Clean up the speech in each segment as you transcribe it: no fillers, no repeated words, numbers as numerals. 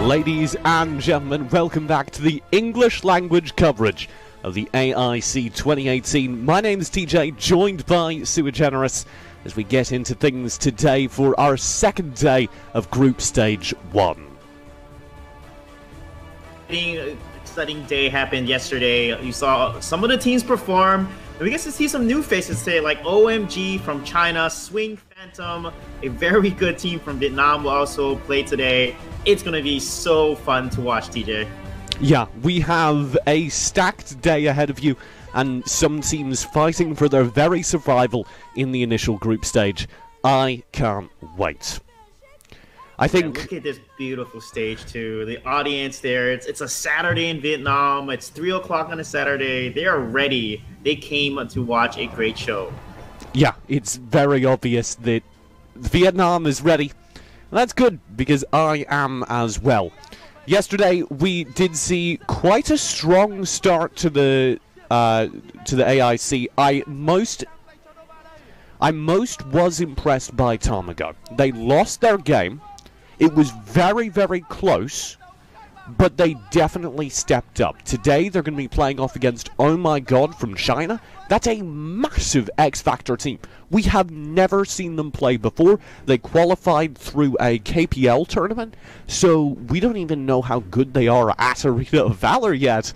Ladies and gentlemen, welcome back to the English language coverage of the AIC 2018. My name is TJ, joined by Sue Generous, as we get into things today for our second day of Group Stage 1. Exciting day happened yesterday. You saw some of the teams perform, and we get to see some new faces today, like OMG from China, Swing Phantom, a very good team from Vietnam will also play today. It's going to be so fun to watch, TJ. Yeah, we have a stacked day ahead of you, and some teams fighting for their very survival in the initial group stage. I can't wait. I think... Yeah, look at this beautiful stage, too. The audience there, it's a Saturday in Vietnam. It's 3 o'clock on a Saturday. They are ready. They came to watch a great show. Yeah, it's very obvious that Vietnam is ready. And that's good, because I am as well. Yesterday, we did see quite a strong start to the AIC. I most was impressed by Tomago. They lost their game. It was very, very close, but they definitely stepped up. Today, they're going to be playing off against Oh My God from China. That's a massive X-Factor team. We have never seen them play before. They qualified through a KPL tournament, so we don't even know how good they are at Arena of Valor yet.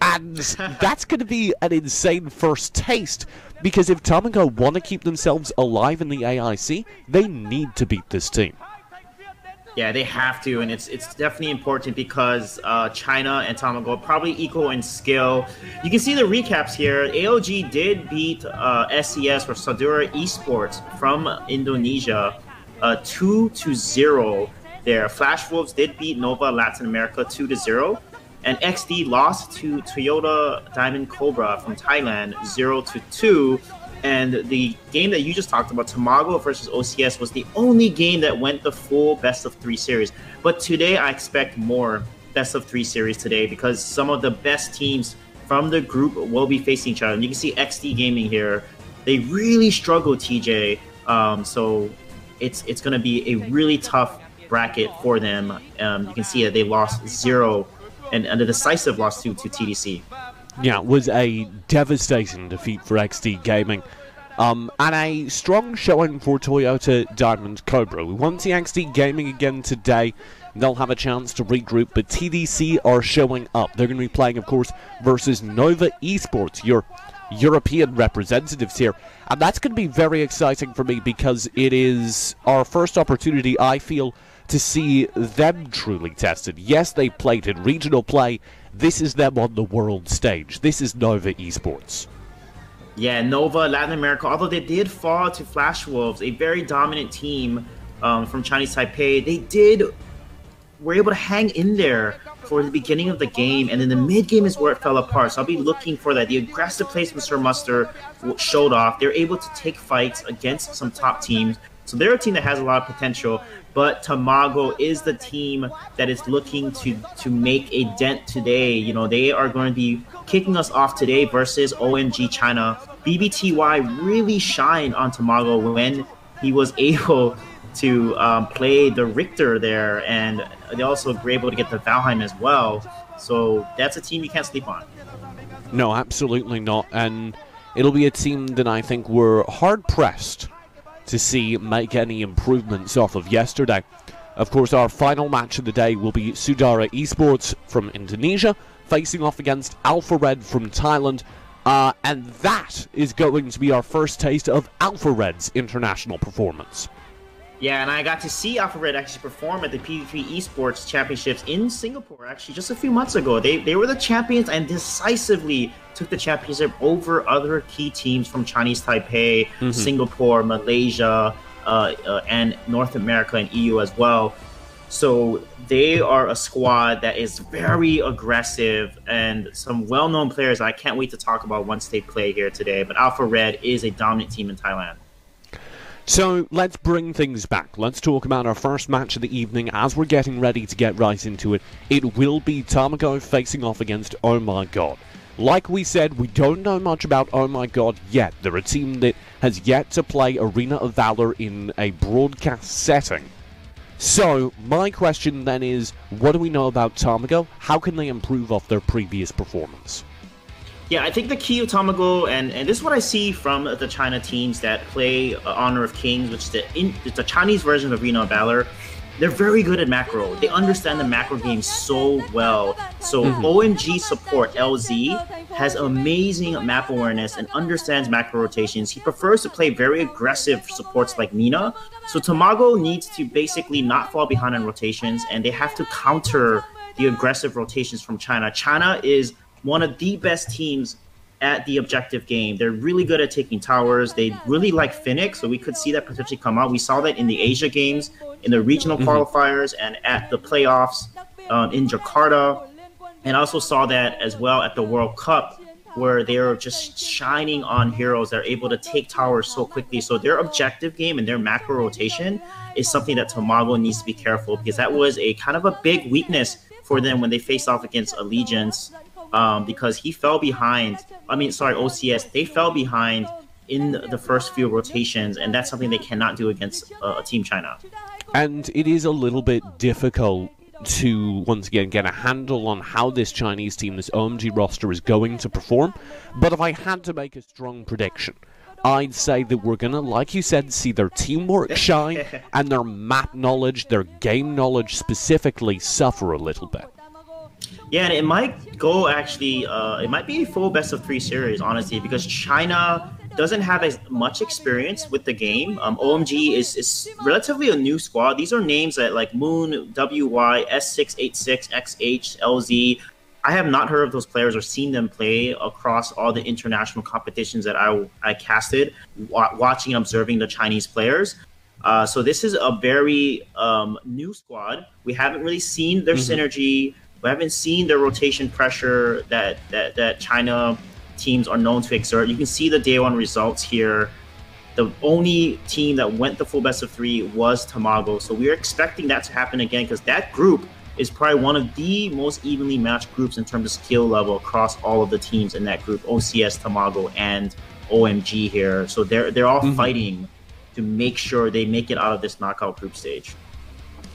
And that's going to be an insane first taste, because if Tamago want to keep themselves alive in the AIC, they need to beat this team. Yeah, they have to, and it's definitely important because China and Tamago are probably equal in skill. You can see the recaps here. AOG did beat SES or Sadura Esports from Indonesia 2-0 there. Flash Wolves did beat Nova Latin America 2-0. And XD lost to Toyota Diamond Cobra from Thailand 0-2. And the game that you just talked about, Tamago versus OCS, was the only game that went the full best-of-3 series. But today, I expect more best-of-3 series today because some of the best teams from the group will be facing each other. And you can see XD Gaming here. They really struggle, TJ. So it's going to be a really tough bracket for them. You can see that they lost 0 and a decisive loss to TDC. Yeah, it was a devastating defeat for XD Gaming. And a strong showing for Toyota Diamond Cobra. We won't see XD Gaming again today. They'll have a chance to regroup, but TDC are showing up. They're going to be playing, of course, versus Nova Esports, your European representatives here. And that's going to be very exciting for me because it is our first opportunity, I feel, to see them truly tested. Yes, they played in regional play. This is them on the world stage. This is Nova Esports. Yeah, Nova, Latin America, although they did fall to Flash Wolves, a very dominant team from Chinese Taipei, they were able to hang in there for the beginning of the game, and then the mid-game is where it fell apart. So I'll be looking for that. The aggressive plays Mr. Muster showed off. They're able to take fights against some top teams. So they're a team that has a lot of potential, but Tamago is the team that is looking to make a dent today. You know, they are going to be kicking us off today versus OMG China. BBTY really shined on Tamago when he was able to play the Richter there, and they also were able to get the Valheim as well. So that's a team you can't sleep on. No, absolutely not. And it'll be a team that I think we're hard-pressed to see make any improvements off of yesterday. Of course, our final match of the day will be Sudara Esports from Indonesia facing off against Alpha Red from Thailand, and that is going to be our first taste of Alpha Red's international performance. Yeah, and I got to see Alpha Red actually perform at the PvP Esports Championships in Singapore, actually, just a few months ago. They were the champions and decisively took the championship over other key teams from Chinese Taipei, Singapore, Malaysia, and North America and EU as well. So they are a squad that is very aggressive and some well-known players I can't wait to talk about once they play here today. But Alpha Red is a dominant team in Thailand. So let's bring things back. Let's talk about our first match of the evening as we're getting ready to get right into it. It will be Tamago facing off against Oh My God. Like we said, we don't know much about Oh My God yet. They're a team that has yet to play Arena of Valor in a broadcast setting. So, my question then is, what do we know about Tamago? How can they improve off their previous performance? Yeah, I think the key of Tamago, and this is what I see from the China teams that play Honor of Kings, which is the Chinese version of Arena of Valor. They're very good at macro. They understand the macro game so well. So OMG support, LZ, has amazing map awareness and understands macro rotations. He prefers to play very aggressive supports like Nina. So Tamago needs to basically not fall behind on rotations, and they have to counter the aggressive rotations from China. China is one of the best teams at the objective game. They're really good at taking towers. They really like Phoenix, so we could see that potentially come out. We saw that in the Asia games, in the regional qualifiers, and at the playoffs in Jakarta. And also saw that as well at the World Cup, where they're just shining on heroes that are able to take towers so quickly. So their objective game and their macro rotation is something that Tamago needs to be careful, because that was a kind of a big weakness for them when they faced off against Allegiance. Because he fell behind. OCS. They fell behind in the first few rotations, and that's something they cannot do against Team China. And it is a little bit difficult to once again get a handle on how this Chinese team, this OMG roster, is going to perform. But if I had to make a strong prediction, I'd say that we're going to, like you said, see their teamwork shine and their map knowledge, their game knowledge specifically, suffer a little bit. Yeah, and it might go actually, it might be a full best-of-3 series, honestly, because China doesn't have as much experience with the game. OMG is relatively a new squad. These are names that like Moon, WY, S686, XH, LZ. I have not heard of those players or seen them play across all the international competitions that I casted, watching and observing the Chinese players. So this is a very new squad. We haven't really seen their synergy. We haven't seen their rotation pressure that China teams are known to exert. You can see the day one results here. The only team that went the full best-of-3 was Tamago. So we're expecting that to happen again, because that group is probably one of the most evenly matched groups in terms of skill level across all of the teams in that group, OCS, Tamago, and OMG here. So they're all fighting to make sure they make it out of this knockout group stage.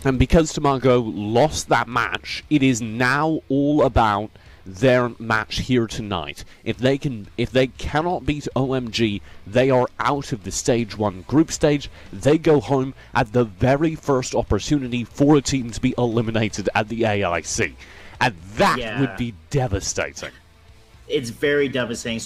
And because Tamago lost that match, it is now all about their match here tonight. If they cannot beat OMG, they are out of the stage 1 group stage. They go home at the very first opportunity for a team to be eliminated at the AIC. And that would be devastating. It's very devastating.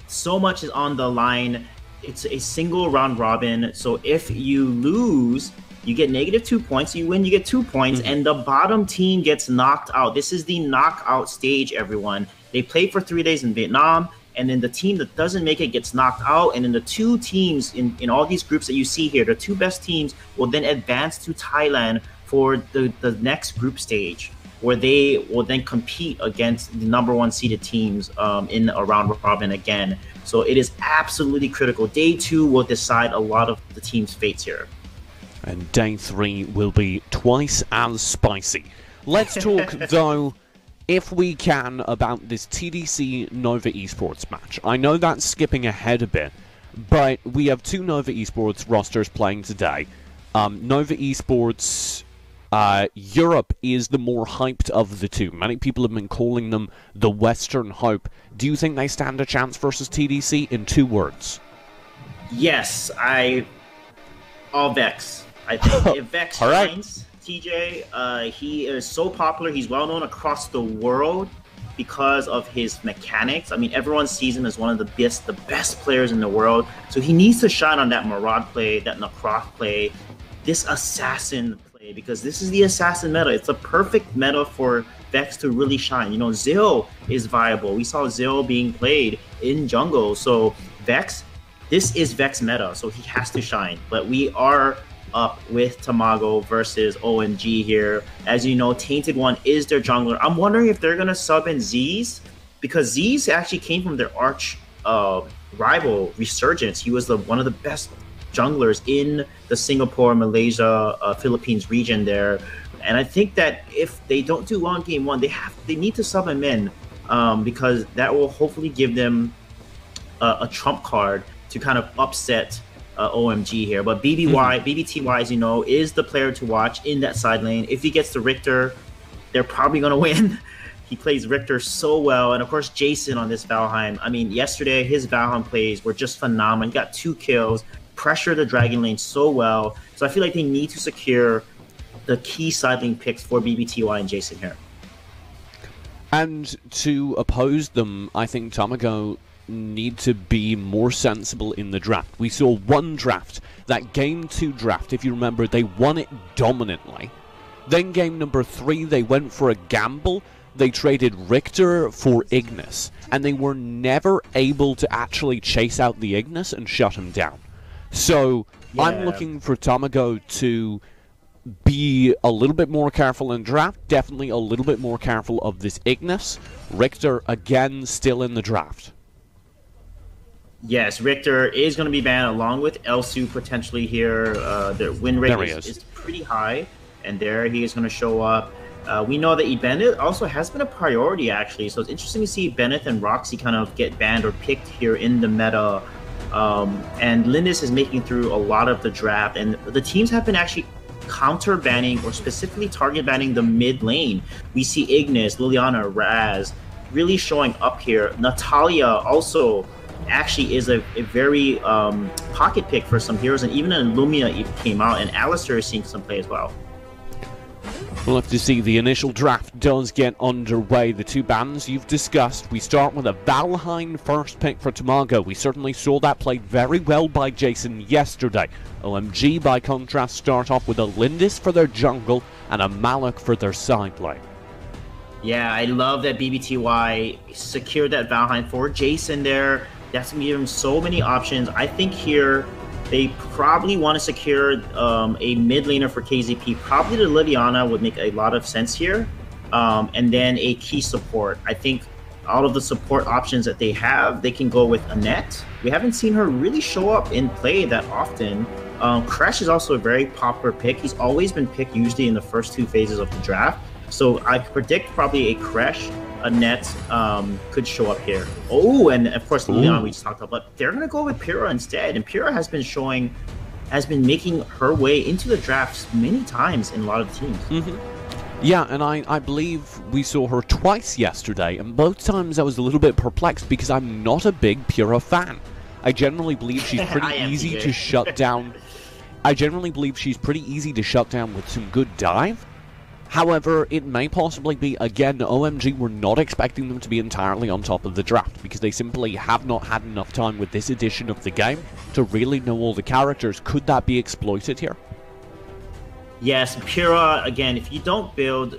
So much is on the line. It's a single round robin. So if you lose, you get -2 points. You win, you get 2 points, and the bottom team gets knocked out. This is the knockout stage, everyone. They play for 3 days in Vietnam, and then the team that doesn't make it gets knocked out. And then the 2 teams in all these groups that you see here, the 2 best teams will then advance to Thailand for the next group stage, where they will then compete against the #1 seeded teams in a round robin again. So it is absolutely critical. Day 2 will decide a lot of the team's fates here. And day 3 will be twice as spicy. Let's talk, though, if we can, about this TDC Nova Esports match. I know that's skipping ahead a bit, but we have 2 Nova Esports rosters playing today. Nova Esports Europe is the more hyped of the 2. Many people have been calling them the Western Hope. Do you think they stand a chance versus TDC in 2 words? Yes, all Vex. I think if Vex shines, TJ, he is so popular. He's well known across the world because of his mechanics. I mean, everyone sees him as one of the best players in the world. So he needs to shine on that Maraude play, that Necroth play, this Assassin play, because this is the Assassin meta. It's a perfect meta for Vex to really shine. You know, Zill is viable. We saw Zill being played in jungle. So Vex, this is Vex meta, so he has to shine. But we are up with Tamago versus OMG here. As you know, Tainted One is their jungler. I'm wondering if they're going to sub in Z's, because Z's actually came from their arch rival, Resurgence. He was one of the best junglers in the Singapore, Malaysia, Philippines region there. And I think that if they don't do well in game 1, they need to sub him in, because that will hopefully give them a trump card to kind of upset OMG here. But BBTY, as you know, is the player to watch in that side lane. If he gets to Richter, they're probably going to win. He plays Richter so well. And of course, Jason on this Valheim. I mean, yesterday, his Valheim plays were just phenomenal. He got 2 kills, pressured the Dragon lane so well. So I feel like they need to secure the key side lane picks for BBTY and Jason here. And to oppose them, I think Tamago need to be more sensible in the draft. We saw one draft, that game 2 draft, if you remember, they won it dominantly. Then game number 3, they went for a gamble. They traded Richter for Ignis, and they were never able to actually chase out the Ignis and shut him down. So I'm looking for Tamago to be a little bit more careful in draft, definitely a little bit more careful of this Ignis. Richter, again, still in the draft. Yes, Richter is going to be banned along with Elsu potentially here. Their win rate is pretty high, and there he is going to show up. We know that Bennett also has been a priority, actually, so it's interesting to see Bennett and Roxy kind of get banned or picked here in the meta. And Lindis is making through a lot of the draft, and the teams have been actually counter banning or specifically target banning the mid lane. We see Ignis, Liliana, Raz really showing up here. Natalia also actually is a very pocket pick for some heroes, and even an Illumia came out, and Alistar is seeing some play as well. We'll have to see. The initial draft does get underway. The two bans you've discussed. We start with a Valheim first pick for Tamago. We certainly saw that played very well by Jason yesterday. OMG, by contrast, start off with a Lindis for their jungle and a Malak for their side lane. Yeah, I love that BBTY secured that Valheim for Jason there. That's going to give him so many options. I think here they probably want to secure a mid laner for KZP. Probably the Liliana would make a lot of sense here. And then a key support. I think out of the support options that they have, they can go with Annette. We haven't seen her really show up in play that often. Crash is also a very popular pick. He's always been picked usually in the first two phases of the draft. So I predict probably a Crash, Annette could show up here. Oh, and of course Liliana we just talked about. But they're gonna go with Pyrrha instead. And Pyrrha has been making her way into the drafts many times in a lot of teams. Yeah, and I believe we saw her twice yesterday, and both times I was a little bit perplexed because I'm not a big Pyrrha fan. I generally believe she's pretty easy to shut down. I generally believe she's pretty easy to shut down with some good dive. However, it may possibly be, again, OMG, we're not expecting them to be entirely on top of the draft, because they simply have not had enough time with this edition of the game to really know all the characters. Could that be exploited here? Yes, Pyrrha, again, if you don't build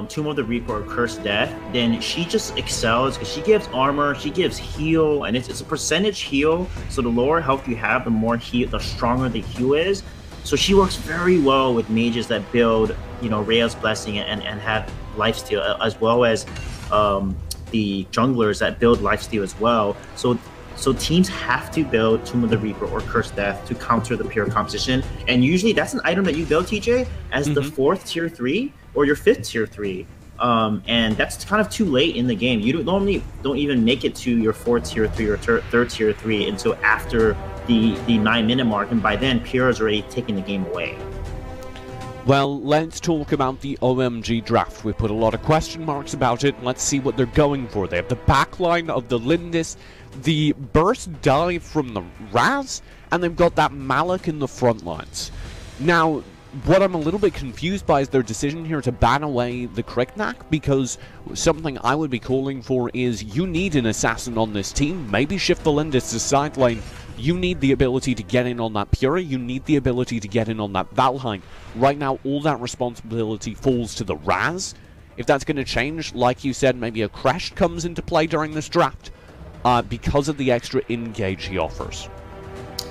Tomb of the Reaper or Cursed Death, then she just excels, because she gives armor, she gives heal, and it's a percentage heal, so the lower health you have, the more heal, the stronger the heal is. So she works very well with mages that build, Rhea's Blessing and have lifesteal, as well as the junglers that build lifesteal as well. So teams have to build Tomb of the Reaper or Cursed Death to counter the Pyrrha composition. And usually that's an item that you build, TJ, as the 4th tier 3 or your 5th tier 3. And that's kind of too late in the game. You normally don't even make it to your 4th tier 3 or 3rd tier 3 until after the 9-minute mark, and by then Pyrrha's already taking the game away. Well, let's talk about the OMG draft. We put a lot of question marks about it. Let's see what they're going for. They have the backline of the Lindis, the burst dive from the Raz, and they've got that Malak in the front lines. Now, what I'm a little bit confused by is their decision here to ban away the Kriknak, because something I would be calling for is you need an assassin on this team. Maybe shift the Lindis to side lane. You need the ability to get in on that Pyrrha. You need the ability to get in on that Valheim. Right now, all that responsibility falls to the Raz. If that's going to change, like you said, maybe a Crash comes into play during this draft because of the extra engage he offers.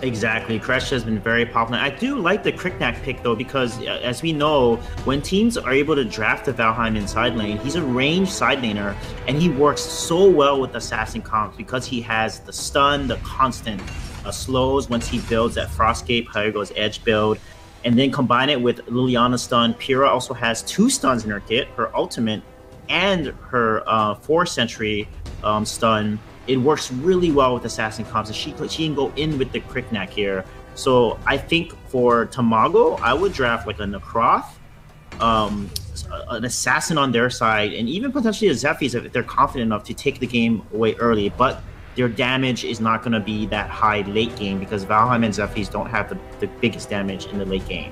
Exactly. Crash has been very popular. I do like the Kriknak pick, though, because as we know, when teams are able to draft the Valheim in side lane, he's a ranged side laner, and he works so well with assassin comps because he has the stun, the constant slows once he builds that Frostcape, Hyogo's Edge build, and then combine it with Liliana stun. Pyrrha also has 2 stuns in her kit, her ultimate and her 4 Sentry stun. It works really well with assassin comps, and she can go in with the Kriknak here. So I think for Tamago, I would draft like a Necroth, an assassin on their side, and even potentially a Zephyrs if they're confident enough to take the game away early. But their damage is not going to be that high late game because Valheim and Zephyrs don't have the biggest damage in the late game.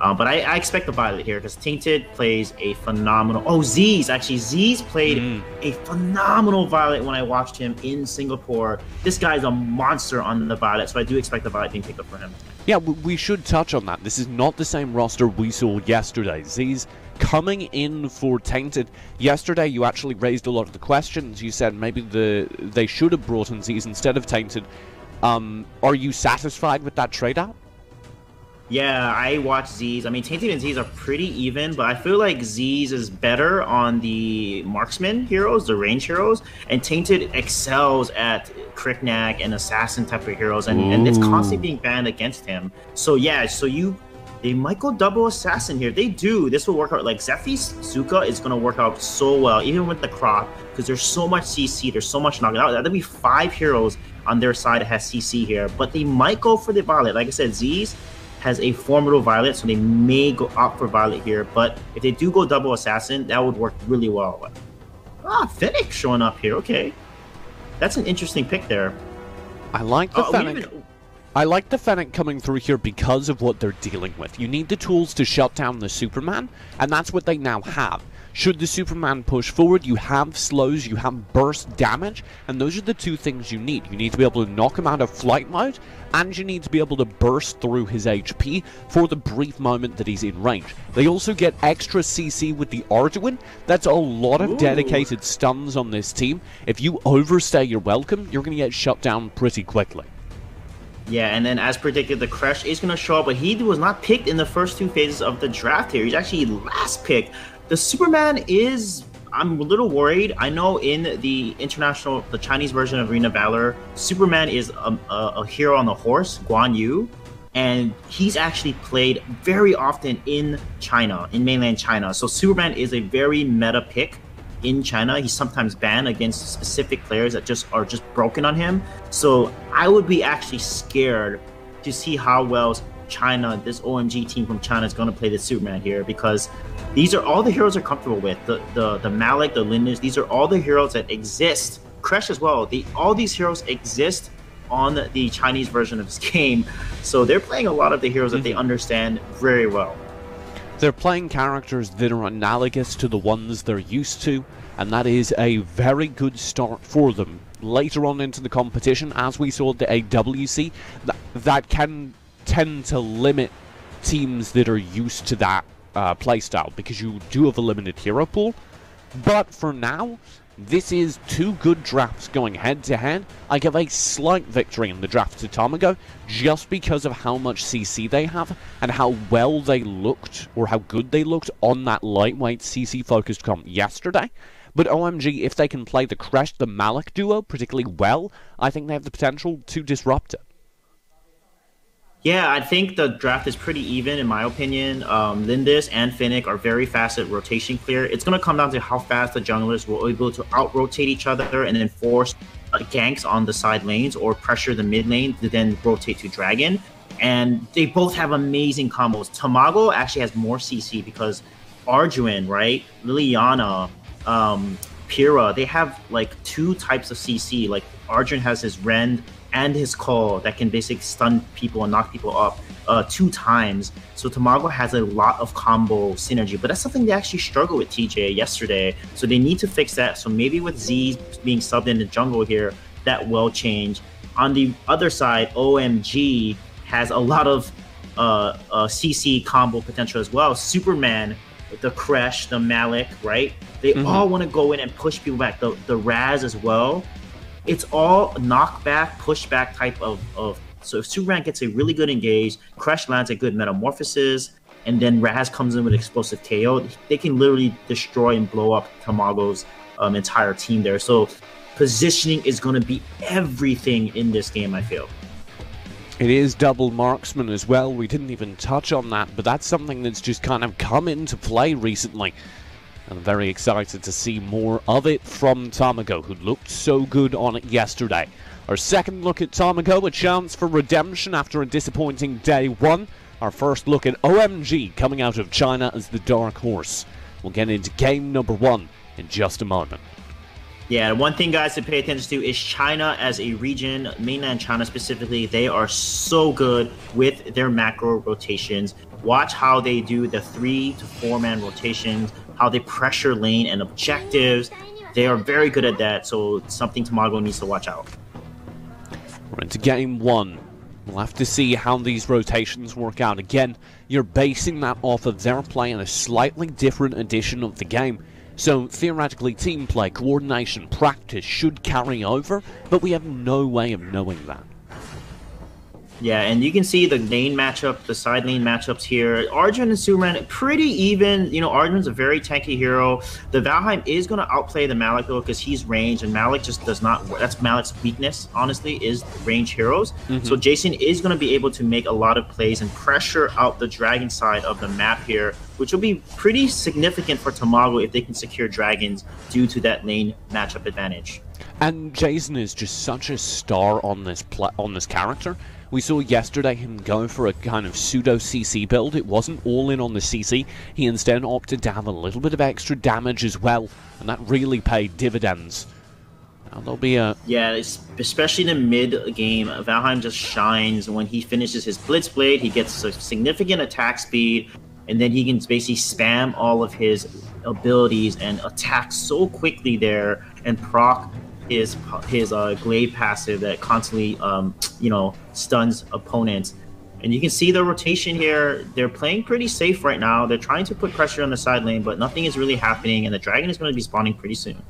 But I expect the Violet here because Tainted plays a phenomenal... Oh, Z's! Actually, Z's played a phenomenal Violet when I watched him in Singapore. This guy's a monster on the Violet, so I do expect the Violet being picked up for him. Yeah, we should touch on that. This is not the same roster we saw yesterday. Z's coming in for Tainted. Yesterday, you actually raised a lot of the questions. You said maybe they should have brought in Z's instead of Tainted. Are you satisfied with that trade-out? Yeah, I watched Z's. I mean, Tainted and Z's are pretty even, but I feel like Z's is better on the marksman heroes, the range heroes, and Tainted excels at Kriknak and assassin type of heroes, and it's constantly being banned against him. So yeah, they might go double assassin here. They do. This will work out. Like Zephy's Zuka is going to work out so well, even with the crop, because there's so much CC, there's so much knockout. That'll be 5 heroes on their side that has CC here, but they might go for the Violet. Like I said, Z's has a formidable Violet, so they may opt for Violet here. But if they do go double Assassin, that would work really well. Fennec showing up here. Okay, that's an interesting pick there. I like the Fennec. I like the Fennec coming through here because of what they're dealing with. You need the tools to shut down the Superman, and that's what they now have. Should the Superman push forward, you have slows, you have burst damage, and those are the two things you need. You need to be able to knock him out of flight mode, and you need to be able to burst through his HP for the brief moment that he's in range. They also get extra CC with the Arduin. That's a lot of dedicated stuns on this team. If you overstay your welcome, you're going to get shut down pretty quickly. Yeah, and then as predicted, the Crash is going to show up, but he was not picked in the first two phases of the draft here. He's actually last pick. The Superman is, I'm a little worried. I know in the Chinese version of Arena Valor, Superman is a hero on the horse, Guan Yu, and he's actually played very often in China, in mainland China. So Superman is a very meta pick in China. He's sometimes banned against specific players that are just broken on him. So I would be actually scared to see how well China, this OMG team from China, is going to play the Superman here, because these are all the heroes they're comfortable with. The Malik, the Linus, these are all the heroes that exist. Crash as well. All these heroes exist on the Chinese version of this game. So they're playing a lot of the heroes that they understand very well. They're playing characters that are analogous to the ones they're used to, and that is a very good start for them. Later on into the competition, as we saw at the AWC, that can tend to limit teams that are used to that playstyle, because you do have a limited hero pool. But for now, this is two good drafts going head-to-head. I give a slight victory in the draft to Tamago, just because of how much CC they have, and how well they looked, or how good they looked on that lightweight CC-focused comp yesterday. But OMG, if they can play the Kresh, the Malik duo particularly well, I think they have the potential to disrupt it. Yeah, I think the draft is pretty even, in my opinion. Lindis and Finnick are very fast at rotation clear. It's going to come down to how fast the junglers will be able to out-rotate each other and then force ganks on the side lanes, or pressure the mid lane to then rotate to Dragon. And they both have amazing combos. Tamago actually has more CC because Arjuin, right? Liliana, Pyrrha, they have like two types of CC. Like Arjun has his Rend and his Call that can basically stun people and knock people up 2 times. So Tamago has a lot of combo synergy, but that's something they actually struggled with TJ yesterday. So they need to fix that. So maybe with Z being subbed in the jungle here, that will change. On the other side, OMG has a lot of CC combo potential as well. Superman, the Kresh, the Malik, right? They all want to go in and push people back. The Raz as well. It's all knockback, pushback type of. So if Superman gets a really good engage, Kresh lands a good metamorphosis, and then Raz comes in with explosive KO, they can literally destroy and blow up Tamago's entire team there. So positioning is going to be everything in this game, I feel. It is double marksman as well. We didn't even touch on that, but that's something that's just kind of come into play recently. I'm very excited to see more of it from Tamago, who looked so good on it yesterday. Our second look at Tamago, a chance for redemption after a disappointing day one. Our first look at OMG coming out of China as the dark horse. We'll get into game number 1 in just a moment. Yeah, one thing, guys, to pay attention to is China as a region, mainland China specifically. They are so good with their macro rotations. Watch how they do the 3 to 4 man rotations, how they pressure lane and objectives. They are very good at that, so it's something Tamago needs to watch out. We're into game 1. We'll have to see how these rotations work out. Again, you're basing that off of their play in a slightly different edition of the game. So theoretically, team play, coordination, practice should carry over, but we have no way of knowing that. Yeah, and you can see the lane matchup, the side lane matchups here. Arjun and Superman, pretty even. You know, Arjun's a very tanky hero. The Valheim is going to outplay the Malik, though, because he's ranged, and Malik just does not work. That's Malik's weakness, honestly, is range heroes. So Jason is going to be able to make a lot of plays and pressure out the Dragon side of the map here, which will be pretty significant for Tamago if they can secure Dragons due to that lane matchup advantage. And Jason is just such a star on this character. We saw yesterday him go for a kind of pseudo CC build. It wasn't all in on the CC. He instead opted to have a little bit of extra damage as well, and that really paid dividends. Now there'll be a... Yeah, especially in the mid-game, Valheim just shines. When he finishes his Blitzblade, he gets a significant attack speed, and then he can basically spam all of his abilities and attack so quickly there and proc his Glaive passive that constantly, stuns opponents. And you can see the rotation here. They're playing pretty safe right now. They're trying to put pressure on the side lane, but nothing is really happening, and the Dragon is going to be spawning pretty soon.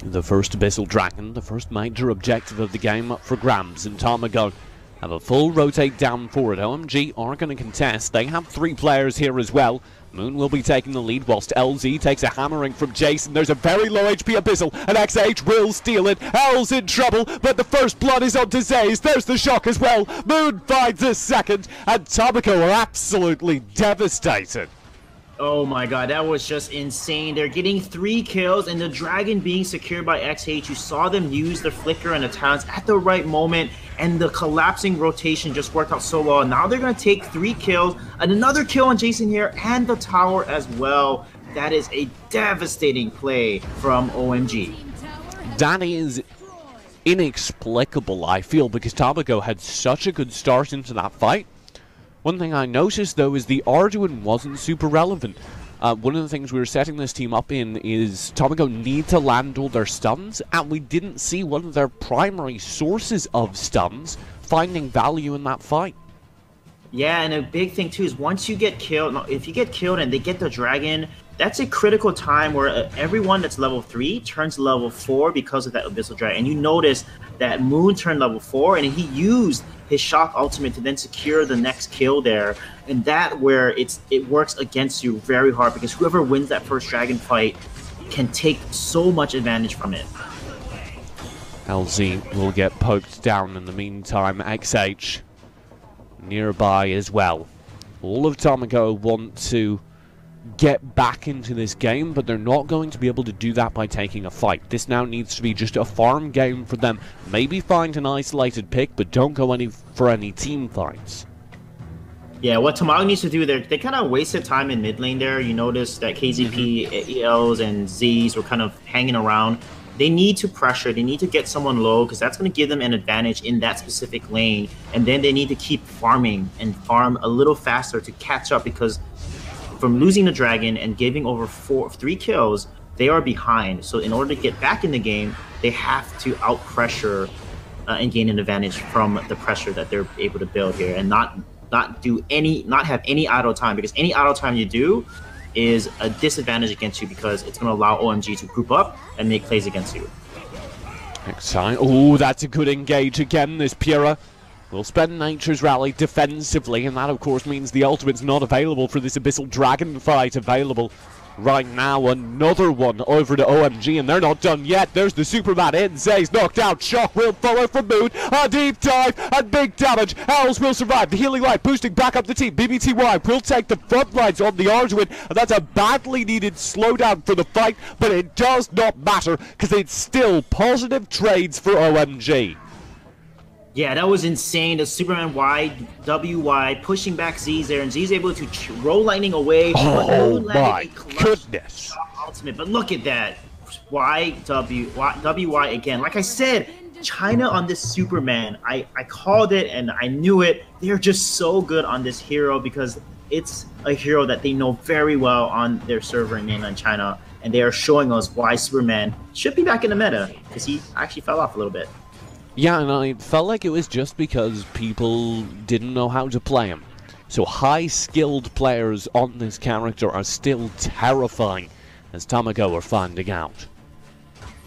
The first Abyssal Dragon, the first major objective of the game up for grabs, and Tamago have a full rotate down forward. OMG are going to contest. They have 3 players here as well. Moon will be taking the lead whilst LZ takes a hammering from Jason. There's a very low HP Abyssal, and XH will steal it. L's in trouble, but the first blood is on to Zays. There's the shock as well. Moon finds a second, and Tamago are absolutely devastated. Oh my god, that was just insane. They're getting 3 kills, and the Dragon being secured by XH. You saw them use the Flicker and the Talents at the right moment, and the collapsing rotation just worked out so well. Now they're going to take 3 kills, and another kill on Jason here, and the tower as well. That is a devastating play from OMG. That is inexplicable, I feel, because Tamago had such a good start into that fight. One thing I noticed, though, is the Arduin wasn't super relevant. One of the things we were setting this team up in is Tamago need to land all their stuns, and we didn't see one of their primary sources of stuns finding value in that fight. Yeah, and a big thing, too, is once you get killed, if you get killed and they get the Dragon, that's a critical time where everyone that's level 3 turns level 4 because of that Abyssal Dragon. And you notice that Moon turned level 4, and he used his Shock Ultimate to then secure the next kill there. And that where it works against you very hard, because whoever wins that first Dragon fight can take so much advantage from it. LZ will get poked down in the meantime. XH nearby as well. All of Tamago want to get back into this game, but they're not going to be able to do that by taking a fight. This now needs to be just a farm game for them. Maybe find an isolated pick, but don't go for any team fights. Yeah, what Tamago needs to do there, they kind of wasted time in mid lane there. You notice that KZP, ELs, and Zs were kind of hanging around. They need to pressure, they need to get someone low, because that's going to give them an advantage in that specific lane. And then they need to keep farming and farm a little faster to catch up, because from losing the Dragon and giving over 3 kills, they are behind. So in order to get back in the game, they have to out-pressure and gain an advantage from the pressure that they're able to build here, and not have any idle time, because any idle time you do is a disadvantage against you, because it's going to allow OMG to group up and make plays against you. Oh, that's a good engage again, this Pyrrha. We'll spend Nature's Rally defensively, and that of course means the ultimate's not available for this Abyssal Dragon fight available right now. Another one over to OMG, and they're not done yet. There's the Superman in. Zay's knocked out. Shock will follow from Moon. A deep dive and big damage. Owls will survive. The healing light boosting back up the team. BBTY will take the front lines on the Arduin, and that's a badly needed slowdown for the fight, but it does not matter because it's still positive trades for OMG. Yeah, that was insane. The Superman Y, WY, pushing back Z's there, and Z's able to roll lightning away. Oh my goodness. Ultimate, but look at that. WY again. Like I said, China on this Superman, I called it and I knew it. They're just so good on this hero, because it's a hero that they know very well on their server in mainland China, and they are showing us why Superman should be back in the meta, because he actually fell off a little bit. Yeah, and I felt like it was just because people didn't know how to play him. So high-skilled players on this character are still terrifying, as Tamago are finding out.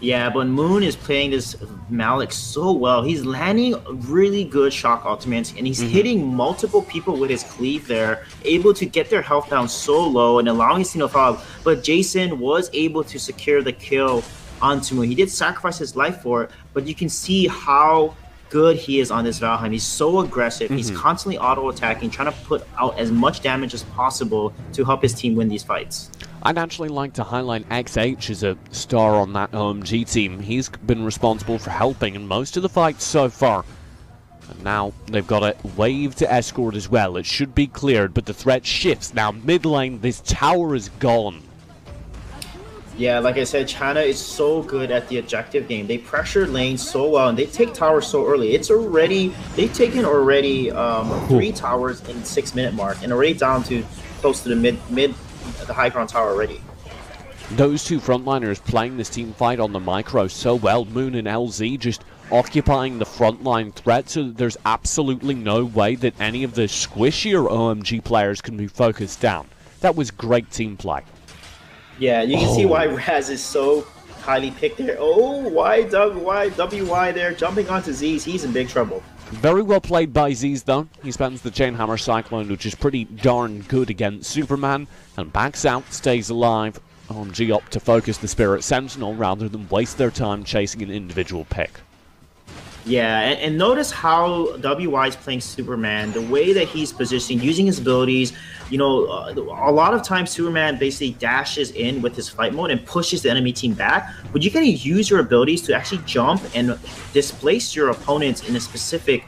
Yeah, but Moon is playing this Malik so well. He's landing really good shock ultimates, and he's hitting multiple people with his cleave there, able to get their health down so low and allowing his team to fall. But Jason was able to secure the kill onto Moon. He did sacrifice his life for it, but you can see how good he is on this Valheim. He's so aggressive. He's constantly auto-attacking, trying to put out as much damage as possible to help his team win these fights. I'd actually like to highlight XH as a star on that OMG team. He's been responsible for helping in most of the fights so far. And now they've got a wave to escort as well. It should be cleared, but the threat shifts. Now mid lane, this tower is gone. Yeah, like I said, China is so good at the objective game. They pressure lanes so well, and they take towers so early. They've taken already 3 towers in 6-minute mark, and already down to close to the high ground tower already. Those two frontliners playing this team fight on the micro so well. Moon and LZ just occupying the frontline threat, so that there's absolutely no way that any of the squishier OMG players can be focused down. That was great team play. Yeah, you can see why Raz is so highly picked there. Oh, why WY there, jumping onto Z's. He's in big trouble. Very well played by Z's though. He spends the Chainhammer Cyclone, which is pretty darn good against Superman, and backs out, stays alive. OMG opt to focus the Spirit Sentinel rather than waste their time chasing an individual pick. Yeah, and notice how WY is playing Superman, the way that he's positioning, using his abilities. You know, a lot of times Superman basically dashes in with his fight mode and pushes the enemy team back, but you can use your abilities to actually jump and displace your opponents in a specific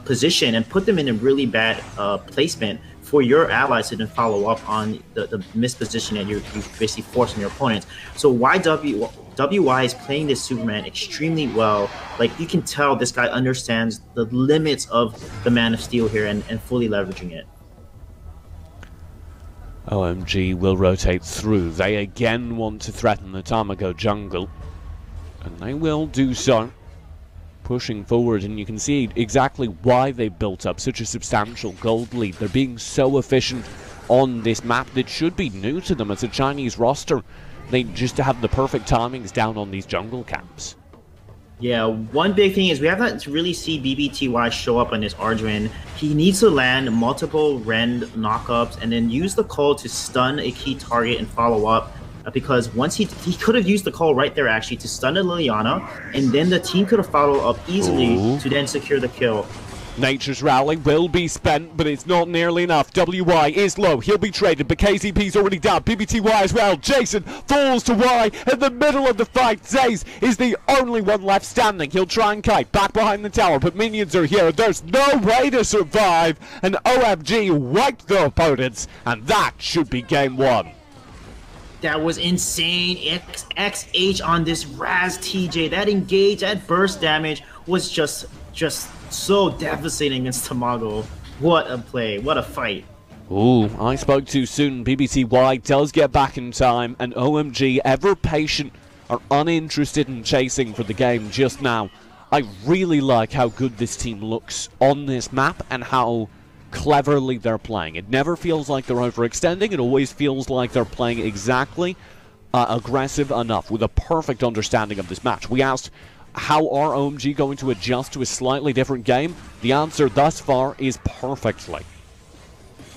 position and put them in a really bad placement for your allies to then follow up on the misposition that you basically forcing your opponents. So WY is playing this Superman extremely well. Like, you can tell this guy understands the limits of the Man of Steel here and fully leveraging it. OMG will rotate through. They again want to threaten the Tamago jungle, and they will do so. Pushing forward, and you can see exactly why they built up such a substantial gold lead. They're being so efficient on this map that should be new to them as a Chinese roster. They just have the perfect timings down on these jungle camps. Yeah, one big thing is we have not really see BBTY show up on this Arduin. He needs to land multiple rend knockups and then use the call to stun a key target and follow up. Because once he could have used the call right there actually to stun the Liliana, and then the team could have followed up easily to then secure the kill. Nature's Rally will be spent, but it's not nearly enough. WY is low, he'll be traded, but KCP's already down. BBTY as well. Jason falls to Y in the middle of the fight. Zaze is the only one left standing. He'll try and kite back behind the tower, but minions are here. There's no way to survive, and OMG wiped their opponents, and that should be game 1. That was insane. XH on this Raz TJ. That engage, that burst damage was just so devastating against Tamago. What a play. What a fight. Ooh, I spoke too soon. BBTY does get back in time, and OMG, ever patient, are uninterested in chasing for the game just now. I really like how good this team looks on this map and how cleverly they're playing. It never feels like they're overextending. It always feels like they're playing exactly aggressive enough with a perfect understanding of this match. We asked, how are OMG going to adjust to a slightly different game? The answer thus far is perfectly.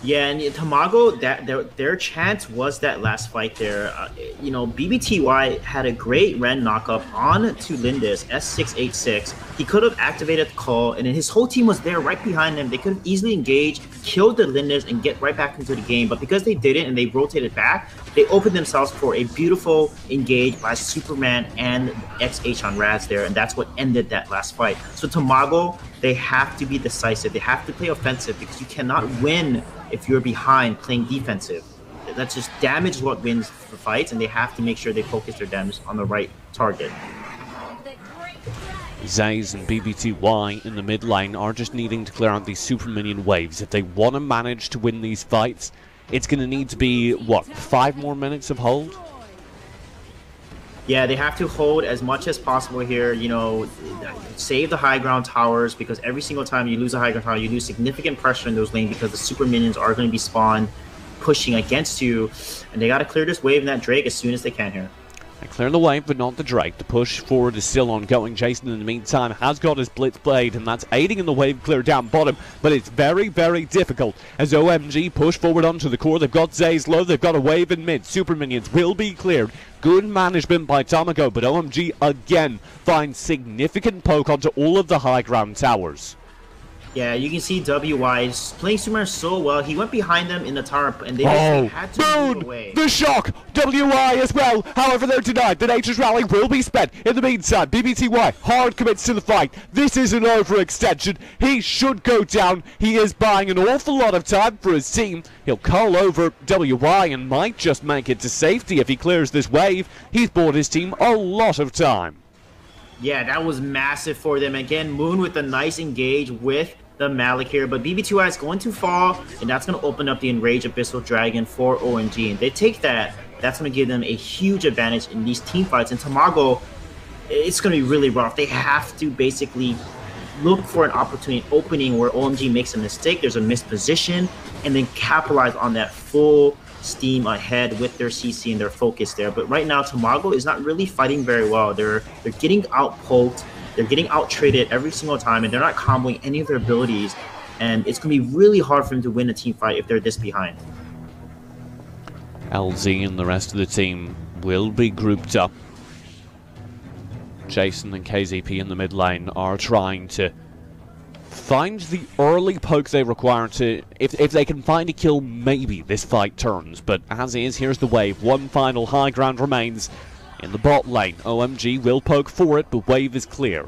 Yeah, and Tamago, their chance was that last fight there. You know, BBTY had a great Ren knockup on to Lindis, S686. He could have activated the call, and then his whole team was there right behind them. They could have easily engaged, killed the Lindis, and get right back into the game. But because they didn't and they rotated back, they opened themselves for a beautiful engage by Superman and XH on Raz there, and that's what ended that last fight. So Tamago, they have to be decisive. They have to play offensive because you cannot win if you're behind playing defensive. That's just damage is what wins the fights, and they have to make sure they focus their damage on the right target. Zaze and BBTY in the mid lane are just needing to clear out these super minion waves. If they want to manage to win these fights, it's going to need to be, what, 5 more minutes of hold? Yeah, they have to hold as much as possible here, you know, save the high ground towers, because every single time you lose a high ground tower, you lose significant pressure in those lanes because the super minions are going to be spawned pushing against you, and they got to clear this wave and that Drake as soon as they can here. They clear the wave, but not the Drake. The push forward is still ongoing. Jason, in the meantime, has got his Blitz Blade, and that's aiding in the wave clear down bottom, but it's very, very difficult as OMG push forward onto the core. They've got Zaze low, they've got a wave in mid. Super minions will be cleared. Good management by Tamago, but OMG again finds significant poke onto all of the high ground towers. Yeah, you can see WY is playing Superman so well. He went behind them in the tower, and they just had to move away. The shock! WY as well. However, they're denied. The Nature's Rally will be spent. In the meantime, BBTY hard commits to the fight. This is an overextension. He should go down. He is buying an awful lot of time for his team. He'll curl over WY and might just make it to safety if he clears this wave. He's bought his team a lot of time. Yeah, that was massive for them. Again, Moon with a nice engage with the Malik here, but BB2I is going to fall, and that's going to open up the Enraged Abyssal Dragon for OMG. And they take that. That's going to give them a huge advantage in these team fights. And Tamago, it's going to be really rough. They have to basically look for an opportunity opening where OMG makes a mistake, there's a missed position, and then capitalize on that full steam ahead with their CC and their focus there. But right now, Tamago is not really fighting very well. They're getting out-poked, they're getting out-traded every single time, and they're not comboing any of their abilities. And it's going to be really hard for them to win a team fight if they're this behind. LZ and the rest of the team will be grouped up. Jason and KZP in the mid lane are trying to find the early poke they require to, if they can find a kill, maybe this fight turns. But as is, here's the wave. One final high ground remains in the bot lane. OMG will poke for it, but wave is clear.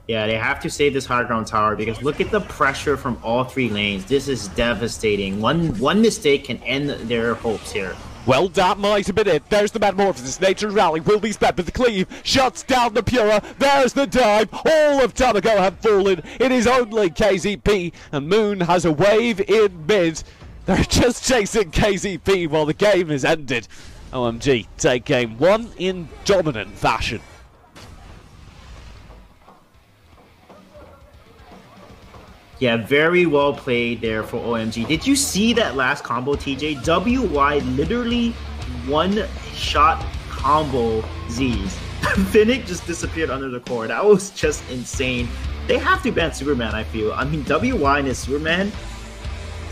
Yeah, they have to save this high ground tower because look at the pressure from all three lanes. This is devastating. One mistake can end their hopes here. Well, that might have been it. There's the Metamorphosis. Nature's Rally will be spent, but the cleave shuts down the Pura. There's the dive. All of Tamago have fallen. It is only KZP, and Moon has a wave in mid. They're just chasing KZP while the game is ended. OMG take game one in dominant fashion. Yeah, very well played there for OMG. Did you see that last combo, TJ? WY literally one-shot combo Zs. Finnick just disappeared under the core. That was just insane. They have to ban Superman, I feel. I mean, WY and his Superman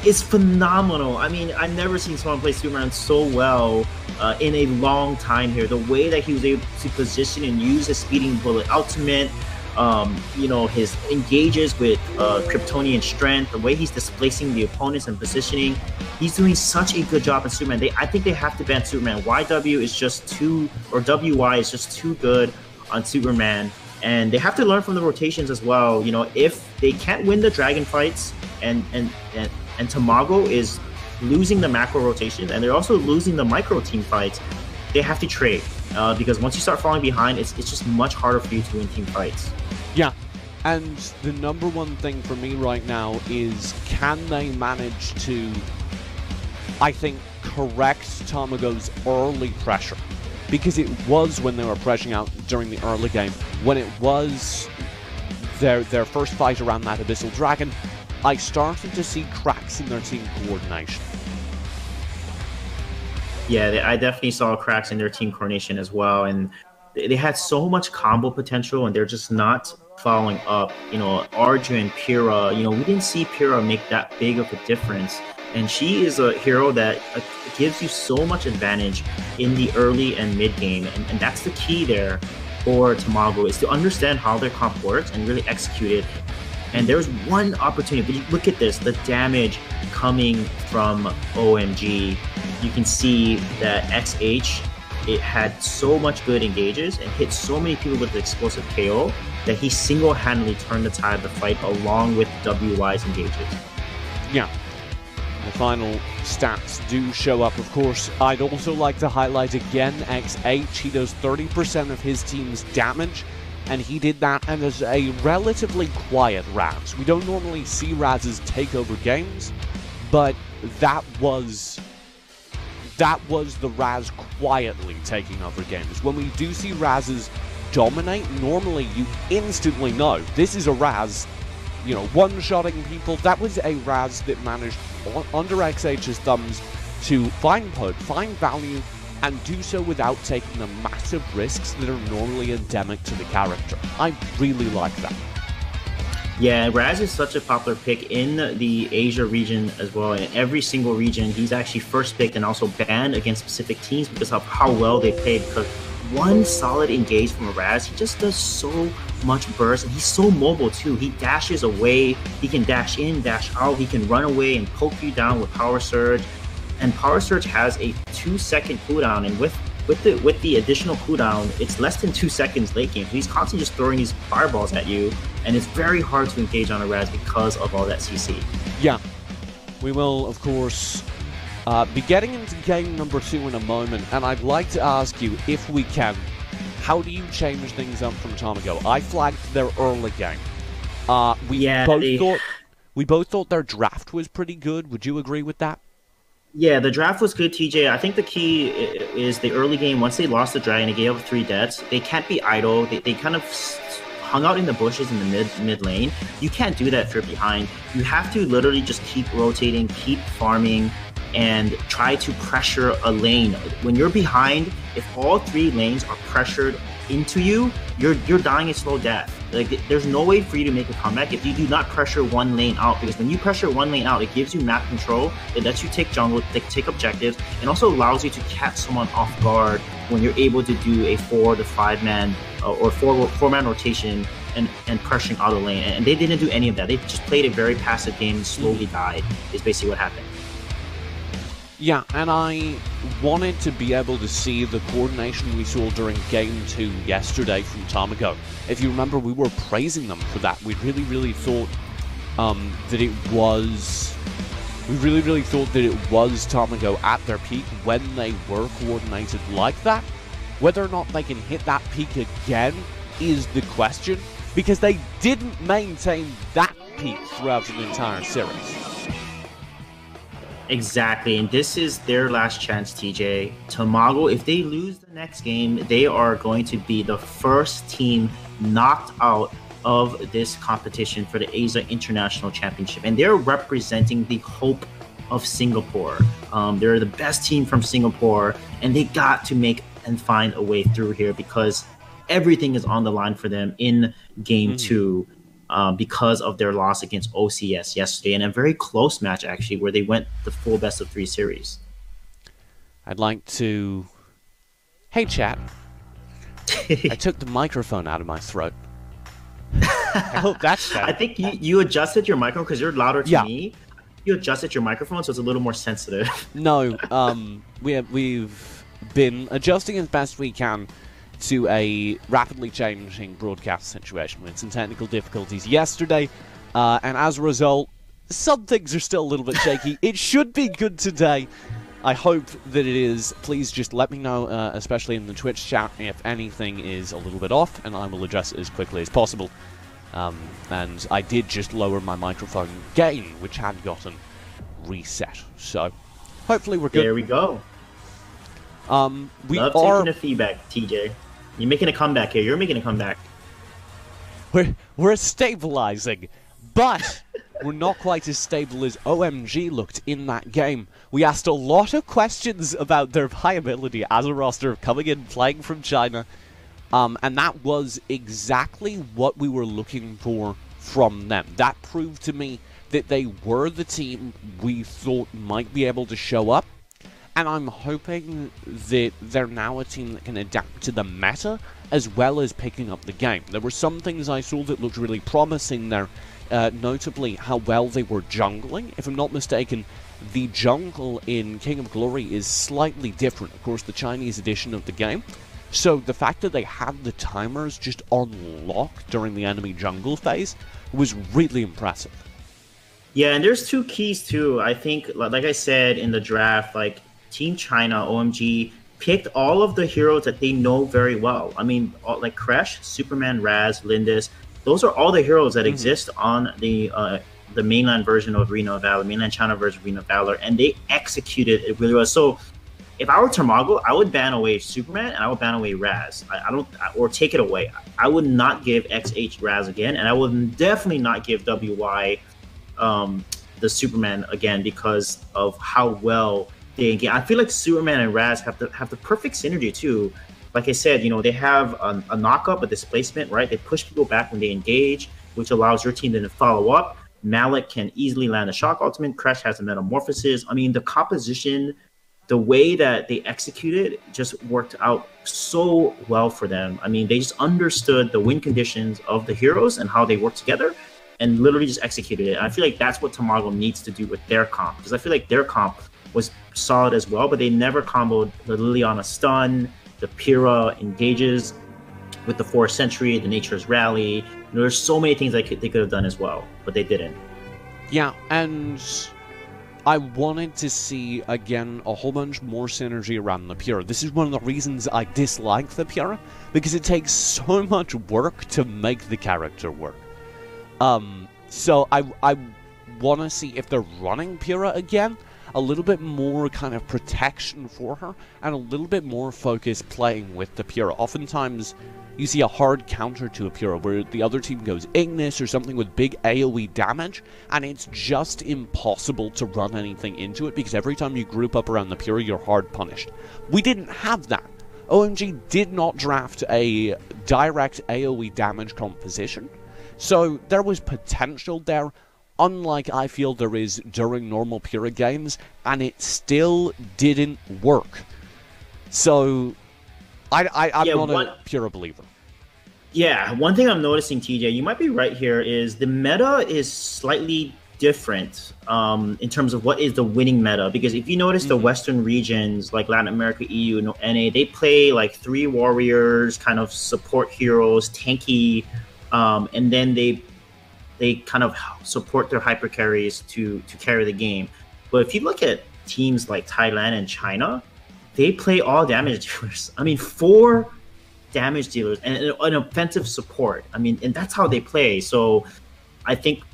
is phenomenal. I mean, I've never seen someone play Superman so well in a long time here. The way that he was able to position and use his Speeding Bullet ultimate, you know, his engages with Kryptonian strength, the way he's displacing the opponents and positioning, he's doing such a good job in Superman. I think they have to ban Superman. YW is just too, or WY is just too good on Superman, and they have to learn from the rotations as well. You know, if they can't win the dragon fights, and Tamago is losing the macro rotation, and they're also losing the micro team fights, they have to trade. Because once you start falling behind, it's just much harder for you to win team fights. Yeah, and the number one thing for me right now is, can they manage to, I think, correct Tamago's early pressure? Because it was when they were pressuring out during the early game, when it was their first fight around that Abyssal Dragon, I started to see cracks in their team coordination. Yeah, I definitely saw cracks in their team coordination as well, and they had so much combo potential, and they're just not following up. You know, Arju and Pyrrha, you know, we didn't see Pyrrha make that big of a difference, and she is a hero that gives you so much advantage in the early and mid game, and that's the key there for Tamago, is to understand how their comp works and really execute it. And there's one opportunity, but look at this, the damage coming from OMG. You can see that XH, it had so much good engages and hit so many people with the explosive KO that he single-handedly turned the tide of the fight along with WY's engages. Yeah. The final stats do show up, of course. I'd also like to highlight again XH. He does 30% of his team's damage, and he did that as a relatively quiet Raz. We don't normally see Raz's take over games, but that was the Raz quietly taking over games. When we do see Raz's dominate, normally you instantly know this is a Raz, you know, one-shotting people. That was a Raz that managed, under XH's thumbs, to find poke, find value, and do so without taking the massive risks that are normally endemic to the character. I really like that. Yeah, Raz is such a popular pick in the Asia region as well. In every single region, he's actually first picked and also banned against specific teams because of how well they played. Because one solid engage from a Raz, he just does so much burst, and he's so mobile too. He dashes away, he can dash in, dash out, he can run away and poke you down with Power Surge. And Power Surge has a 2-second cooldown, and with the additional cooldown, it's less than 2 seconds late game. So he's constantly just throwing these fireballs at you, and it's very hard to engage on a Raz because of all that CC. Yeah. We will, of course, be getting into game number 2 in a moment, and I'd like to ask you, if we can, how do you change things up from time ago? I flagged their early game. We both thought their draft was pretty good. Would you agree with that? Yeah, the draft was good, TJ. I think the key is the early game. Once they lost the dragon, they gave up 3 deaths. They can't be idle. They kind of hung out in the bushes in the mid lane. You can't do that if you're behind. You have to literally just keep rotating, keep farming, and try to pressure a lane. When you're behind, if all 3 lanes are pressured into you, you're dying a slow death. Like, there's no way for you to make a comeback if you do not pressure one lane out, because when you pressure one lane out, it gives you map control, it lets you take jungle, take objectives, and also allows you to catch someone off guard when you're able to do a 4 to 5 man or 4 man rotation and pressuring out of lane. And they didn't do any of that. They just played a very passive game and slowly died, is basically what happened. Yeah, and I wanted to be able to see the coordination we saw during Game 2 yesterday from Tomago. If you remember, we were praising them for that. We really thought that it was... We really thought that it was Tomago at their peak when they were coordinated like that. Whether or not they can hit that peak again is the question, because they didn't maintain that peak throughout an entire series. Exactly, and this is their last chance, TJ. Tomago, if they lose the next game, they are going to be the first team knocked out of this competition for the Asia International Championship, and they're representing the hope of Singapore. They're the best team from Singapore, and they got to make and find a way through here, because everything is on the line for them in Game 2. Because of their loss against OCS yesterday, and a very close match, actually, where they went the full best-of-3 series. I'd like to... Hey, chat. I took the microphone out of my throat. I hope that's better. I think you adjusted your microphone because you're louder to me. You adjusted your microphone so it's a little more sensitive. No, we've been adjusting as best we can to a rapidly changing broadcast situation with some technical difficulties yesterday, and as a result, some things are still a little bit shaky. It should be good today. I hope that it is. Please just let me know, especially in the Twitch chat, if anything is a little bit off, and I will address it as quickly as possible. And I did just lower my microphone gain, which had gotten reset, so hopefully we're good. There we go. Love taking the feedback, TJ. You're making a comeback here. You're making a comeback. We're stabilizing, but we're not quite as stable as OMG looked in that game. We asked a lot of questions about their viability as a roster coming in, playing from China, and that was exactly what we were looking for from them. That proved to me that they were the team we thought might be able to show up. And I'm hoping that they're now a team that can adapt to the meta as well as picking up the game. There were some things I saw that looked really promising there, notably how well they were jungling. If I'm not mistaken, the jungle in King of Glory is slightly different, of course, the Chinese edition of the game. So the fact that they had the timers just on lock during the enemy jungle phase was really impressive. Yeah, and there's 2 keys too. I think, like I said in the draft, like, Team China, OMG, picked all of the heroes that they know very well. I mean, like Crash, Superman, Raz, Lindis, those are all the heroes that exist on the mainland version of Arena of Valor, mainland China version of Arena of Valor, and they executed it really well. So if I were Tomago, I would ban away Superman and I would ban away Raz. Or take it away. I would not give XH Raz again, and I would definitely not give WY the Superman again because of how well they engage. I feel like Superman and Raz have the perfect synergy too. Like I said, you know, they have a knock-up, a displacement, right? They push people back when they engage, which allows your team to follow up. Malik can easily land a shock ultimate. Crash has a metamorphosis. I mean, the composition the way that they executed just worked out so well for them. I mean, they just understood the win conditions of the heroes and how they work together, and literally just executed it. And I feel like that's what Tomago needs to do with their comp, because I feel like their comp was solid as well, but they never comboed the Liliana stun, the Pyrrha engages with the Forest Sentry, the Nature's Rally. You know, there's so many things they could have done as well, but they didn't. Yeah, and I wanted to see, again, a whole bunch more synergy around the Pyrrha. This is one of the reasons I dislike the Pyrrha, because it takes so much work to make the character work. So I want to see, if they're running Pyrrha again, a little bit more kind of protection for her, and a little bit more focus playing with the Pyrrha. Oftentimes, you see a hard counter to a Pyrrha where the other team goes Ignis or something with big AoE damage, and it's just impossible to run anything into it, because every time you group up around the Pyrrha, you're hard punished. We didn't have that. OMG did not draft a direct AoE damage composition, so there was potential there, unlike I feel there is during normal Pyrrha games, and it still didn't work. So I'm not a Pyrrha believer. Yeah, one thing I'm noticing, TJ, you might be right here, is the meta is slightly different in terms of what is the winning meta. Because if you notice the Western regions, like Latin America, EU, and NA, they play like 3 warriors, kind of support heroes, tanky, and then they kind of support their hyper carries to carry the game. But if you look at teams like Thailand and China, they play all damage dealers. I mean, 4 damage dealers and an offensive support. I mean, and that's how they play. So I think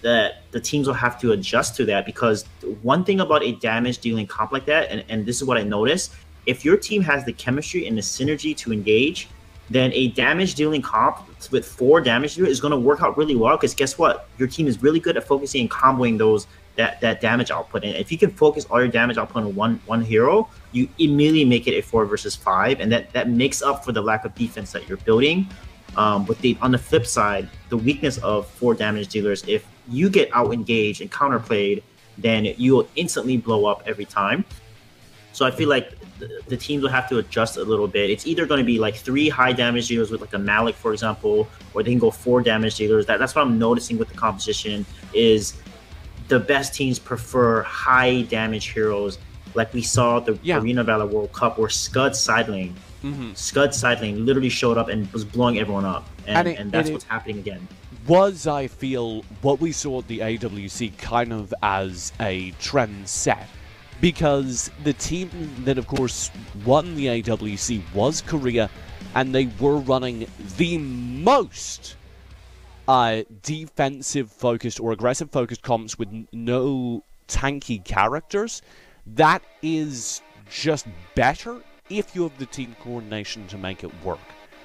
that the teams will have to adjust to that, because one thing about a damage dealing comp like that, and this is what I noticed, if your team has the chemistry and the synergy to engage, then a damage dealing comp with 4 damage dealers is going to work out really well, because guess what? Your team is really good at focusing and comboing that damage output. And if you can focus all your damage output on one hero, you immediately make it a 4 versus 5, and that makes up for the lack of defense that you're building. But on the flip side, the weakness of 4 damage dealers, if you get out engaged and counterplayed, then you will instantly blow up every time. So I feel like the teams will have to adjust a little bit. It's either going to be like 3 high damage dealers with like a Malik, for example, or they can go 4 damage dealers. That's what I'm noticing with the composition, is the best teams prefer high damage heroes, like we saw at the Arena Valor World Cup, where Scud Sidelane literally showed up and was blowing everyone up, and that's what's happening again. Was, I feel, what we saw at the AWC kind of as a trend set, because the team that, of course, won the AWC was Korea, and they were running the most defensive-focused or aggressive-focused comps with no tanky characters. That is just better if you have the team coordination to make it work.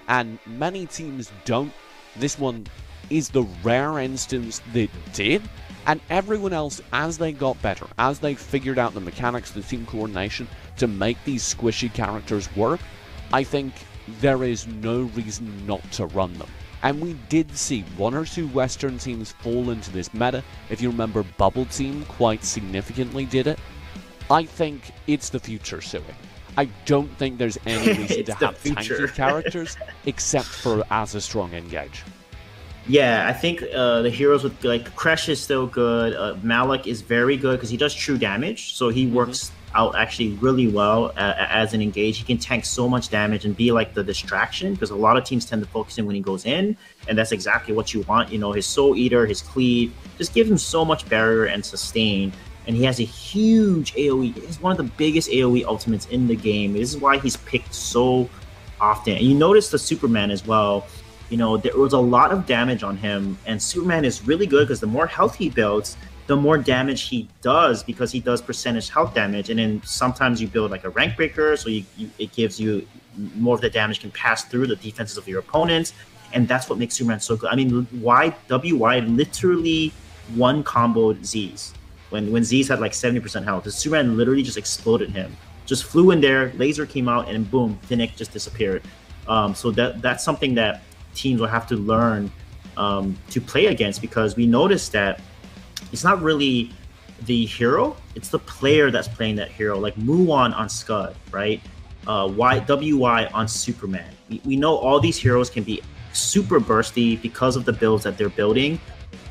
And many teams don't. This one is the rare instance that did. And everyone else, as they got better, as they figured out the mechanics, the team coordination to make these squishy characters work, I think there is no reason not to run them. And we did see 1 or 2 Western teams fall into this meta. If you remember, Bubble Team quite significantly did it. I think it's the future, Sui. I don't think there's any reason to have tanky characters, except for as a strong engage. Yeah, I think the heroes with, like, Crash is still good. Malik is very good because he does true damage, so he works out actually really well as an engage. He can tank so much damage and be like the distraction, because a lot of teams tend to focus in when he goes in, and that's exactly what you want. You know, his Soul Eater, his Cleave, just gives him so much barrier and sustain, and he has a huge AoE. He's one of the biggest AoE ultimates in the game. This is why he's picked so often. And you notice the Superman as well. You know, there was a lot of damage on him, and Superman is really good because the more health he builds, the more damage he does, because he does percentage health damage. And then sometimes you build like a rank breaker, so it gives you more of the damage can pass through the defenses of your opponents, and that's what makes Superman so good. I mean, WY literally one-comboed Z's when Z's had like 70% health. The Superman literally just exploded him, just flew in there, laser came out, and boom, Finnick just disappeared. So that's something that teams will have to learn to play against, because we noticed that it's not really the hero, it's the player that's playing that hero. Like Muon on Scud, right? WY on Superman. We know all these heroes can be super bursty because of the builds that they're building.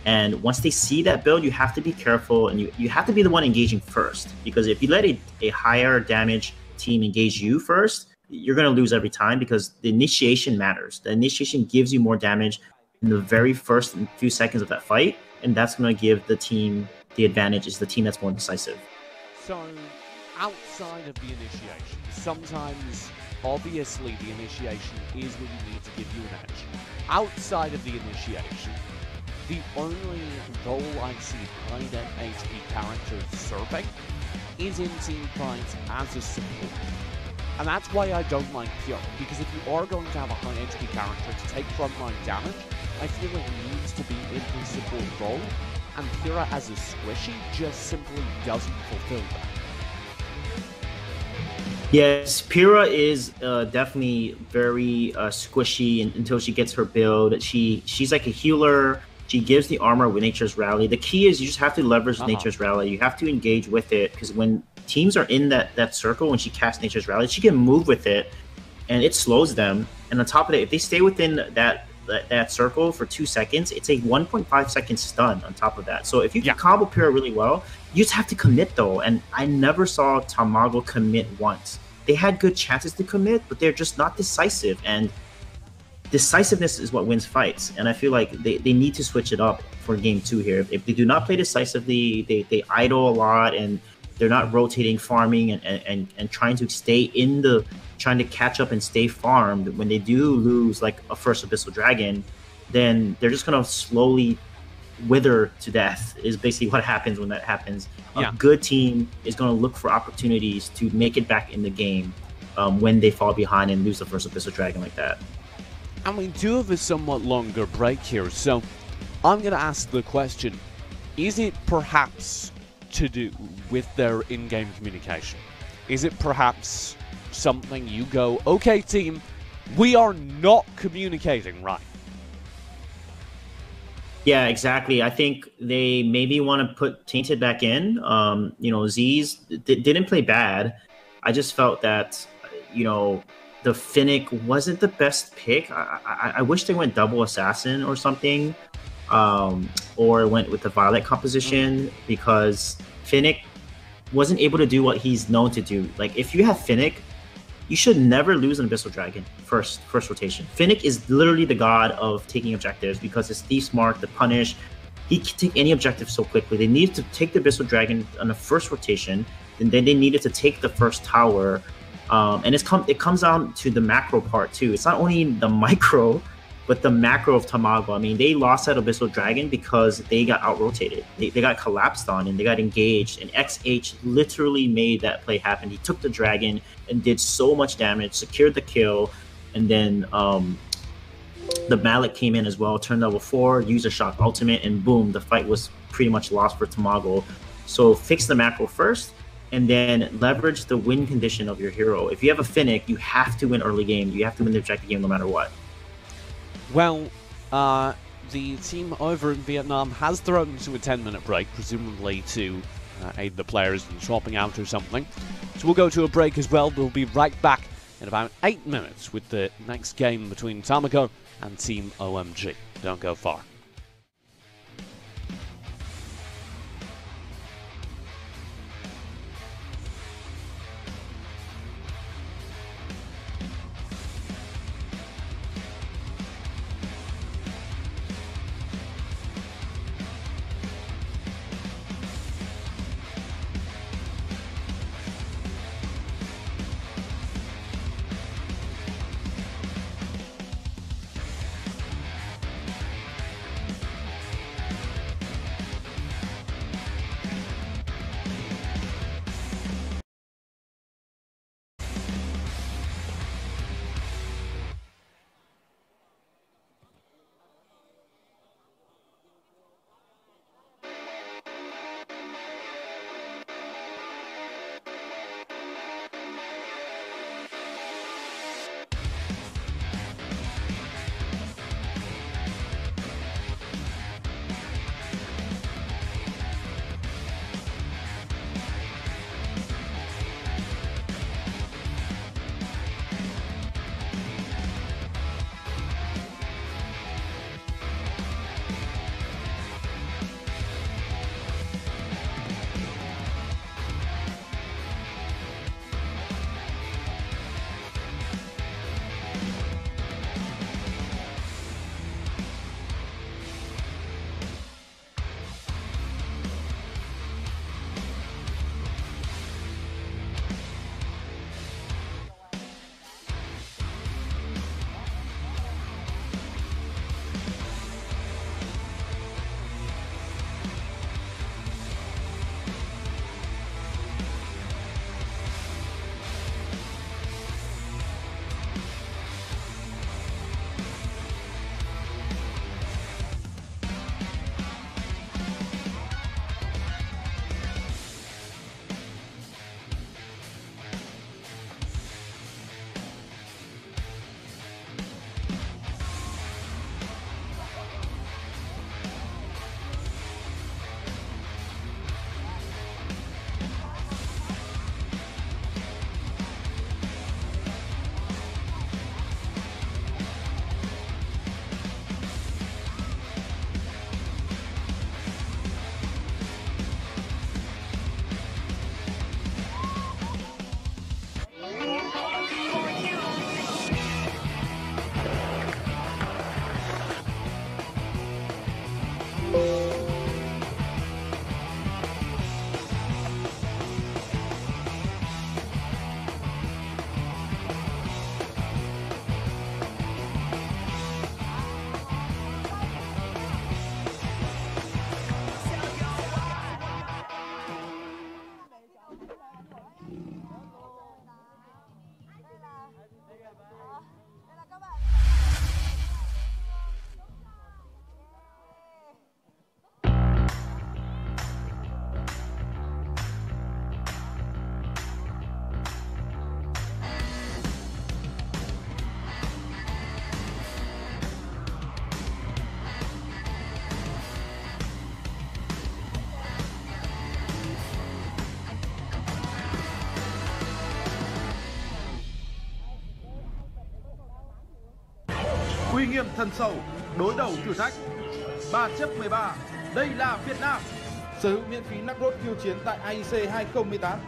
And once they see that build, you have to be careful, and you have to be the one engaging first. Because if you let a higher damage team engage you first, you're going to lose every time, because the initiation matters. The initiation gives you more damage in the very first few seconds of that fight, and that's going to give the team the advantage, is the team that's more decisive. So, outside of the initiation, sometimes, obviously, the initiation is what you need to give you an edge. Outside of the initiation, the only role I see high HP characters serving is in team fights as a support. And that's why I don't like Pure, because if you are going to have a high HP character to take frontline damage, I feel it needs to be in the support role, and Pura as a squishy just simply doesn't fulfill that. Yes, Pyrrha is definitely very squishy until she gets her build. She's like a healer. She gives the armor with Nature's Rally. The key is you just have to leverage Nature's Rally. You have to engage with it, because when teams are in that circle, when she casts Nature's Rally, she can move with it, and it slows them. And on top of that, if they stay within that circle for 2 seconds, it's a 1.5 second stun on top of that. So if you can combo Pyrrha really well, you just have to commit though. And I never saw Tamago commit once. They had good chances to commit, but they're just not decisive. And decisiveness is what wins fights. And I feel like they need to switch it up for game 2 here. If they do not play decisively, they idle a lot, and they're not rotating, farming, and trying to stay in the, trying to catch up and stay farmed. When they do lose like a first Abyssal Dragon, then they're just going to slowly wither to death, is basically what happens when that happens. A good team is going to look for opportunities to make it back in the game when they fall behind and lose the first Abyssal Dragon like that. And we do have a somewhat longer break here, so I'm going to ask the question, is it perhaps to do with their in-game communication? Is it perhaps something you go, okay team, we are not communicating right? Yeah, exactly. I think they maybe want to put Tainted back in. Z's didn't play bad. I just felt that, the Finnick wasn't the best pick. I wish they went double assassin or something, or went with the violet composition, because Finnick wasn't able to do what he's known to do. Like, if you have Finnick, you should never lose an Abyssal Dragon first rotation. Finnick is literally the god of taking objectives, because his Thief's Mark, the punish, he can take any objective so quickly. They needed to take the Abyssal Dragon on the first rotation, and then they needed to take the first tower. And it comes down to the macro part too. It's not only the micro, but the macro of Tamago. I mean, they lost that Abyssal Dragon because they got out-rotated. They got collapsed on, and they got engaged. And XH literally made that play happen. He took the dragon and did so much damage, secured the kill, and then the Malik came in as well, turned level 4, used a shock ultimate, and boom, the fight was pretty much lost for Tamago. So fix the macro first, and then leverage the win condition of your hero. If you have a Finnick, you have to win early game. You have to win the objective game no matter what. Well, the team over in Vietnam has thrown into a 10-minute break, presumably to aid the players in swapping out or something. So we'll go to a break as well. We'll be right back in about 8 minutes with the next game between Tamago and Team OMG. Don't go far. Uy nghiêm thần sầu, đối đầu thử thách 3 chấp 13, đây là Việt Nam. Sở hữu miễn phí knockout khiêu chiến tại AIC 2018.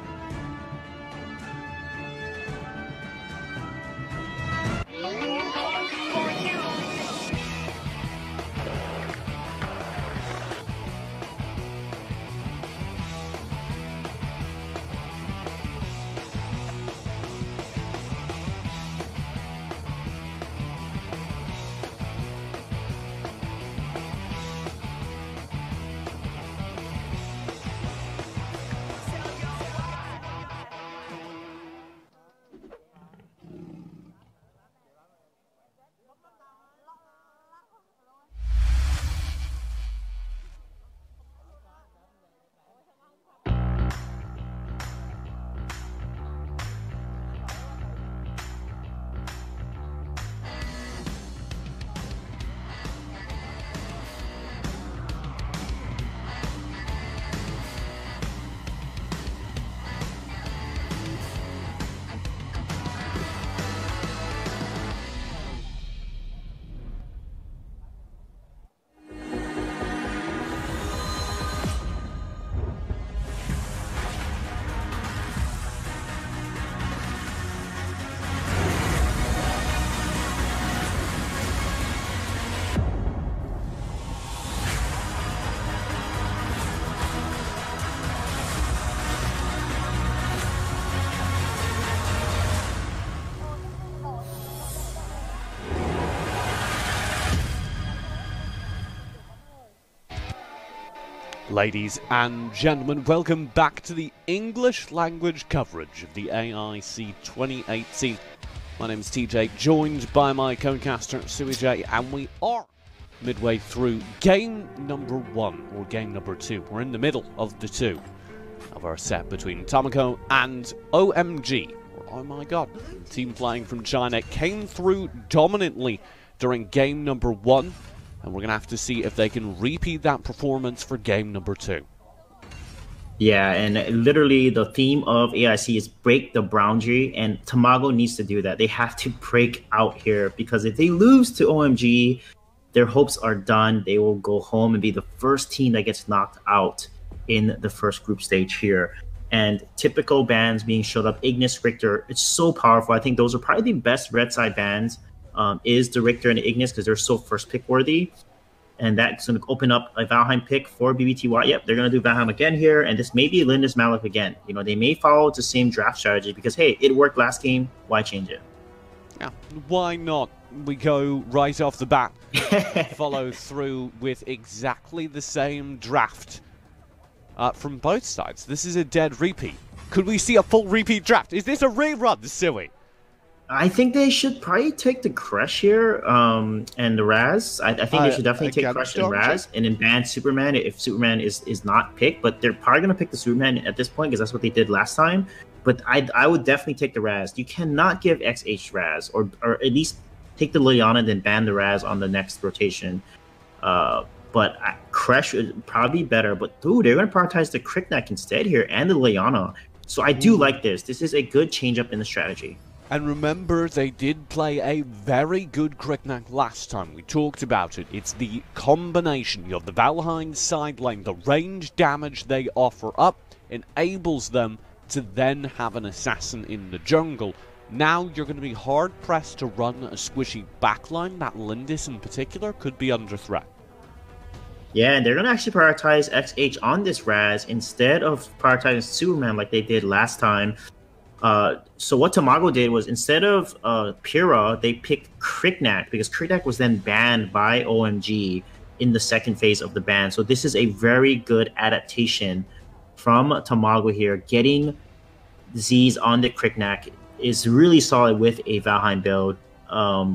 Ladies and gentlemen, welcome back to the English language coverage of the AIC 2018. My name is TJ, joined by my co-caster Suijay, and we are midway through game number 1, or game number 2. We're in the middle of the 2 of our set between Tamako and OMG. Or, oh my god, the team flying from China came through dominantly during game number 1. And we're going to have to see if they can repeat that performance for game number 2. Yeah, and literally the theme of AIC is break the boundary, and Tamago needs to do that. They have to break out here, because if they lose to OMG, their hopes are done. They will go home and be the first team that gets knocked out in the first group stage here. And typical bans being showed up, Ignis, Richter, it's so powerful. I think those are probably the best red side bans. Is the Richter and the Ignis, because they're so first pick worthy. And that's going to open up a Valheim pick for BBTY. Yep, they're going to do Valheim again here. And this may be Lindis Malik again. You know, they may follow the same draft strategy because, hey, it worked last game. Why change it? Yeah, why not? We go right off the bat, follow through with exactly the same draft from both sides. This is a dead repeat. Could we see a full repeat draft? Is this a rerun, Sui? I think they should probably take the Crush here and the Raz. I think they should definitely take Crush and Raz and then ban Superman if Superman is not picked. But they're probably going to pick the Superman at this point because that's what they did last time. But I would definitely take the Raz. You cannot give XH Raz or at least take the Liliana and then ban the Raz on the next rotation. But Crush would probably be better. But dude, they're going to prioritize the Crickneck instead here and the Liliana. So I do like this. This is a good change up in the strategy. And remember, they did play a very good Crickneck last time. We talked about it. It's the combination of the Valheim side lane, the range damage they offer up, enables them to then have an assassin in the jungle. Now you're going to be hard-pressed to run a squishy backline. That Lindis in particular could be under threat. Yeah, and they're going to actually prioritize XH on this Raz instead of prioritizing Superman like they did last time. So what Tamago did was instead of Pyrrha, they picked Crickneck because Crickneck was then banned by OMG in the second phase of the ban. So this is a very good adaptation from Tamago here. Getting Z's on the Crickneck is really solid with a Valheim build,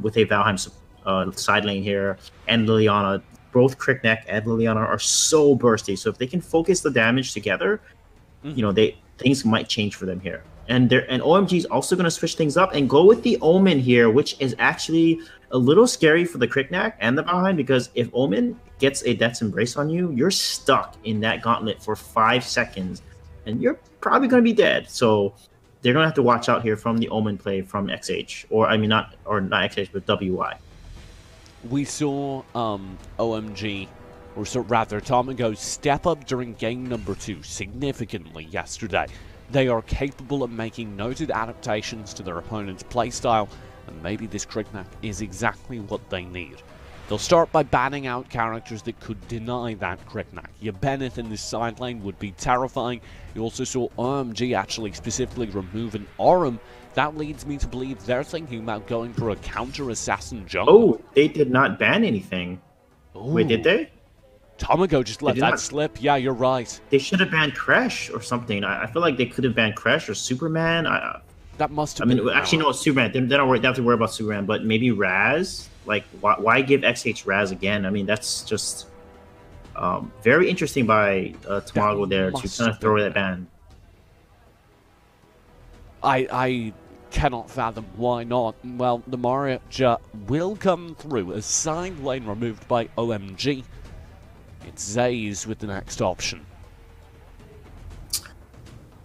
with a Valheim side lane here, and Liliana. Both Crickneck and Liliana are so bursty. So if they can focus the damage together, you know, things might change for them here. And OMG is also going to switch things up and go with the Omen here, which is actually a little scary for the Crickneck and the Valheim, because if Omen gets a Death's Embrace on you, you're stuck in that gauntlet for 5 seconds, and you're probably going to be dead. So they're going to have to watch out here from the Omen play from XH, or I mean not XH, but WY. We saw OMG, or rather Tomago, step up during game number 2 significantly yesterday. They are capable of making noted adaptations to their opponent's playstyle, and maybe this Kriknak is exactly what they need. They'll start by banning out characters that could deny that Kriknak. Your Bennett in this side lane would be terrifying. You also saw OMG actually specifically remove an Aurum. That leads me to believe they're thinking about going for a counter-assassin jungle. Oh, they did not ban anything. Ooh. Wait, did they? Tomago just let that slip. Yeah, you're right. They should have banned Crash or something. I feel like they could have banned Crash or Superman. That must have been... actually, no, Superman. They don't have to worry about Superman, but maybe Raz? Like, why give XH Raz again? I mean, that's just very interesting by Tomago there to kind of throw that ban. I cannot fathom why not. Well, the Marja will come through. A side lane removed by OMG. It's Zays with the next option.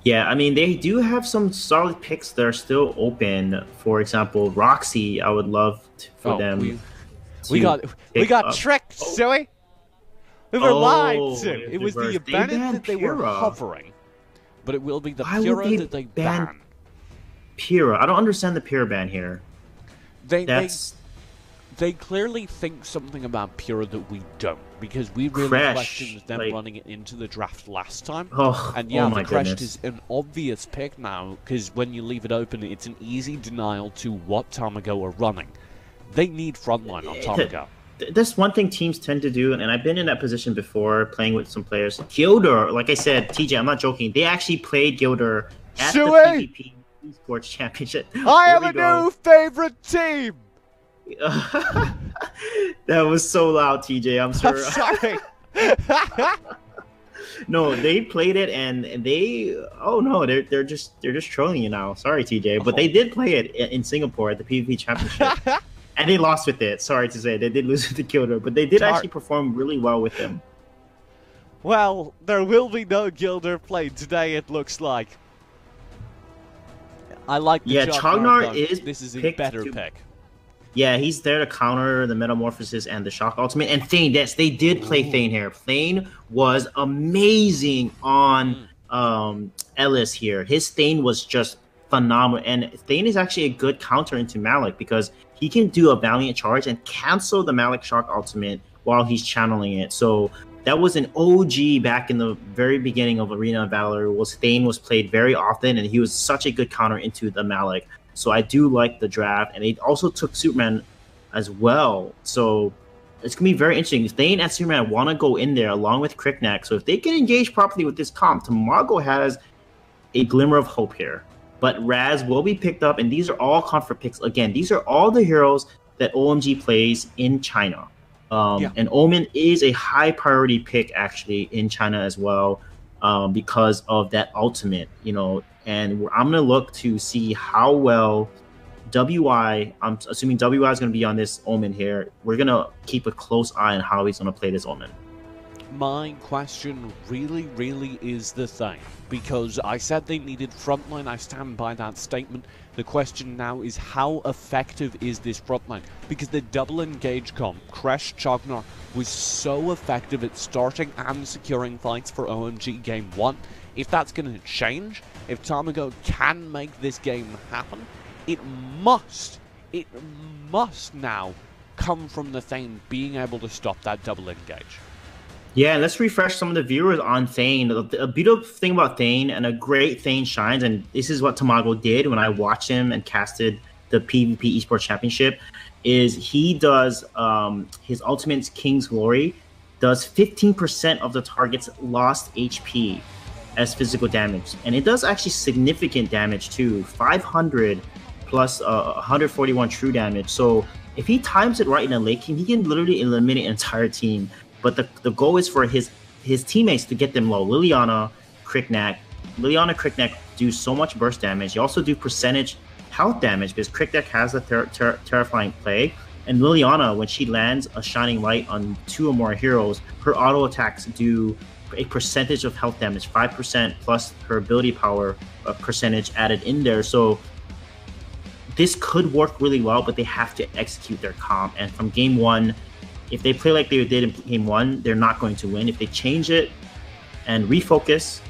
Yeah, I mean, they do have some solid picks that are still open. For example, Roxy, I would love for them. We got tricked, silly. We were lied to. It was the Bennett that they were hovering. But it will be the Pyrrha that they ban. Pyrrha. I don't understand the Pyrrha ban here. They clearly think something about Pyrrha that we don't, because we really questioned them running it into the draft last time. And yeah, the Crash is an obvious pick now, because when you leave it open, it's an easy denial to what Tomago are running. They need frontline on Tomago. That's one thing teams tend to do, and I've been in that position before, playing with some players. Gilder, like I said, TJ, I'm not joking. They actually played Gilder at the PvP Esports Championship. I have a new favorite team! That was so loud, TJ. I'm sorry. Sorry. No, they played it and they. Oh no, they're just trolling you now. Sorry, TJ, but they did play it in Singapore at the PvP Championship, and they lost with it. Sorry to say, they did lose with the Gilder, but they did actually perform really well with him. Well, there will be no Gilder played today. It looks like. I like the Chognar is. This is a better pick. Yeah, he's there to counter the Metamorphosis and the Shock Ultimate. And Thane, yes, they did play Thane here. Thane was amazing on Ellis here. His Thane was just phenomenal. And Thane is actually a good counter into Malik because he can do a Valiant Charge and cancel the Malik Shock Ultimate while he's channeling it. So that was an OG back in the very beginning of Arena of Valor. Thane was played very often, and he was such a good counter into the Malik. So I do like the draft, and they also took Superman as well. So it's going to be very interesting. Thane and Superman want to go in there along with Kriknak. So if they can engage properly with this comp, Tomago has a glimmer of hope here. But Raz will be picked up, and these are all comfort picks. Again, these are all the heroes that OMG plays in China. And Omen is a high priority pick, actually, in China as well because of that ultimate, you know. And I'm going to look to see how well WI, I'm assuming WI is going to be on this Omen here. We're going to keep a close eye on how he's going to play this Omen. My question really is the thing. Because I said they needed frontline, I stand by that statement. The question now is how effective is this frontline? Because the double engage comp, Crash Chognar, was so effective at starting and securing fights for OMG Game 1. If that's going to change, if Tomago can make this game happen, it must now come from the Thane being able to stop that double engage. Yeah, let's refresh some of the viewers on Thane. A beautiful thing about Thane, and a great Thane shines, and this is what Tomago did when I watched him and casted the PvP Esports Championship, is he does his ultimate King's Glory, does 15% of the target's lost HP as physical damage. And it does actually significant damage too, 500 plus 141 true damage. So if he times it right in a late game, he can literally eliminate an entire team. But the goal is for his teammates to get them low. Liliana, Kriknak do so much burst damage. You also do percentage health damage because Kriknak has the terrifying play. And Liliana, when she lands a Shining Light on 2 or more heroes, her auto attacks do a percentage of health damage, 5% plus her ability power percentage added in there. So this could work really well, but they have to execute their comp. And from game one, if they play like they did in game one, they're not going to win. If they change it and refocus,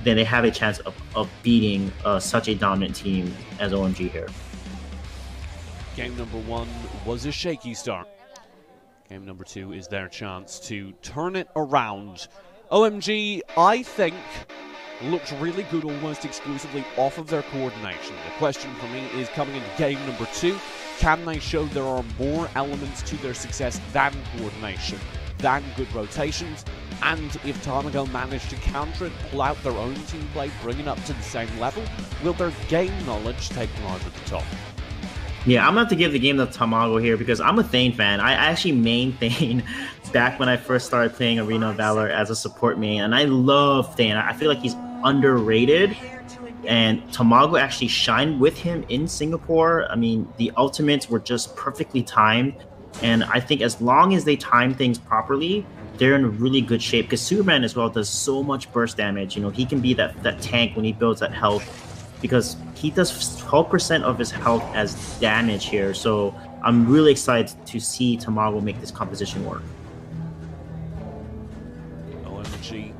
then they have a chance of beating such a dominant team as OMG here. Game number 1 was a shaky start. Game number 2 is their chance to turn it around. OMG, I think, looked really good almost exclusively off of their coordination. The question for me is, coming into game number 2, can they show there are more elements to their success than coordination, than good rotations? And if Tamago manage to counter it, pull out their own team play, bring it up to the same level, will their game knowledge take them over the top? Yeah, I'm going to have to give the game to Tamago here because I'm a Thane fan. I actually main Thane back when I first started playing Arena of Valor as a support main, and I love Thane. I feel like he's underrated, and Tamago actually shined with him in Singapore. I mean, the ultimates were just perfectly timed, and I think as long as they time things properly, they're in really good shape because Superman as well does so much burst damage. You know, he can be that tank when he builds that health, because he does 12% of his health as damage here. So I'm really excited to see Tamago make this composition work. OMG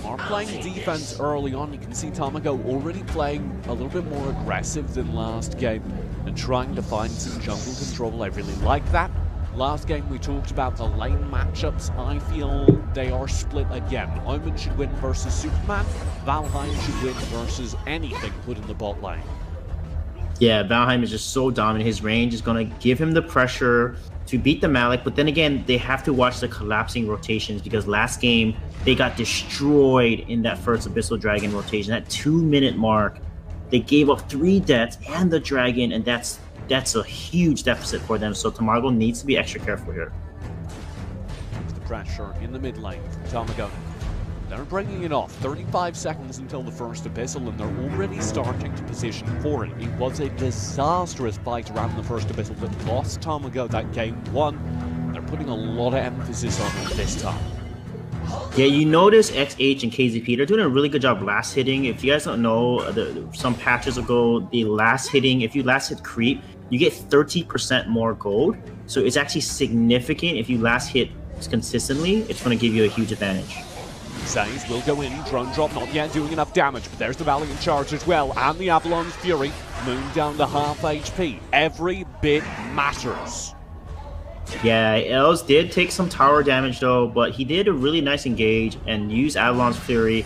are playing defense early on. You can see Tamago already playing a little bit more aggressive than last game and trying to find some jungle control. I really like that. Last game we talked about the lane matchups. I feel they are split again. Omen should win versus Superman. Valheim should win versus anything put in the bot lane. Yeah, Valheim is just so dominant. His range is going to give him the pressure to beat the Malik. But then again, they have to watch the collapsing rotations because last game they got destroyed in that first Abyssal Dragon rotation. That 2-minute mark, they gave up 3 deaths and the Dragon, and that's a huge deficit for them, so Tamago needs to be extra careful here. The pressure in the mid lane from Tamago. They're bringing it off. 35 seconds until the first Abyssal, and they're already starting to position for it. It was a disastrous fight around the first Abyssal that lost Tamago that game 1. They're putting a lot of emphasis on it this time. Yeah, you notice XH and KZP, they're doing a really good job last hitting. If you guys don't know, some patches ago, the last hitting, if you last hit creep, you get 30% more gold. So it's actually significant. If you last hit consistently, it's going to give you a huge advantage. Says will go in, drone drop not yet doing enough damage, but there's the Valiant Charge as well, and the Avalon's Fury, Moon down to half HP. Every bit matters. Yeah, Els did take some tower damage though, but he did a really nice engage and use Avalon's Fury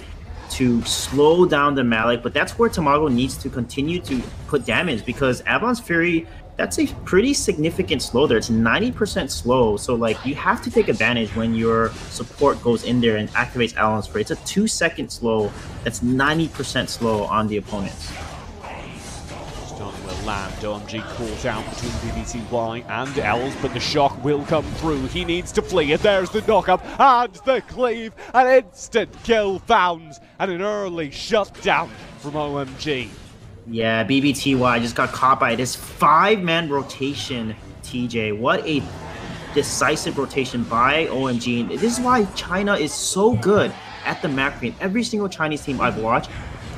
to slow down the Malik, but that's where Tamago needs to continue to put damage because Avalon's Fury, that's a pretty significant slow there. It's 90% slow, so like you have to take advantage when your support goes in there and activates Avalon's Fury. It's a 2-second slow that's 90% slow on the opponents. Land. OMG caught out between BBTY and Els, but the shock will come through. He needs to flee, and there's the knock-up and the cleave. An instant kill found and an early shutdown from OMG. Yeah, BBTY just got caught by this 5-man rotation, TJ. What a decisive rotation by OMG. This is why China is so good at the map game. Every single Chinese team I've watched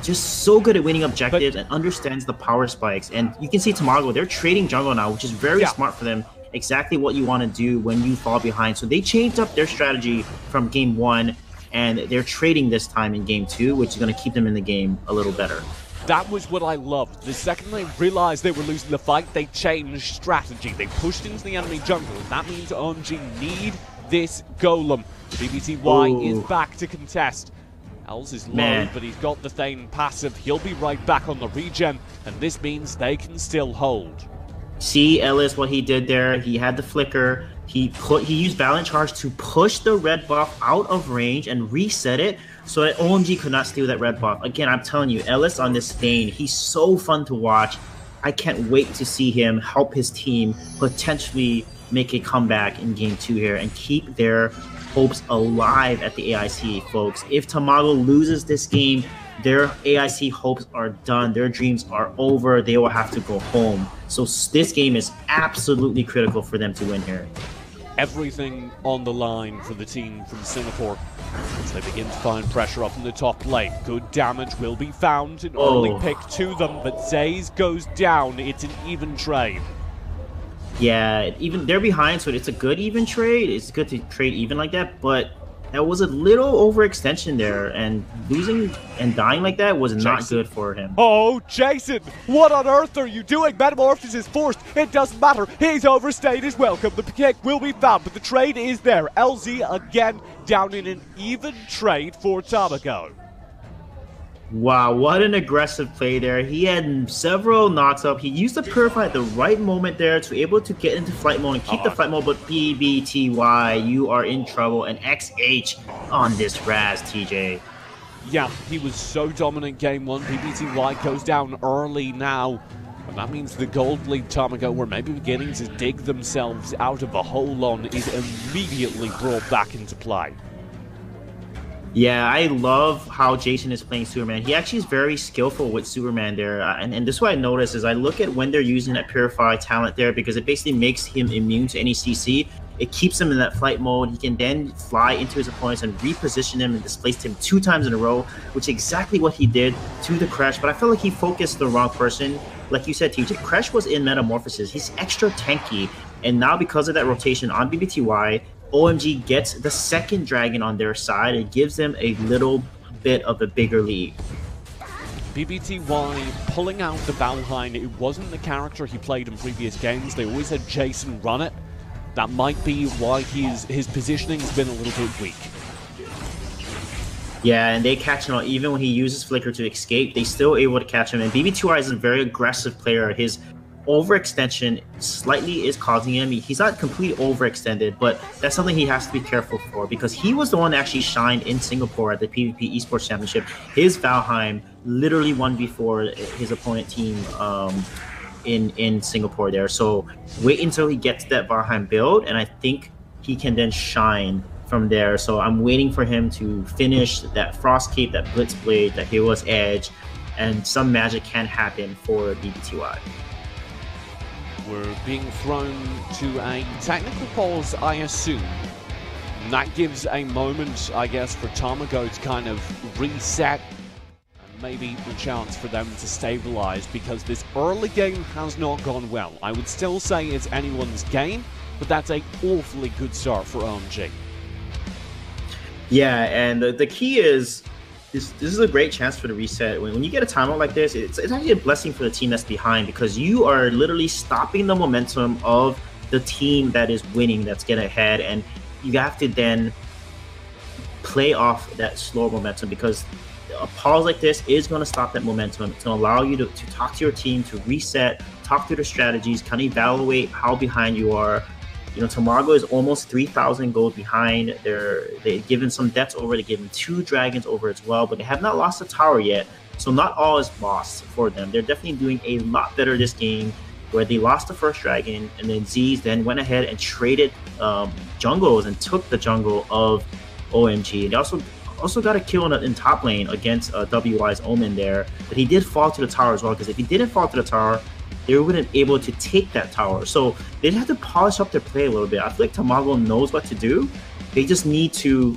just so good at winning objectives and understands the power spikes. And you can see Tamago, they're trading jungle now, which is very smart for them. Exactly what you want to do when you fall behind. So they changed up their strategy from game 1, and they're trading this time in game 2, which is going to keep them in the game a little better. That was what I loved. The second they realized they were losing the fight, they changed strategy. They pushed into the enemy jungle, and that means OMG need this golem. BBTY is back to contest. Els is low, but he's got the Thane passive. He'll be right back on the regen, and this means they can still hold. See, Ellis, what he did there. He had the flicker. He used Valiant Charge to push the red buff out of range and reset it so that OMG could not steal that red buff. Again, I'm telling you, Ellis on this Thane, he's so fun to watch. I can't wait to see him help his team potentially make a comeback in game 2 here and keep their hopes alive at the AIC, folks. If Tamago loses this game, their AIC hopes are done. Their dreams are over. They will have to go home. So this game is absolutely critical for them to win here. everything on the line for the team from Singapore as they begin to find pressure up in the top lane. Good damage will be found, an early pick to them, but Zaze goes down. It's an even trade. Yeah, even they're behind, so it's a good even trade. It's good to trade even like that, but that was a little overextension there, and losing and dying like that was not good for him. Oh, Jason, what on earth are you doing? Metamorphosis is forced. It doesn't matter. He's overstayed his welcome. The pick will be found, but the trade is there. LZ again down in an even trade for Tamago. Wow, what an aggressive play there. He had several knocks up. He used the Purify at the right moment there to be able to get into flight mode and keep the flight mode, but BBTY, you are in trouble. And XH on this Raz, TJ. Yeah, he was so dominant game one. BBTY goes down early now. And that means the Gold League Tamago were maybe beginning to dig themselves out of a hole on is immediately brought back into play. Yeah, I love how Jason is playing Superman. He actually is very skillful with Superman there. And this is what I notice is I look at when they're using that Purify talent there because it basically makes him immune to any CC. It keeps him in that flight mode. He can then fly into his opponents and reposition him and displace him 2 times in a row, which is exactly what he did to the Crash. But I felt like he focused the wrong person. Like you said, TJ, Crash was in Metamorphosis. He's extra tanky. And now because of that rotation on BBTY, OMG gets the second dragon on their side. It gives them a little bit of a bigger lead. BBTY pulling out the Valheim, it wasn't the character he played in previous games. They always had Jason run it. That might be why his positioning's been a little bit weak. Yeah, and they catch him. Even when he uses Flicker to escape, they still able to catch him. And BBTY is a very aggressive player. His overextension slightly is causing him. He's not completely overextended, but that's something he has to be careful for because he was the one that actually shined in Singapore at the PvP Esports Championship. His Valheim literally won before his opponent team in Singapore there. So wait until he gets that Valheim build, and I think he can then shine from there. So I'm waiting for him to finish that Frost Cape, that Blitz Blade, that Hero's Edge, and some magic can happen for BBTY. We're being thrown to a technical pause, I assume. And that gives a moment, I guess, for Tamago to kind of reset and maybe the chance for them to stabilize because this early game has not gone well. I would still say it's anyone's game, but that's an awfully good start for OMG. Yeah, and the key is this is a great chance for the reset. When you get a timeout like this, it's actually a blessing for the team that's behind because you are literally stopping the momentum of the team that is winning, that's getting ahead, and you have to then play off that slower momentum because a pause like this is going to stop that momentum. It's going to allow you to talk to your team, to reset, talk through the strategies, kind of evaluate how behind you are. You know, Tamago is almost 3,000 gold behind. They've given some debts over. They've given 2 dragons over as well, but they have not lost a tower yet. So not all is lost for them. They're definitely doing a lot better this game where they lost the first dragon and then Z's then went ahead and traded jungles and took the jungle of OMG. They also got a kill in top lane against WY's Omen there, but he did fall to the tower as well because if he didn't fall to the tower, they wouldn't be able to take that tower. So they have to polish up their play a little bit. I feel like Tamago knows what to do. They just need to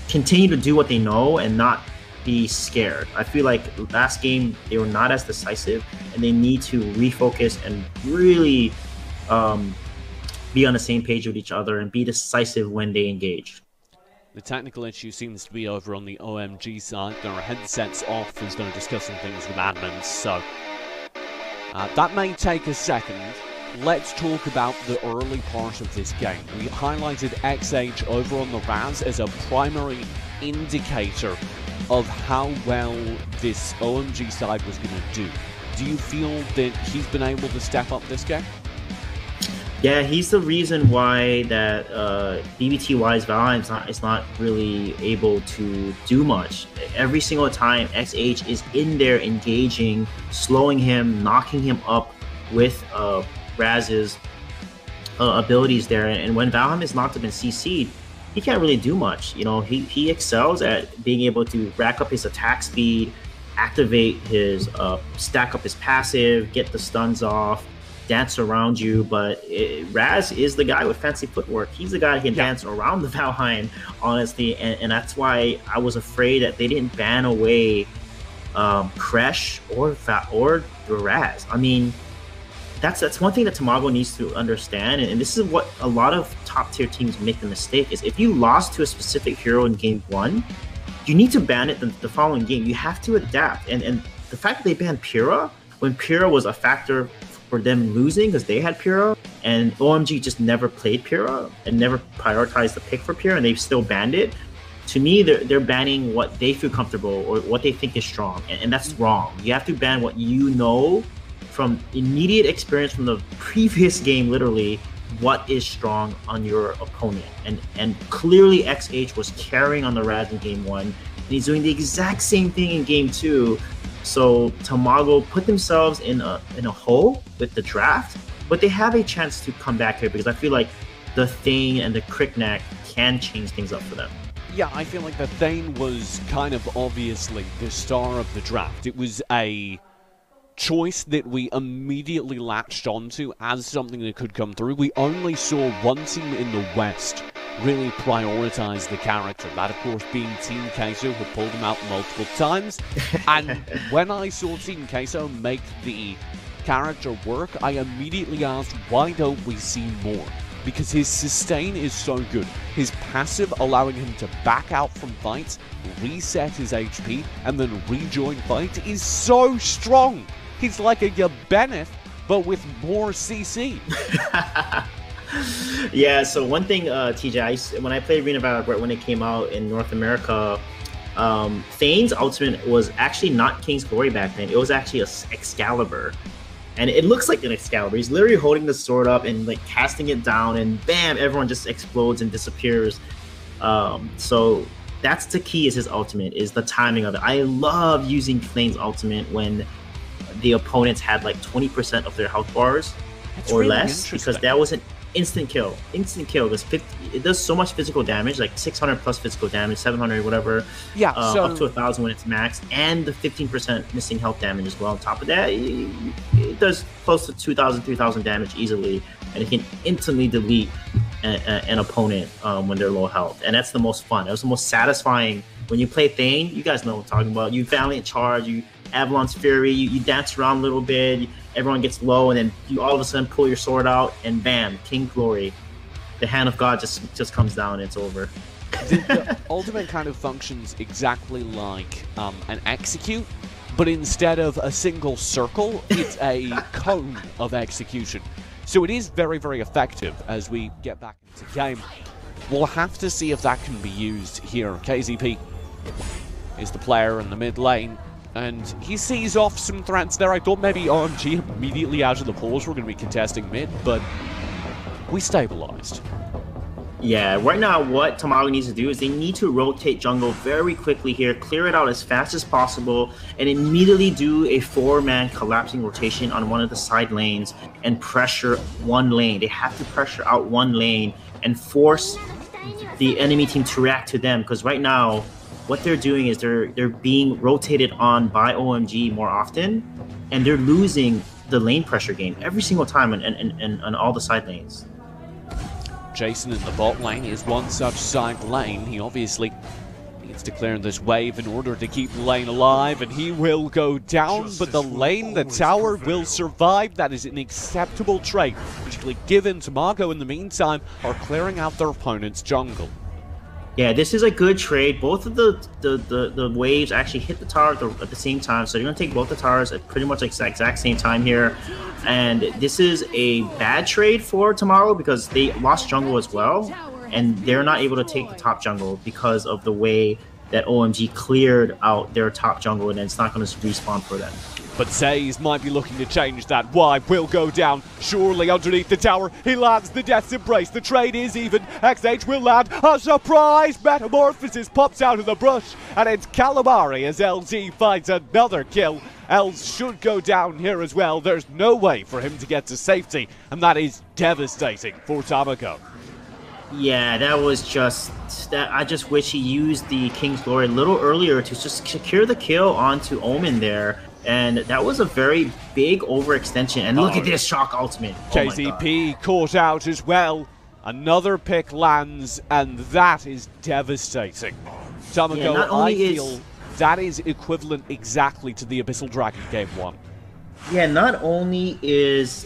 continue to do what they know and not be scared. I feel like last game they were not as decisive and they need to refocus and really be on the same page with each other and be decisive when they engage. The technical issue seems to be over on the OMG side. There are headsets off as they're discussing things with admins, so that may take a second. Let's talk about the early part of this game. We highlighted XH over on the Raz as a primary indicator of how well this OMG side was going to do. Do you feel that he's been able to step up this game? Yeah, he's the reason why that BBTY's Valheim is not really able to do much. Every single time XH is in there engaging, slowing him, knocking him up with Raz's abilities there. And when Valheim is locked up and CC'd, he can't really do much. You know, he excels at being able to rack up his attack speed, activate his stack up his passive, get the stuns off. dance around you, but Raz is the guy with fancy footwork. He's the guy who can dance around the Valheim, honestly, and that's why I was afraid that they didn't ban away Kresh or the Raz. I mean, that's one thing that Tamago needs to understand, and this is what a lot of top tier teams make the mistake, is if you lost to a specific hero in game 1, you need to ban it the following game. You have to adapt, and the fact that they banned Pyrrha, when Pyrrha was a factor for them losing because they had Pyrrha, and OMG just never played Pyrrha and never prioritized the pick for Pyrrha, and they've still banned it. To me, they're banning what they feel comfortable or what they think is strong, and that's wrong. You have to ban what you know from immediate experience from the previous game, literally, what is strong on your opponent. And clearly XH was carrying on the Raz in game 1, and he's doing the exact same thing in game 2. So Tamago put themselves in a hole with the draft, but they have a chance to come back here because I feel like the Thane and the Crickneck can change things up for them. Yeah, I feel like the Thane was kind of obviously the star of the draft. It was a choice that we immediately latched onto as something that could come through. We only saw one team in the West really prioritize the character, that of course being Team Queso, who pulled him out multiple times. And when I saw Team Queso make the character work, I immediately asked, why don't we see more? Because his sustain is so good. His passive allowing him to back out from fights, reset his HP, and then rejoin fight is so strong. He's like a Bennett, but with more CC. Yeah, so one thing, TJ, when I played Arena Battle when it came out in North America, Thane's ultimate was actually not King's Glory back then. It was actually a Excalibur. And it looks like an Excalibur. He's literally holding the sword up and like casting it down, and bam, everyone just explodes and disappears. So that's the key, is his ultimate, is the timing of it. I love using Thane's ultimate when the opponents had like 20% of their health bars or really less, because that was an instant kill. Because it does so much physical damage, like 600 plus physical damage, 700, whatever. Yeah, up to 1,000 when it's max, and the 15% missing health damage as well. On top of that, it does close to 2,000, 3,000 damage easily, and it can instantly delete an opponent when they're low health. And that's the most fun. That's the most satisfying when you play Thane. You guys know what I'm talking about. You Valiant Charge, you Avalon's Fury, you dance around a little bit, everyone gets low, and then you all of a sudden pull your sword out, and bam, King Glory. The hand of God just comes down, and it's over. The ultimate kind of functions exactly like an execute, but instead of a single circle, it's a cone of execution. So it is very, very effective as we get back into game. We'll have to see if that can be used here. KZP is the player in the mid lane, and he sees off some threats there. I thought maybe OMG immediately out of the pause were going to be contesting mid, but we stabilized. Yeah, right now what Tamago needs to do is they need to rotate jungle very quickly here, clear it out as fast as possible, and immediately do a 4-man collapsing rotation on one of the side lanes and pressure one lane. They have to pressure out one lane and force the enemy team to react to them, because right now what they're doing is they're being rotated on by OMG more often, and they're losing the lane pressure game every single time on all the side lanes. Jason in the bot lane is one such side lane. He obviously needs to clear this wave in order to keep the lane alive, and he will go down, but the lane, the tower, will survive. That is an acceptable trade, particularly given Tamago in the meantime are clearing out their opponent's jungle. Yeah, this is a good trade. Both of the waves actually hit the tower at the same time, so you're going to take both the towers at pretty much like the exact same time here. And this is a bad trade for Tamago because they lost jungle as well, and they're not able to take the top jungle because of the way that OMG cleared out their top jungle, and it's not going to respawn for them. But Zaze might be looking to change that. Why will go down, surely underneath the tower. He lands the Death's Embrace. The trade is even. XH will land a surprise metamorphosis, pops out of the brush, and it's Calamari as LG finds another kill. Els should go down here as well. There's no way for him to get to safety, and that is devastating for Tamago. Yeah, that was just that. I just wish he used the King's Glory a little earlier to just secure the kill onto Omen there. And that was a very big overextension. And look at this shock ultimate. KZP caught out as well. Another pick lands, and that is devastating. Tamako, I feel that is equivalent exactly to the Abyssal Dragon Game 1. Yeah, not only is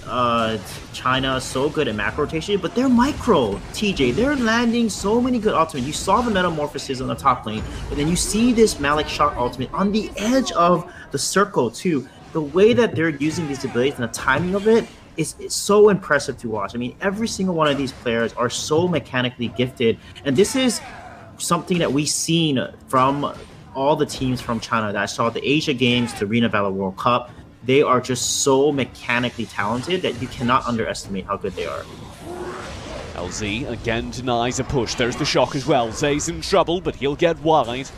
China so good at macro rotation, but they're micro, TJ. They're landing so many good ultimates. You saw the Metamorphosis on the top lane, and then you see this Malik Shock ultimate on the edge of the circle, too. The way that they're using these abilities and the timing of it is so impressive to watch. I mean, every single one of these players are so mechanically gifted, and this is something that we've seen from all the teams from China that I saw at the Asia Games, the Arena Valor World Cup. They are just so mechanically talented that you cannot underestimate how good they are. LZ again denies a push. There's the shock as well. Zay's in trouble, but he'll get wide.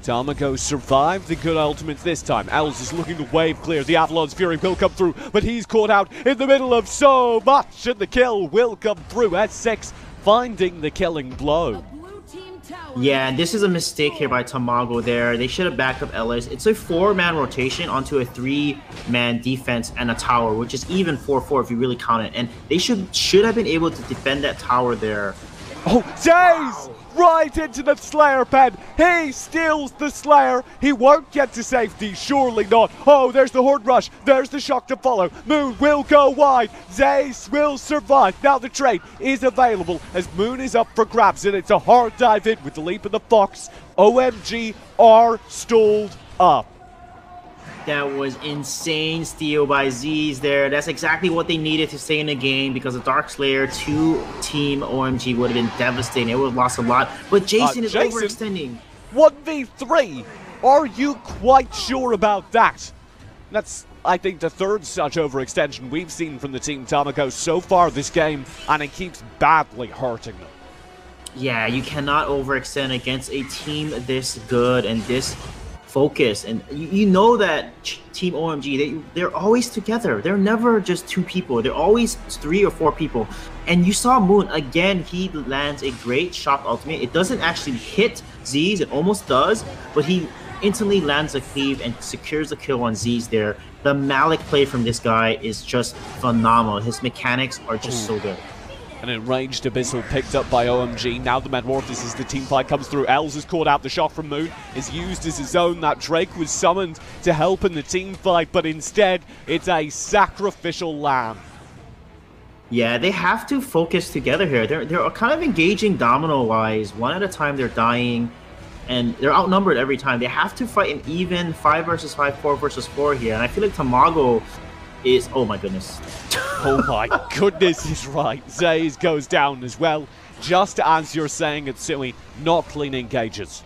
Tamako survived the good ultimates this time. Els is looking to wave clear. The Avalon's Fury will come through, but he's caught out in the middle of so much, and the kill will come through. S6 finding the killing blow. Yeah, and this is a mistake here by Tamago there. They should have backed up Ellis. It's a 4-man rotation onto a 3-man defense and a tower, which is even 4-4 if you really count it. And they should have been able to defend that tower there. Oh, Jays! Wow. Right into the Slayer pen. He steals the Slayer. He won't get to safety, surely not. Oh, there's the Horde Rush. There's the shock to follow. Moon will go wide. Zays will survive. Now the trade is available as Moon is up for grabs, and it's a hard dive in with the leap of the Fox. OMG are stalled up. That was insane steal by Z's there. That's exactly what they needed to stay in the game, because a Dark Slayer to Team OMG would have been devastating. It would have lost a lot. But Jason is overextending. 1v3? Are you quite sure about that? That's, I think, the third such overextension we've seen from the Team Tamako so far this game, and it keeps badly hurting them. Yeah, you cannot overextend against a team this good and this focus, and you know that Team OMG, they're always together. They're never just 2 people. They're always 3 or 4 people. And you saw Moon again. He lands a great shock ultimate. It doesn't actually hit Z's. It almost does, but he instantly lands a cleave and secures the kill on Z's there. The Malik play from this guy is just phenomenal. His mechanics are just so good. An enraged Abyssal picked up by OMG. Now the Metamorphosis as the team fight comes through. Els has caught out the shock from Moon. Is used as his own. That Drake was summoned to help in the team fight, but instead it's a sacrificial lamb. Yeah, they have to focus together here. They're kind of engaging domino-wise. One at a time they're dying, and they're outnumbered every time. They have to fight an even 5 versus 5, 4 versus 4 here. And I feel like Tamago is... oh my goodness. Oh my goodness is right. Zays goes down as well. Just as you're saying at Sui, not clean engages.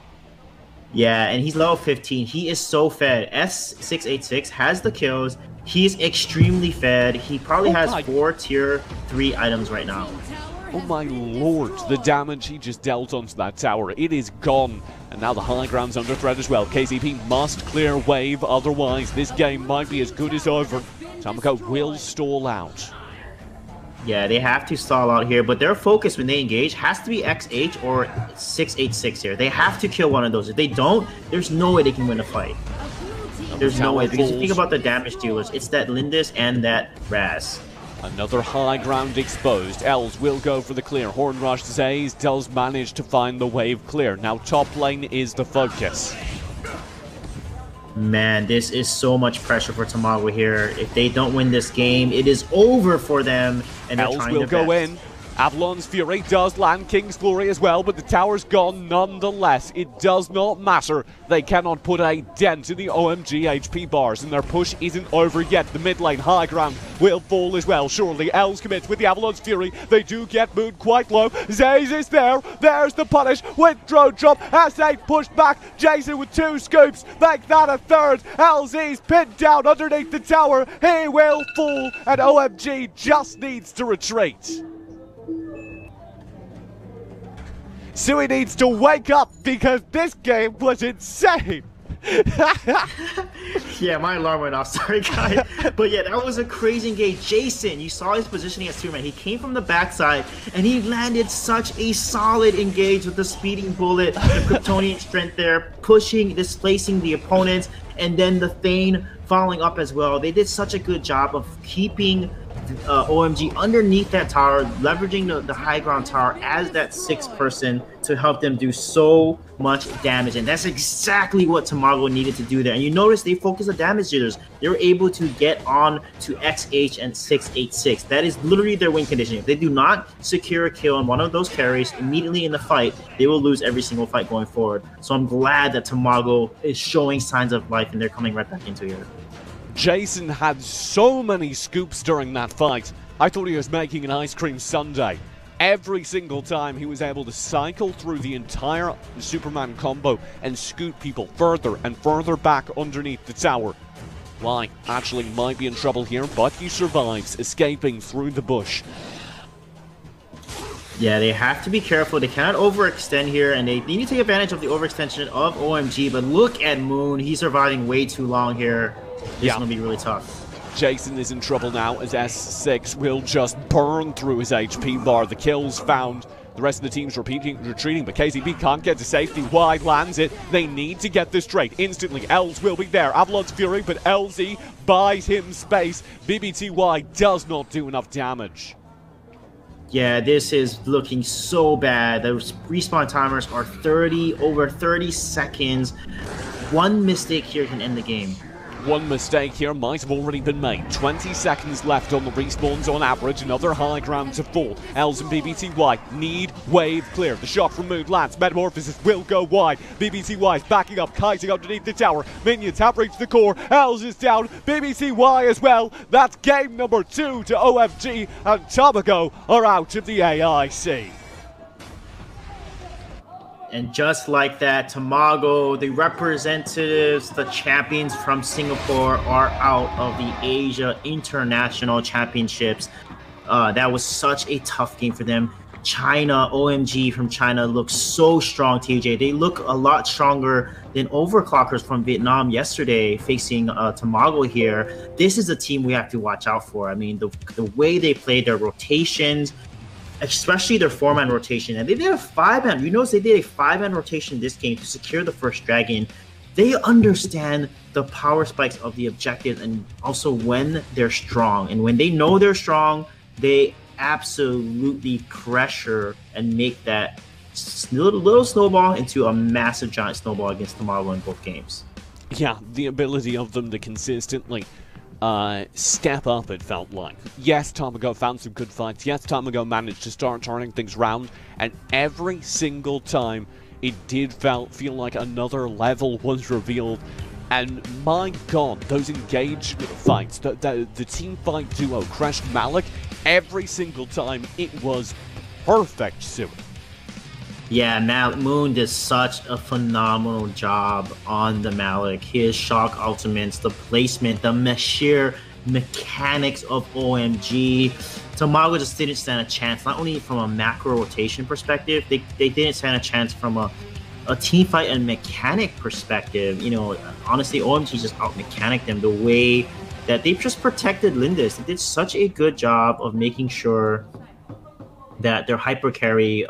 Yeah, and he's level 15. He is so fed. S686 has the kills. He's extremely fed. He probably has 4 tier 3 items right now. Oh my lord, the damage he just dealt onto that tower. It is gone. And now the high ground's under threat as well. KZP must clear wave, otherwise this game might be as good as over. Tamako will stall out. Yeah, they have to stall out here, but their focus when they engage has to be XH or 686 here. They have to kill one of those. If they don't, there's no way they can win a fight. There's no way, because you think about the damage dealers, it's that Lindis and that Raz. Another high ground exposed. Els will go for the clear. Horn Rush Zays does manage to find the wave clear. Now top lane is the focus. Man, this is so much pressure for Tamago here. If they don't win this game, it is over for them. And Els will go in. Avalon's Fury does land King's Glory as well, but the tower's gone nonetheless. It does not matter. They cannot put a dent in the OMG HP bars, and their push isn't over yet. The mid lane high ground will fall as well. Surely Els commits with the Avalon's Fury. They do get Moon quite low. Zays is there. There's the punish with drone drop. S8 pushed back. Jason with 2 scoops. Make that a third. LZ's pinned down underneath the tower. He will fall, and OMG just needs to retreat. Sui needs to wake up because this game was insane. Yeah, my alarm went off. Sorry, guys. But yeah, that was a crazy engage. Jason, you saw his positioning as Superman. He came from the backside and he landed such a solid engage with the speeding bullet, the Kryptonian strength there, pushing, displacing the opponents, and then the Thane following up as well. They did such a good job of keeping OMG underneath that tower, leveraging the high ground tower as that 6th person to help them do so much damage. And that's exactly what Tamago needed to do there. And you notice they focus on damage dealers. They were able to get on to XH and 686. That is literally their win condition. If they do not secure a kill on one of those carries immediately in the fight, they will lose every single fight going forward. So I'm glad that Tamago is showing signs of life and they're coming right back into here. Jason had so many scoops during that fight. I thought he was making an ice cream sundae. Every single time he was able to cycle through the entire Superman combo and scoot people further and further back underneath the tower. Why, actually might be in trouble here, but he survives, escaping through the bush. Yeah, they have to be careful. They cannot overextend here, and they need to take advantage of the overextension of OMG. But look at Moon. He's surviving way too long here. This is going to be really tough. Jason is in trouble now as S6 will just burn through his HP bar. The kills found. The rest of the team's retreating, but KZB can't get to safety. Wide lands it. They need to get this straight instantly. Els will be there. Avalon's Fury, but LZ buys him space. BBTY does not do enough damage. Yeah, this is looking so bad. The respawn timers are over 30 seconds. One mistake here can end the game. One mistake here might have already been made. 20 seconds left on the respawns on average. Another high ground to fall. Els and BBTY need wave clear. The shot from Moon lands. Metamorphosis will go wide. BBTY is backing up, kiting underneath the tower. Minions have reached the core. Els is down. BBTY as well. That's game number 2 to OFG, and Tamago are out of the AIC. And just like that, Tamago, the representatives, the champions from Singapore, are out of the Asia International Championships. That was such a tough game for them. China, OMG from China, looks so strong, TJ. They look a lot stronger than Overclockers from Vietnam yesterday facing Tamago here. This is a team we have to watch out for. I mean, the way they play their rotations, especially their 4-man rotation, and they did a 5-man. You notice they did a 5-man rotation this game to secure the first dragon. They understand the power spikes of the objective and also when they're strong. And when they know they're strong, they absolutely pressure and make that little snowball into a massive giant snowball against Tamago in both games. Yeah, the ability of them to consistently step up, it felt like. Yes, Tamago found some good fights. Yes, Tamago managed to start turning things around, and every single time it did feel like another level was revealed. And my god, those engagement fights, the team fight duo crushed Malik, every single time it was perfect, Sue. Yeah, Moon did such a phenomenal job on the Malik. His shock ultimates, the placement, the sheer mechanics of OMG. Tamago just didn't stand a chance, not only from a macro rotation perspective, they didn't stand a chance from a team fight and mechanic perspective. You know, honestly, OMG just out-mechanicked them the way that they just protected Lindis. They did such a good job of making sure that their hyper carry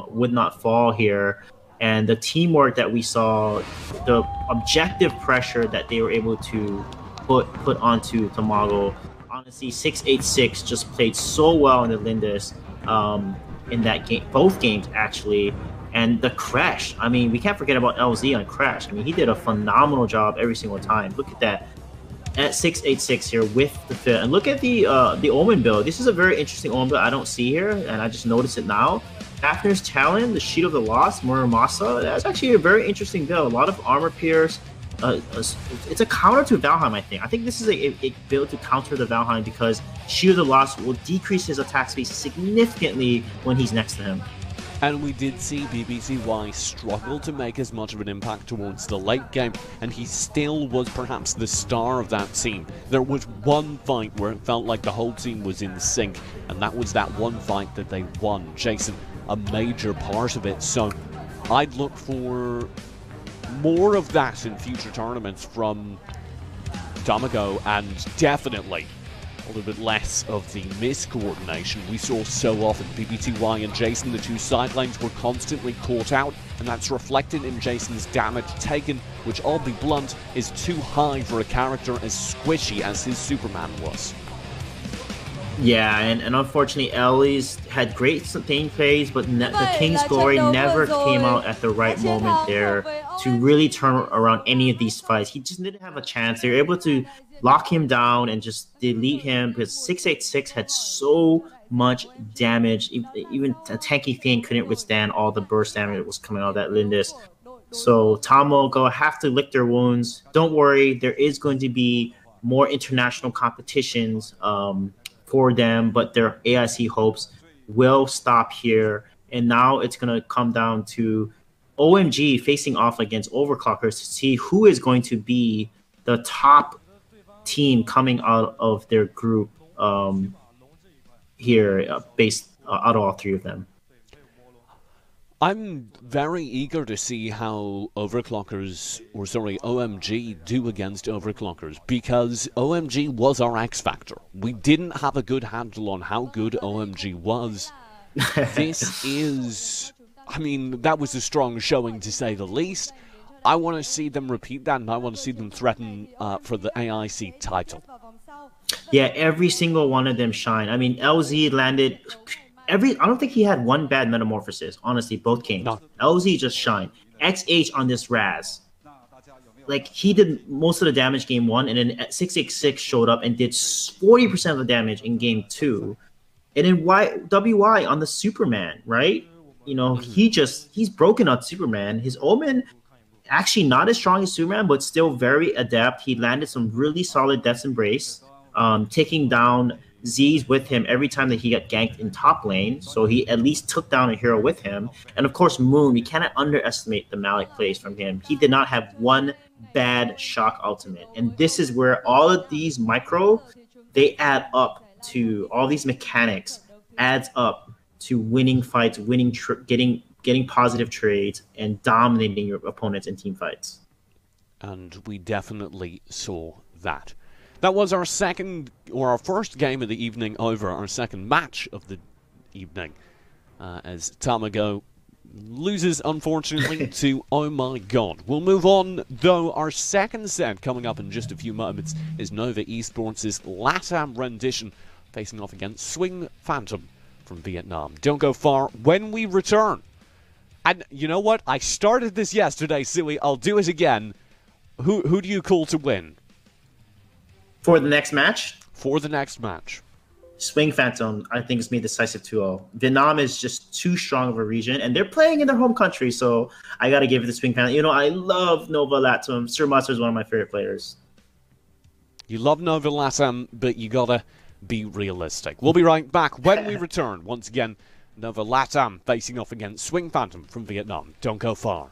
would not fall here, and the teamwork that we saw, the objective pressure that they were able to put onto Tamago. Honestly, 686 just played so well in the Lindis in that game, both games actually. And the crash, I mean, we can't forget about LZ on crash. I mean, he did a phenomenal job every single time. Look at that. At 686 here with the fit, and look at the Omen build. This is a very interesting Omen build I don't see here, and I just noticed it now. Fafnir's Talon, the Sheet of the Lost, Muramasa. That's actually a very interesting build. A lot of armor pierce. It's a counter to Valheim, I think. I think this is a build to counter the Valheim because Sheet of the Lost will decrease his attack speed significantly when he's next to him. And we did see BBTY struggle to make as much of an impact towards the late game, and he still was perhaps the star of that team. There was one fight where it felt like the whole team was in sync, and that was that one fight that they won. Jason, a major part of it, so I'd look for more of that in future tournaments from Tamago, and definitely a little bit less of the miscoordination we saw so often. BBTY and Jason, the two side lanes, were constantly caught out, and that's reflected in Jason's damage taken, which, I'll be blunt, is too high for a character as squishy as his Superman was. Yeah, and unfortunately, Ellie's had great sustained phase, but the King's Glory never came out at the right moment there to really turn around any of these fights. He just didn't have a chance. They were able to lock him down and just delete him because 686 had so much damage. Even a tanky thing couldn't withstand all the burst damage that was coming out of that Lindis. So Tomo gonna have to lick their wounds. Don't worry, there is going to be more international competitions for them, but their AIC hopes will stop here. And now it's going to come down to OMG facing off against Overclockers to see who is going to be the top team coming out of their group here, based out of all three of them. I'm very eager to see how OMG do against Overclockers, because OMG was our X Factor. We didn't have a good handle on how good OMG was. This is, I mean, that was a strong showing to say the least. I want to see them repeat that, and I want to see them threaten for the AIC title. Yeah, every single one of them shine. I mean, LZ landed... I don't think he had one bad metamorphosis, honestly, both games. No. LZ just shined. XH on this Raz. Like, he did most of the damage game 1, and then 686 showed up and did 40% of the damage in game 2. And then WY on the Superman, right? You know, he's broken on Superman. His Omen, actually not as strong as Superman, but still very adept. He landed some really solid Death's Embrace, taking down Z's with him every time that he got ganked in top lane, so he at least took down a hero with him. And of course, Moon, you cannot underestimate the Malik plays from him. He did not have one bad shock ultimate, and this is where all of these micro, they add up to all these mechanics, adds up to winning fights, getting positive trades, and dominating your opponents in team fights. And we definitely saw that. That was our first game of the evening over, our second match of the evening, as Tamago loses, unfortunately, to Oh My God. We'll move on, though. Our second set coming up in just a few moments is Nova Esports' LATAM rendition, facing off against Swing Phantom from Vietnam. Don't go far when we return. And you know what? I started this yesterday, Sui. I'll do it again. Who do you call to win? For the next match? For the next match. Swing Phantom, I think, is made decisive 2-0. Vietnam is just too strong of a region, and they're playing in their home country, so I got to give it to Swing Phantom. You know, I love Nova LATAM. Sir Master is one of my favorite players. You love Nova LATAM, but you got to be realistic. We'll be right back when we return. Once again, Nova LATAM facing off against Swing Phantom from Vietnam. Don't go far.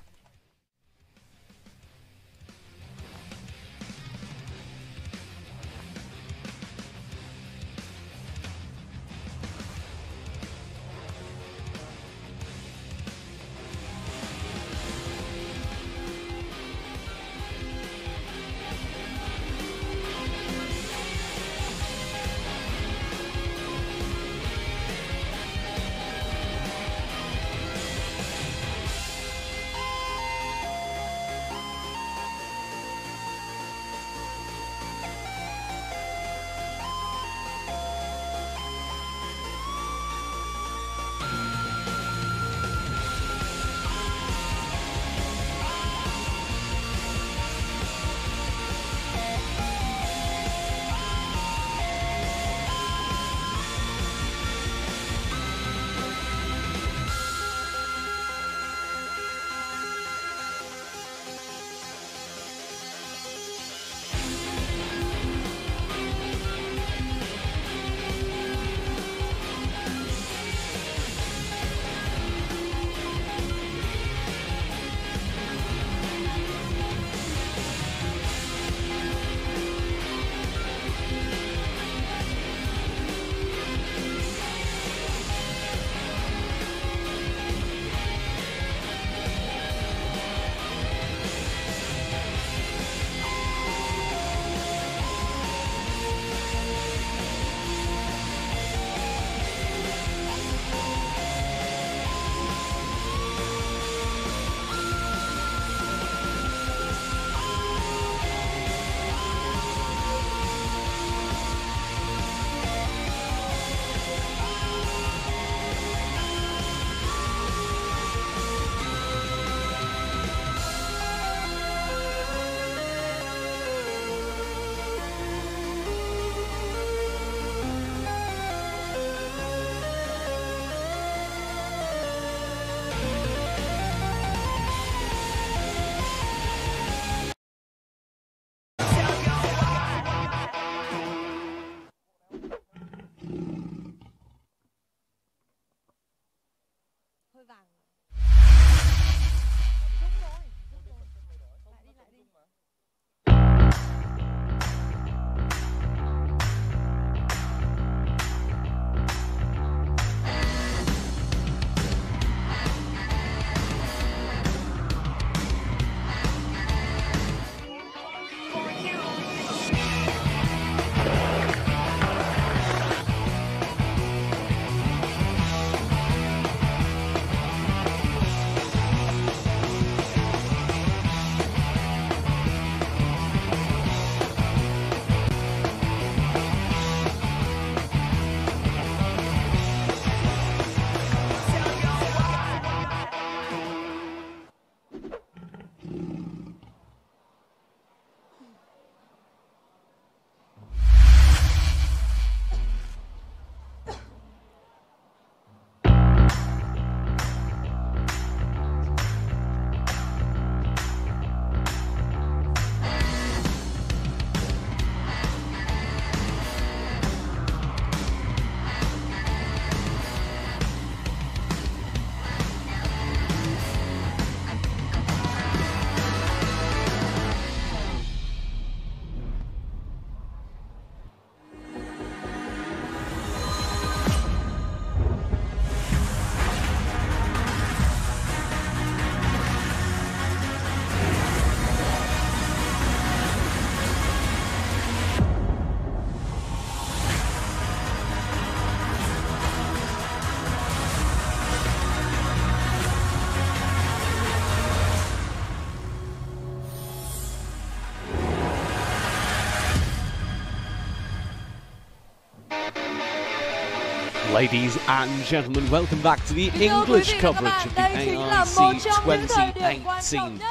Ladies and gentlemen, welcome back to the English coverage of the AIC 2018.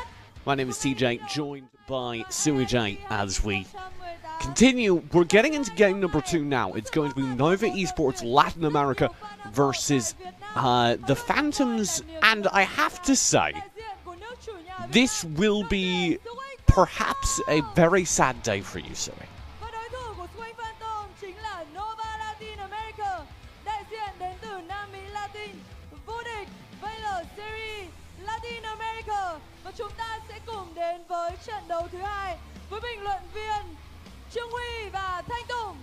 My name is TJ, joined by Suijay as we continue. We're getting into game number 2 now. It's going to be Nova Esports Latin America versus the Phantoms, and I have to say, this will be perhaps a very sad day for you, Sui. Và chúng ta sẽ cùng đến với trận đấu thứ hai với bình luận viên Trương Huy và Thanh Tùng.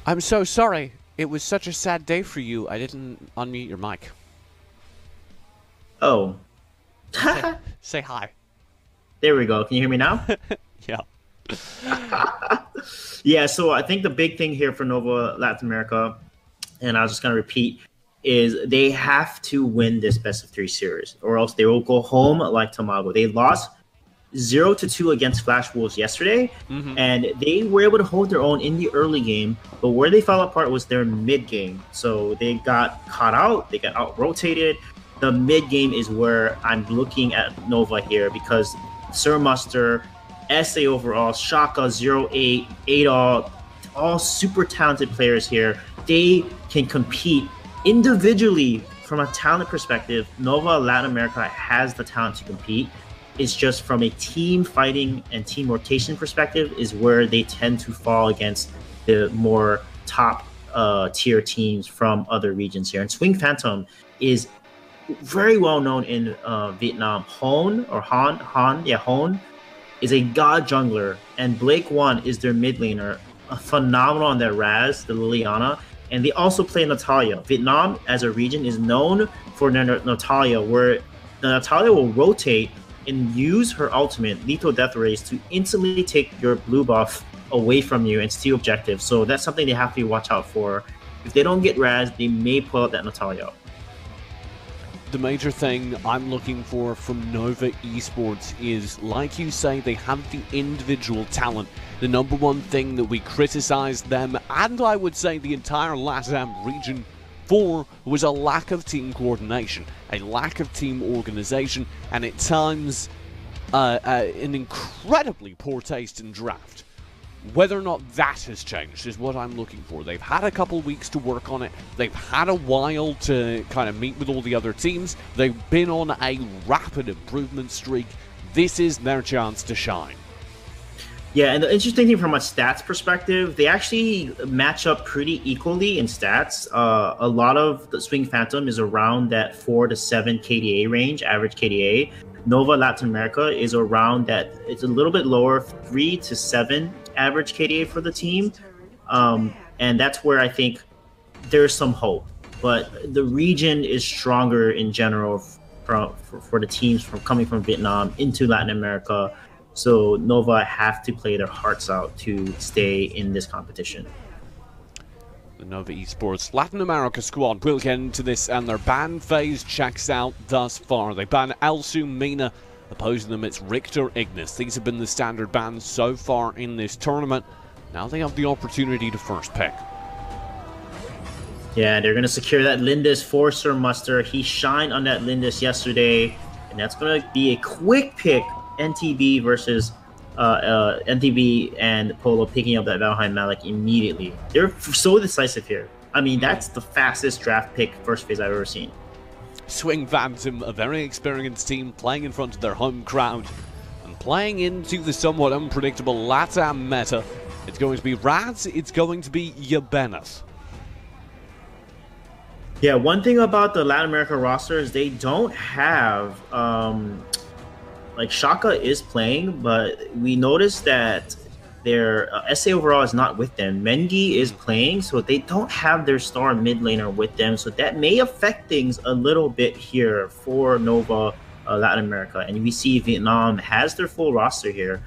I'm so sorry. It was such a sad day for you. I didn't unmute your mic. Oh. Say hi. There we go. Can you hear me now? Yeah. Yeah, so I think the big thing here for Nova Latin America, and I was just going to repeat, is they have to win this best-of-3 series, or else they will go home like Tomago. They lost 0-2 against Flash Wolves yesterday, and they were able to hold their own in the early game, but where they fell apart was their mid-game. So they got caught out, they got out-rotated. The mid-game is where I'm looking at Nova here, because Sir Muster, SA overall, Shaka, 0-8, 8-all, all super talented players here. They can compete individually from a talent perspective. Nova Latin America has the talent to compete. It's just from a team fighting and team rotation perspective is where they tend to fall against the more top tier teams from other regions here. And Swing Phantom is very well known in Vietnam. Hon is a god jungler, and Blake One is their mid laner, a phenomenal on their Raz, the Liliana, and they also play Natalia. Vietnam as a region is known for their Natalia, where the Natalia will rotate and use her ultimate, Lethal Death Race, to instantly take your blue buff away from you and steal objectives. So that's something they have to watch out for. If they don't get Raz, they may pull out that Natalia. The major thing I'm looking for from Nova Esports is, like you say, they have the individual talent. The number one thing that we criticized them, and I would say the entire LATAM region for, was a lack of team coordination, a lack of team organization, and at times an incredibly poor taste in draft. Whether or not that has changed is what I'm looking for. They've had a couple weeks to work on it. They've had a while to kind of meet with all the other teams. They've been on a rapid improvement streak. this is their chance to shine. Yeah, and the interesting thing from a stats perspective, they actually match up pretty equally in stats. A lot of the Swing Phantom is around that 4 to 7 KDA range, average KDA. Nova Latin America is around that, it's a little bit lower, 3 to 7 average KDA for the team. And that's where I think there's some hope. But the region is stronger in general for the teams coming from Vietnam into Latin America. So Nova have to play their hearts out to stay in this competition. The Nova Esports Latin America squad will get into this, and their ban phase checks out thus far. They ban Elsu Mina. Opposing them, it's Richter Ignis. These have been the standard bans so far in this tournament. Now they have the opportunity to first pick. Yeah, they're going to secure that Lindis for Sir Muster. He shined on that Lindis yesterday, and that's going to be a quick pick. NTB versus NTB and Polo picking up that Valheim Malik immediately. They're so decisive here. I mean, that's the fastest draft pick first phase I've ever seen. Swing Phantom, a very experienced team playing in front of their home crowd and playing into the somewhat unpredictable LATAM meta. It's going to be Raz, it's going to be Yabenas. Yeah, one thing about the Latin America roster is they don't have like Shaka is playing, but we noticed that their SA overall is not with them. Mengi is playing, so they don't have their star mid laner with them. So that may affect things a little bit here for Nova Latin America. And we see Vietnam has their full roster here.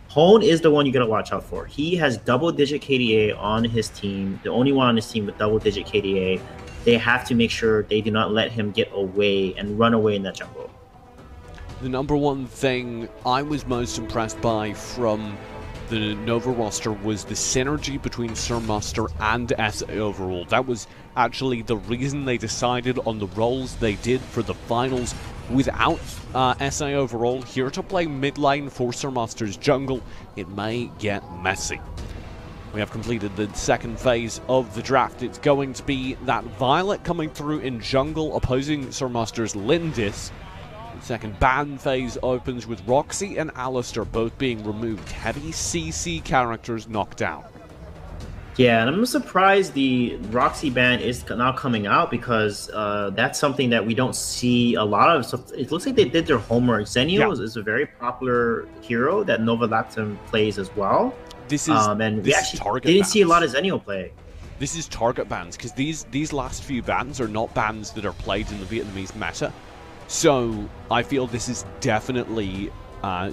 Hone is the one you got to watch out for. He has double-digit KDA on his team, the only one on his team with double-digit KDA. They have to make sure they do not let him get away and run away in that jungle. The number one thing I was most impressed by from the Nova roster was the synergy between Sir Muster and SA overall. That was actually the reason they decided on the roles they did for the finals. Without SA overall here to play mid lane for Sir Muster's jungle, it may get messy. We have completed the second phase of the draft. It's going to be that Violet coming through in jungle, opposing Sir Muster's Lindis. The second ban phase opens with Roxy and Alistair both being removed. Heavy CC characters knocked out. Yeah, and I'm surprised the Roxy ban is now coming out because that's something that we don't see a lot of. So it looks like they did their homework. Zenio is a very popular hero that Nova Latam plays as well. This is and we actually didn't see a lot of Zenio play. This is target bans because these last few bans are not bans that are played in the Vietnamese meta. So I feel this is definitely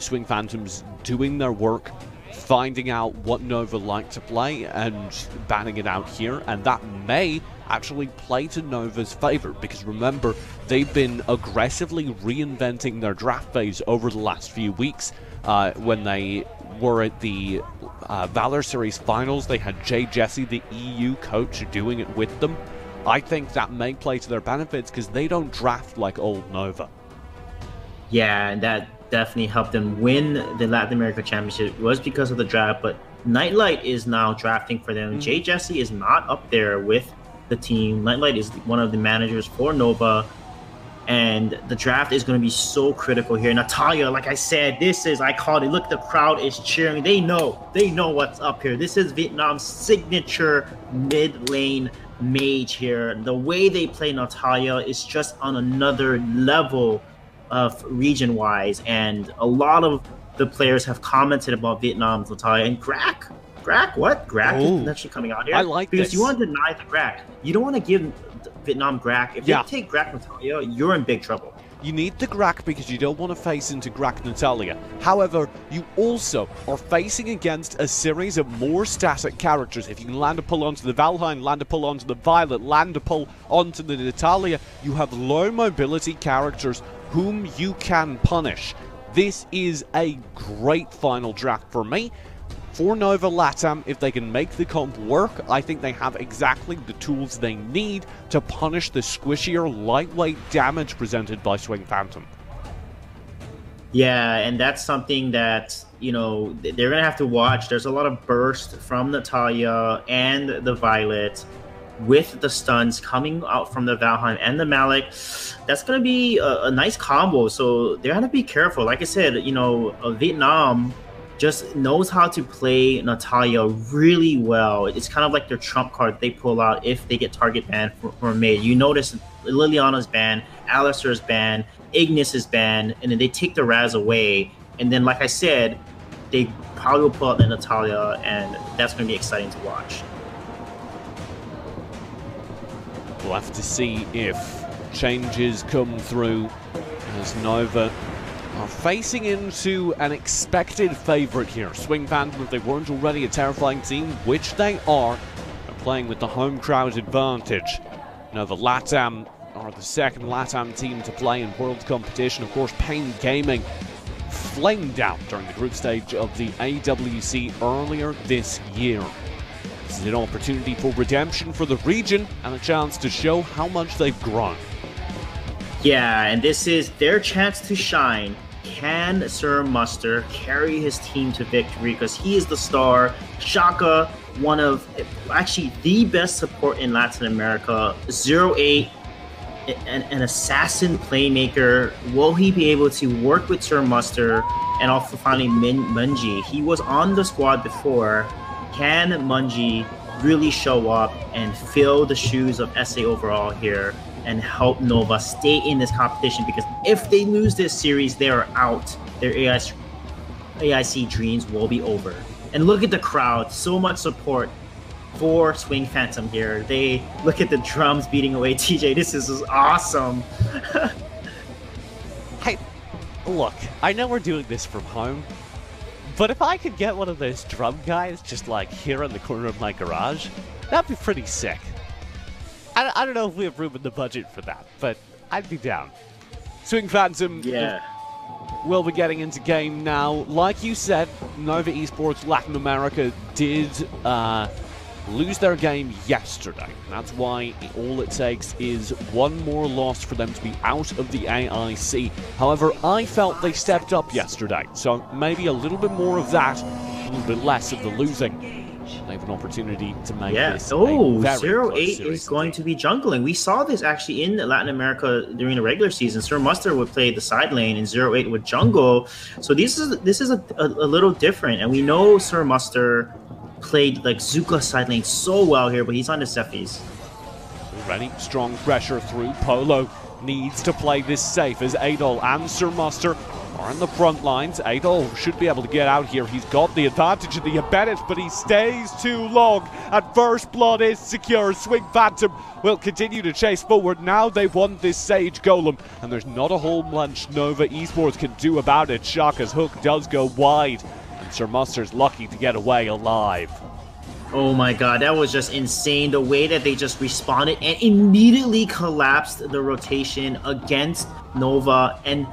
Swing Phantoms doing their work, finding out what Nova like to play and banning it out here, and that may actually play to Nova's favor because remember, they've been aggressively reinventing their draft phase over the last few weeks. When they were at the Valor Series finals, they had Jay Jesse, the EU coach, doing it with them. I think that may play to their benefits because they don't draft like old Nova. Yeah, and that definitely helped them win the Latin America Championship. It was because of the draft, but Nightlight is now drafting for them. Jay Jesse is not up there with the team. Nightlight is one of the managers for Nova, and the draft is going to be so critical here. Natalia, like I said, I called it. Look, the crowd is cheering. They know what's up here. This is Vietnam's signature mid lane mage here. The way they play Natalia is just on another level of region-wise, and a lot of the players have commented about Vietnam's Natalia. And Grack, what? Grack is actually coming out here. I like because this. You want to deny the Grack. You don't want to give Vietnam Grack. If you take Grack Natalia, you're in big trouble. You need the Grack because you don't want to face into Grack Natalia. However, you also are facing against a series of more static characters. If you can land a pull onto the Valheim, land a pull onto the Violet, land a pull onto the Natalia, you have low mobility characters whom you can punish. This is a great final draft for me. For Nova Latam, if they can make the comp work, I think they have exactly the tools they need to punish the squishier, lightweight damage presented by Swing Phantom. Yeah, and that's something that, they're going to have to watch. There's a lot of burst from Natalia and the Violet. with the stuns coming out from the Valheim and the Malik, that's going to be a nice combo. So they're going to be careful. Like I said, you know, Vietnam just knows how to play Natalia really well. It's kind of like their trump card they pull out if they get target banned for mid. You notice Liliana's banned, Alistair's banned, Ignis is banned, and then they take the Raz away. And then, like I said, they probably will pull out the Natalia, and that's going to be exciting to watch. We'll have to see if changes come through as Nova are facing into an expected favourite here. Swing Phantom, if they weren't already a terrifying team, which they are playing with the home crowd advantage. Nova LATAM are the second LATAM team to play in world competition. Of course, Pain Gaming flamed out during the group stage of the AWC earlier this year. This is an opportunity for redemption for the region and a chance to show how much they've grown. Yeah, and this is their chance to shine. Can Sir Muster carry his team to victory? Because he is the star. Shaka, one of actually the best support in Latin America. 08, an assassin playmaker. Will he be able to work with Sir Muster and also finally Munji? He was on the squad before. Can Munji really show up and fill the shoes of SA overall here and help Nova stay in this competition? Because if they lose this series, they are out. Their AIC dreams will be over. And look at the crowd, so much support for Swing Phantom here. They look at the drums beating away. TJ, this is awesome. Hey, look, I know we're doing this from home, but if I could get one of those drum guys just like here in the corner of my garage, that'd be pretty sick. I don't know if we have room in the budget for that, but I'd be down. Swing Phantom will be getting into game now. Like you said, Nova Esports Latin America did lose their game yesterday. That's why all it takes is one more loss for them to be out of the AIC. However, I felt they stepped up yesterday, so maybe a little bit more of that, a little bit less of the losing. They have an opportunity to make this a very 08 is going to be jungling. We saw this actually in Latin America during the regular season. Sir Muster would play the side lane and 08 would jungle. So this is a little different, and we know Sir Muster played like Zuka side lane so well here, but he's on the Cephis. Already strong pressure through. Polo needs to play this safe as Adol and Sir Muster are in the front lines. Adol should be able to get out here. He's got the advantage of the Embedded, but he stays too long. And first blood is secure. Swing Phantom will continue to chase forward. Now they've won this Sage Golem, and there's not a whole bunch Nova Esports can do about it. Shaka's hook does go wide, and Sir Muster's lucky to get away alive. Oh my god, that was just insane. The way that they just responded and immediately collapsed the rotation against Nova and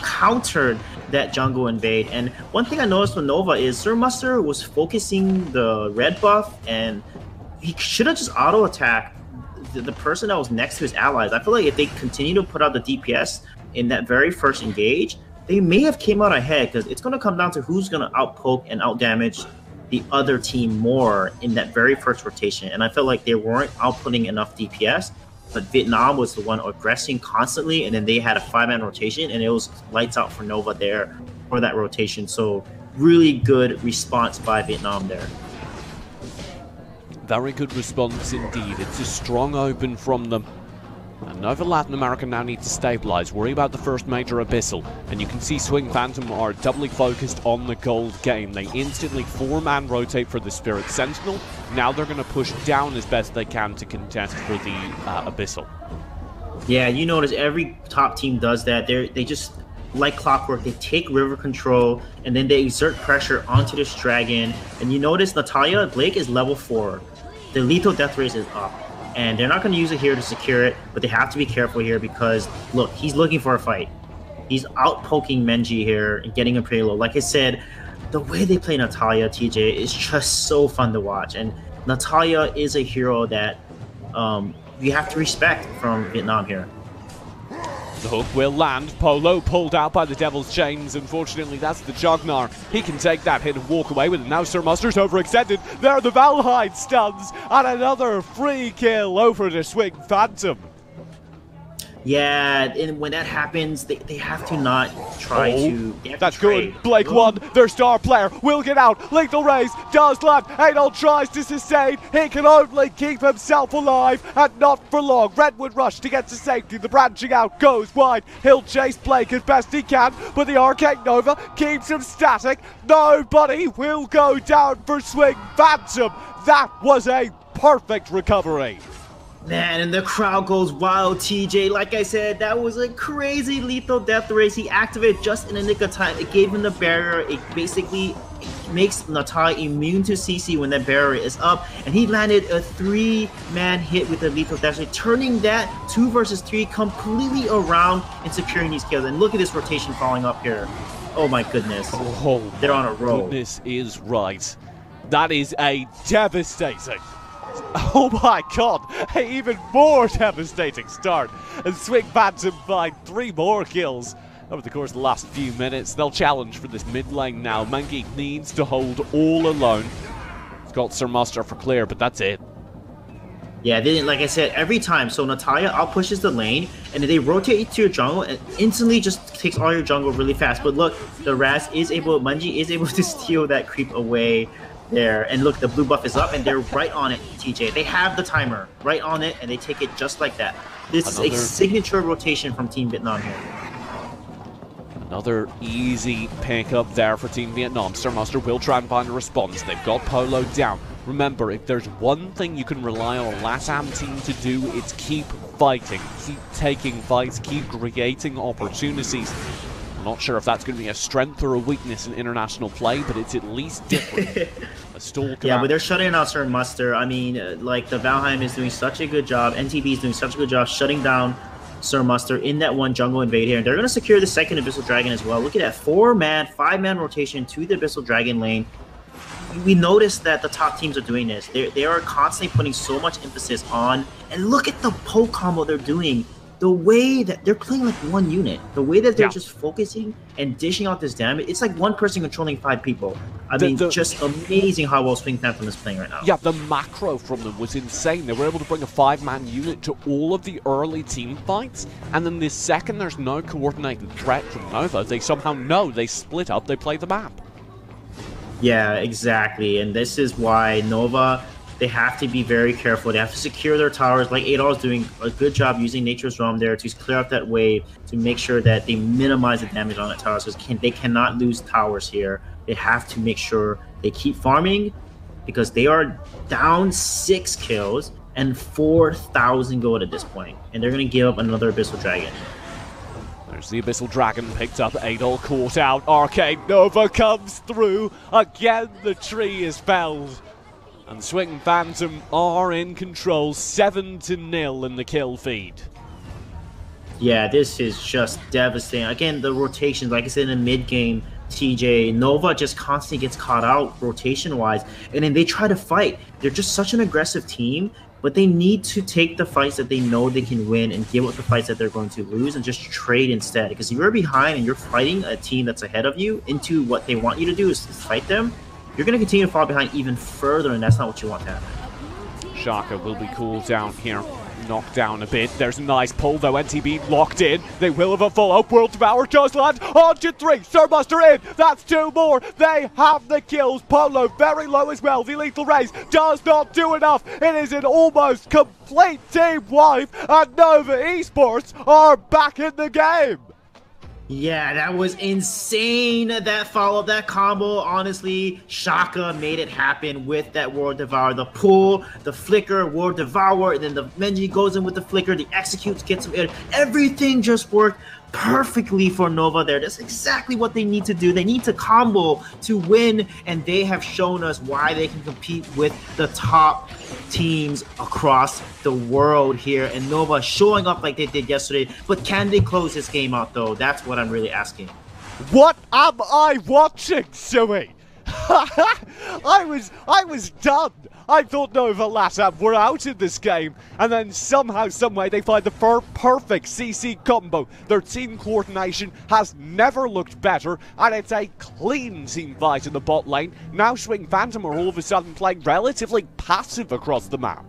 countered that jungle invade. And one thing I noticed with Nova is Sir Muster was focusing the red buff, and he should have just auto attacked the person that was next to his allies. I feel like if they continue to put out the DPS in that very first engage, they may have came out ahead, because it's going to come down to who's going to outpoke and outdamage the other team more in that very first rotation. And I felt like they weren't outputting enough DPS, but Vietnam was the one aggressing constantly, and then they had a 5-man rotation, and it was lights out for Nova there for that rotation. So really good response by Vietnam there. Very good response indeed. It's a strong open from them. And Nova Latin America now need to stabilize, worry about the first major Abyssal. And you can see Swing Phantom are doubly focused on the gold game. They instantly 4-man rotate for the Spirit Sentinel. Now they're going to push down as best they can to contest for the Abyssal. Yeah, you notice every top team does that. They just, like clockwork, they take river control, and then they exert pressure onto this dragon. And you notice Natalia Blake is level 4. The lethal death race is up. And they're not going to use it here to secure it, but they have to be careful here because, look, he's looking for a fight. He's out-poking Menji here and getting him pretty low. Like I said, the way they play Natalia, TJ, is just so fun to watch. And Natalia is a hero that you have to respect from Vietnam here. The hook will land. Polo pulled out by the Devil's Chains. Unfortunately, that's the Jognar. He can take that hit and walk away with it. Now Sir Muster's overextended. There are the Valheim stuns. And another free kill over to Swing Phantom. Yeah, and when that happens, they have to not try to... That's good. Blake won. Their star player will get out. Lethal Raise does land. Adol tries to sustain. He can only keep himself alive, and not for long. Redwood rush to get to safety. The branching out goes wide. He'll chase Blake as best he can, but the Arcade Nova keeps him static. Nobody will go down for Swing Phantom. That was a perfect recovery. Man, and the crowd goes wild, TJ. Like I said, that was a crazy lethal death race. He activated just in the nick of time. It gave him the barrier. It basically makes Natalia immune to CC when that barrier is up. And he landed a 3-man hit with the lethal death race, turning that 2 versus 3 completely around and securing these kills. And look at this rotation following up here. Oh my goodness. Oh, they're on a roll. Goodness is right. That is a devastating... Oh my god, an even more devastating start. And Swing Phantom find 3 more kills over the course of the last few minutes. They'll challenge for this mid lane now. Mangeek needs to hold all alone. He's got Sir Muster for clear, but that's it. Yeah, like I said, every time. So Natalia outpushes the lane, and then they rotate to your jungle, and instantly just takes all your jungle really fast. But look, the Raz is able, Mungie is able to steal that creep away there. And look, the blue buff is up, and they're right on it, TJ. They have the timer right on it, and they take it just like that. This is a signature rotation from Team Vietnam here. Another easy pick up there for Team Vietnam. Sir Muster will try and find a response. They've got Polo down. Remember, if there's one thing you can rely on a LATAM team to do, it's keep fighting, keep taking fights, keep creating opportunities. I'm not sure if that's going to be a strength or a weakness in international play, but it's at least different. A stall yeah, but they're shutting out Sir Muster. I mean, like, the Valheim is doing such a good job. NTB is doing such a good job shutting down Sir Muster in that one jungle invade here. And they're going to secure the second Abyssal Dragon as well. Look at that 4-man, 5-man rotation to the Abyssal Dragon lane. We noticed that the top teams are doing this. They are constantly putting so much emphasis on, and look at the poke combo they're doing. The way that they're playing like one unit, the way that they're just focusing and dishing out this damage, it's like one person controlling 5 people. I mean, just amazing how well Swing Phantom is playing right now. Yeah, the macro from them was insane. They were able to bring a 5-man unit to all of the early team fights, and then the second there's no coordinated threat from Nova, they somehow know, they split up, they play the map. Yeah, exactly, and this is why Nova, they have to be very careful. They have to secure their towers. Like Adol is doing a good job using Nature's Realm there to clear up that wave to make sure that they minimize the damage on that tower. So they cannot lose towers here. They have to make sure they keep farming because they are down 6 kills and 4,000 gold at this point. And they're going to give up another Abyssal Dragon. There's the Abyssal Dragon picked up. Adol caught out. Arcade Nova comes through. Again, the tree is felled. And Swing Phantom are in control, 7-0 in the kill feed. Yeah, this is just devastating. Again, the rotations, like I said in the mid-game, TJ, Nova just constantly gets caught out rotation-wise, and then they try to fight. They're just such an aggressive team, but they need to take the fights that they know they can win and give up the fights that they're going to lose and just trade instead. Because if you're behind and you're fighting a team that's ahead of you into what they want you to do is fight them, you're going to continue to fall behind even further, and that's not what you want to happen. Shaka will be cooled down here. Knocked down a bit. There's a nice pull, though. NTB locked in. They will have a follow-up. World Devour does land. On to 3. Sir Muster in. That's 2 more. They have the kills. Polo very low as well. The Lethal Raise does not do enough. It is an almost complete team wipe, and Nova Esports are back in the game. Yeah, that was insane, that follow-up, that combo. Honestly, Shaka made it happen with that World Devour. The pull, the flicker, World Devour, and then the Menji goes in with the flicker, the executes, gets him in. Everything just worked perfectly for Nova there. That's exactly what they need to do. They need to combo to win, and they have shown us why they can compete with the top teams across the world here. And Nova showing up like they did yesterday. But can they close this game out, though? That's what I'm really asking. What am I watching, Suey? I was done. I thought Nova LATAM were out in this game, and then somehow, someway, they find the perfect CC combo. Their team coordination has never looked better, and it's a clean team fight in the bot lane. Now Swing Phantom are all of a sudden playing relatively passive across the map.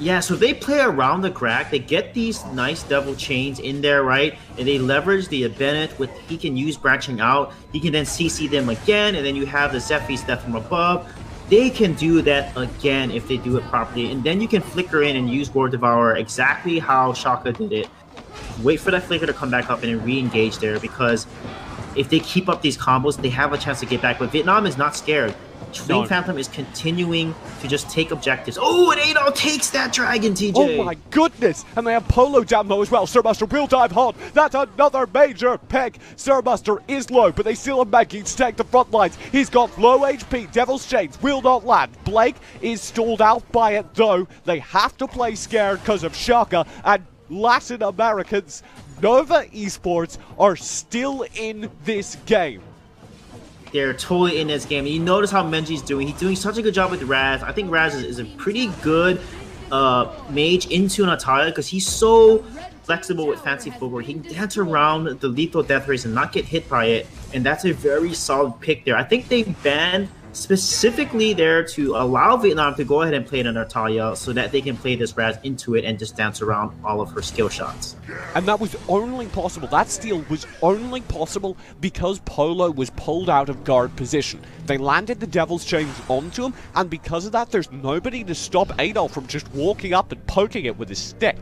Yeah, so they play around the crack. They get these nice double chains in there, right? And they leverage the Bennett with, he can use branching out. He can then CC them again, and then you have the Zephy's Death from above. They can do that again if they do it properly. And then you can flicker in and use Ward Devourer exactly how Shaka did it. Wait for that flicker to come back up and then re-engage there, because if they keep up these combos, they have a chance to get back. But Vietnam is not scared. Swing Phantom is continuing to just take objectives. Oh, and Adol takes that dragon, TJ. Oh my goodness! And they have Polo down low as well. Sirbuster will dive hard. That's another major pick. Sirbuster is low, but they still are making to take the front lines. He's got low HP. Devil's Chains will not land. Blake is stalled out by it though. They have to play scared because of Shaka, and Latin Americans, Nova Esports, are still in this game. They're totally in this game. And you notice how Menji's doing. He's doing such a good job with Raz. I think Raz is a pretty good mage into Natalia because he's so flexible with fancy footwork. He can dance around the lethal death race and not get hit by it. And that's a very solid pick there. I think they banned specifically there to allow Vietnam to go ahead and play the Natalia so that they can play this Raz into it and just dance around all of her skill shots. And that was only possible, that steal was only possible because Polo was pulled out of guard position. They landed the Devil's Chains onto him, and because of that, there's nobody to stop Adol from just walking up and poking it with his stick.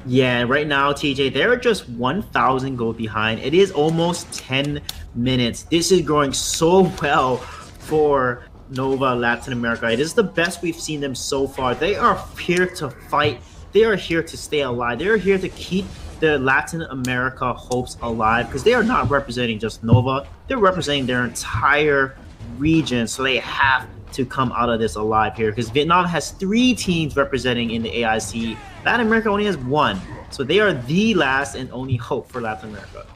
Yeah, right now, TJ, they're just 1,000 gold behind. It is almost 10 minutes. This is going so well for Nova Latin America. It is the best we've seen them so far. They are here to fight. They are here to stay alive. They are here to keep the Latin America hopes alive because they are not representing just Nova. They're representing their entire region, so they have to come out of this alive here because Vietnam has 3 teams representing in the AIC. Latin America only has 1, so they are the last and only hope for Latin America.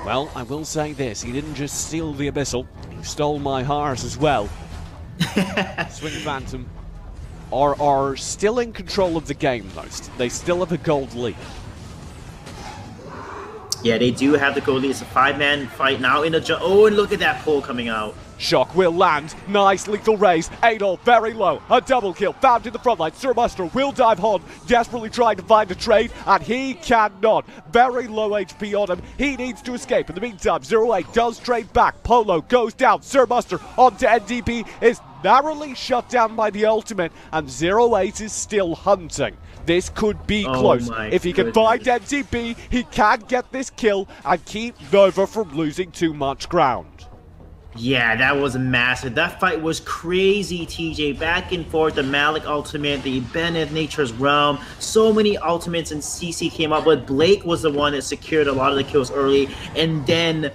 Well, I will say this, he didn't just steal the Abyssal, he stole my heart as well. Swing Phantom are still in control of the game though. They still have a gold lead. Yeah, they do have the gold lead. It's a 5-man fight now in the oh, and look at that pull coming out. Shock will land. Nice lethal raise. Adol very low. A double kill. Found in the front line. Sirbuster will dive hard. Desperately trying to find a trade, and he cannot. Very low HP on him. He needs to escape. In the meantime, 08 does trade back. Polo goes down. Sirbuster onto NDP is narrowly shut down by the ultimate, and 08 is still hunting. This could be close. If he can find NDP, he can get this kill and keep Nova from losing too much ground. Yeah, that was massive. That fight was crazy, TJ. Back and forth, the Malik ultimate, the Bennett Nature's Realm. So many ultimates and CC came up, but Blake was the one that secured a lot of the kills early. And then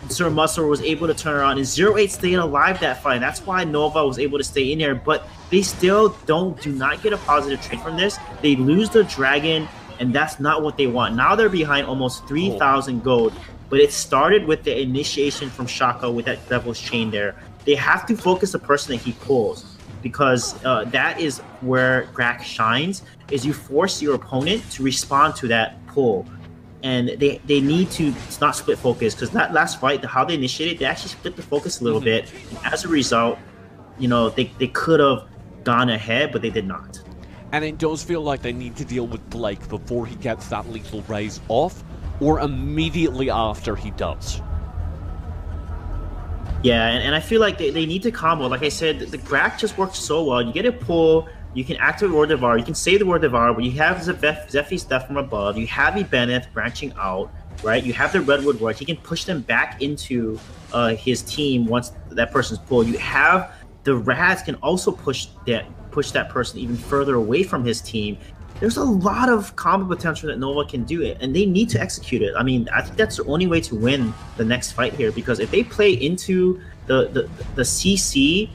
Sir Muscle was able to turn around, and 08 stayed alive that fight. That's why Nova was able to stay in there, but they still do not get a positive trade from this. They lose the dragon, and that's not what they want. Now they're behind almost 3,000 gold. But it started with the initiation from Shaka with that Devil's Chain there. They have to focus the person that he pulls because that is where Grak shines, is you force your opponent to respond to that pull. And they need to not split focus because that last fight, how they initiated, they actually split the focus a little bit. And as a result, you know, they could have gone ahead, but they did not. And it does feel like they need to deal with Blake before he gets that lethal raise off, or immediately after he does. Yeah, and I feel like they need to combo. Like I said, the Grak just works so well. You get a pull, you can activate Ward Devour, you can save the Ward Devour, but you have Zephy's Death from above, you have Ibanez branching out, right? You have the Redwood Ward, he can push them back into his team once that person's pulled. You have the Raz can also push that person even further away from his team. There's a lot of combo potential that Nova can do it, and they need to execute it. I mean, I think that's the only way to win the next fight here, because if they play into the CC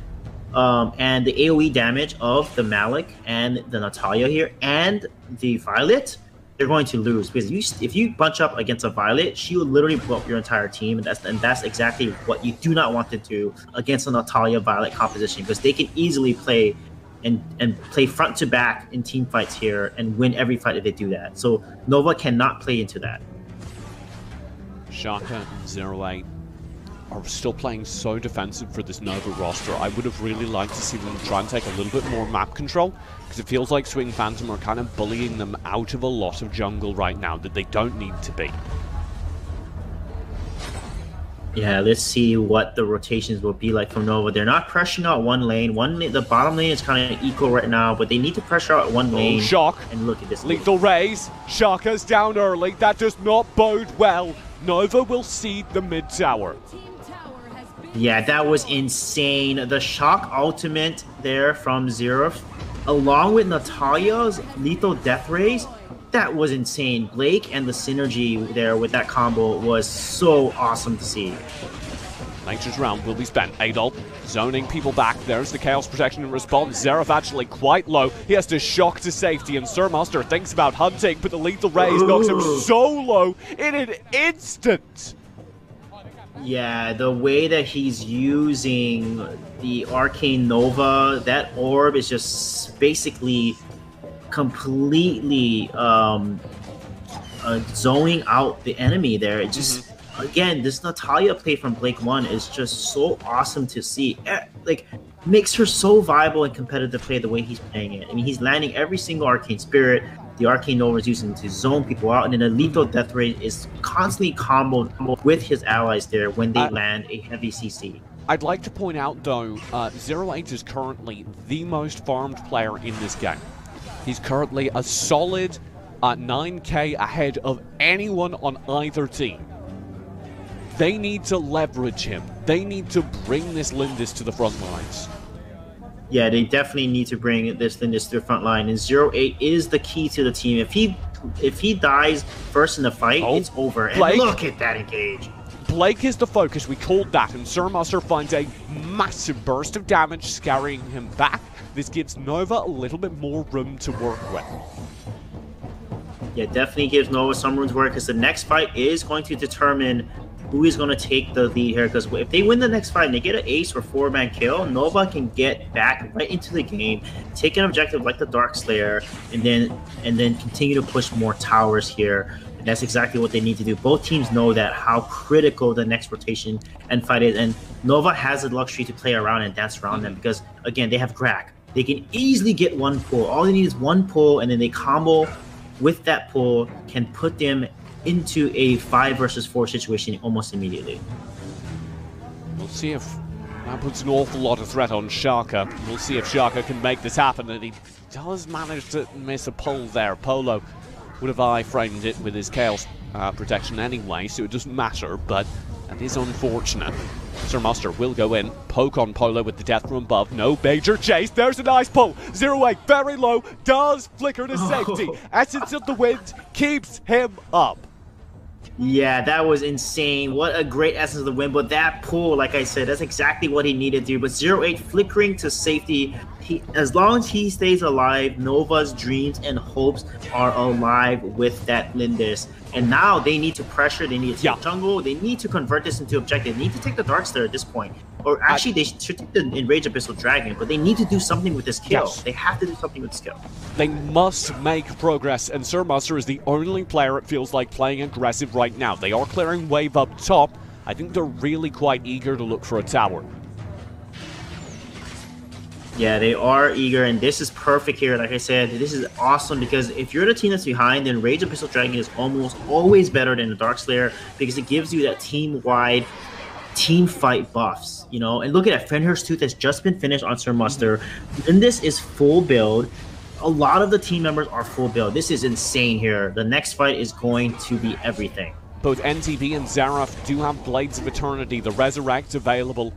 and the AoE damage of the Malik and the Natalia here and the Violet, they're going to lose, because if you bunch up against a Violet, she will literally blow up your entire team, and that's exactly what you do not want to do against a Natalia Violet composition, because they can easily play and play front to back in team fights here and win every fight if they do that. So Nova cannot play into that. Shaka and 08 are still playing so defensive for this Nova roster. I would have really liked to see them try and take a little bit more map control, because it feels like Swing Phantom are kind of bullying them out of a lot of jungle right now that they don't need to be. Yeah, let's see what the rotations will be like from Nova. They're not pressuring out one lane. The bottom lane is kind of equal right now, but they need to pressure out one lane. Shock. And look at this. Lethal raise. Shaka's down early. That does not bode well. Nova will cede the mid tower. Yeah, that was insane. The Shock ultimate there from Xerath, along with Natalia's lethal death rays, that was insane. Blake and the synergy there with that combo was so awesome to see. Nature's round will be spent. Adol zoning people back. There's the Chaos Protection in response. Xerath actually quite low. He has to shock to safety, and Sir Master thinks about hunting, but the lethal raise knocks him so low in an instant. Yeah, the way that he's using the Arcane Nova, that orb is just basically completely zoning out the enemy there. It just, again, this Natalia play from Blake 1 is just so awesome to see. Like, makes her so viable and competitive play the way he's playing it. I mean, he's landing every single Arcane Spirit. The Arcane Nova is using to zone people out, and then the lethal death rate is constantly comboed with his allies there when they land a heavy CC. I'd like to point out, though, 08 is currently the most farmed player in this game. He's currently a solid 9k ahead of anyone on either team. They need to leverage him. They need to bring this Lindis to the front lines. Yeah, they definitely need to bring this Lindis to the front line, and 08 is the key to the team. If he dies first in the fight, it's over. And Blake, look at that engage. Blake is the focus. We called that, and Sir Master finds a massive burst of damage, scaring him back. This gives Nova a little bit more room to work with. Yeah, definitely gives Nova some room to work, because the next fight is going to determine who is going to take the lead here. Because if they win the next fight and they get an ace or 4-man kill, Nova can get back right into the game, take an objective like the Dark Slayer, and then continue to push more towers here. And that's exactly what they need to do. Both teams know that, how critical the next rotation and fight is, and Nova has the luxury to play around and dance around them, because again, they have Grak. They can easily get one pull. All they need is one pull, and then they combo with that pull, can put them into a 5 versus 4 situation almost immediately. We'll see if that puts an awful lot of threat on Shaka. We'll see if Shaka can make this happen, and he does manage to miss a pull there. Polo would have I-framed it with his Chaos Protection anyway, so it doesn't matter, but that is unfortunate. Sir Master will go in, poke on Polo with the death from above. No major chase. There's a nice pull. 08 very low, does flicker to safety. Essence of the Wind keeps him up. Yeah, that was insane. What a great Essence of the Wind. But that pull, like I said, that's exactly what he needed to do. But 08 flickering to safety. As long as he stays alive, Nova's dreams and hopes are alive with that Lindis. And now they need to pressure, they need to take jungle, they need to convert this into objective, they need to take the Dark Slayer at this point. Or actually, they should take the Enraged Abyssal Dragon, but they need to do something with this kill. They have to do something with this kill. They must make progress, and Sir Master is the only player it feels like playing aggressive right now. They are clearing wave up top. I think they're really quite eager to look for a tower. Yeah, they are eager, and this is perfect here. Like I said, this is awesome, because if you're the team that's behind, then Rage Abyssal Dragon is almost always better than the Dark Slayer, because it gives you that team-wide team fight buffs, you know? And look at that, Fenrir's Tooth has just been finished on Sir Muster, and this is full build. A lot of the team members are full build. This is insane here. The next fight is going to be everything. Both NTB and Xerath do have Blades of Eternity, the Resurrect available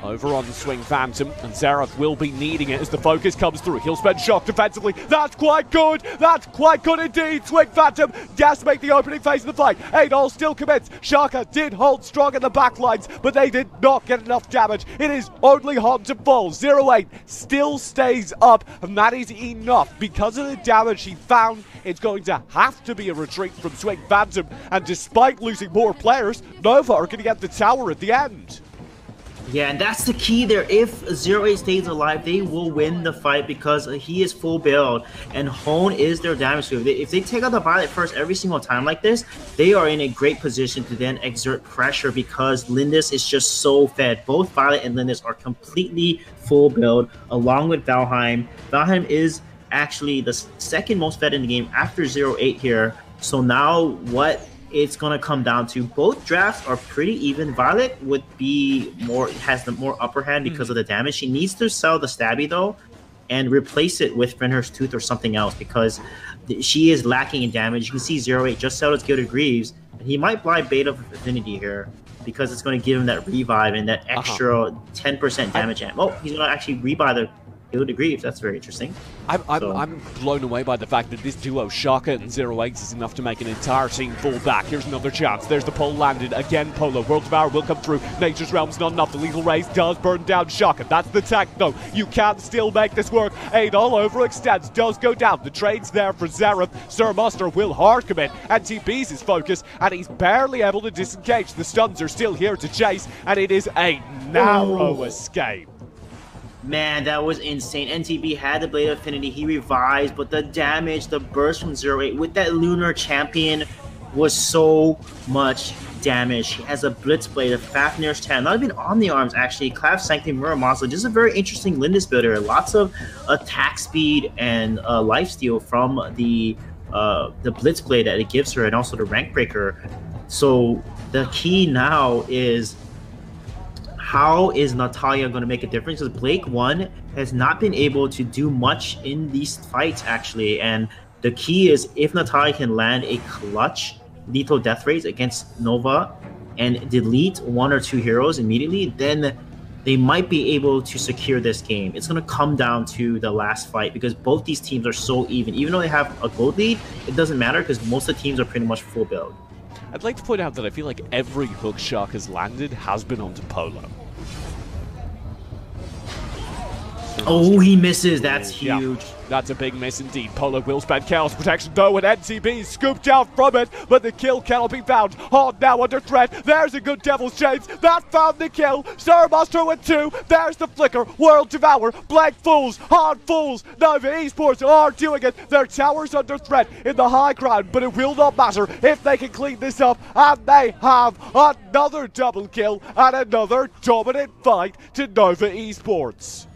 over on the Swing Phantom, and Xerath will be needing it as the focus comes through. He'll spend shock defensively. That's quite good. That's quite good indeed. Swing Phantom has to make the opening phase of the fight. Adol still commits. Shaka did hold strong in the backlines, but they did not get enough damage. It is only hard to fall. 0-8 still stays up, and that is enough. Because of the damage he found, it's going to have to be a retreat from Swing Phantom, and despite losing more players, Nova are going to get the tower at the end. Yeah, and that's the key there. If 0-8 stays alive, they will win the fight because he is full build, and Hone is their damage sweep. If they take out the Violet first every single time like this, they are in a great position to then exert pressure because Lindis is just so fed. Both Violet and Lindis are completely full build, along with Valheim. Valheim is actually the second most fed in the game after 0-8 here. So now what it's gonna come down to, both drafts are pretty even. Violet would be has the more upper hand because of the damage. She needs to sell the Stabby though and replace it with Fenrir's Tooth or something else because she is lacking in damage. You can see 0-8 just settled his Gilded Greaves, and he might blind Bait of Affinity here because it's going to give him that revive and that extra 10% damage. Oh, he's going to actually rebuy the Gilded Greaves. That's very interesting. I'm blown away by the fact that this duo, Shaka and 0-8, is enough to make an entire team fall back. Here's another chance. There's the pole landed. Again, Polo. World Devourer will come through. Nature's Realm's not enough. The Lethal Rays does burn down Shaka. That's the tank, though. You can still make this work. Adol overextends. Does go down. The trade's there for Xerath. Sir Muster will hard commit. And TP's his focus, and he's barely able to disengage. The stuns are still here to chase, and it is a narrow escape. Man, that was insane. NTB had the Blade of Affinity, he revives, but the damage, the burst from 0-8 with that Lunar Champion was so much damage. He has a Blitz Blade, a Fafnir's 10, not even Omni Arms actually, Clav Sanctum, Muramasa. Just a very interesting Lindis builder. Lots of attack speed and lifesteal from the Blitz Blade that it gives her, and also the Rank Breaker. So the key now is, how is Natalia going to make a difference? Because Blake 1 has not been able to do much in these fights, actually. And the key is, if Natalia can land a clutch lethal death rates against Nova and delete 1 or 2 heroes immediately, then they might be able to secure this game. It's going to come down to the last fight because both these teams are so even. Even though they have a gold lead, it doesn't matter because most of the teams are pretty much full build. I'd like to point out that I feel like every hook Shark has landed has been onto Polo. Oh, he misses. That's huge. Yeah, that's a big miss indeed. Polo will spend Chaos Protection though, and NTB is scooped out from it, but the kill cannot be found. Hard now under threat. There's a good Devil's Chains. That found the kill. Sir Muster with 2. There's the flicker. World Devourer. Blank Fools. Hard Fools. Nova Esports are doing it. Their tower's under threat in the high ground, but it will not matter if they can clean this up, and they have another double kill and another dominant fight to Nova Esports.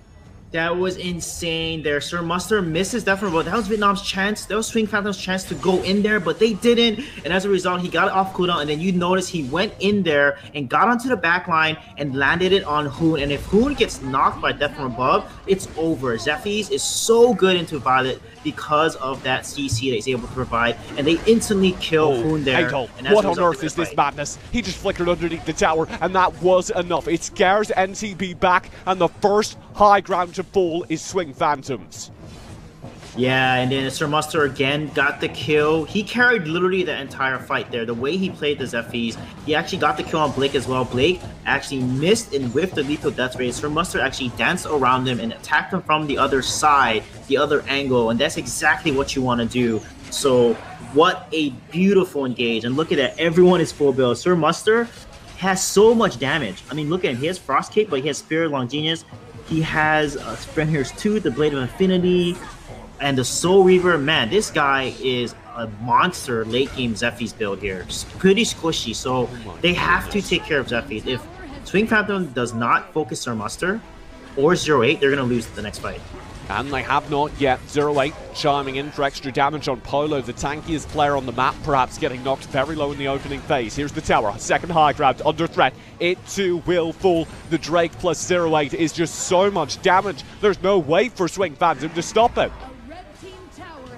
That was insane there. Sir Muster misses that from, but that was Vietnam's chance. That was Swing Phantom's chance to go in there, but they didn't. And as a result, he got it off cooldown. And then you notice he went in there and got onto the back line and landed it on Hoon. And if Hoon gets knocked by Death from above, it's over. Zephyrs is so good into Violet because of that CC that he's able to provide. And they instantly kill Hoon there. What on earth is this madness? He just flickered underneath the tower, and that was enough. It scares NTB back, and the first high ground to fall is Swing Phantoms. Yeah, and then Sir Muster again got the kill. He carried literally the entire fight there. The way he played the Zephyrs, he actually got the kill on Blake as well. Blake actually missed and whiffed the lethal death rate. Sir Muster actually danced around him and attacked him from the other side, the other angle, and that's exactly what you want to do. So what a beautiful engage. And look at that, everyone is full build. Sir Muster has so much damage. I mean, look at him. He has Frost Cape, but he has Spirit Longinus. He has Fenrir's Tooth, the Blade of Infinity, and the Soul Reaver. Man, this guy is a monster late game Zephyrs build here. Just pretty squishy, so they have to take care of Zephyrs. If Swing Phantom does not focus Sir Muster or 0-8, they're going to lose the next fight. And they have not yet. 0-8 chiming in for extra damage on Polo, the tankiest player on the map, perhaps getting knocked very low in the opening phase. Here's the tower, second high ground, under threat. It too will fall. The Drake plus 0-8 is just so much damage. There's no way for Swing Phantom to stop it.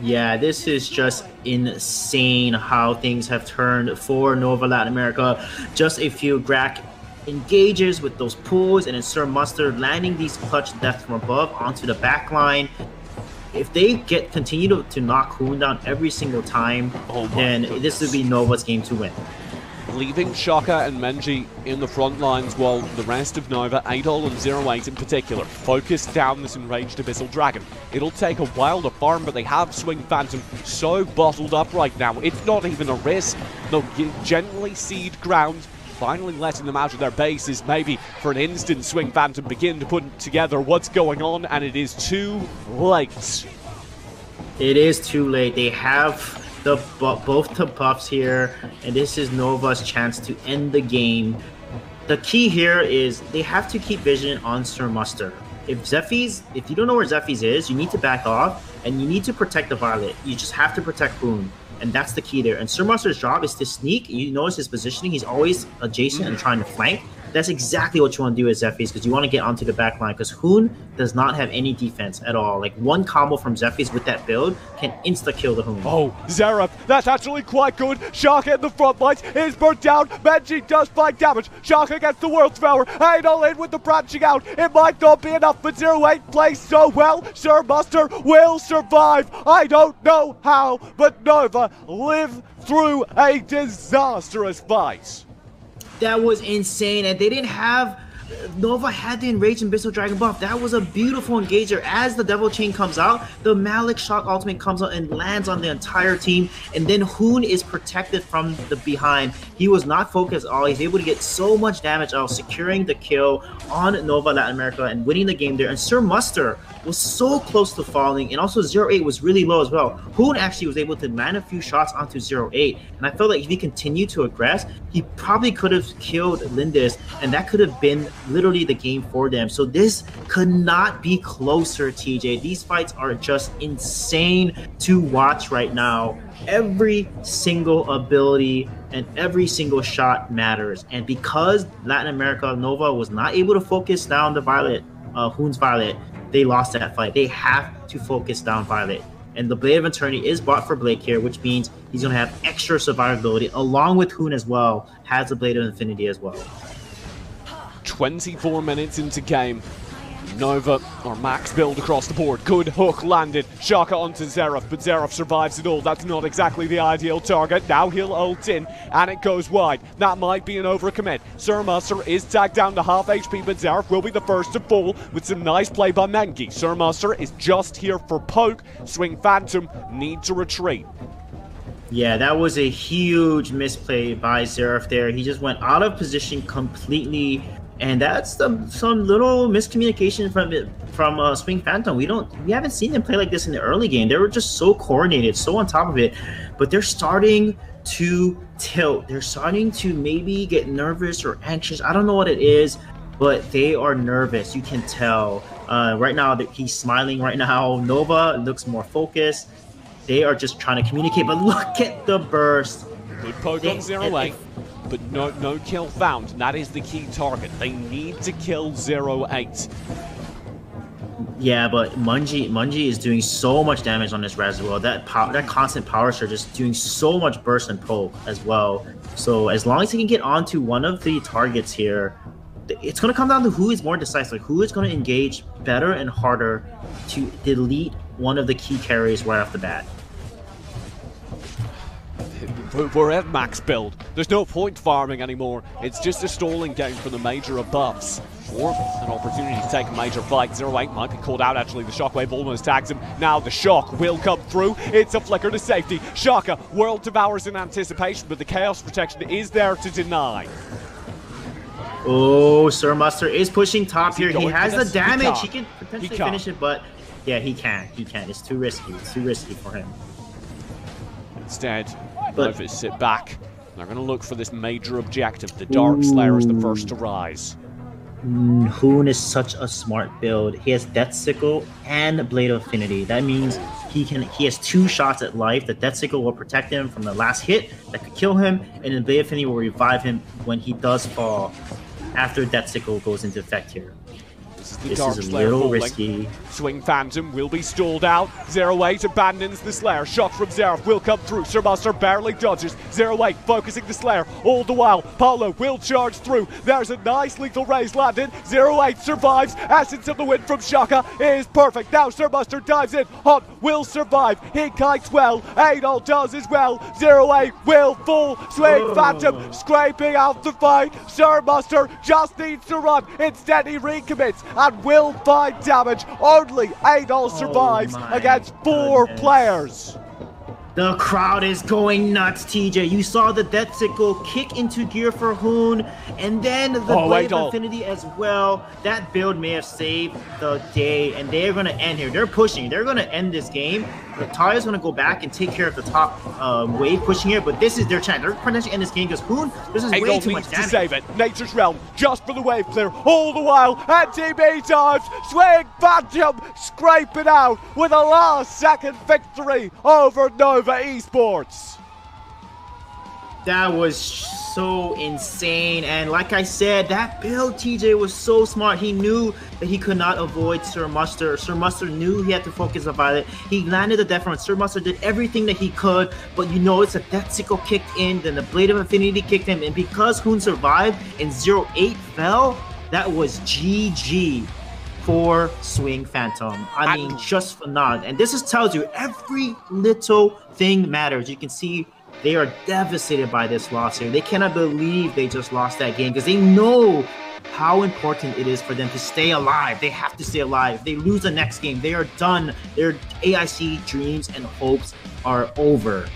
Yeah, this is just insane how things have turned for Nova Latin America. Just a few engages with those pulls, and then Sir Mustard landing these clutch deaths from above onto the back line. If they continue to knock Hoon down every single time, then this would be Nova's game to win. Leaving Shaka and Menji in the front lines while the rest of Nova, Adol and 08 in particular, focus down this enraged Abyssal Dragon. It'll take a while to farm, but they have Swing Phantom so bottled up right now, it's not even a risk. They'll gently cede ground, finally letting them out of their bases. Maybe for an instant Swing Phantom begin to put together what's going on, and it is too late. It is too late. They have both the buffs here, and this is Nova's chance to end the game. The key here is they have to keep vision on Sir Mustard. If you don't know where Zephy's is, you need to back off, and you need to protect the Violet. You just have to protect Hoon, and that's the key there. And Sir Mustard's job is to sneak. You notice his positioning, he's always adjacent and trying to flank. That's exactly what you want to do with Zephy's, because you want to get onto the back line, because Hoon does not have any defense at all. Like, one combo from Zephy's with that build can insta-kill the Hoon. Oh, Xerath, that's actually quite good. Shaka in the front lines is burnt down. Menji does 5 damage. Shaka gets the World Devour. Adol in with the branching out. It might not be enough, but 08 plays so well. Sir Mustard will survive. I don't know how, but Nova live through a disastrous fight. That was insane, and they didn't have... Nova had the Enraged Abyssal Dragon buff. That was a beautiful engager. As the Devil Chain comes out, the Malik Shock ultimate comes out and lands on the entire team, and then Hoon is protected from the behind. He was not focused at all. He's able to get so much damage out, securing the kill on Nova Latin America and winning the game there. And Sir Mustard was so close to falling, and also 08 was really low as well. Hoon actually was able to land a few shots onto 08, and I felt like if he continued to aggress, he probably could have killed Lindis, and that could have been literally the game for them. So this could not be closer, TJ. These fights are just insane to watch right now. Every single ability and every single shot matters, and because Latin America, Nova was not able to focus down the Violet, Hoon's Violet, they lost that fight. They have to focus down Violet. And the Blade of Eternity is bought for Blade here, which means he's going to have extra survivability, along with Hoon as well, has the Blade of Infinity as well. 24 minutes into game. Nova or max build across the board. Good hook landed. Shaka onto Xerath, but Xerath survives it all. That's not exactly the ideal target. Now he'll ult in, and it goes wide. That might be an overcommit. Sir Mustard is tagged down to half HP, but Xerath will be the first to fall with some nice play by Mengi. Sir Mustard is just here for poke. Swing Phantom need to retreat. Yeah, that was a huge misplay by Xerath there. He just went out of position completely. And that's some little miscommunication from Swing Phantom. We haven't seen them play like this in the early game. They were just so coordinated, so on top of it. But they're starting to tilt. They're starting to maybe get nervous or anxious. I don't know what it is, but they are nervous. You can tell. Right now, he's smiling right now. Nova looks more focused. They are just trying to communicate. But look at the burst. Good poke on 08. But no kill found. That is the key target. They need to kill 08. Yeah, but Munji is doing so much damage on this Raz as well. That constant power surge is doing so much burst and poke as well. So as long as he can get onto one of the targets here, it's going to come down to who is more decisive, who is going to engage better and harder to delete one of the key carries right off the bat. We're at max build. There's no point farming anymore. It's just a stalling game for the major buffs. Or an opportunity to take a major fight. 08 might be called out, actually. The Shockwave almost tags him. Now the shock will come through. It's a flicker to safety. Shaka, World Devours in anticipation, but the Chaos Protection is there to deny. Oh, Sir Mustard is pushing top here. He has the damage. He can potentially finish it, but yeah, he can't. He can't. It's too risky. It's too risky for him. Instead, Nova sit back. They're going to look for this major objective. The Dark Slayer is the first to rise. Hoon is such a smart build. He has Death Sickle and Blade of Affinity. That means he has 2 shots at life. The Death Sickle will protect him from the last hit that could kill him, and then Blade of Affinity will revive him when he does fall after Death Sickle goes into effect here. This is the This Dark is a Slayer little falling. risky. Swing Phantom will be stalled out. 0-8 abandons the Slayer. Shot from Xerath will come through. Sir Buster barely dodges. 0-8 focusing the Slayer. All the while, Paolo will charge through. There's a nice lethal raise landed. 0-8 survives. Essence of the win from Shaka is perfect. Now Sir Buster dives in. Hot will survive. He kites well. Adol does as well. 0-8 will fall. Swing Phantom scraping out the fight. Sir Buster just needs to run. Instead he recommits and will find damage. Only Adol survives against 4 players. The crowd is going nuts, TJ. You saw the Death Sickle kick into gear for Hoon, and then the Blade of Infinity as well. That build may have saved the day, and they're going to end here. They're pushing. They're going to end this game. Talia's going to go back and take care of the top wave pushing here, but this is their chance. They're potentially end this game because Hoon, this is way too much damage. To save it. Nature's Realm just for the wave clear. All the while, NTB times. Swing Phantom scraping out with a last-second victory over Nova Esports. That was so insane, and like I said, that build, TJ, was so smart. He knew that he could not avoid Sir Muster. Sir Muster knew he had to focus on Violet. He landed the Death Run. Sir Muster did everything that he could, but you know, it's a Death Sickle kicked in, then the Blade of Infinity kicked in, and because Hoon survived and 0-8 fell, that was GG for Swing Phantom. I mean, just phenomenal. And this just tells you every little thing matters. You can see they are devastated by this loss here. They cannot believe they just lost that game because they know how important it is for them to stay alive. They have to stay alive. If they lose the next game, they are done. Their AIC dreams and hopes are over.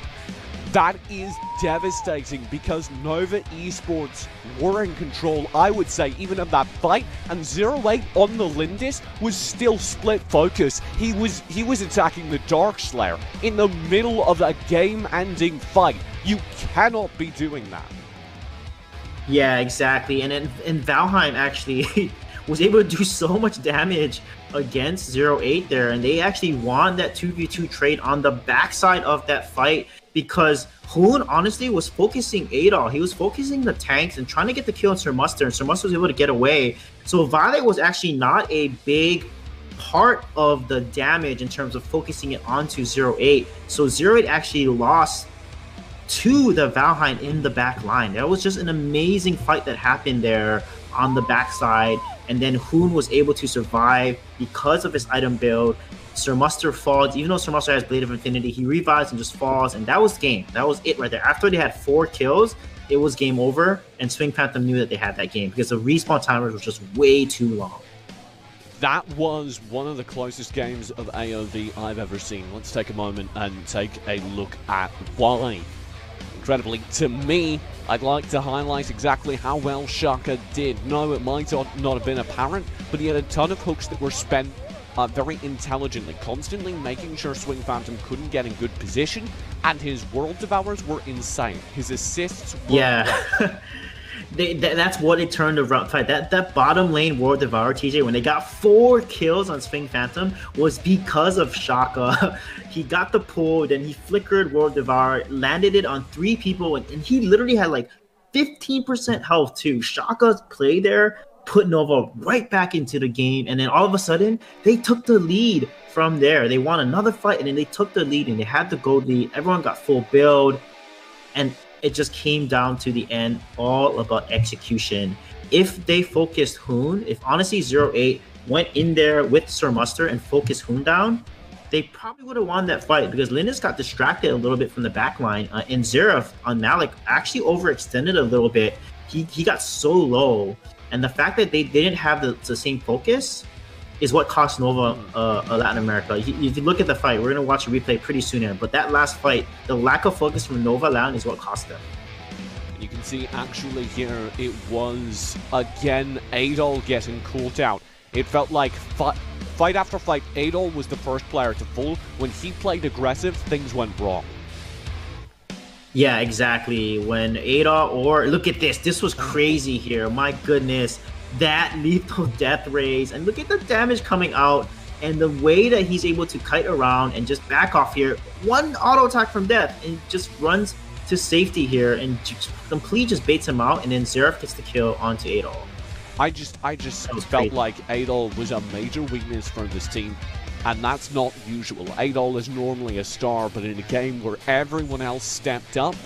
That is devastating because Nova Esports were in control, I would say, even of that fight, and 0-8 on the Lindis was still split focus. He was attacking the Dark Slayer in the middle of a game-ending fight. You cannot be doing that. Yeah, exactly. And Valheim actually was able to do so much damage against 0-8 there, and they actually won that 2v2 trade on the backside of that fight because Hoon honestly was focusing Adol. He was focusing the tanks and trying to get the kill on Sir Muster, and Sir Muster was able to get away. So Violet was actually not a big part of the damage in terms of focusing it onto 0-8. So 0-8 actually lost to the Valheim in the back line. That was just an amazing fight that happened there on the backside, and then Hoon was able to survive because of his item build. Sir Muster falls, even though Sir Muster has Blade of Infinity, he revives and just falls, and that was game. That was it right there. After they had 4 kills, it was game over, and Swing Phantom knew that they had that game because the respawn timers was just way too long. That was one of the closest games of AOV I've ever seen. Let's take a moment and take a look at why. Incredibly, to me, I'd like to highlight exactly how well Shaka did. No, it might not have been apparent, but he had a ton of hooks that were spent very intelligently, constantly making sure Swing Phantom couldn't get in good position, and his World Devourers were insane. His assists were... Yeah. That's what it turned around. That bottom lane World Devourer, TJ, when they got 4 kills on Swing Phantom, was because of Shaka. He got the pull, then he flickered World Devourer, landed it on 3 people, and he literally had like 15% health too. Shaka's play there put Nova right back into the game, and then all of a sudden, they took the lead from there. They won another fight, and then they took the lead, and they had the gold lead. Everyone got full build, and it just came down to the end, all about execution. If they focused Hoon, if honestly 0-8 went in there with Sir Muster and focused Hoon down, they probably would have won that fight because Linus got distracted a little bit from the backline. And Xerath on Malik actually overextended a little bit. He got so low. And the fact that they didn't have the same focus is what cost Nova Latin America. If you look at the fight, we're going to watch a replay pretty soon here, but that last fight, the lack of focus from Nova Latin is what cost them. You can see actually here, it was, again, Adol getting caught out. It felt like fight after fight, Adol was the first player to fall. When he played aggressive, things went wrong. Yeah, exactly. When Adol, or look at this was crazy here. My goodness. That lethal death rays, and look at the damage coming out and the way that he's able to kite around and just back off here. One auto attack from death and just runs to safety here and completely just baits him out, and then Xerath gets the kill onto Adol. I just felt like Adol was a major weakness for this team, and that's not usual. Adol is normally a star, but in a game where everyone else stepped up,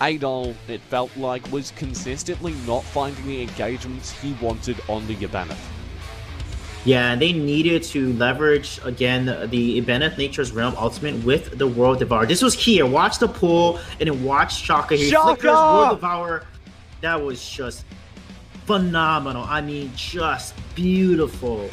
Adol, it felt like, was consistently not finding the engagements he wanted on the Ibanez. Yeah, and they needed to leverage, again, the Ibanez Nature's Realm Ultimate with the World Devourer. This was key. Watch the pull, and then watch Shaka here. Flickers World Devourer. That was just phenomenal. I mean, just beautiful.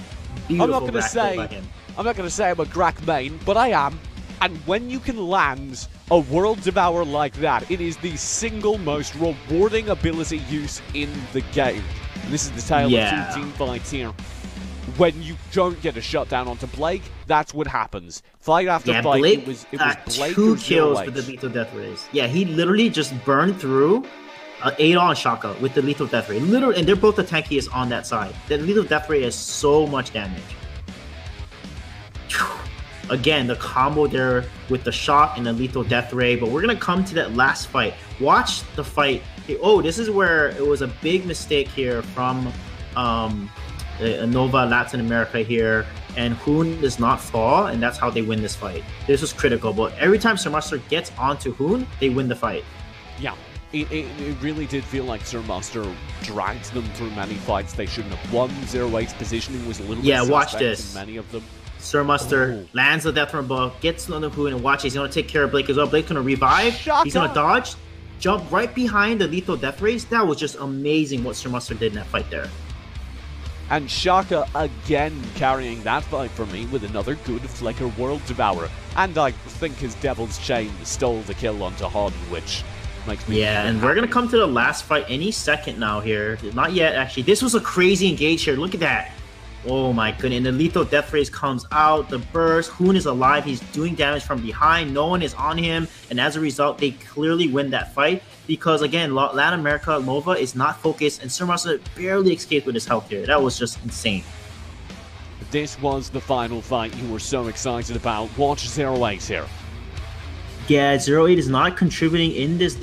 Beautiful. I'm not going to say I'm a Grak main, but I am. And when you can land a World Devourer like that, it is the single most rewarding ability use in the game. And this is the tale of 2 team fights here. When you don't get a shutdown onto Blake, that's what happens. Fight after fight, Blake, it was Blake 2 kills with the lethal death rays. Yeah, he literally just burned through Adol and Shaka with the lethal death ray. Literally, and they're both the tankiest on that side. The lethal death ray is so much damage. Again, the combo there with the shock and the lethal death ray. But we're gonna come to that last fight. Watch the fight. Oh, this is where it was a big mistake here from Nova Latin America here, and Hoon does not fall, and that's how they win this fight. This was critical, but every time Sir Master gets onto Hoon, they win the fight. Yeah, it really did feel like Sir Master dragged them through many fights they shouldn't have won. 0-8's positioning was a little bit watch suspect this. in many of them. Sir Master lands the death from above, gets on the Hoon, and watch, he's going to take care of Blake as well. Blake's going to revive, he's going to dodge, jump right behind the lethal death rays. That was just amazing what Sir Master did in that fight there. And Shaka again carrying that fight for me with another good Flicker World Devourer. And I think his Devil's Chain stole the kill onto Hon, which makes me and we're going to come to the last fight any second now here. Not yet, actually. This was a crazy engage here. Look at that. Oh my goodness. And the lethal death rays comes out, the burst. Hoon is alive. He's doing damage from behind. No one is on him. And as a result, they clearly win that fight. Because again, Latin America, Nova is not focused, and Sir Master barely escaped with his health here. That was just insane. This was the final fight you were so excited about. Watch 0-8 here. Yeah, 0-8 is not contributing in this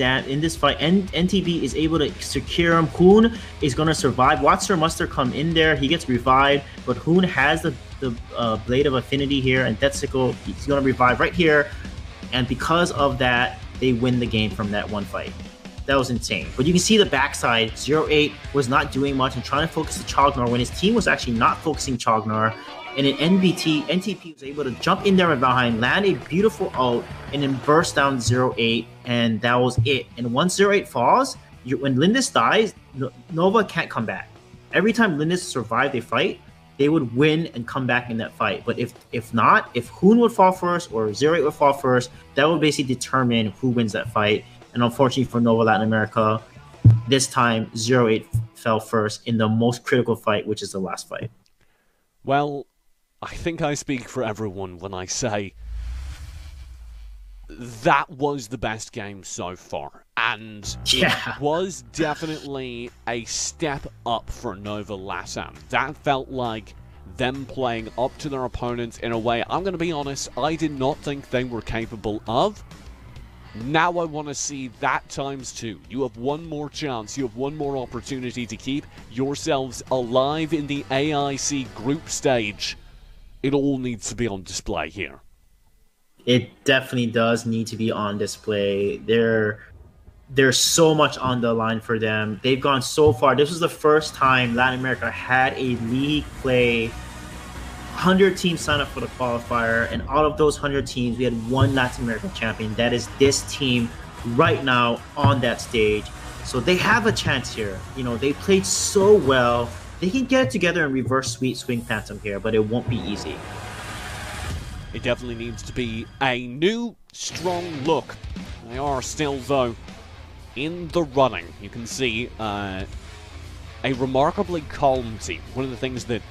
fight. NTB is able to secure him. Hoon is going to survive. Watch Sir Master come in there. He gets revived, but Hoon has the Blade of Affinity here, and Death Sickle, he's going to revive right here. And because of that, they win the game from that one fight. That was insane. But you can see the backside. 0-8 was not doing much and trying to focus the Chognar when his team was actually not focusing Chognar. And in NTP was able to jump in there behind, land a beautiful ult, and then burst down 0-8, and that was it. And once 0-8 falls, when Lindis dies, Nova can't come back. Every time Lindis survived a fight, they would win and come back in that fight. But if not, if Hoon would fall first or 0-8 would fall first, that would basically determine who wins that fight. And unfortunately for Nova Latin America, this time 0-8 fell first in the most critical fight, which is the last fight. Well, I think I speak for everyone when I say that was the best game so far. And it was definitely a step up for Nova Latam. That felt like them playing up to their opponents in a way, I'm going to be honest, I did not think they were capable of. Now I want to see that times 2. You have one more chance, you have one more opportunity to keep yourselves alive in the AIC group stage. It all needs to be on display here. It definitely does need to be on display. There's so much on the line for them. They've gone so far. This was the first time Latin America had a league play. 100 teams sign up for the qualifier, and out of those 100 teams, we had one Latin American champion. That is this team right now on that stage. So they have a chance here. You know, they played so well. They can get it together and reverse sweep Swing Phantom here, but it won't be easy. It definitely needs to be a new, strong look. They are still, though, in the running. You can see a remarkably calm team. One of the things that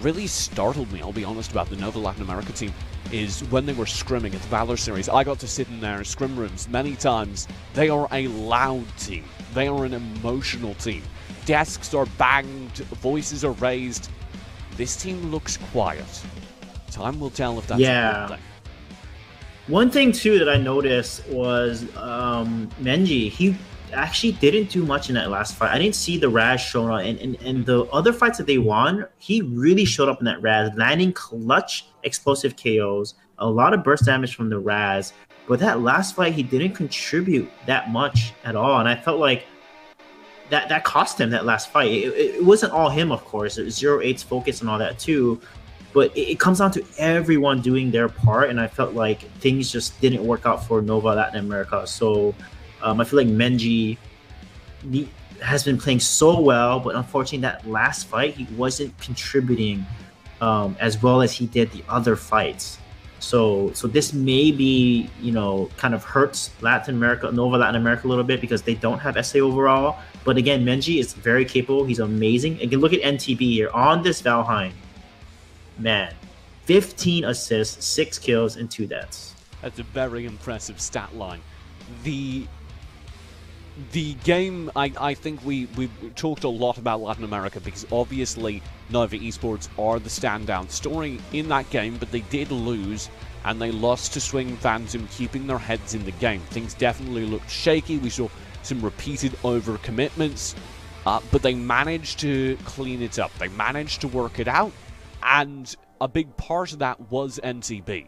really startled me, I'll be honest, about the Nova Latin America team is when they were scrimming at the Valor Series. I got to sit in their scrim rooms many times. They are a loud team. They are an emotional team. Desks are banged, voices are raised. This team looks quiet. Time will tell if that's a good thing. One thing too that I noticed was Menji. actually didn't do much in that last fight. I didn't see the Raz showing up, and the other fights that they won, he really showed up in that Raz, landing clutch explosive KOs, a lot of burst damage from the Raz. But that last fight, he didn't contribute that much at all, and I felt like that cost him that last fight. It wasn't all him, of course. It was 0-8's focus and all that too, but it comes down to everyone doing their part, and I felt like things just didn't work out for Nova Latin America. So I feel like Menji has been playing so well, but unfortunately that last fight, he wasn't contributing as well as he did the other fights. So this maybe, kind of hurts Nova Latin America a little bit because they don't have SA overall. But again, Menji is very capable. He's amazing. Again, look at NTB here on this Valheim. Man, 15 assists, 6 kills, and 2 deaths. That's a very impressive stat line. The game, I think we talked a lot about Latin America because obviously Nova Esports are the standout story in that game, but they did lose, and they lost to Swing Phantom, keeping their heads in the game. Things definitely looked shaky. We saw some repeated overcommitments, but they managed to clean it up. They managed to work it out, and a big part of that was NTB.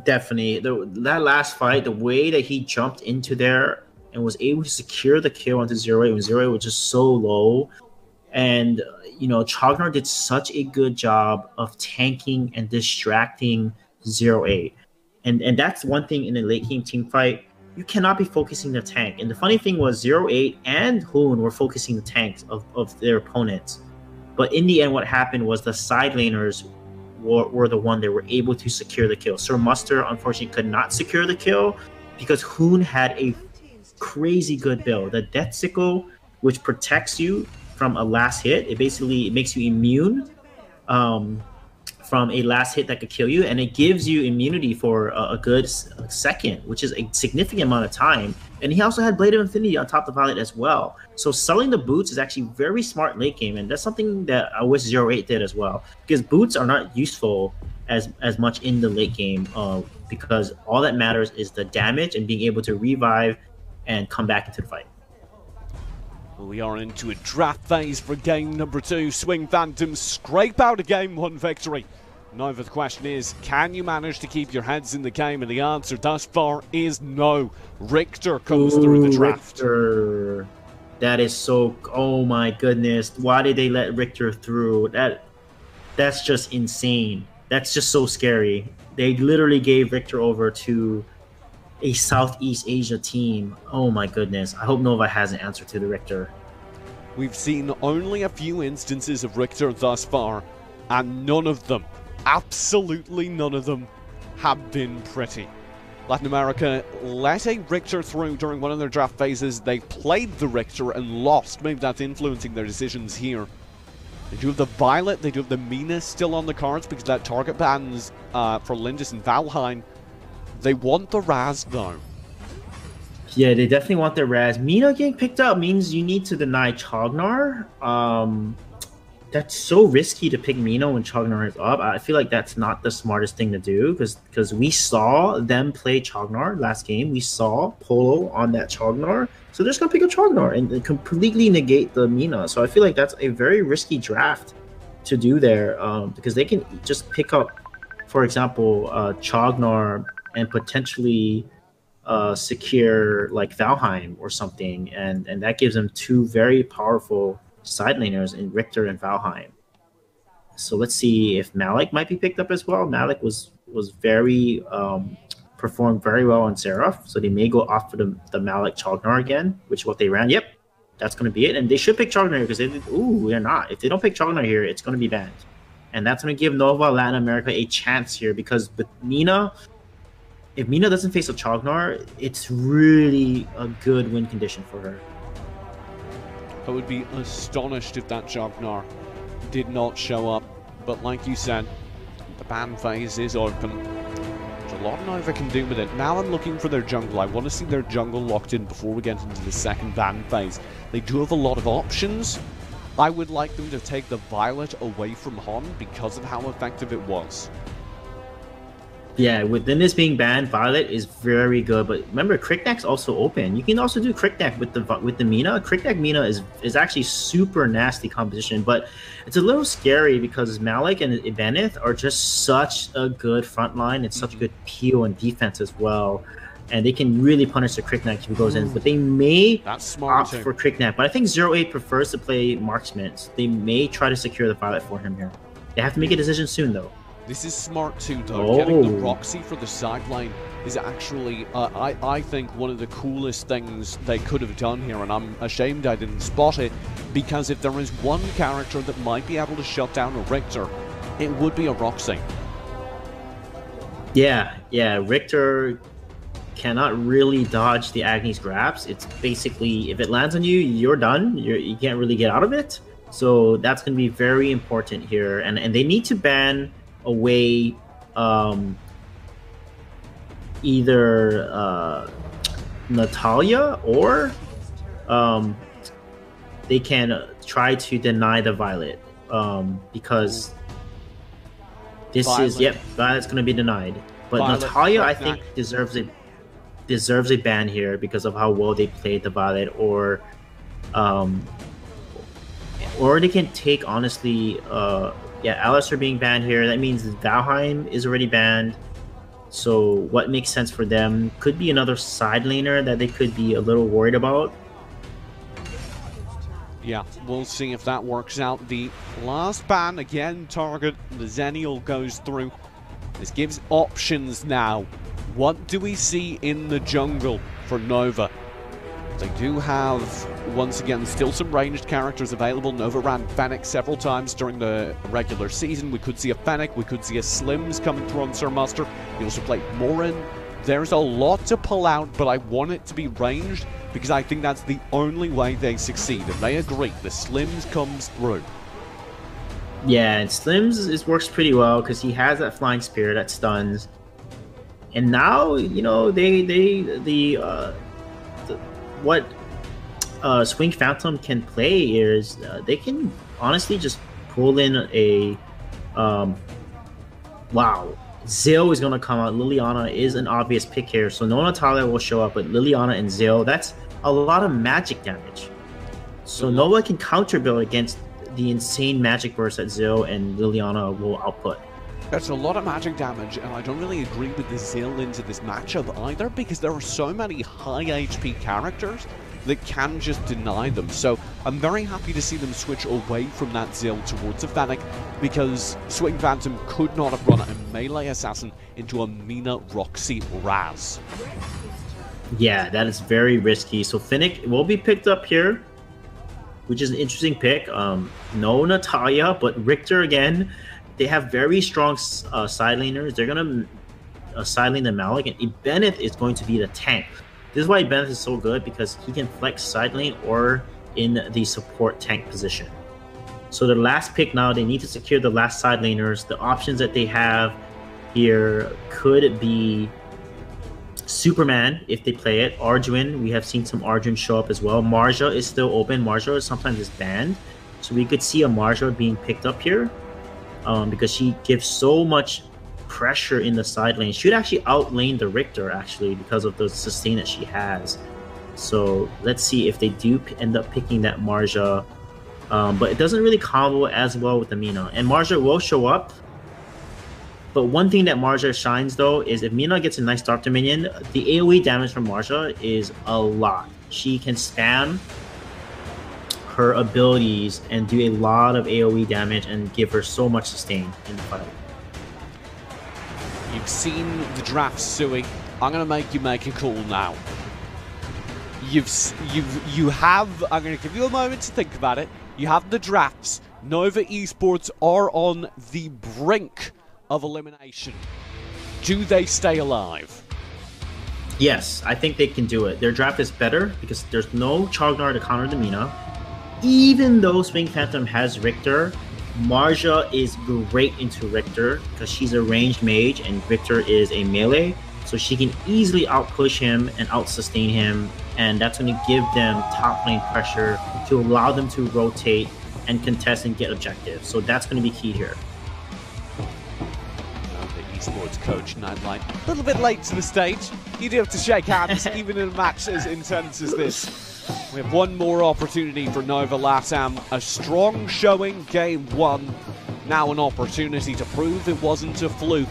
Definitely. That last fight, the way that he jumped into there and was able to secure the kill onto 0-8 when 0-8 was just so low. And, Chognar did such a good job of tanking and distracting 0-8. And that's one thing in the late game team fight. You cannot be focusing the tank. And the funny thing was 0-8 and Hoon were focusing the tanks of their opponents. But in the end, what happened was the side laners were the one that were able to secure the kill. Sir Muster, unfortunately, could not secure the kill because Hoon had a crazy good build. The Death Sickle, which protects you from a last hit. It makes you immune from a last hit that could kill you, and it gives you immunity for a good second, which is a significant amount of time. And he also had Blade of Infinity on top of Violet as well. So selling the boots is actually very smart late game, and that's something that I wish 0-8 did as well, because boots are not useful as much in the late game because all that matters is the damage and being able to revive and come back into the fight. We are into a draft phase for game number 2. Swing Phantoms scrape out a game 1 victory. Now the question is, can you manage to keep your heads in the game? And the answer thus far is no. Richter comes through the draft. Richter. That is so... Oh my goodness. Why did they let Richter through? That's just insane. That's just so scary. They literally gave Richter over to a Southeast Asia team. Oh my goodness. I hope Nova has an answer to the Richter. We've seen only a few instances of Richter thus far, and none of them, absolutely none of them, have been pretty. Latin America let a Richter through during one of their draft phases. They played the Richter and lost. Maybe that's influencing their decisions here. They do have the Violet, they do have the Mina still on the cards because that target bans for Lindis and Valheim. They want the Raz though. Yeah, they definitely want their Raz. Mina getting picked up means you need to deny Chognar. That's so risky to pick Mina when Chognar is up. I feel like that's not the smartest thing to do because we saw them play Chognar last game. We saw Polo on that Chognar. So they're just going to pick a Chognar and completely negate the Mina. So I feel like that's a very risky draft to do there because they can just pick up, for example, Chognar and potentially secure like Valheim or something, and that gives them 2 very powerful side laners in Richter and Valheim. So let's see if Malik might be picked up as well. Malik was very performed very well on Seraph, so they may go off for the Malik Chognar again, which is what they ran. Yep, that's going to be it, and they should pick Chognar because they're not. If they don't pick Chognar here, it's going to be banned, and that's going to give Nova Latin America a chance here because with Mina. If Mina doesn't face a Chognar, it's really a good win condition for her. I would be astonished if that Chognar did not show up. But like you said, the ban phase is open. There's a lot Nova can do with it. Now I'm looking for their jungle. I want to see their jungle locked in before we get into the second ban phase. They do have a lot of options. I would like them to take the Violet away from Hon because of how effective it was. Yeah, within this being banned, Violet is very good. But remember, Crickneck's also open. You can also do Crickneck with the Mina. Crickneck Mina is actually super nasty competition, but it's a little scary because Malik and Ibenith are just such a good front line and such good peel and defense as well. And they can really punish the Crickneck if he goes in. But they may opt for Crickneck. But I think 08 prefers to play Marksman. So they may try to secure the Violet for him here. They have to make a decision soon, though. This is smart too, though. Getting the Roxy for the sideline is actually, I think, one of the coolest things they could have done here, and I'm ashamed I didn't spot it, because if there is one character that might be able to shut down a Richter, it would be a Roxy. Yeah, Richter cannot really dodge the Agni's grabs. It's basically, if it lands on you, you're done. You can't really get out of it. So that's going to be very important here. And they need to ban away either Natalia or they can try to deny the Violet because this is Violet's going to be denied. But Violet, Natalia, I think, deserves a ban here because of how well they played the Violet, or they can take, honestly, Alistair being banned here. That means Valheim is already banned. So what makes sense for them could be another side laner that they could be a little worried about. Yeah, we'll see if that works out. The last ban, again, target, the Zenial goes through. This gives options now. What do we see in the jungle for Nova? They do have, once again, still some ranged characters available. Nova ran Fennec several times during the regular season. We could see a Fennec, we could see a Slims coming through on Sir Muster. He also played Morin. There's a lot to pull out, but I want it to be ranged because I think that's the only way they succeed. And they agree, the Slims comes through. Yeah, and Slims works pretty well because he has that Flying Spear that stuns. And now, you know, what Swing Phantom can play is they can honestly just pull in a Zill is going to come out. Liliana is an obvious pick here, so no Natalia will show up, but Liliana and Zill, that's a lot of magic damage. So Nova can counter build against the insane magic burst that Zill and Liliana will output. That's a lot of magic damage, and I don't really agree with the Zill into this matchup either, because there are so many high HP characters that can just deny them. So I'm very happy to see them switch away from that Zill towards a Fennec, because Swing Phantom could not have run a melee assassin into a Mina Roxy Raz. Yeah, that is very risky. So Fennec will be picked up here, which is an interesting pick. No Natalia, but Richter again. They have very strong side laners. They're going to side lane the Malik, and Ibenith is going to be the tank. This is why Ibenith is so good, because he can flex side lane or in the support tank position. So the last pick now, they need to secure the last side laners. The options that they have here could be Superman, if they play it. Arjuin, we have seen some Arjuin show up as well. Marja is still open. Marja sometimes is banned. So we could see a Marja being picked up here. Because she gives so much pressure in the side lane. She would actually outlane the Richter, actually, because of the sustain that she has. So let's see if they do end up picking that Marja. But it doesn't really combo as well with the Mina. And Marja will show up. But one thing that Marja shines, though, is if Mina gets a nice Doctor Minion, the AoE damage from Marja is a lot. She can spam her abilities and do a lot of AoE damage and give her so much sustain in the fight. You've seen the draft, Sui. I'm gonna make you make a call now. You have. I'm gonna give you a moment to think about it. You have the drafts. Nova Esports are on the brink of elimination. Do they stay alive? Yes, I think they can do it. Their draft is better because there's no Chagnar to counter the Mina. Even though Swing Phantom has Richter, Marja is great into Richter because she's a ranged mage and Richter is a melee. So she can easily outpush him and out-sustain him. And that's going to give them top lane pressure to allow them to rotate and contest and get objectives. So that's going to be key here. The esports out coach Nightlight. A little bit late to the stage. You do have to shake hands, even in a match as intense as this. We have one more opportunity for Nova LATAM. A strong showing, game one. Now an opportunity to prove it wasn't a fluke.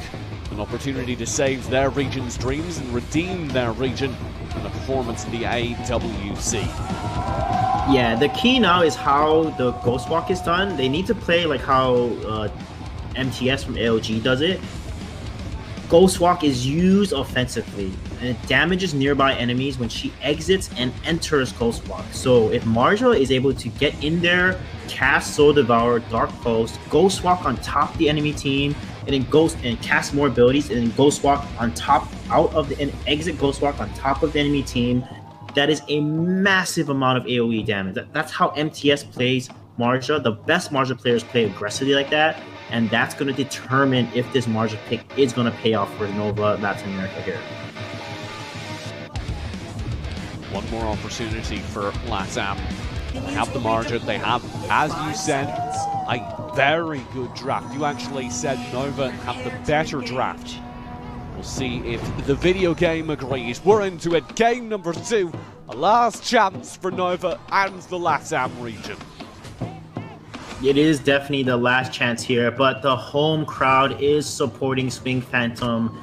An opportunity to save their region's dreams and redeem their region in a performance in the AWC. Yeah, the key now is how the Ghost Walk is done. They need to play like how MTS from AOG does it. Ghost Walk is used offensively, and it damages nearby enemies when she exits and enters Ghost Walk. So if Marja is able to get in there, cast Soul Devour, Dark Post, Ghost Walk on top of the enemy team, and then cast more abilities, and then Ghost Walk on top, and exit Ghost Walk on top of the enemy team, that is a massive amount of AoE damage. That's how MTS plays Marja. The best Marja players play aggressively like that, and that's going to determine if this Marja pick is going to pay off for Nova Latin America here. One more opportunity for LATAM. They have the Marja, they have, as you said, a very good draft. You actually said Nova have the better draft. We'll see if the video game agrees. We're into it. Game number 2. A last chance for Nova and the LATAM region. It is definitely the last chance here, but the home crowd is supporting Swing Phantom.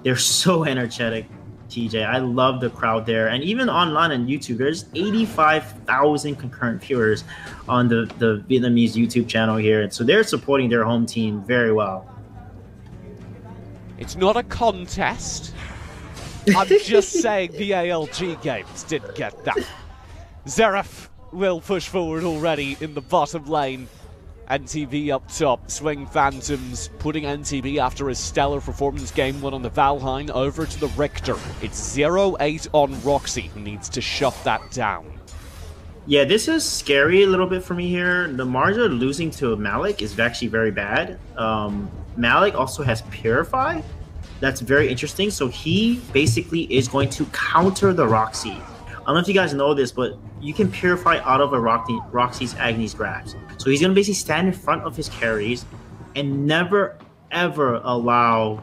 They're so energetic, TJ. I love the crowd there. And even online on YouTube, there's 85,000 concurrent viewers on the Vietnamese YouTube channel here. So they're supporting their home team very well. It's not a contest. I'm just saying the ALG games didn't get that. Xerath will push forward already in the bottom lane. NTB up top. Swing Phantoms putting NTB after his stellar performance game 1 on the Valheim over to the Richter. It's 0-8 on Roxy, who needs to shut that down. Yeah, this is scary a little bit for me here. The Marja losing to Malik is actually very bad. Malik also has Purify. That's very interesting. So he basically is going to counter the Roxy. I don't know if you guys know this, but you can Purify out of a Roxy's Agnes Grasp. So he's going to basically stand in front of his carries and never, ever allow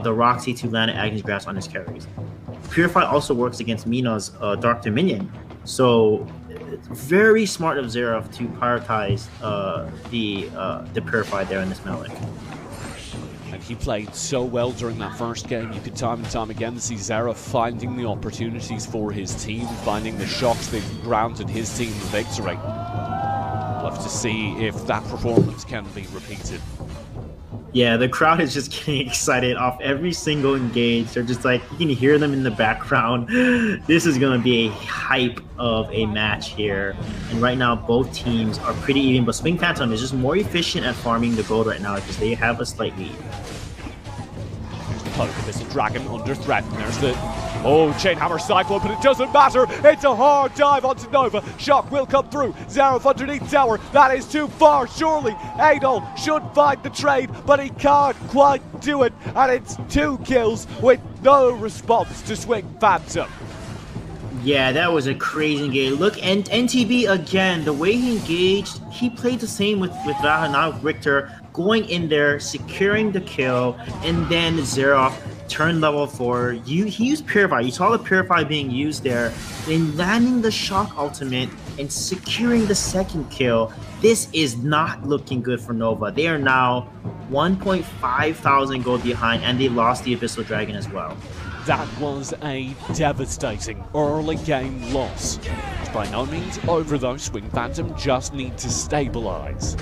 the Roxy to land an Agnes Grasp on his carries. Purify also works against Mina's Dark Dominion. So it's very smart of Xerath to prioritize the Purify there in this Malik. And he played so well during that first game. You could time and time again see Xerath finding the opportunities for his team, finding the shots that grounded his team to victory. We'll have to see if that performance can be repeated. Yeah, the crowd is just getting excited off every single engage. They're just like, you can hear them in the background. This is going to be a hype of a match here. And right now, both teams are pretty even, but Swing Phantom is just more efficient at farming the gold right now because they have a slight lead. Here's the poke. This is Dragon under threat. And there's the Chainhammer Cyclone, but it doesn't matter. It's a hard dive onto Nova. Shock will come through. Xerath underneath tower. That is too far. Surely Adol should find the trade, but he can't quite do it. And it's 2 kills with no response to Swing Phantom. Yeah, that was a crazy engage. Look, and NTB again, the way he engaged, he played the same with Valheim Richter, going in there, securing the kill, and then Xerath turn level 4. He used Purify. You saw the Purify being used there, then landing the Shock ultimate and securing the second kill. This is not looking good for Nova. They are now 1.5 thousand gold behind, and they lost the Abyssal Dragon as well. That was a devastating early game loss. It's by no means over though. Swing Phantom just need to stabilize.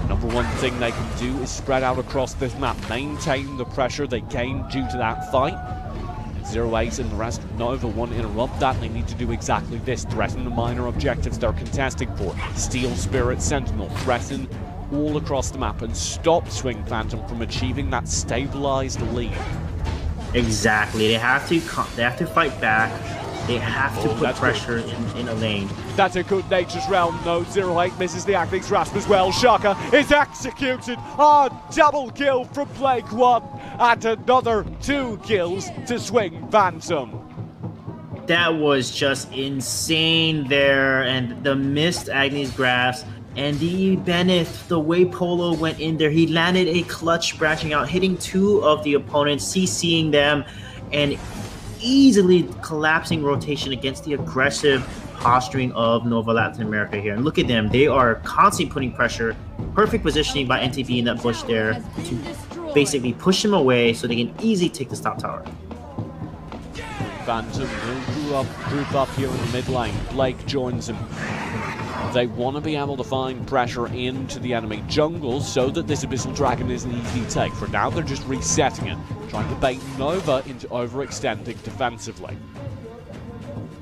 Number one thing they can do is spread out across this map, maintain the pressure they gained due to that fight. 0-8 and the rest of Nova won't interrupt that. They need to do exactly this, threaten the minor objectives they're contesting for. Steel Spirit Sentinel, threaten all across the map and stop Swing Phantom from achieving that stabilized lead. Exactly, they have to fight back. They have to put pressure in a lane. That's a good nature's realm though. 0-8 misses the Agnes Grasp as well. Shaka is executed. Double kill from Blake 1 and another 2 kills to Swing Phantom. That was just insane there, and the missed Agnes Grasp And the Bennett, the way Polo went in there, he landed a clutch branching out, hitting two of the opponents, CCing them, and easily collapsing rotation against the aggressive posturing of Nova Latin America here. And look at them, they are constantly putting pressure. Perfect positioning by NTB in that bush there to basically push him away so they can easily take the top tower. Phantom will group up here in the mid lane. Blake joins him. They want to be able to find pressure into the enemy jungle so that this Abyssal Dragon is an easy take. For now, they're just resetting it, trying to bait Nova into overextending defensively.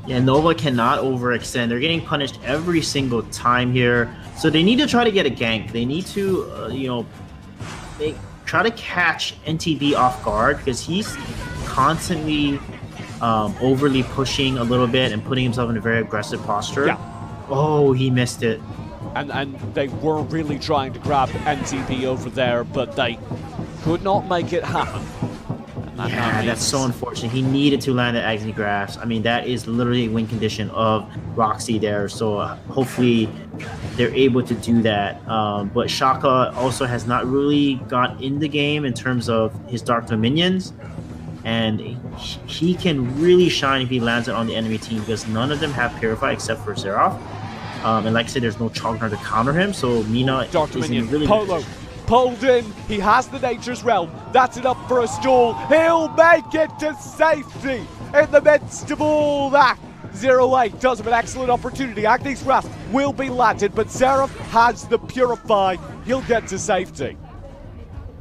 Yeah, Nova cannot overextend. They're getting punished every single time here. So they need to try to get a gank. They need to, they try to catch NTB off guard because he's constantly overly pushing a little bit and putting himself in a very aggressive posture. Yeah. Oh, he missed it. And they were really trying to grab NTB over there, but they could not make it happen. Yeah, that's so unfortunate. He needed to land the Agony Grasp. I mean, that is literally a win condition of Roxy there, so hopefully they're able to do that. But Shaka also has not really got in the game in terms of his Dark Dominions, and he can really shine if he lands it on the enemy team because none of them have Purify except for Xerath. And like I said, there's no Chognar to counter him, so Mina Dark is Dominion. in really Polo pulled in. He has the Nature's Realm. That's enough for a stall. He'll make it to safety in the midst of all that. 0-8 does have an excellent opportunity. Agni's Grasp will be landed, but Xerath has the Purify. He'll get to safety.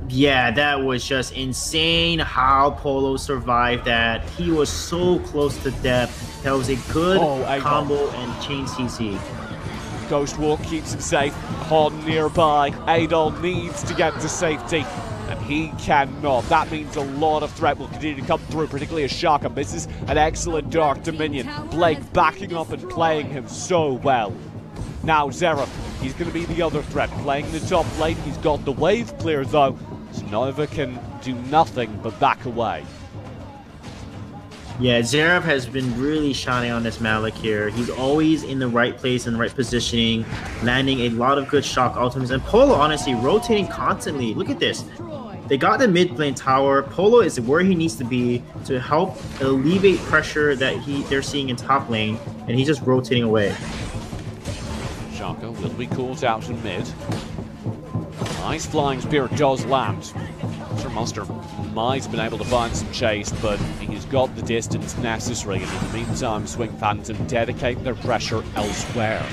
Yeah, that was just insane how Polo survived that. He was so close to death. That was a good combo and chain CC. Ghost Walk keeps him safe. Hon nearby. Adol needs to get to safety, and he cannot. That means a lot of threat will continue to come through, particularly as Shaka misses an excellent Dark Dominion. Blake backing up and playing him so well. Now Xerath, he's going to be the other threat, playing the top lane. He's got the wave clear though, so Nova can do nothing but back away. Yeah, Xerath has been really shining on this Malik here. He's always in the right place and the right positioning, landing a lot of good shock ultimates. And Polo, honestly, rotating constantly. Look at this. They got the mid lane tower. Polo is where he needs to be to help alleviate pressure that they're seeing in top lane, and he's just rotating away. Shaka will be caught out in mid. Nice flying spear does land. Sir Monster might have been able to find some chase, but he's got the distance necessary, and in the meantime, Swing Phantom dedicate their pressure elsewhere.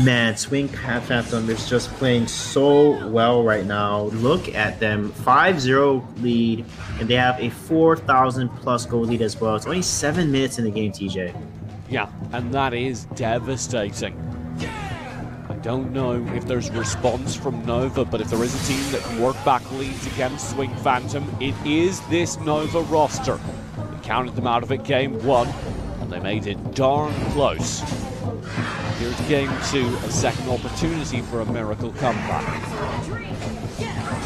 Man, Swing Phantom is just playing so well right now. Look at them, 5-0 lead, and they have a 4,000 plus gold lead as well. It's only 7 minutes in the game, TJ. Yeah, and that is devastating. I don't know if there's response from Nova, but if there is a team that can work back leads against Swing Phantom, it is this Nova roster. We counted them out of it game 1, and they made it darn close. Here's game 2, a second opportunity for a miracle comeback.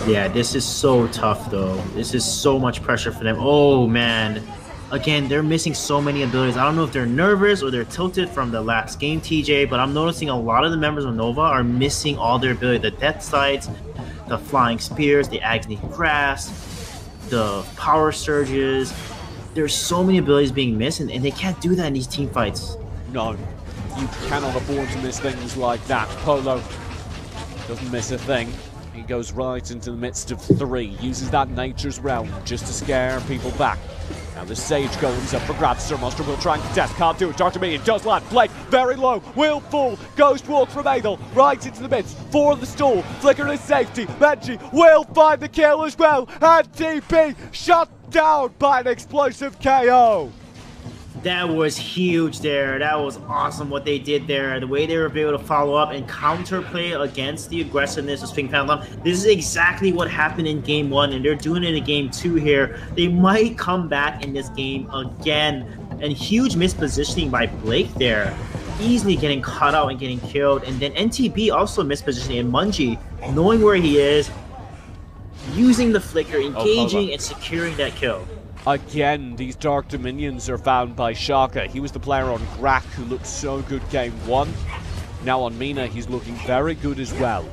Yeah, this is so tough though. This is so much pressure for them. Oh man. Again, they're missing so many abilities. I don't know if they're nervous or they're tilted from the last game, TJ, but I'm noticing a lot of the members of Nova are missing all their ability. The Death Sights, the Flying Spears, the Agony Grasp, the Power Surges. There's so many abilities being missed, and they can't do that in these team fights. No, you cannot afford to miss things like that. Polo doesn't miss a thing. He goes right into the midst of 3, uses that Nature's Realm just to scare people back. Now the Sage Golem's up for grabs. Sir Monster will try and contest, can't do it. Dark Dominion does land. Blake very low, will fall. Ghost Walk from Adol, right into the midst for the stall. Flicker to safety. Benji will find the kill as well. And TP shut down by an explosive KO. That was huge there. That was awesome what they did there. The way they were able to follow up and counterplay against the aggressiveness of Swing Phantom. This is exactly what happened in game 1, and they're doing it in game 2 here. They might come back in this game again. And huge mispositioning by Blake there. Easily getting caught out and getting killed. And then NTB also mispositioning, and Mungie, knowing where he is, using the flicker, engaging and securing that kill. Again, these Dark Dominions are found by Shaka. He was the player on Grak who looked so good game 1. Now on Mina, he's looking very good as well.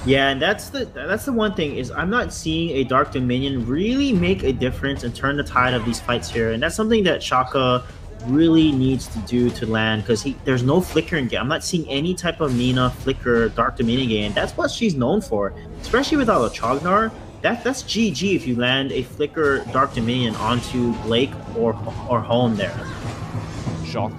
Yeah, and that's the one thing is I'm not seeing a Dark Dominion really make a difference and turn the tide of these fights here, and that's something that Shaka really needs to do to land, because there's no flickering game. I'm not seeing any type of Mina flicker Dark Dominion game. That's what she's known for, especially without a Chognar. That's GG if you land a flicker Dark Dominion onto Blake or Home there. Shock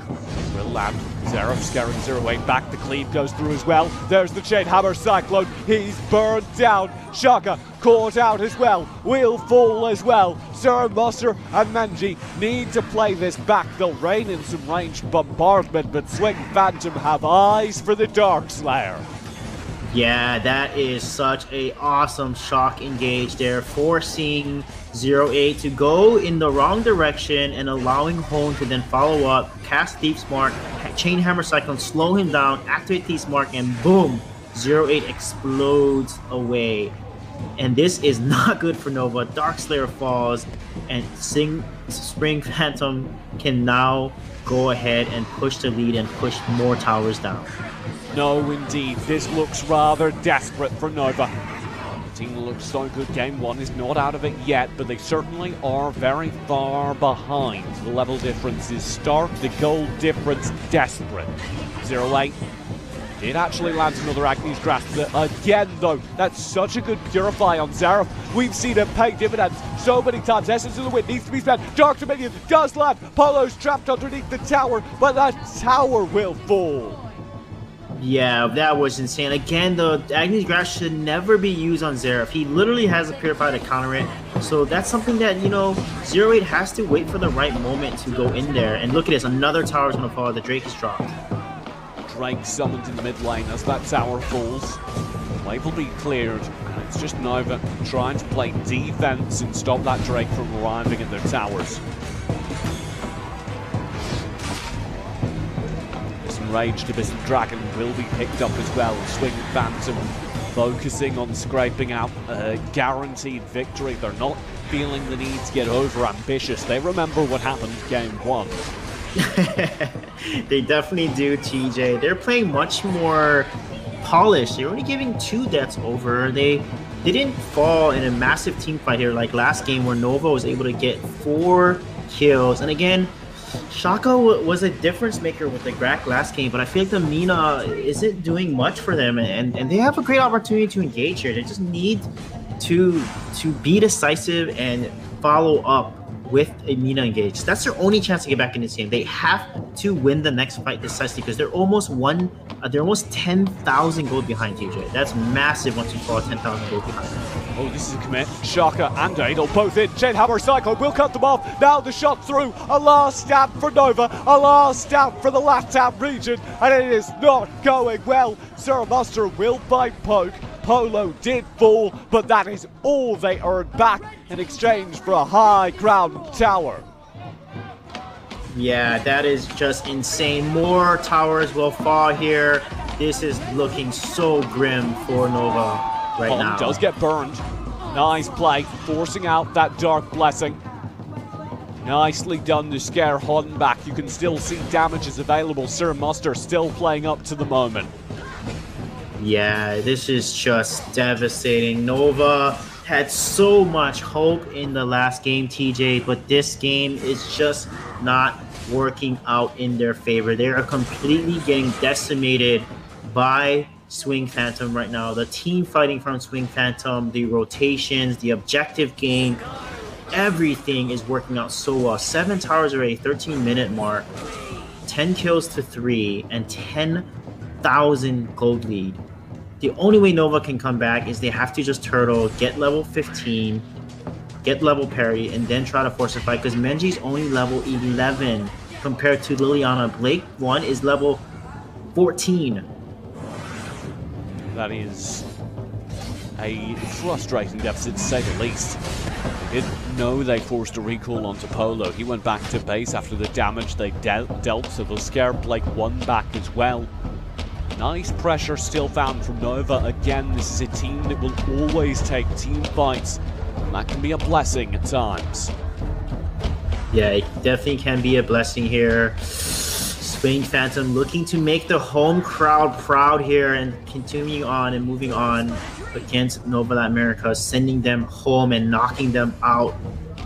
will land. Xerath scaring 0-8 back. The cleave goes through as well. There's the Chain Hammer Cyclone. He's burned down. Shaka caught out as well. Will fall as well. Sir Muster and Menji need to play this back. They'll rein in some ranged bombardment, but Swing Phantom have eyes for the Dark Slayer. Yeah, that is such a awesome shock engage there, forcing 0-8 to go in the wrong direction and allowing Hone to then follow up, cast Thief's Mark, Chain Hammer Cyclone, slow him down, activate Thief's Mark, and boom, 0-8 explodes away. And this is not good for Nova. Dark Slayer falls, and Spring Phantom can now go ahead and push the lead and push more towers down. No, indeed. This looks rather desperate for Nova. The team looks so good. Game 1 is not out of it yet, but they certainly are very far behind. The level difference is stark, the goal difference desperate. 0-8 did actually land another Agni's Grasp. Again, though, that's such a good Purify on Xerath. We've seen him pay dividends so many times. Essence of the Wind needs to be spent. Dark Dominion does land. Polo's trapped underneath the tower, but that tower will fall. Yeah, that was insane. Again, the Agni's Grasp should never be used on Xerath. He literally has a Purify to counter it. So that's something that, you know, 0-8 has to wait for the right moment to go in there. And look at this, another tower is going to fall. The Drake is dropped. Drake summoned in the mid lane as that tower falls. Wave will be cleared. It's just Nova trying to play defense and stop that Drake from arriving at their towers. Enraged Abyssal Dragon will be picked up as well. Swing Phantom focusing on scraping out a guaranteed victory. They're not feeling the need to get over ambitious. They remember what happened game 1. They definitely do, TJ. They're playing much more polished. They're only giving 2 deaths over. They didn't fall in a massive team fight here like last game where Nova was able to get 4 kills. And again, Shaka was a difference maker with the Grak last game, but I feel like the Mina isn't doing much for them, and they have a great opportunity to engage here. They just need to be decisive and follow up with a Mina engage. That's their only chance to get back in this game. They have to win the next fight decisively because they're almost 10,000 gold behind, TJ. That's massive once you fall 10,000 gold behind. Oh, this is a commit. Shaka and Adel both in. Chain Hammer Cyclone will cut them off. Now the shot through. A last stab for Nova. A last stab for the Latam region. And it is not going well. Sir Muster will fight Poke. Polo did fall, but that is all they earned back in exchange for a high ground tower. Yeah, that is just insane. More towers will fall here. This is looking so grim for Nova right now. Does get burned. Nice play, forcing out that Dark Blessing. Nicely done to scare Hon back. You can still see damages available. Sir Muster still playing up to the moment. Yeah, this is just devastating. Nova had so much hope in the last game, TJ, but this game is just not working out in their favor. They are completely getting decimated by Swing Phantom right now. The team fighting from Swing Phantom, the rotations, the objective game, everything is working out so well. 7 towers already, 13-minute mark, 10 kills to 3, and 10,000 gold lead. The only way Nova can come back is they have to just turtle, get level 15, get level parry, and then try to force a fight, because Menji's only level 11 compared to Liliana. Blake 1 is level 14. That is a frustrating deficit, to say the least. They didn't know they forced a recall onto Polo. He went back to base after the damage they dealt, so they'll scare Blake 1 back as well. Nice pressure still found from Nova. Again, this is a team that will always take team fights, and that can be a blessing at times. Yeah, it definitely can be a blessing here. Swing Phantom looking to make the home crowd proud here and continuing on and moving on against Nova Latin America, sending them home and knocking them out.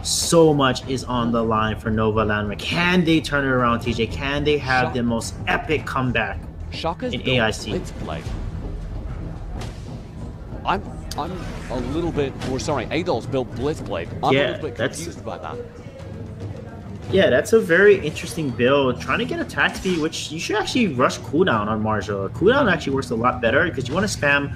So much is on the line for Nova Latin America. Can they turn it around, TJ? Can they have the most epic comeback in AIC? Blitzblade. I'm a little bit, or sorry, Adol's built Blitzblade. I'm a little bit confused about that. Yeah, that's a very interesting build. Trying to get attack speed, which you should actually rush cooldown on Marja. Cooldown actually works a lot better because you want to spam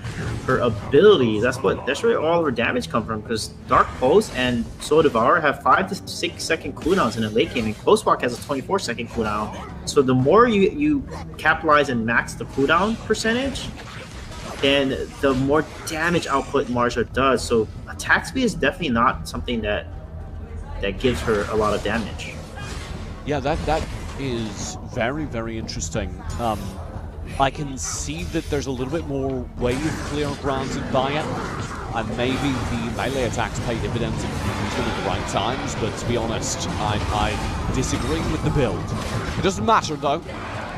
her abilities. That's where all her damage comes from. Because Dark Pulse and Soul Devourer have 5 to 6 second cooldowns in a late game, and Close Walk has a 24-second cooldown. So the more you capitalize and max the cooldown percentage, then the more damage output Marja does. So attack speed is definitely not something that gives her a lot of damage. Yeah, that is very, very interesting. I can see that there's a little bit more wave clear granted by it, and maybe the melee attacks pay dividends if you use them at the right times, but to be honest, I disagree with the build. It doesn't matter though,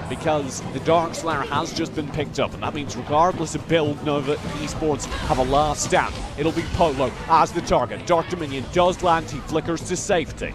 because the Dark Slayer has just been picked up, and that means regardless of build, Nova Esports have a last stand. It'll be Polo as the target. Dark Dominion does land, he flickers to safety.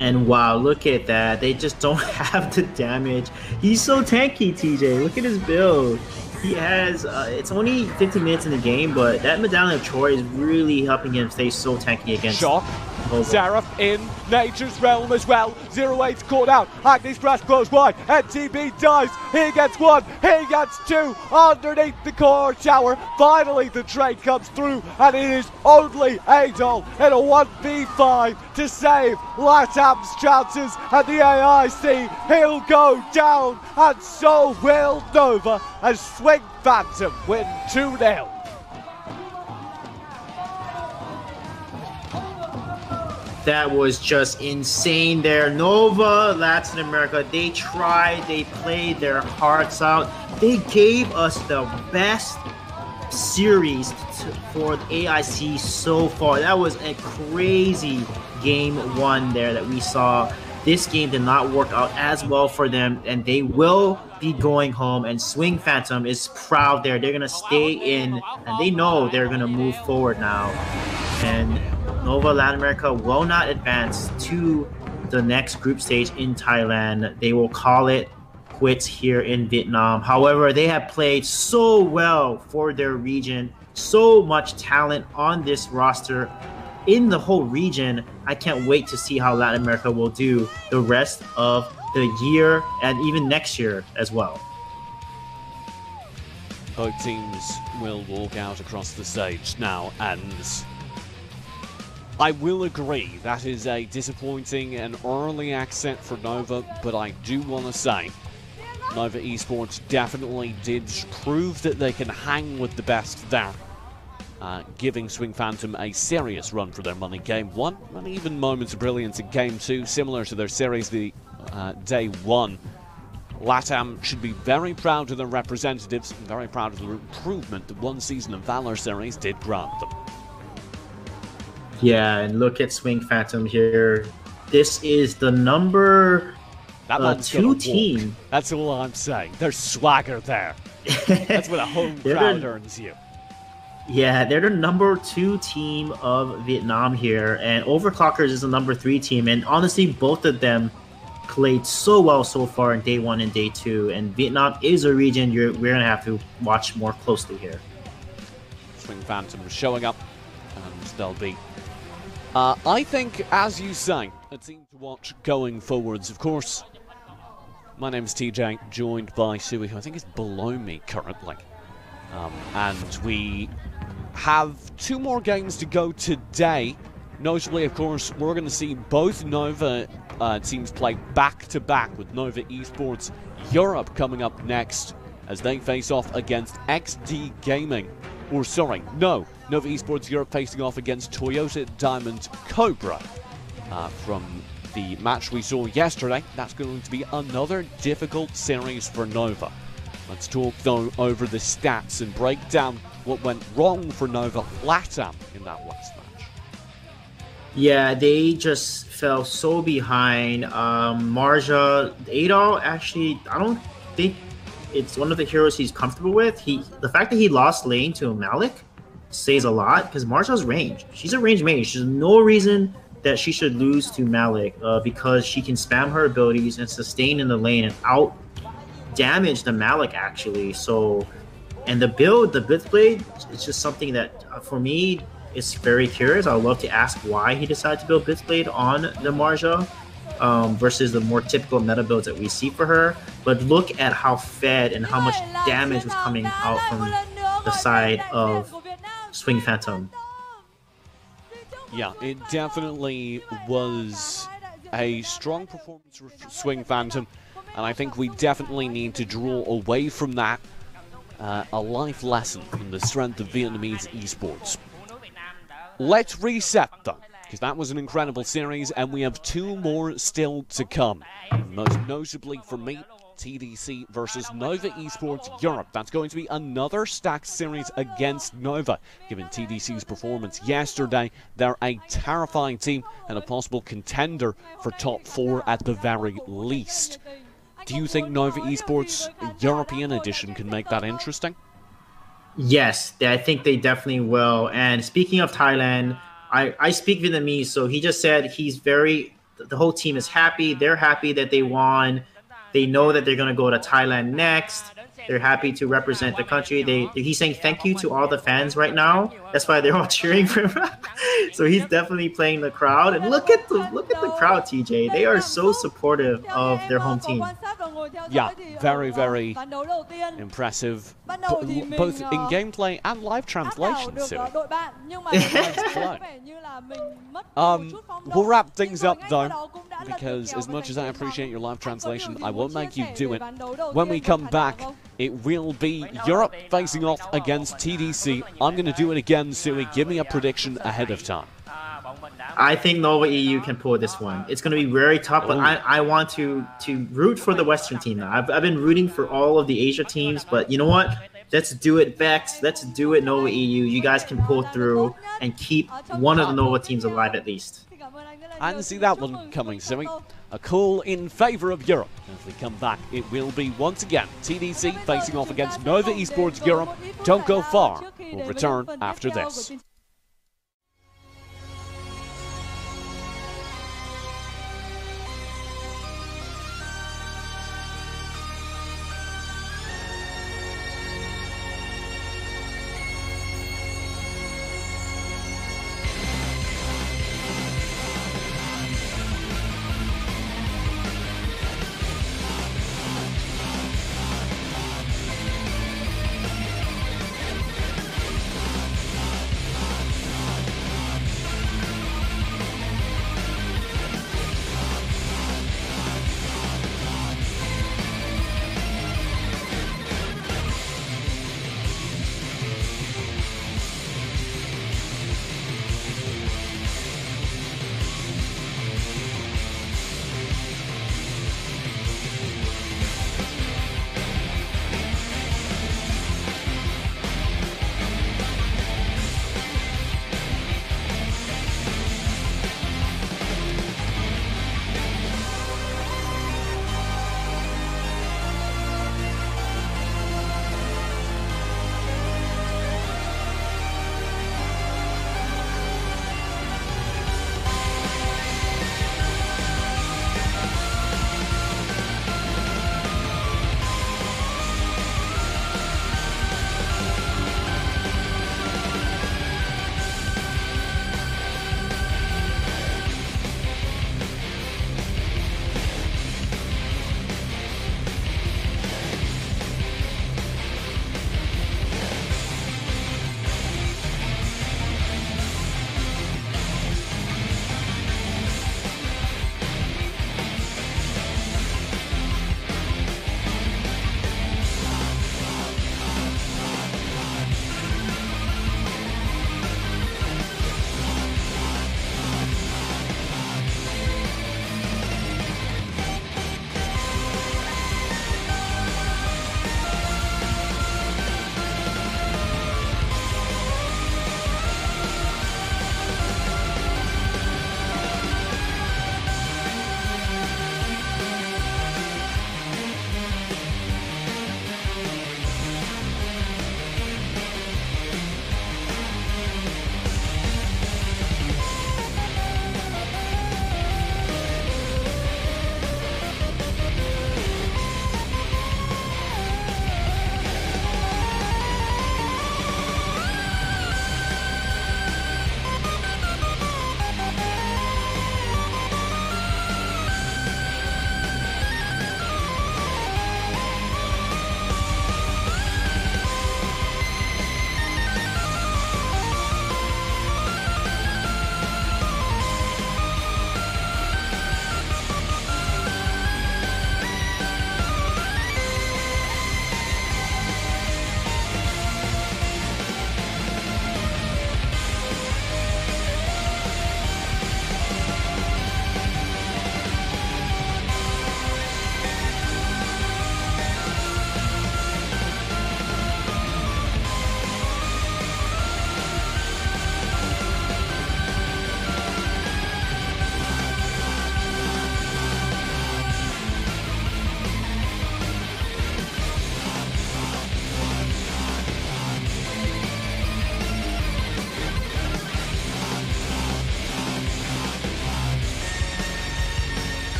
And wow, look at that. They just don't have the damage. He's so tanky, TJ. Look at his build. He has, it's only 15 minutes in the game, but that Medallion of Troy is really helping him stay so tanky against Shock. Nova. Seraph in Nature's Realm as well. 0-8's caught out. Agnes Crash goes wide. NTB dies. He gets one. He gets two. Underneath the core tower. Finally, the trade comes through, and it is only Adol in a 1v5 to save Latam's chances at the AIC. He'll go down, and so will Nova as Swing Phantom win 2-0. That was just insane there. Nova Latin America, they tried, they played their hearts out. They gave us the best series for the AIC so far. That was a crazy game one there that we saw. This game did not work out as well for them, and they will be going home, and Swing Phantom is proud there. They're going to stay in, and they know they're going to move forward now. And Nova Latin America will not advance to the next group stage in Thailand. They will call it quits here in Vietnam. However, they have played so well for their region, so much talent on this roster in the whole region. I can't wait to see how Latin America will do the rest of the year and even next year as well. Both teams will walk out across the stage now, and I will agree that is a disappointing and early exit for Nova, but I do want to say Nova Esports definitely did prove that they can hang with the best there, giving Swing Phantom a serious run for their money game one, and even moments of brilliance in game two, similar to their series the day one. LATAM should be very proud of their representatives, and very proud of the improvement that one season of Valor series did grant them. Yeah, and look at Swing Phantom here. This is the number 2 team. That's all I'm saying. There's swagger there. That's what a home crowd earns you. Yeah, they're the number 2 team of Vietnam here, and Overclockers is the number 3 team. And honestly, both of them played so well so far in day 1 and day 2. And Vietnam is a region we're going to have to watch more closely here. Swing Phantom showing up, and they'll be I think, as you say, a team to watch going forwards. Of course, my name is TJ, joined by Sui, who I think is below me currently. And we have 2 more games to go today. Notably, of course, we're going to see both Nova teams play back-to-back, with Nova Esports Europe coming up next as they face off against XD Gaming. Or sorry, no, Nova Esports Europe facing off against Toyota Diamond Cobra. From the match we saw yesterday, that's going to be another difficult series for Nova. Let's talk though over the stats and break down what went wrong for Nova LATAM in that last match. Yeah, they just fell so behind. Marja, Adol, actually, I don't think it's one of the heroes he's comfortable with. The fact that he lost lane to Malik says a lot because Marja's range. She's a range mage. There's no reason that she should lose to Malik because she can spam her abilities and sustain in the lane and out damage the Malik actually. So, and the build, the Blitzblade, it's just something that for me is very curious. I would love to ask why he decided to build Blitzblade on the Marja versus the more typical meta builds that we see for her. But look at how fed and how much damage was coming out from the side of Swing Phantom. Yeah, it definitely was a strong performance for Swing Phantom, and I think we definitely need to draw away from that a life lesson in the strength of Vietnamese esports. Let's reset though, because that was an incredible series, and we have 2 more still to come. Most notably for me, TDC versus Nova Esports Europe. That's going to be another stacked series against Nova. Given TDC's performance yesterday, they're a terrifying team and a possible contender for top 4 at the very least. Do you think Nova Esports European Edition can make that interesting? Yes, I think they definitely will. And speaking of Thailand, I speak Vietnamese, so he just said the whole team is happy. They're happy that they won. They know that they're going to go to Thailand next. They're happy to represent the country. He's saying thank you to all the fans right now. That's why they're all cheering for him. So he's definitely playing the crowd. And look at the crowd, TJ. They are so supportive of their home team. Yeah, very, very impressive, both in gameplay and live translation. We'll wrap things up though, because as much as I appreciate your live translation, I won't make you do it. When we come back, it will be Europe facing off against TDC. I'm going to do it again, Sui. Give me a prediction ahead of time. I think Nova EU can pull this one. It's going to be very tough, but I want to root for the Western team now. I've been rooting for all of the Asia teams, but you know what? Let's do it, Vex. Let's do it, Nova EU. You guys can pull through and keep one of the Nova teams alive at least. I didn't see that one coming, Sui. A call in favour of Europe. As we come back, it will be once again TDC facing off against Nova Esports Europe. Don't go far. We'll return after this.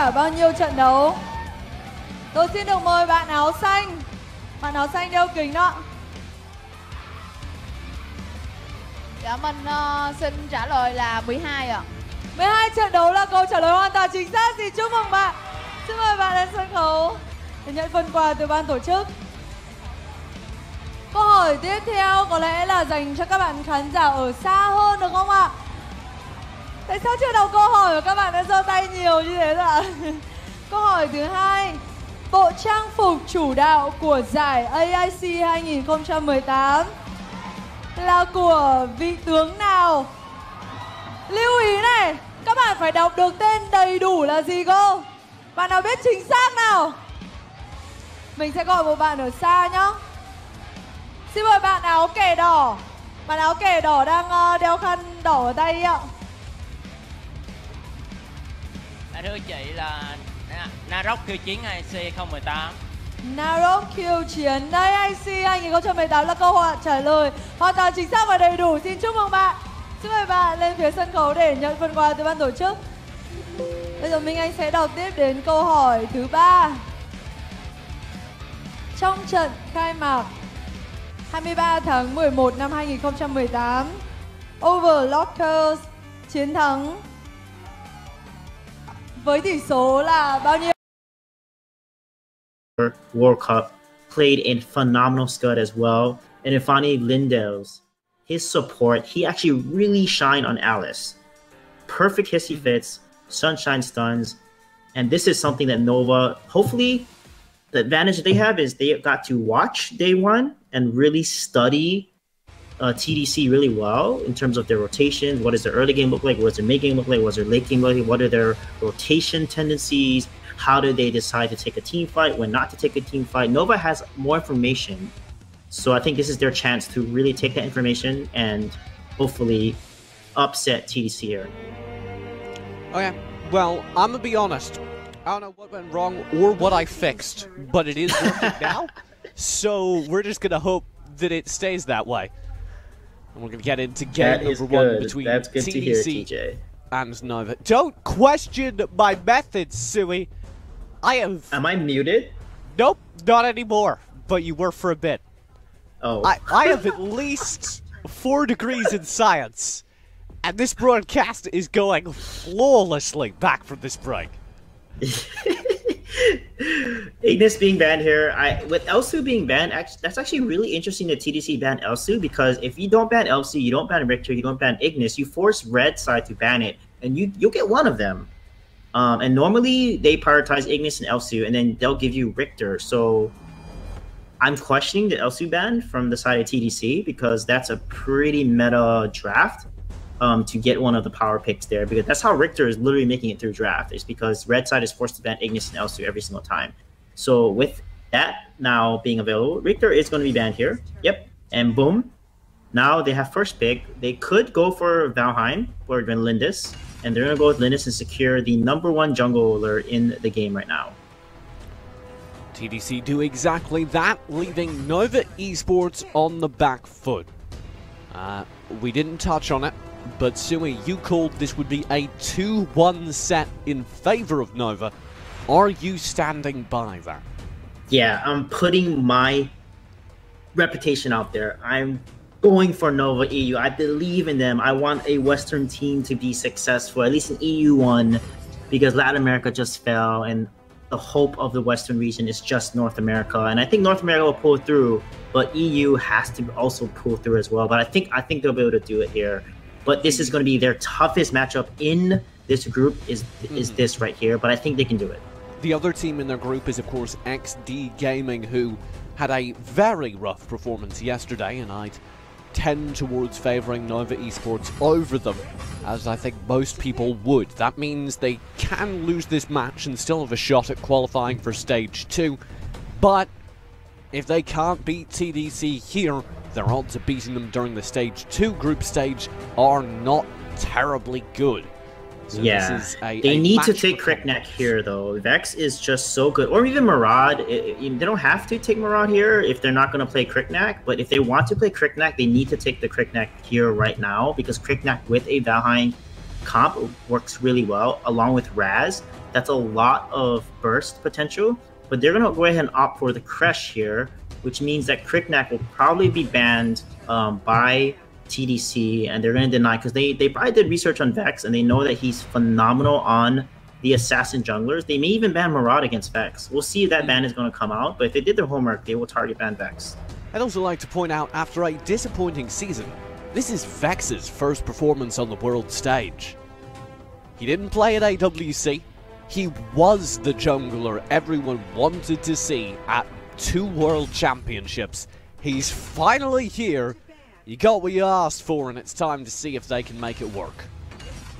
ở bao nhiêu trận đấu? Tôi xin được mời bạn áo xanh. Bạn áo xanh đeo kính đó. Dạ mình xin trả lời là 12 ạ. 12 trận đấu là câu trả lời hoàn toàn chính xác. Xin chúc mừng bạn. Xin mời bạn lên sân khấu để nhận phần quà từ ban tổ chức. Câu hỏi tiếp theo có lẽ là dành cho các bạn khán giả ở xa hơn được không ạ? Tại sao chưa đọc câu hỏi mà các bạn đã giơ tay nhiều như thế rồi ạ? Câu hỏi thứ hai. Bộ trang phục chủ đạo của giải AIC 2018 là của vị tướng nào? Lưu ý này, các bạn phải đọc được tên đầy đủ là gì cô? Bạn nào biết chính xác nào? Mình sẽ gọi một bạn ở xa nhá. Xin mời bạn áo kẻ đỏ. Bạn áo kẻ đỏ đang đeo khăn đỏ ở tay ạ. Thưa chị là Narok khiêu chiến AIC 2018. Narok khiêu chiến AIC 2018 là câu hỏi trả lời hoàn toàn chính xác và đầy đủ. Xin chúc mừng bạn. Xin mời bạn lên phía sân khấu để nhận phần quà từ ban tổ chức. Bây giờ Minh Anh sẽ đọc tiếp đến câu hỏi thứ 3. Trong trận khai mạc 23 tháng 11 năm 2018, Overlockers chiến thắng với tỷ số là bao nhiêu? World Cup played in phenomenal scud as well. And then finally, Lindell's, his support, he actually really shined on Alice. Perfect hissy fits, sunshine stuns, and this is something that Nova, hopefully, the advantage they have is they got to watch day one and really study TDC really well in terms of their rotation. What does their early game look like? What does their mid game look like? What's their late game look like? What are their rotation tendencies? How do they decide to take a team fight, when not to take a team fight? Nova has more information. So I think this is their chance to really take that information and hopefully upset TDC here. Okay, well, I'm gonna be honest. I don't know what went wrong or what I fixed, but it is working now. So we're just gonna hope that it stays that way. And we're gonna get into game number one between TDC and Nova. Don't question my methods, Sui. Am I muted? Nope, not anymore. But you were for a bit. Oh. I have at least 4 degrees in science. And this broadcast is going flawlessly back from this break. Ignis being banned here, with Elsu being banned, that's actually really interesting that TDC banned Elsu, because if you don't ban Elsu, you don't ban Richter, you don't ban Ignis, you force red side to ban it, and you'll get one of them. And normally they prioritize Ignis and Elsu, and then they'll give you Richter. So I'm questioning the Elsu ban from the side of TDC, because that's a pretty meta draft. To get one of the power picks there, because that's how Richter is literally making it through draft, is because red side is forced to ban Ignis and Elsu every single time. So with that now being available, Richter is going to be banned here. Yep, and boom. Now they have first pick. They could go for Valheim or Lindis, and they're going to go with Lindis and secure the #1 jungler in the game right now. TDC do exactly that, leaving Nova Esports on the back foot. We didn't touch on it, but Sui, you called this would be a 2-1 set in favor of Nova. Are you standing by that? Yeah, I'm putting my reputation out there. I'm going for Nova EU. I believe in them. I want a Western team to be successful, at least an EU one, because Latin America just fell, and the hope of the Western region is just North America. And I think North America will pull through, but EU has to also pull through as well. But I think they'll be able to do it here. But this is going to be their toughest matchup in this group is this right here. But I think they can do it. The other team in their group is, of course, XD Gaming, who had a very rough performance yesterday, and I'd tend towards favouring Nova Esports over them, as I think most people would. That means they can lose this match and still have a shot at qualifying for Stage 2, but if they can't beat TDC here, their odds of beating them during the Stage 2 group stage are not terribly good. So yeah, this is they need to take Kriknak here, though. Vex is just so good. Or even Murad. They don't have to take Murad here if they're not going to play Kriknak. But if they want to play Kriknak, they need to take the Kriknak here right now, because Kriknak with a Valheim comp works really well, along with Raz. That's a lot of burst potential, but they're going to go ahead and opt for the Crush here, which means that Cricknack will probably be banned by TDC, and they're going to deny because they probably did research on Vex and they know that he's phenomenal on the assassin junglers. They may even ban Murad against Vex. We'll see if that ban is going to come out, but if they did their homework, they will target ban Vex. I'd also like to point out, after a disappointing season, this is Vex's first performance on the world stage. He didn't play at AWC. He was the jungler everyone wanted to see at 2 world championships. He's finally here. You got what you asked for, and it's time to see if they can make it work.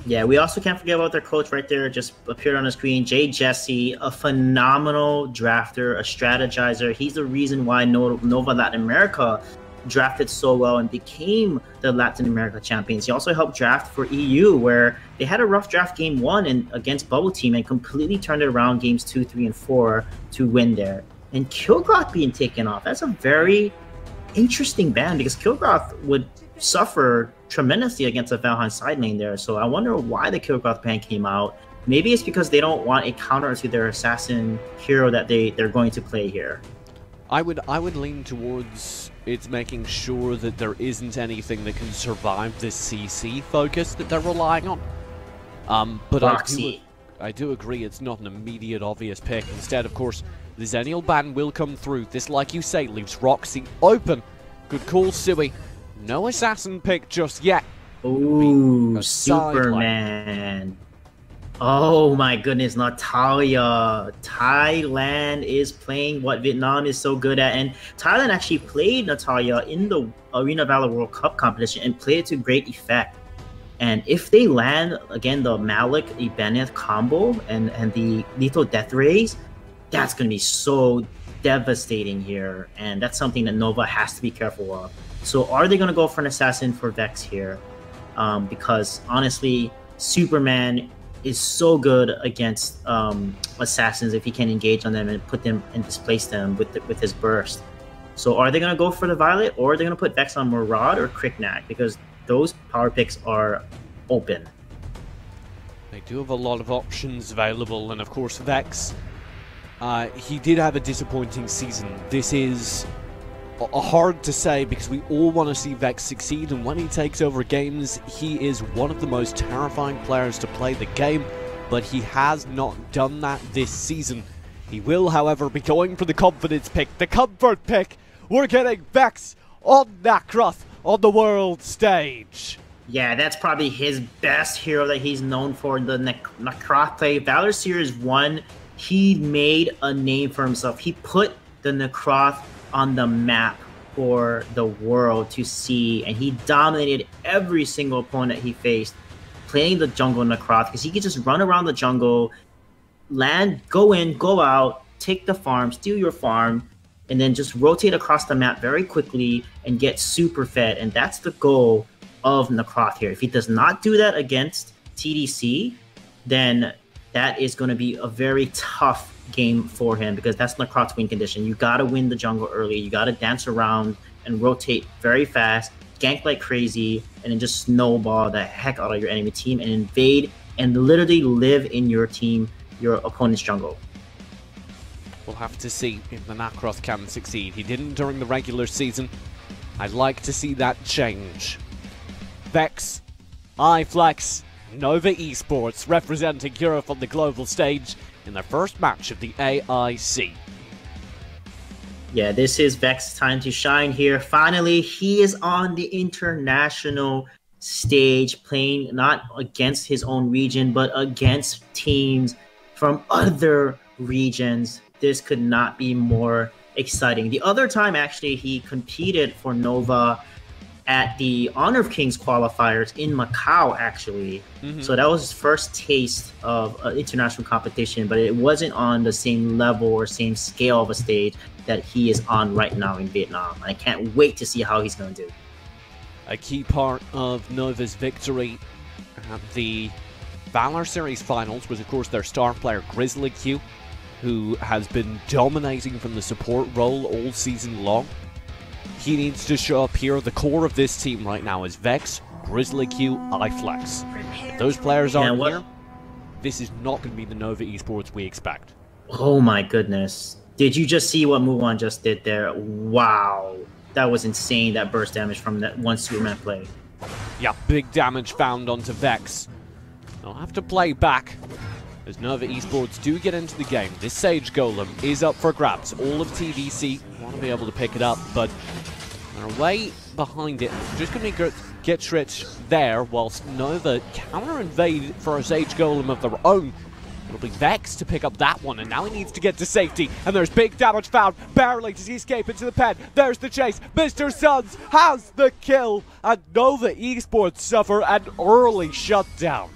Yeah, we also can't forget about their coach right there, just appeared on the screen, Jay Jesse, a phenomenal drafter, a strategizer. He's the reason why Nova Latin America drafted so well and became the Latin America champions. He also helped draft for EU, where they had a rough draft game 1 against Bubble Team and completely turned it around games 2, 3, and 4 to win there. And Kilgroth being taken off, that's a very interesting ban because Kilgroth would suffer tremendously against the Valheim side lane there. So I wonder why the Kilgroth ban came out. Maybe it's because they don't want a counter to their assassin hero that they're going to play here. I would lean towards it's making sure that there isn't anything that can survive this CC focus that they're relying on. But I do agree it's not an immediate obvious pick. Instead, of course, the Xennial ban will come through. This, like you say, leaves Roxy open. Good call, Sui. No assassin pick just yet. Ooh, Superman. Oh my goodness, Natalia. Thailand is playing what Vietnam is so good at. And Thailand actually played Natalia in the Arena Valor World Cup competition and played it to great effect. And if they land, again, the Malik Ibanez combo and the Lethal Death Rays, that's going to be so devastating here. And that's something that Nova has to be careful of. So are they going to go for an assassin for Vex here? Because honestly, Superman is so good against assassins if he can engage on them and put them and displace them with his burst. So are they going to go for the Violet, or are they going to put Vex on Murad or Cricknack? Because those power picks are open. They do have a lot of options available, and of course Vex, he did have a disappointing season. This is hard to say because we all want to see Vex succeed, and when he takes over games, he is one of the most terrifying players to play the game, but he has not done that this season. He will, however, be going for the confidence pick, the comfort pick. We're getting Vex on Nacroth on the world stage. Yeah, that's probably his best hero that he's known for, the Nacroth play. Valor Series 1, he made a name for himself. He put the Nacroth on the map for the world to see, and he dominated every single opponent he faced playing the jungle Nacroth, because he could just run around the jungle, land, go in, go out, take the farm, steal your farm, and then just rotate across the map very quickly and get super fed. And that's the goal of Nacroth here. If he does not do that against TDC, then that is going to be a very tough game for him, because that's Nacroth's win condition. You got to win the jungle early. You got to dance around and rotate very fast, gank like crazy, and then just snowball the heck out of your enemy team and invade and literally live in your team, your opponent's jungle. We'll have to see if the Nacroth can succeed. He didn't during the regular season. I'd like to see that change. Vex, iFlex, Nova Esports representing Europe on the global stage in their first match of the AIC. Yeah, this is Vex's time to shine here. Finally, he is on the international stage, playing not against his own region, but against teams from other regions. This could not be more exciting. The other time, actually, he competed for Nova at the Honor of Kings qualifiers in Macau, actually. So that was his first taste of international competition, but it wasn't on the same level or same scale of a stage that he is on right now in Vietnam. I can't wait to see how he's going to do. A key part of Nova's victory at the Valor Series Finals was, of course, their star player Grizzly Q, who has been dominating from the support role all season long. He needs to show up here. The core of this team right now is Vex, Grizzly Q, iFlex. If those players aren't here, this is not going to be the Nova Esports we expect. Oh my goodness. Did you just see what Muwan just did there? Wow. That was insane, that burst damage from that one Superman play. Yeah, big damage found onto Vex. I'll have to play back as Nova Esports do get into the game. This Sage Golem is up for grabs. All of TDC want to be able to pick it up, but they're way behind it. Just going to get rich there, whilst Nova counter-invade for a Sage Golem of their own. It'll be Vex to pick up that one, and now he needs to get to safety. And there's big damage found. Barely does he escape into the pen. There's the chase. Mr. Suns has the kill, and Nova Esports suffer an early shutdown.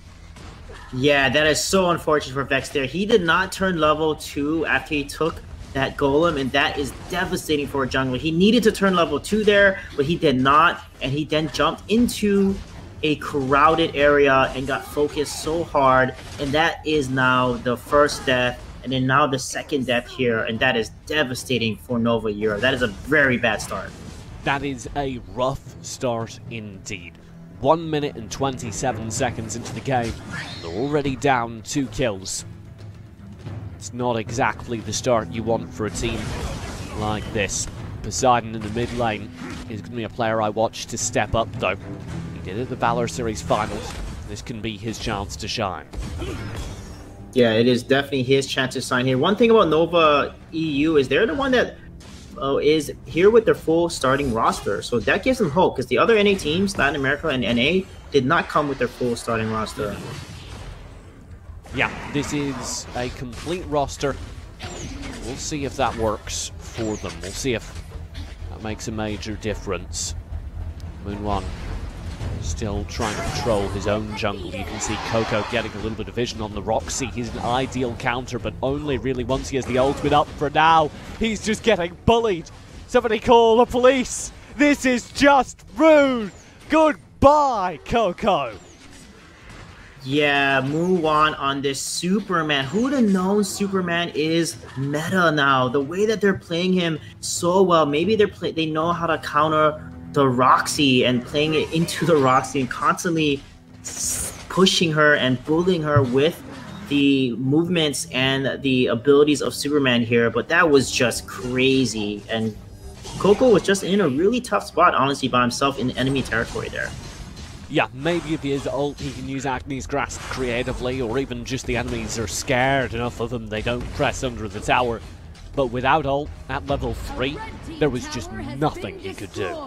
Yeah, that is so unfortunate for Vex there. He did not turn level 2 after he took that golem, and that is devastating for a jungler. He needed to turn level 2 there, but he did not, and he then jumped into a crowded area and got focused so hard, and that is now the first death, and then now the second death here, and that is devastating for Nova Europe. That is a very bad start. That is a rough start indeed. 1 minute and 27 seconds into the game, they're already down 2 kills. It's not exactly the start you want for a team like this. Poseidon in the mid lane is going to be a player I watch to step up though. He did it at the Valor Series Finals. This can be his chance to shine. Yeah, it is definitely his chance to shine here. One thing about Nova EU is they're the one that is here with their full starting roster. So that gives them hope, because the other NA teams, Latin America and NA, did not come with their full starting roster. Yeah, this is a complete roster. We'll see if that works for them. We'll see if that makes a major difference. Moon1 still trying to control his own jungle. You can see Coco getting a little bit of vision on the Roxy. He's an ideal counter, but only really once he has the ultimate up. For now, he's just getting bullied. Somebody call the police. This is just rude. Goodbye, Coco. Yeah, Muwan on this Superman. Who'd have known Superman is meta now? The way that they're playing him so well. Maybe they know how to counter the Roxy and playing it into the Roxy and constantly pushing her and bullying her with the movements and the abilities of Superman here. But that was just crazy. And Coco was just in a really tough spot, honestly, by himself in enemy territory there. Yeah, maybe if he is ult, he can use Agni's Grasp creatively, or even just the enemies are scared enough of him they don't press under the tower. But without ult, at level 3, there was just nothing he could do.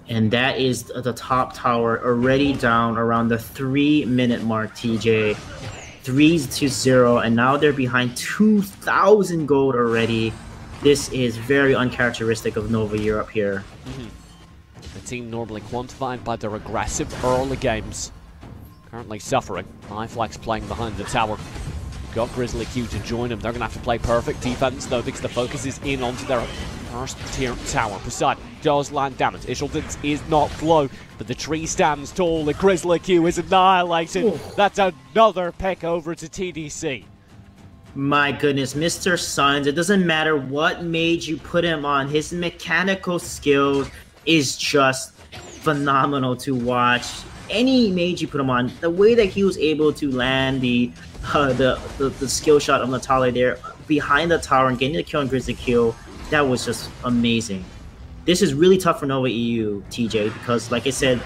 And that is the top tower already down around the 3-minute mark, TJ. 3-0, and now they're behind 2,000 gold already. This is very uncharacteristic of Nova Europe here. The team normally quantified by their aggressive early games. Currently suffering. iFlex playing behind the tower. Got Grizzly Q to join him. They're going to have to play perfect defense though, because the focus is in onto their first tier tower. Poseidon does land damage. Ishaldens is not low, but the tree stands tall. The Grizzly Q is annihilated. Ooh. That's another pick over to TDC. My goodness, Mr. Suns, it doesn't matter what mage you put him on. His mechanical skills is just phenomenal to watch. Any mage you put him on, the way that he was able to land the skill shot on the tower there behind the tower and getting the kill on Grizzly Q, that was just amazing. This is really tough for Nova EU, TJ, because like I said,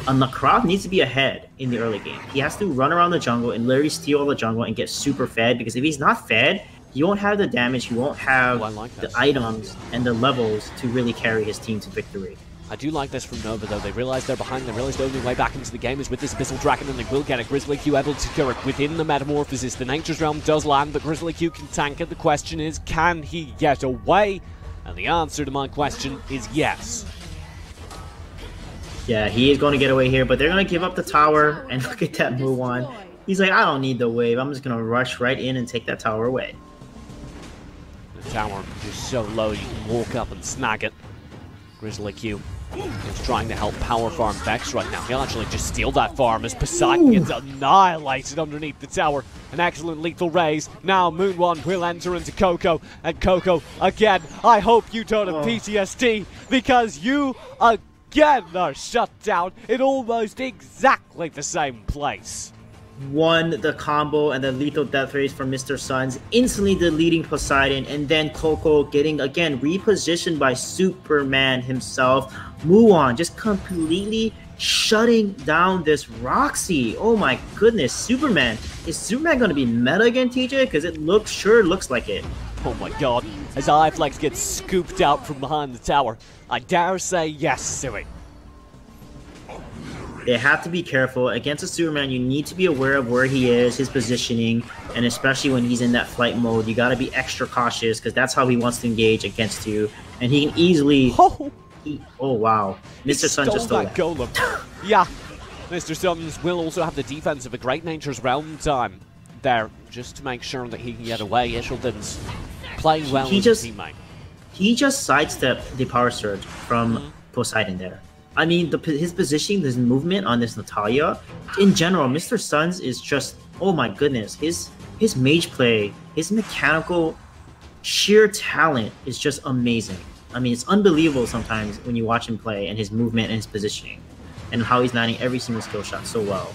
Nakrav needs to be ahead in the early game. He has to run around the jungle and literally steal all the jungle and get super fed, because if he's not fed, he won't have the damage, he won't have the items and the levels to really carry his team to victory. I do like this from Nova though. They realize they're behind, they realize the only way back into the game is with this Abyssal Dragon, and they will get a Grizzly Q able to secure it within the Metamorphosis. The Nature's Realm does land, but Grizzly Q can tank it. The question is, can he get away? And the answer to my question is yes. Yeah, he is going to get away here, but they're going to give up the tower, and look at that Muwan. He's like, I don't need the wave, I'm just going to rush right in and take that tower away. The tower is so low you can walk up and snag it. Grizzly Q is trying to help power farm Vex right now. He'll actually just steal that farm as Poseidon gets annihilated underneath the tower. An excellent lethal raise. Now Moon1 will enter into Coco, and Coco again. I hope you don't have PTSD, because you again are shut down in almost exactly the same place. won the combo and the lethal death race from Mr. Suns, instantly deleting Poseidon, and then Coco getting again repositioned by Superman himself. Muon just completely shutting down this Roxy. Oh my goodness, Superman. Is Superman going to be meta again, TJ? Because it sure looks like it. Oh my god, as iFlex gets scooped out from behind the tower. I dare say yes, Sui. They have to be careful. Against a Superman, you need to be aware of where he is, his positioning, and especially when he's in that flight mode, you got to be extra cautious because that's how he wants to engage against you. And he can easily... Oh wow. Mr. Sun just stole that golem. Yeah, Mr. Suns will also have the defense of a Great Nature's Realm time there, just to make sure that he can get away. Ishildon's playing well with his teammate. He just sidestepped the power surge from Poseidon there. I mean, his positioning, his movement on this Natalia, in general, Mr. Suns is just, oh my goodness, his mage play, his mechanical sheer talent is just amazing. I mean, it's unbelievable sometimes when you watch him play and his movement and his positioning and how he's landing every single skill shot so well.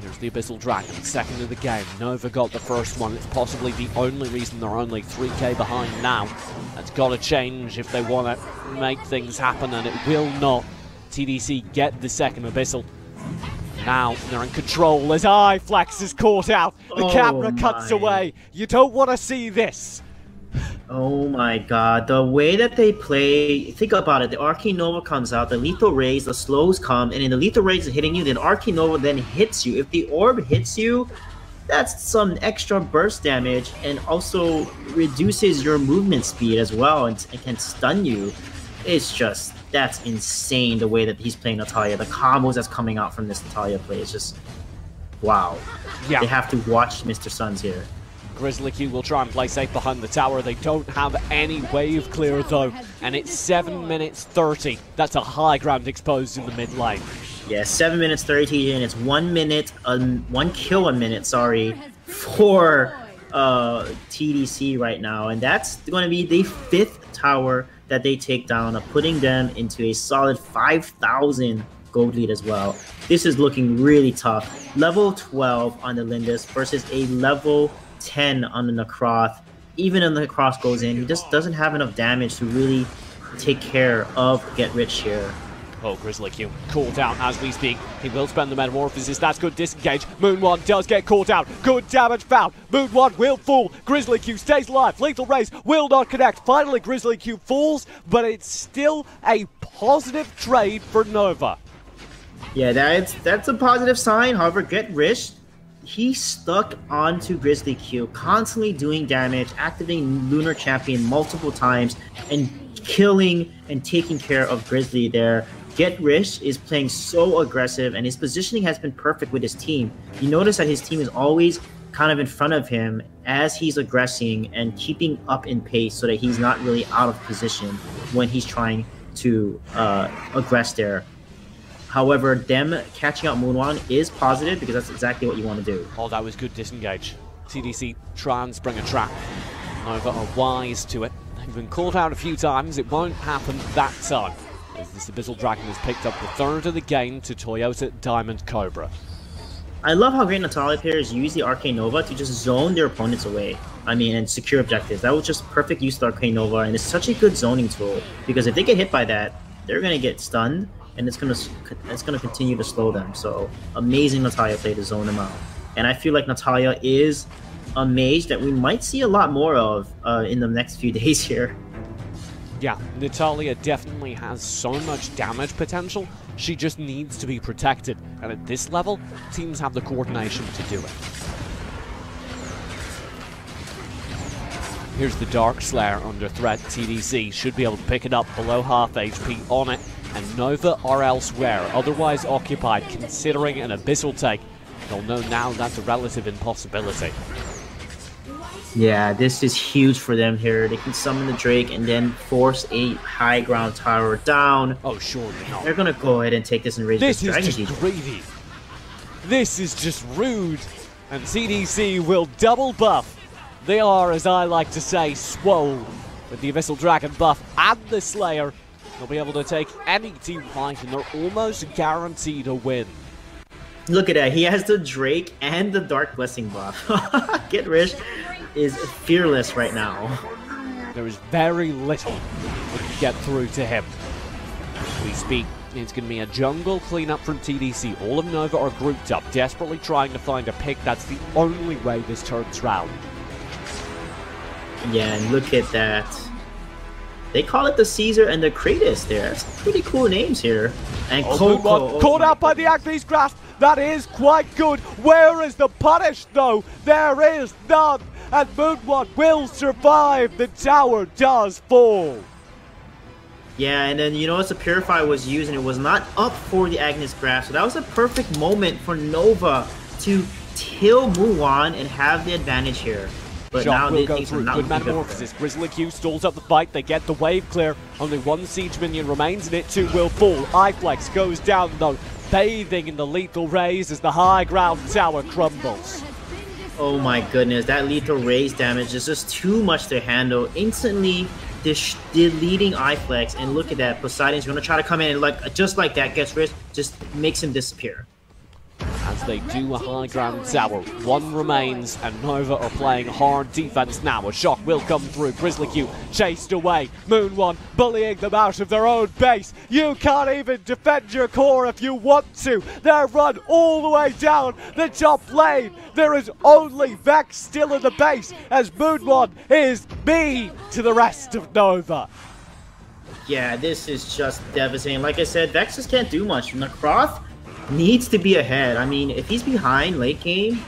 Here's the Abyssal Dragon, second of the game. Nova got the first one. It's possibly the only reason they're only 3k behind now. That's got to change if they want to make things happen, and it will not. TDC get the second Abyssal. Now they're in control as iFlex is caught out. The camera cuts away. You don't want to see this. Oh my god, the way that they play, think about it, the Arcane Nova comes out, the Lethal Rays, the slows come, and in the Lethal Rays is hitting you, then Arcane Nova then hits you. If the orb hits you, that's some extra burst damage and also reduces your movement speed as well and can stun you. It's just, that's insane the way that he's playing Natalia. The combos that's coming out from this Natalia play is just, wow. Yeah. They have to watch Mr. Suns here. Grizzly Q will try and play safe behind the tower. They don't have any wave clear though, and it's 7 minutes 30. That's a high ground exposed in the mid lane. Yeah, 7 minutes 30, and it's 1 minute, 1 kill a minute, sorry, for TDC right now, and that's going to be the 5th tower that they take down, putting them into a solid 5,000 gold lead as well. This is looking really tough. Level 12 on the Lindis versus a level 10 on the Necroth. Even when the Necroth goes in, he just doesn't have enough damage to really take care of Get Rich here. Oh, Grizzly Q caught out as we speak. He will spend the Metamorphosis. That's good disengage. Moon One does get caught out. Good damage found. Moon One will fall. Grizzly Q stays alive. Lethal Rays will not connect. Finally, Grizzly Q falls, but it's still a positive trade for Nova. Yeah, that's a positive sign. However, Get Rich, he stuck onto Grizzly Q, constantly doing damage, activating Lunar Champion multiple times, and killing and taking care of Grizzly there. Get Rich is playing so aggressive, and his positioning has been perfect with his team. You notice that his team is always kind of in front of him as he's aggressing and keeping up in pace so that he's not really out of position when he's trying to aggress there. However, them catching out Moonwan is positive because that's exactly what you want to do. Oh, that was good disengage. TDC try and spring a trap. Nova are wise to it. They've been caught out a few times. It won't happen that time, as this Abyssal Dragon has picked up the 3rd of the game to Toyota Diamond Cobra. I love how great Natalia players use the Arcane Nova to just zone their opponents away. I mean, and secure objectives. That was just perfect use of the Arcane Nova, and it's such a good zoning tool because if they get hit by that, they're going to get stunned, and it's gonna continue to slow them. So amazing Natalia play to zone them out. And I feel like Natalia is a mage that we might see a lot more of in the next few days here. Yeah, Natalia definitely has so much damage potential. She just needs to be protected. And at this level, teams have the coordination to do it. Here's the Dark Slayer under threat. TDC should be able to pick it up below half HP on it. And Nova are elsewhere, otherwise occupied, considering an Abyssal take. They'll know now that's a relative impossibility. Yeah, this is huge for them here. They can summon the Drake and then force a high ground tower down. Oh, surely not. They're gonna go ahead and take this and raise this. This is just greedy. This is just rude. And TDC will double buff. They are, as I like to say, swole. With the Abyssal Dragon buff and the Slayer, they'll be able to take any team fight, and they're almost guaranteed a win. Look at that. He has the Drake and the Dark Blessing buff. Get Rich is fearless right now. There is very little that can get through to him. As we speak, it's going to be a jungle cleanup from TDC. All of Nova are grouped up, desperately trying to find a pick. That's the only way this turns round. Yeah, and look at that. They call it the Caesar and the Kratos there. That's pretty cool names here. And Coco. Caught out by the Agnes grasp. That is quite good. Where is the punish, though? There is none. And Moonwon will survive. The tower does fall. Yeah, and then you notice the Purify was used and it was not up for the Agnes grasp. So that was a perfect moment for Nova to kill Moonwon and have the advantage here. But Shock now will go through. Good Metamorphosis. Grizzly Q stalls up the fight. They get the wave clear. Only one siege minion remains and it too will fall. iFlex goes down though, bathing in the lethal rays as the high ground tower crumbles. Oh my goodness, that lethal raise damage is just too much to handle. Instantly deleting iFlex, and look at that. Poseidon's going to try to come in and just like that gets rid, just makes him disappear. As they do a high ground tower, one remains, and Nova are playing hard defense now. A shock will come through. Grizzly Q chased away. Moonwon bullying them out of their own base. You can't even defend your core if you want to. They're run all the way down the top lane. There is only Vex still in the base as Moonwon is mean to the rest of Nova. Yeah, this is just devastating. Like I said, Vex just can't do much. Necroth needs to be ahead. I mean, if he's behind late game,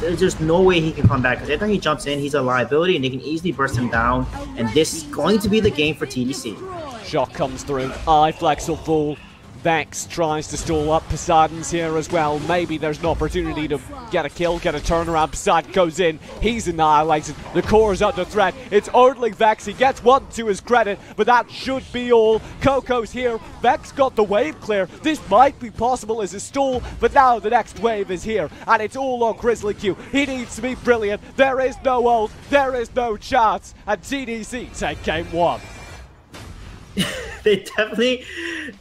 there's just no way he can come back. Because every time he jumps in, he's a liability, and they can easily burst him down. And this is going to be the game for TDC. Shock comes through. iFlex will fall. Vex tries to stall up. Poseidon's here as well. Maybe there's an opportunity to get a kill, get a turnaround. Poseidon goes in. He's annihilated. The core is under threat. It's only Vex. He gets one to his credit, but that should be all. Coco's here. Vex got the wave clear. This might be possible as a stall, but now the next wave is here, and it's all on Grizzly Q. He needs to be brilliant. There is no ult. There is no chance. And TDC take game one. They definitely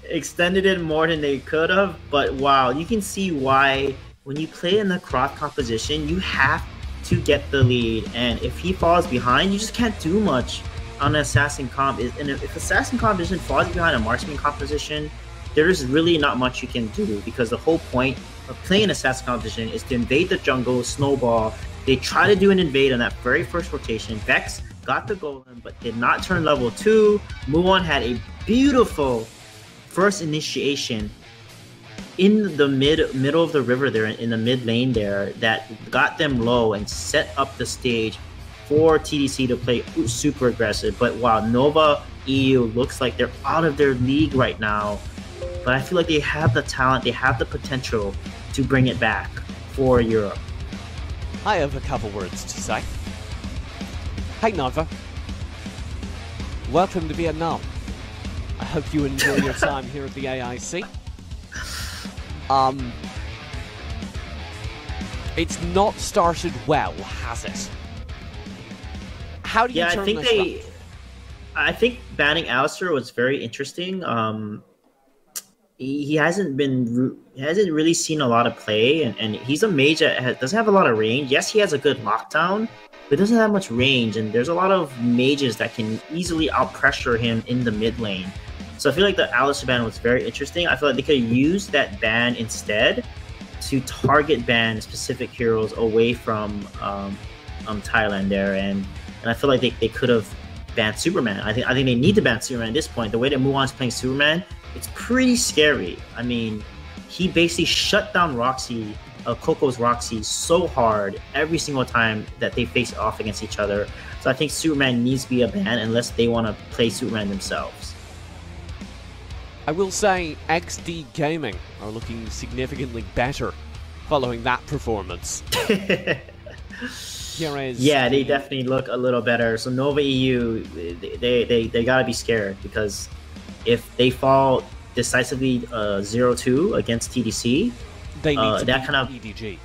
extended it more than they could have, but wow, you can see why when you play in the Croc composition, you have to get the lead, and if he falls behind, you just can't do much on an Assassin comp. And if Assassin composition falls behind a Marksman composition, there's really not much you can do, because the whole point of playing Assassin composition is to invade the jungle, snowball. They try to do an invade on that very first rotation. Vex got the golem, but did not turn level 2. Moonwon had a beautiful first initiation in the middle of the river there, in the mid lane there, that got them low and set up the stage for TDC to play super aggressive. But wow, Nova EU looks like they're out of their league right now. But I feel like they have the talent, they have the potential to bring it back for Europe. I have a couple words to say. Hey Nova, welcome to Vietnam. I hope you enjoy your time here at the AIC. It's not started well, has it? How do you turn this around? I think banning Alistair was very interesting. He hasn't really seen a lot of play, and he's a mage that doesn't have a lot of range. Yes, he has a good lockdown, but doesn't have much range, and there's a lot of mages that can easily out-pressure him in the mid lane. So I feel like the Alistair ban was very interesting. I feel like they could use that ban instead to target ban specific heroes away from Thailand there, and I feel like they could have banned Superman. I think they need to ban Superman at this point. The way that Muon's playing Superman, it's pretty scary. I mean, he basically shut down Roxy, Coco's Roxy, so hard every single time that they face off against each other. So I think Superman needs to be a ban unless they want to play Superman themselves. I will say XD Gaming are looking significantly better following that performance. Here is yeah, they definitely look a little better. So Nova EU, they gotta be scared, because if they fall decisively 0-2 against TDC, they need to that kind of EDG.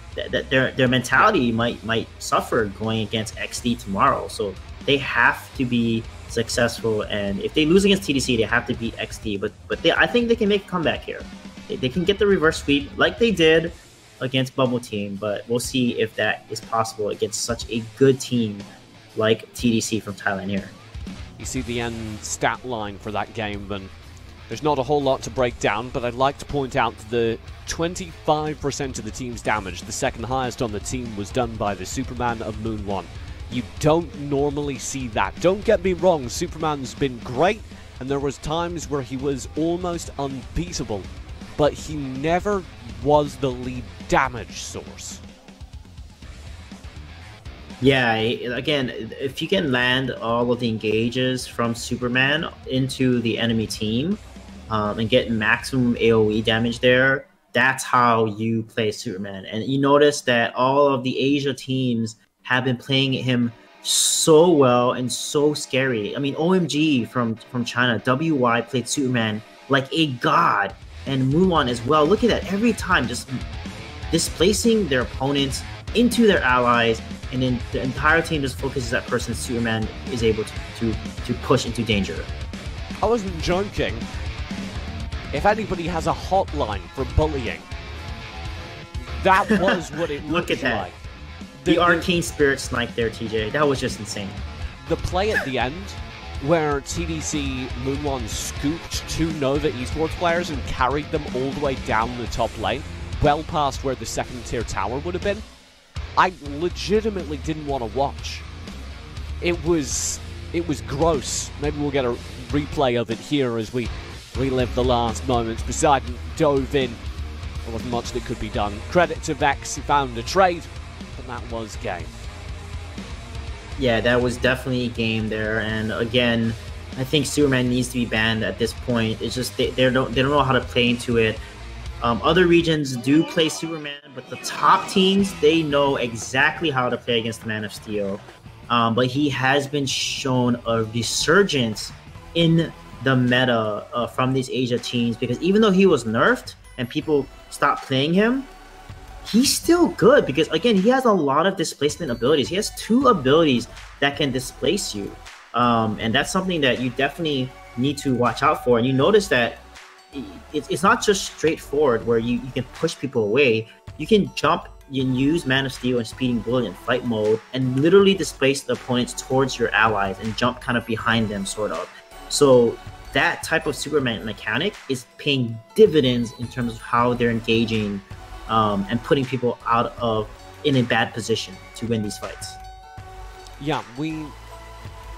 Their mentality might suffer going against XD tomorrow. So they have to be successful, and if they lose against TDC, they have to beat XD. But I think they can make a comeback here. They can get the reverse sweep like they did against Bubble Team, but we'll see if that is possible against such a good team like TDC from Thailand here. You see the end stat line for that game, and there's not a whole lot to break down, but I'd like to point out the 25% of the team's damage, the second highest on the team, was done by the Superman of Moon 1. You don't normally see that. Don't get me wrong, Superman's been great, and there was times where he was almost unbeatable, but he never was the lead damage source. Yeah, again, if you can land all of the engages from Superman into the enemy team and get maximum AoE damage there, that's how you play Superman. And you notice that all of the Asia teams have been playing him so well and so scary. I mean, OMG from China, WY played Superman like a god, and Mulan as well. Look at that, every time just displacing their opponents into their allies, and then the entire team just focuses that person. Superman is able to push into danger. I wasn't joking. If anybody has a hotline for bullying, that was what it Look at that. like. The arcane spirit snipe there, TJ. That was just insane. The play at the end, where TDC Moonwon scooped two Nova esports players and carried them all the way down the top lane, well past where the second tier tower would have been, I legitimately didn't want to watch. It was gross. Maybe we'll get a replay of it here as we relive the last moments. Poseidon dove in. There wasn't much that could be done. Credit to Vex, he found a trade, but that was game. Yeah, that was definitely a game there. And again, I think Superman needs to be banned at this point. It's just they don't know how to play into it. Other regions do play Superman, but the top teams, they know exactly how to play against the Man of Steel. But he has been shown a resurgence in the meta from these Asia teams, because even though he was nerfed and people stopped playing him, he's still good because, again, he has a lot of displacement abilities. He has 2 abilities that can displace you. And that's something that you definitely need to watch out for. And you notice that it's not just straightforward where you can push people away. You can jump and use Man of Steel and Speeding Bullet in fight mode and literally displace the opponents towards your allies and jump kind of behind them, sort of. So that type of Superman mechanic is paying dividends in terms of how they're engaging and putting people in a bad position to win these fights. Yeah, we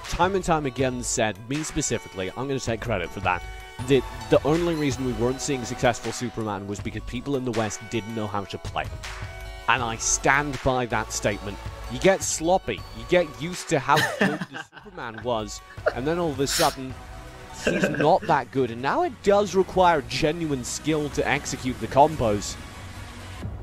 time and time again said, me specifically, I'm going to take credit for that, that the only reason we weren't seeing successful Superman was because people in the West didn't know how to play him. And I stand by that statement. You get sloppy, you get used to how good the Superman was, and then all of a sudden, he's not that good. And now it does require genuine skill to execute the combos.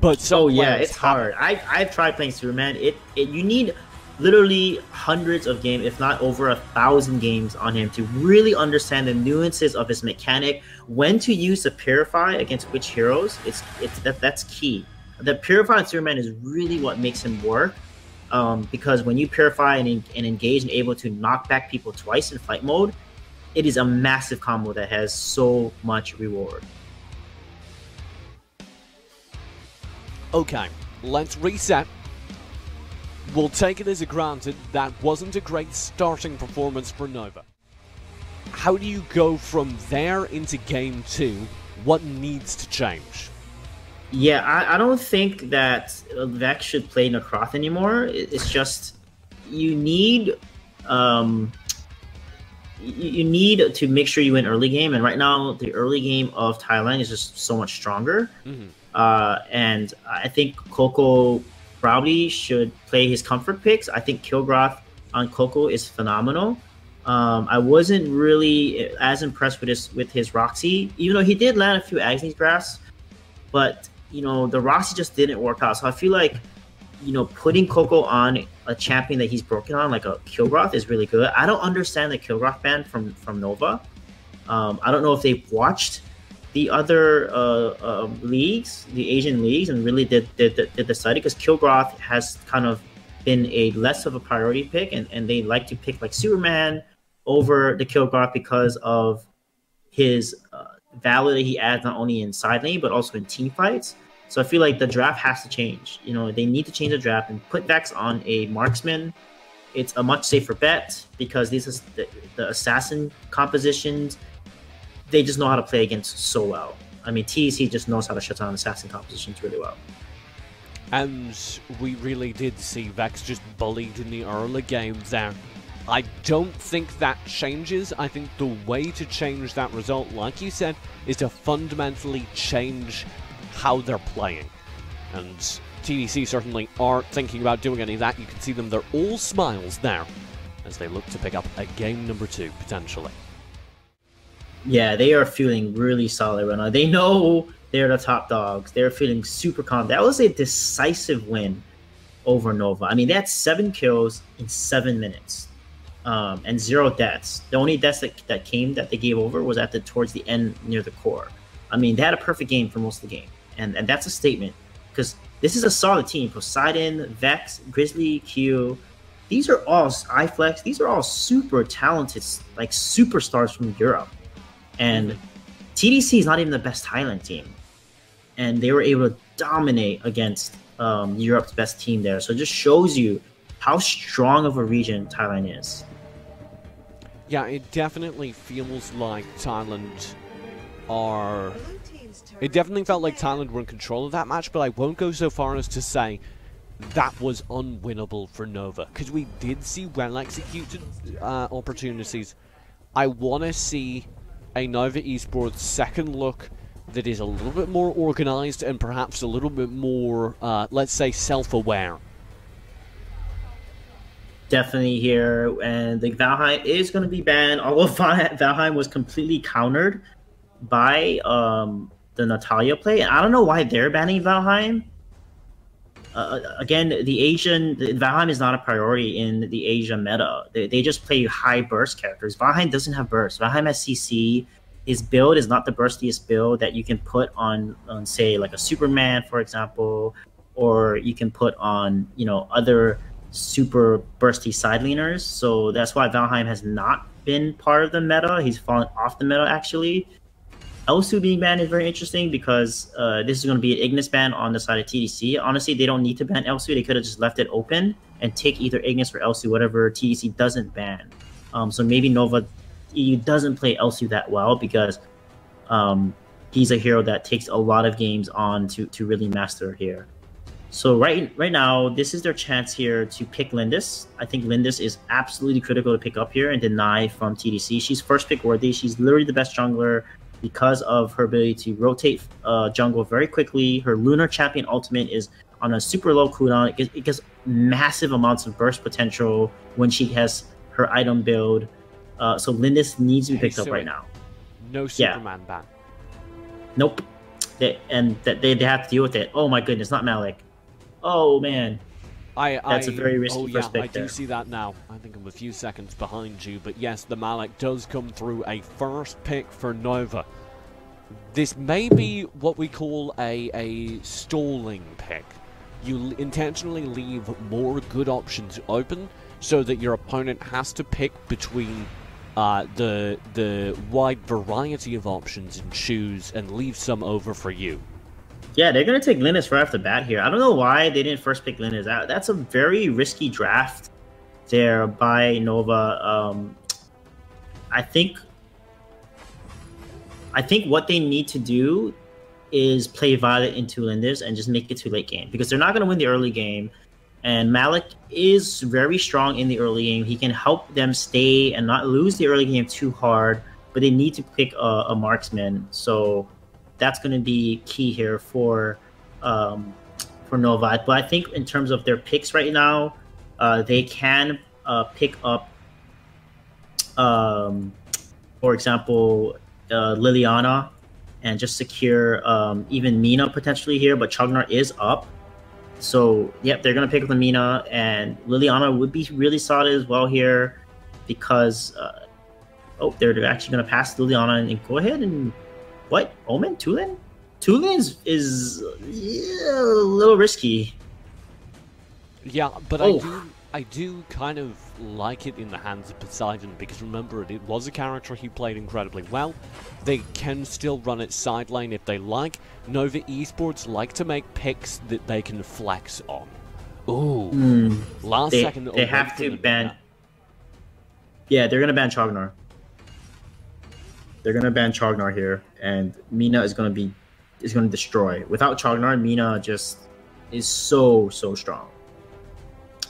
But so yeah, it's hard. I've tried playing Superman. You need literally hundreds of games, if not over 1,000 games on him to really understand the nuances of his mechanic, when to use the Purify against which heroes. That's key. The Purify on Superman is really what makes him work, because when you Purify and engage and able to knock back people twice in fight mode, it is a massive combo that has so much reward. Okay, let's reset. We'll take it as a granted that wasn't a great starting performance for Nova. How do you go from there into Game 2? What needs to change? Yeah, I don't think that Vex should play Necroth anymore. It's just you need to make sure you win early game, and right now the early game of Thailand is just so much stronger. And I think Coco probably should play his comfort picks. I think Kilgroth on Coco is phenomenal. I wasn't really as impressed with his Roxy, even though he did land a few Agnes Grass, but the Roxy just didn't work out. So I feel like putting Coco on a champion that he's broken on, like a Kilgroth, is really good. I don't understand the Kilgroth ban from Nova. I don't know if they've watched the other leagues, the Asian leagues, and really did the study, because Kilgroth has kind of been a less of a priority pick, and they like to pick like Superman over the Kilgroth because of his value that he adds not only in side lane but also in team fights. So I feel like the draft has to change. You know, they need to change the draft and put Vex on a marksman. It's a much safer bet because these is the assassin compositions. They just know how to play against so well. I mean, TDC just knows how to shut down assassin compositions really well. And we really did see Vex just bullied in the early games there. I don't think that changes. I think the way to change that result, like you said, is to fundamentally change how they're playing. And TDC certainly aren't thinking about doing any of that. You can see them, they're all smiles there as they look to pick up a game number 2, potentially. Yeah, they are feeling really solid right now. They know they're the top dogs. They're feeling super confident. That was a decisive win over Nova. I mean, they had 7 kills in 7 minutes. And 0 deaths. The only deaths that came that they gave over was towards the end near the core. I mean, they had a perfect game for most of the game, and that's a statement because this is a solid team. Poseidon, Vex, Grizzly, Q. These are all iFlex. These are all super talented, like superstars from Europe, and TDC is not even the best Thailand team, and they were able to dominate against Europe's best team there. So it just shows you how strong of a region Thailand is. Yeah, it definitely feels like Thailand are... It definitely felt like Thailand were in control of that match, but I won't go so far as to say that was unwinnable for Nova, because we did see well-executed opportunities. I want to see a Nova Esports second look that is a little bit more organized and perhaps a little bit more, let's say, self-aware. Definitely here, and the Valheim is going to be banned. Although Valheim was completely countered by the Natalia play, and I don't know why they're banning Valheim. Again, Valheim is not a priority in the Asia meta. They just play high burst characters. Valheim doesn't have burst. Valheim has CC. His build is not the burstiest build that you can put on say, like a Superman, for example, or you can put on, you know, other super bursty side leaners. So that's why Valheim has not been part of the meta. He's fallen off the meta, actually. Elsu being banned is very interesting because this is going to be an Ignis ban on the side of TDC. Honestly, they don't need to ban Elsu. They could have just left it open and take either Ignis or Elsu, whatever TDC doesn't ban. So maybe Nova EU doesn't play Elsu that well because he's a hero that takes a lot of games on to really master here. So right now, this is their chance here to pick Lindis. I think Lindis is absolutely critical to pick up here and deny from TDC. She's first pick worthy. She's literally the best jungler because of her ability to rotate jungle very quickly. Her Lunar Champion ultimate is on a super low cooldown. It gets massive amounts of burst potential when she has her item build. So Lindis needs to be picked up right now. No Superman ban. Nope. They have to deal with it. Oh my goodness, not Malik. Oh man, that's a very risky first pick. I do see that now. I think I'm a few seconds behind you, but yes, the Malik does come through a first pick for Nova. This may be what we call a stalling pick. You intentionally leave more good options open so that your opponent has to pick between the wide variety of options and choose and leave some over for you. Yeah, they're going to take Linus right off the bat here. I don't know why they didn't first pick Linus out. That's a very risky draft there by Nova. I think what they need to do is play Violet into Lindis and just make it to late game because they're not going to win the early game. And Malik is very strong in the early game. He can help them stay and not lose the early game too hard, but they need to pick a marksman. So that's going to be key here for Nova. But I think in terms of their picks right now, they can pick up, for example, Liliana and just secure even Mina potentially here. But Chugnar is up. So, yep, they're going to pick up the Mina. And Liliana would be really solid as well here because, they're actually going to pass Liliana and go ahead and... What? Omen? Tulin? Tulin is a little risky. Yeah, but I do kind of like it in the hands of Poseidon, because remember, it was a character he played incredibly well. They can still run it side lane if they like. Nova Esports like to make picks that they can flex on. Ooh. Last second. They have to ban. Yeah, they're going to ban Chognar. They're going to ban Chognar here, and Mina is going to destroy. Without Chognar, Mina just is so strong.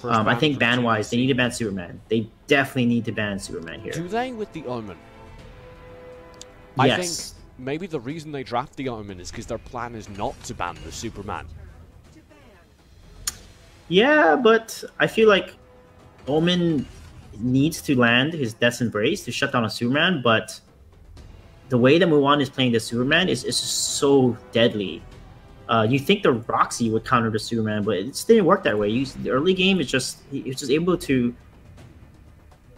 I think ban-wise, they need to ban Superman. They definitely need to ban Superman here. Do they with the Omen? Yes. I think maybe the reason they draft the Omen is because their plan is not to ban the Superman. Yeah, but I feel like Omen needs to land his Death's Embrace to shut down a Superman, but the way that Mulan is playing the Superman is just so deadly. You think the Roxy would counter the Superman, but it just didn't work that way. The early game is just he was just able to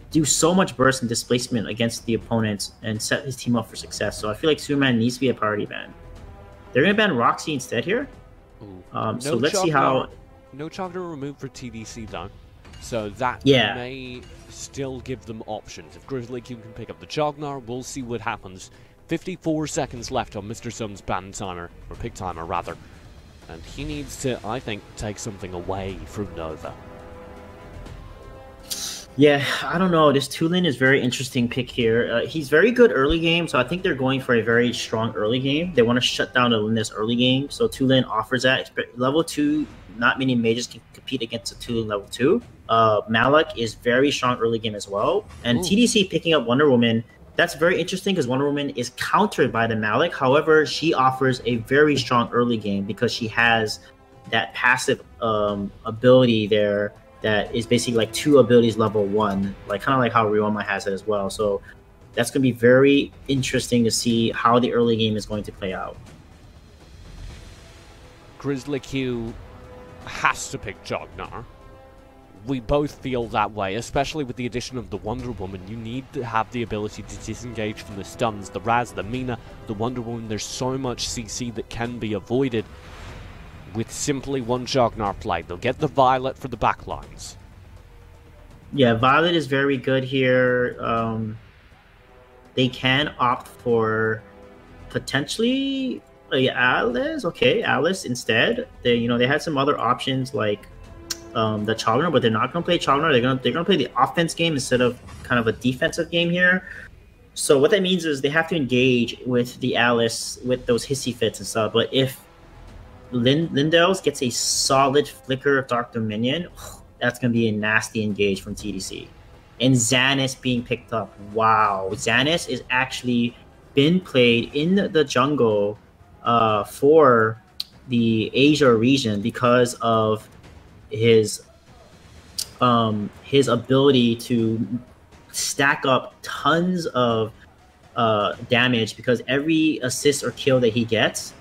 do so much burst and displacement against the opponents and set his team up for success. So I feel like Superman needs to be a priority ban. They're gonna ban Roxy instead here. So let's see how. No Chognar removed for TDC though, so that may still give them options. If Grizzly Q can pick up the Chognar, we'll see what happens. 54 seconds left on Mr. Sun's ban timer, or pick timer rather. And he needs to, I think, take something away from Nova. Yeah, I don't know. This Tulin is very interesting pick here. He's very good early game, so I think they're going for a very strong early game. They want to shut down the Linus early game, so Tulin offers that. Level 2, not many mages can compete against a Tulin level 2. Malik is very strong early game as well. And TDC picking up Wonder Woman, that's very interesting because Wonder Woman is countered by the Malik. However, she offers a very strong early game because she has that passive ability there that is basically like 2 abilities level 1, like kind of like how Ryoma has it as well. So that's going to be very interesting to see how the early game is going to play out. Grizzly Q has to pick Chognar. We both feel that way, especially with the addition of the Wonder Woman. You need to have the ability to disengage from the stuns, the Raz, the Mina, the Wonder Woman. There's so much CC that can be avoided with simply one Chognar play. They'll get the Violet for the backlines. Yeah, Violet is very good here. They can opt for potentially Alice. Okay, Alice instead. They had some other options like the Chognar, but they're not going to play Chognar. They're gonna play the offense game instead of kind of a defensive game here. So what that means is they have to engage with the Alice with those hissy fits and stuff. But if Lindels gets a solid flicker of Dark Dominion, that's going to be a nasty engage from TDC. And Xanis being picked up. Wow, Xanis is actually been played in the jungle for the Asia region because of his ability to stack up tons of damage, because every assist or kill that he gets,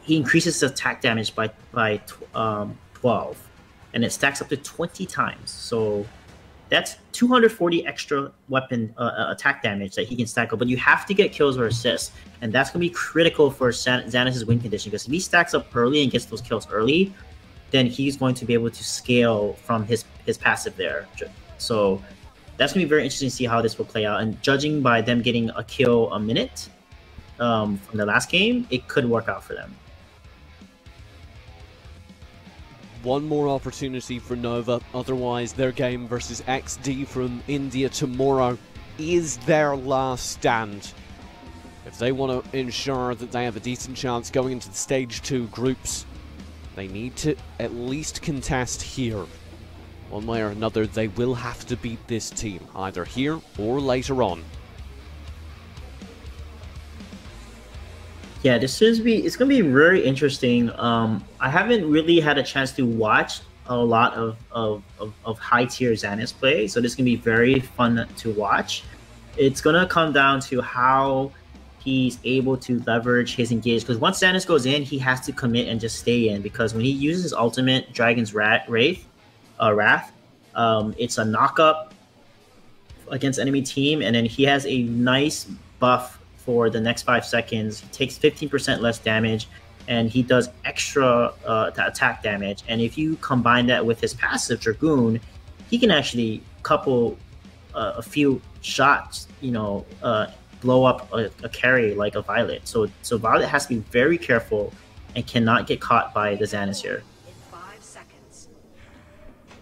he increases his attack damage by 12, and it stacks up to 20 times. So that's 240 extra weapon attack damage that he can stack up. But you have to get kills or assists, and that's going to be critical for Xanis' win condition, because if he stacks up early and gets those kills early, then he's going to be able to scale from his passive there. So that's going to be very interesting to see how this will play out. And judging by them getting a kill a minute from the last game, it could work out for them. One more opportunity for Nova, otherwise their game versus XD from India tomorrow is their last stand. If they want to ensure that they have a decent chance going into the Stage 2 groups, they need to at least contest here. One way or another, they will have to beat this team, either here or later on. Yeah, it's going to be very interesting. I haven't really had a chance to watch a lot of high-tier Xanis play, so this is going to be very fun to watch. It's going to come down to how he's able to leverage his engage, because once Xanis goes in, he has to commit and just stay in, because when he uses his ultimate, Dragon's Wrath, it's a knock-up against enemy team, and then he has a nice buff for the next 5 seconds. He takes 15% less damage, and he does extra attack damage. And if you combine that with his passive Dragoon, he can actually couple a few shots, blow up a carry like a Violet. So Violet has to be very careful and cannot get caught by the Xanis here.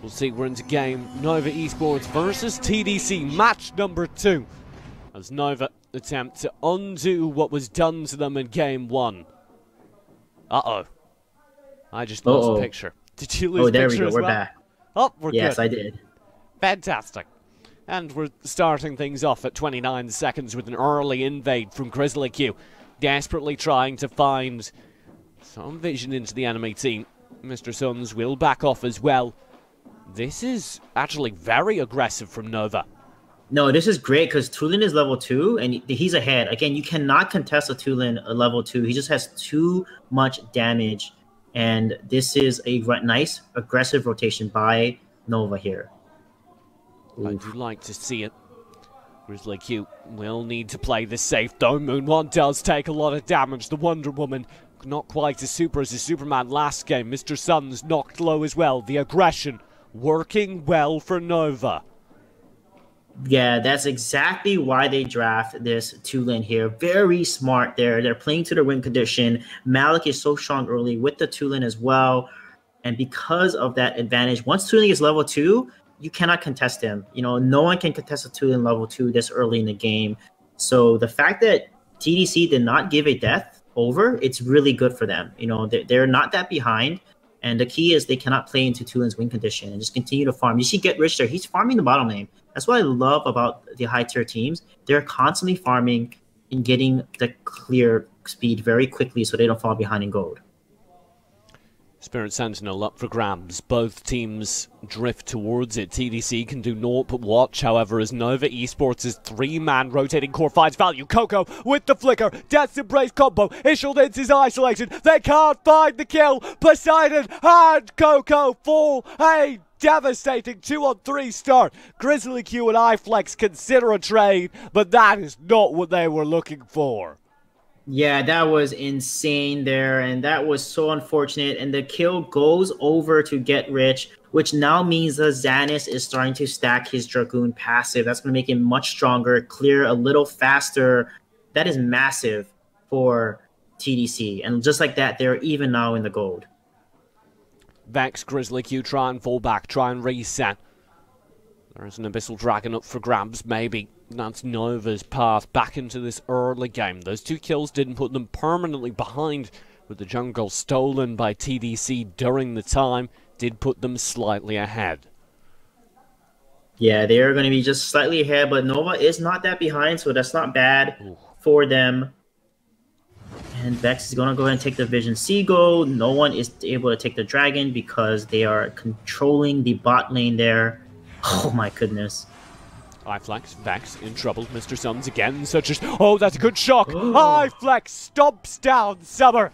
We'll see, we're into game Nova Esports versus TDC, match number 2. As Nova attempt to undo what was done to them in game 1. Uh-oh. I just lost a picture. Did you lose a picture? Oh, there we go, we're back. Oh, we're good. Yes, I did. Fantastic. And we're starting things off at 29 seconds with an early invade from Grizzly Q. Desperately trying to find some vision into the enemy team. Mr. Suns will back off as well. This is actually very aggressive from Nova. No, this is great because Tulin is level 2 and he's ahead. Again, you cannot contest a Tulin level 2. He just has too much damage. And this is a nice aggressive rotation by Nova here. Oof. I do like to see it. Grizzly Q will need to play this safe though. Moon One does take a lot of damage. The Wonder Woman not quite as super as the Superman last game. Mr. Suns knocked low as well. The aggression working well for Nova. Yeah, that's exactly why they draft this Tulin here. Very smart there. They're playing to their win condition. Malik is so strong early with the Tulin as well. And because of that advantage, once Tulin is level 2, you cannot contest him. No one can contest a Tulin level 2 this early in the game. So the fact that TDC did not give a death over, it's really good for them. They're not that behind. And the key is they cannot play into Tulin's win condition and just continue to farm. You see Get Rich there. He's farming the bottom lane. That's what I love about the high-tier teams. They're constantly farming and getting the clear speed very quickly so they don't fall behind in gold. Spirit Sentinel up for grabs. Both teams drift towards it. TDC can do naught but watch, however, as Nova Esports' 3-man rotating core finds value. Coco with the flicker. Death's Embrace combo. Ishaldins is isolated. They can't find the kill. Poseidon and Coco fall. A devastating 2-on-3 start. Grizzly Q and iFlex consider a trade, but that is not what they were looking for. Yeah, that was insane there, and that was so unfortunate. And the kill goes over to Get Rich, which now means the Xanis is starting to stack his Dragoon passive. That's going to make him much stronger, clear a little faster. That is massive for TDC. And just like that, they're even now in the gold. Vex, Grizzly Q try and fall back, try and reset. There's an Abyssal Dragon up for grabs, maybe. That's Nova's path back into this early game. Those 2 kills didn't put them permanently behind, with the jungle stolen by TDC during the time, did put them slightly ahead. Yeah, they are going to be just slightly ahead, but Nova is not that behind, so that's not bad for them. And Vex is going to go ahead and take the Vision Seagull. No one is able to take the Dragon because they are controlling the bot lane there. Oh my goodness. iFlex, Vex in trouble. Mr. Suns again searches. Oh, that's a good shock. iFlex stomps down Summer.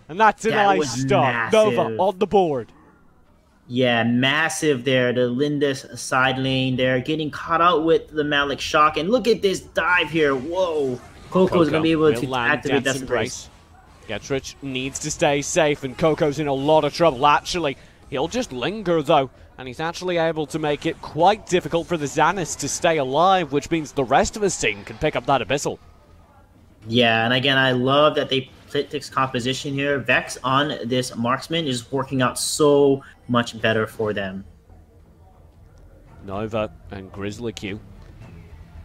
And that's a nice start. Nova on the board. Yeah, massive there. The Lindis side lane there. Getting caught out with the Malik shock. And look at this dive here. Whoa. Coco's going to be able to activate Death's Embrace. Get Rich needs to stay safe, and Coco's in a lot of trouble, actually. He'll just linger, though, and he's actually able to make it quite difficult for the Xanis to stay alive, which means the rest of his team can pick up that Abyssal. Yeah, and again, I love that they played this composition here. Vex on this Marksman is working out so much better for them. Nova and Grizzly Q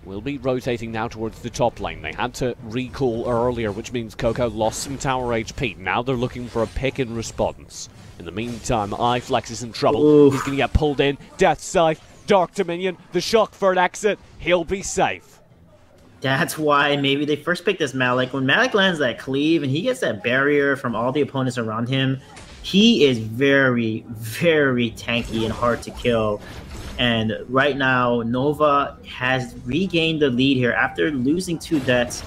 will be rotating now towards the top lane. They had to recall earlier, which means Coco lost some tower HP. Now they're looking for a pick in response. In the meantime, iFlex is in trouble. Oof. He's going to get pulled in. Death Sight, Dark Dominion, the shock for an exit. He'll be safe. That's why maybe they first picked this Malik. When Malik lands that cleave and he gets that barrier from all the opponents around him, he is very, very tanky and hard to kill. And right now, Nova has regained the lead here after losing 2 deaths.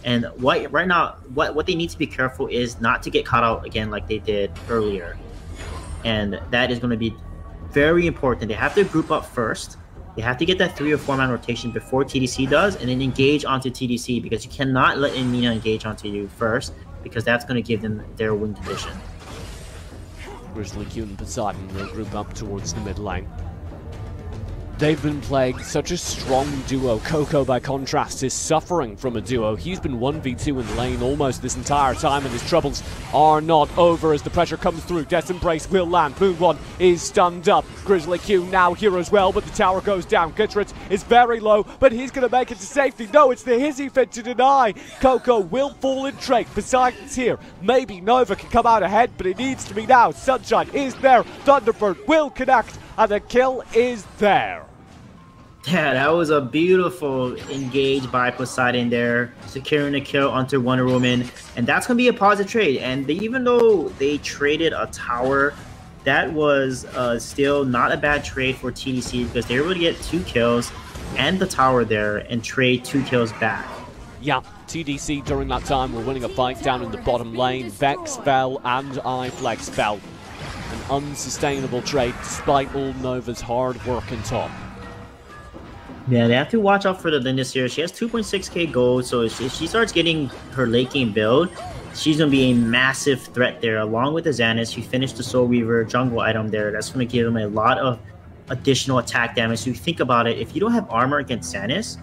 And right now, what they need to be careful is not to get caught out again like they did earlier. And that is going to be very important. They have to group up first. They have to get that 3 or 4-man rotation before TDC does, and then engage onto TDC, because you cannot let Nina engage onto you first, because that's going to give them their win condition. Grizzly Q and Poseidon will group up towards the mid lane. They've been playing such a strong duo. Coco, by contrast, is suffering from a duo. He's been 1v2 in lane almost this entire time, and his troubles are not over as the pressure comes through. Death Embrace will land. Moon One is stunned up. Grizzly Q now here as well, but the tower goes down. Gutritz is very low, but he's going to make it to safety. No, it's the Hizzy Fit to deny. Coco will fall in trade. Poseidon's here. Maybe Nova can come out ahead, but it needs to be now. Sunshine is there. Thunderbird will connect, and the kill is there. Yeah, that was a beautiful engage by Poseidon there, securing the kill onto Wonder Woman, and that's going to be a positive trade. And even though they traded a tower, that was still not a bad trade for TDC because they were able to get 2 kills and the tower there and trade 2 kills back. Yeah, TDC during that time were winning a fight down in the bottom lane. Vex fell and iFlex fell. An unsustainable trade despite all Nova's hard work in top. Yeah, they have to watch out for the Lindis here. She has 2.6k gold, so if she starts getting her late game build, she's going to be a massive threat there. Along with the Xanus, she finished the Soul Reaver jungle item there. That's going to give them a lot of additional attack damage. So you think about it, if you don't have armor against Xanus,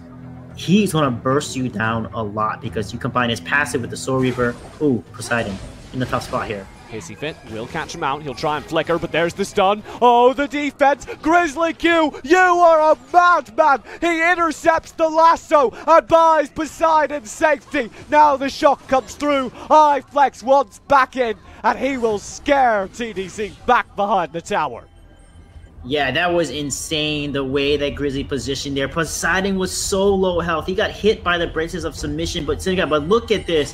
he's going to burst you down a lot because you combine his passive with the Soul Reaver. Ooh, Poseidon in the tough spot here. Hizzy Fit will catch him out. He'll try and flicker, but there's the stun. Oh, the defense. Grizzly Q, you are a madman. He intercepts the lasso and buys Poseidon safety. Now the shock comes through. iFlex wants back in, and he will scare TDC back behind the tower. Yeah, that was insane, the way that Grizzly positioned there. Poseidon was so low health. He got hit by the braces of submission, but look at this.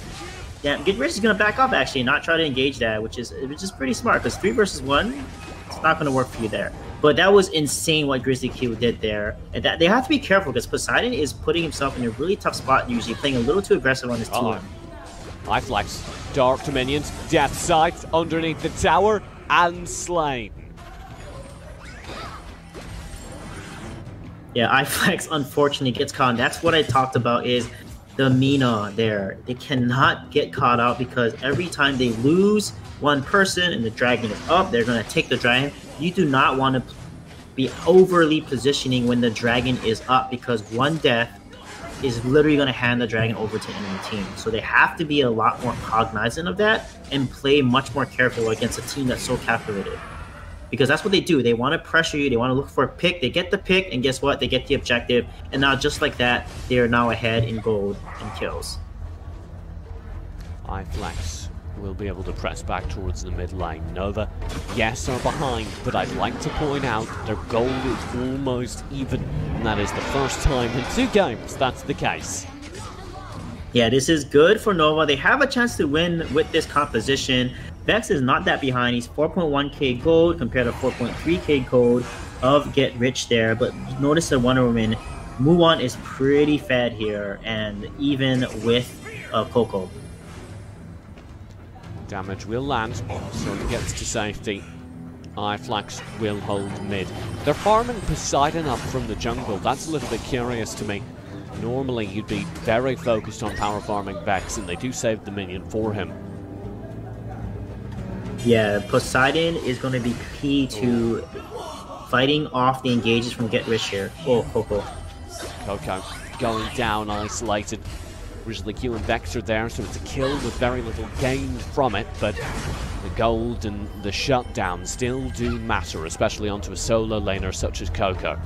Yeah, Get Rich is going to back up, actually, not try to engage that, which is pretty smart, because 3 versus 1, it's not going to work for you there. But that was insane what Grizzly Q did there. And that they have to be careful, because Poseidon is putting himself in a really tough spot, usually playing a little too aggressive on his team. iFlex, Dark Dominions, Death Sight underneath the tower, and slain. Yeah, iFlex unfortunately gets caught. That's what I talked about is the Mina there. They cannot get caught out because every time they lose one person and the dragon is up, they're going to take the dragon. You do not want to be overly positioning when the dragon is up because one death is literally going to hand the dragon over to enemy team. So they have to be a lot more cognizant of that and play much more careful against a team that's so calculated. Because that's what they do. They want to pressure you. They want to look for a pick. They get the pick, and guess what? They get the objective. And now, just like that, they are now ahead in gold and kills. iFlex will be able to press back towards the mid lane. Nova, yes, are behind, but I'd like to point out their goal is almost even. And that is the first time in 2 games that's the case. Yeah, this is good for Nova. They have a chance to win with this composition. Vex is not that behind. He's 4.1k gold compared to 4.3k gold of Get Rich there. But notice the Wonder Woman, Muon is pretty fed here, and even with Coco. Damage will land, so he gets to safety. iFlex will hold mid. They're farming Poseidon up from the jungle. That's a little bit curious to me. Normally you'd be very focused on power farming Vex, and they do save the minion for him. Yeah, Poseidon is going to be key to fighting off the engages from Get Rich here. Oh, Coco. Coco going down, isolated. Grizzly Q and Vex are there, so it's a kill with very little gained from it, but the gold and the shutdown still do matter, especially onto a solo laner such as Coco.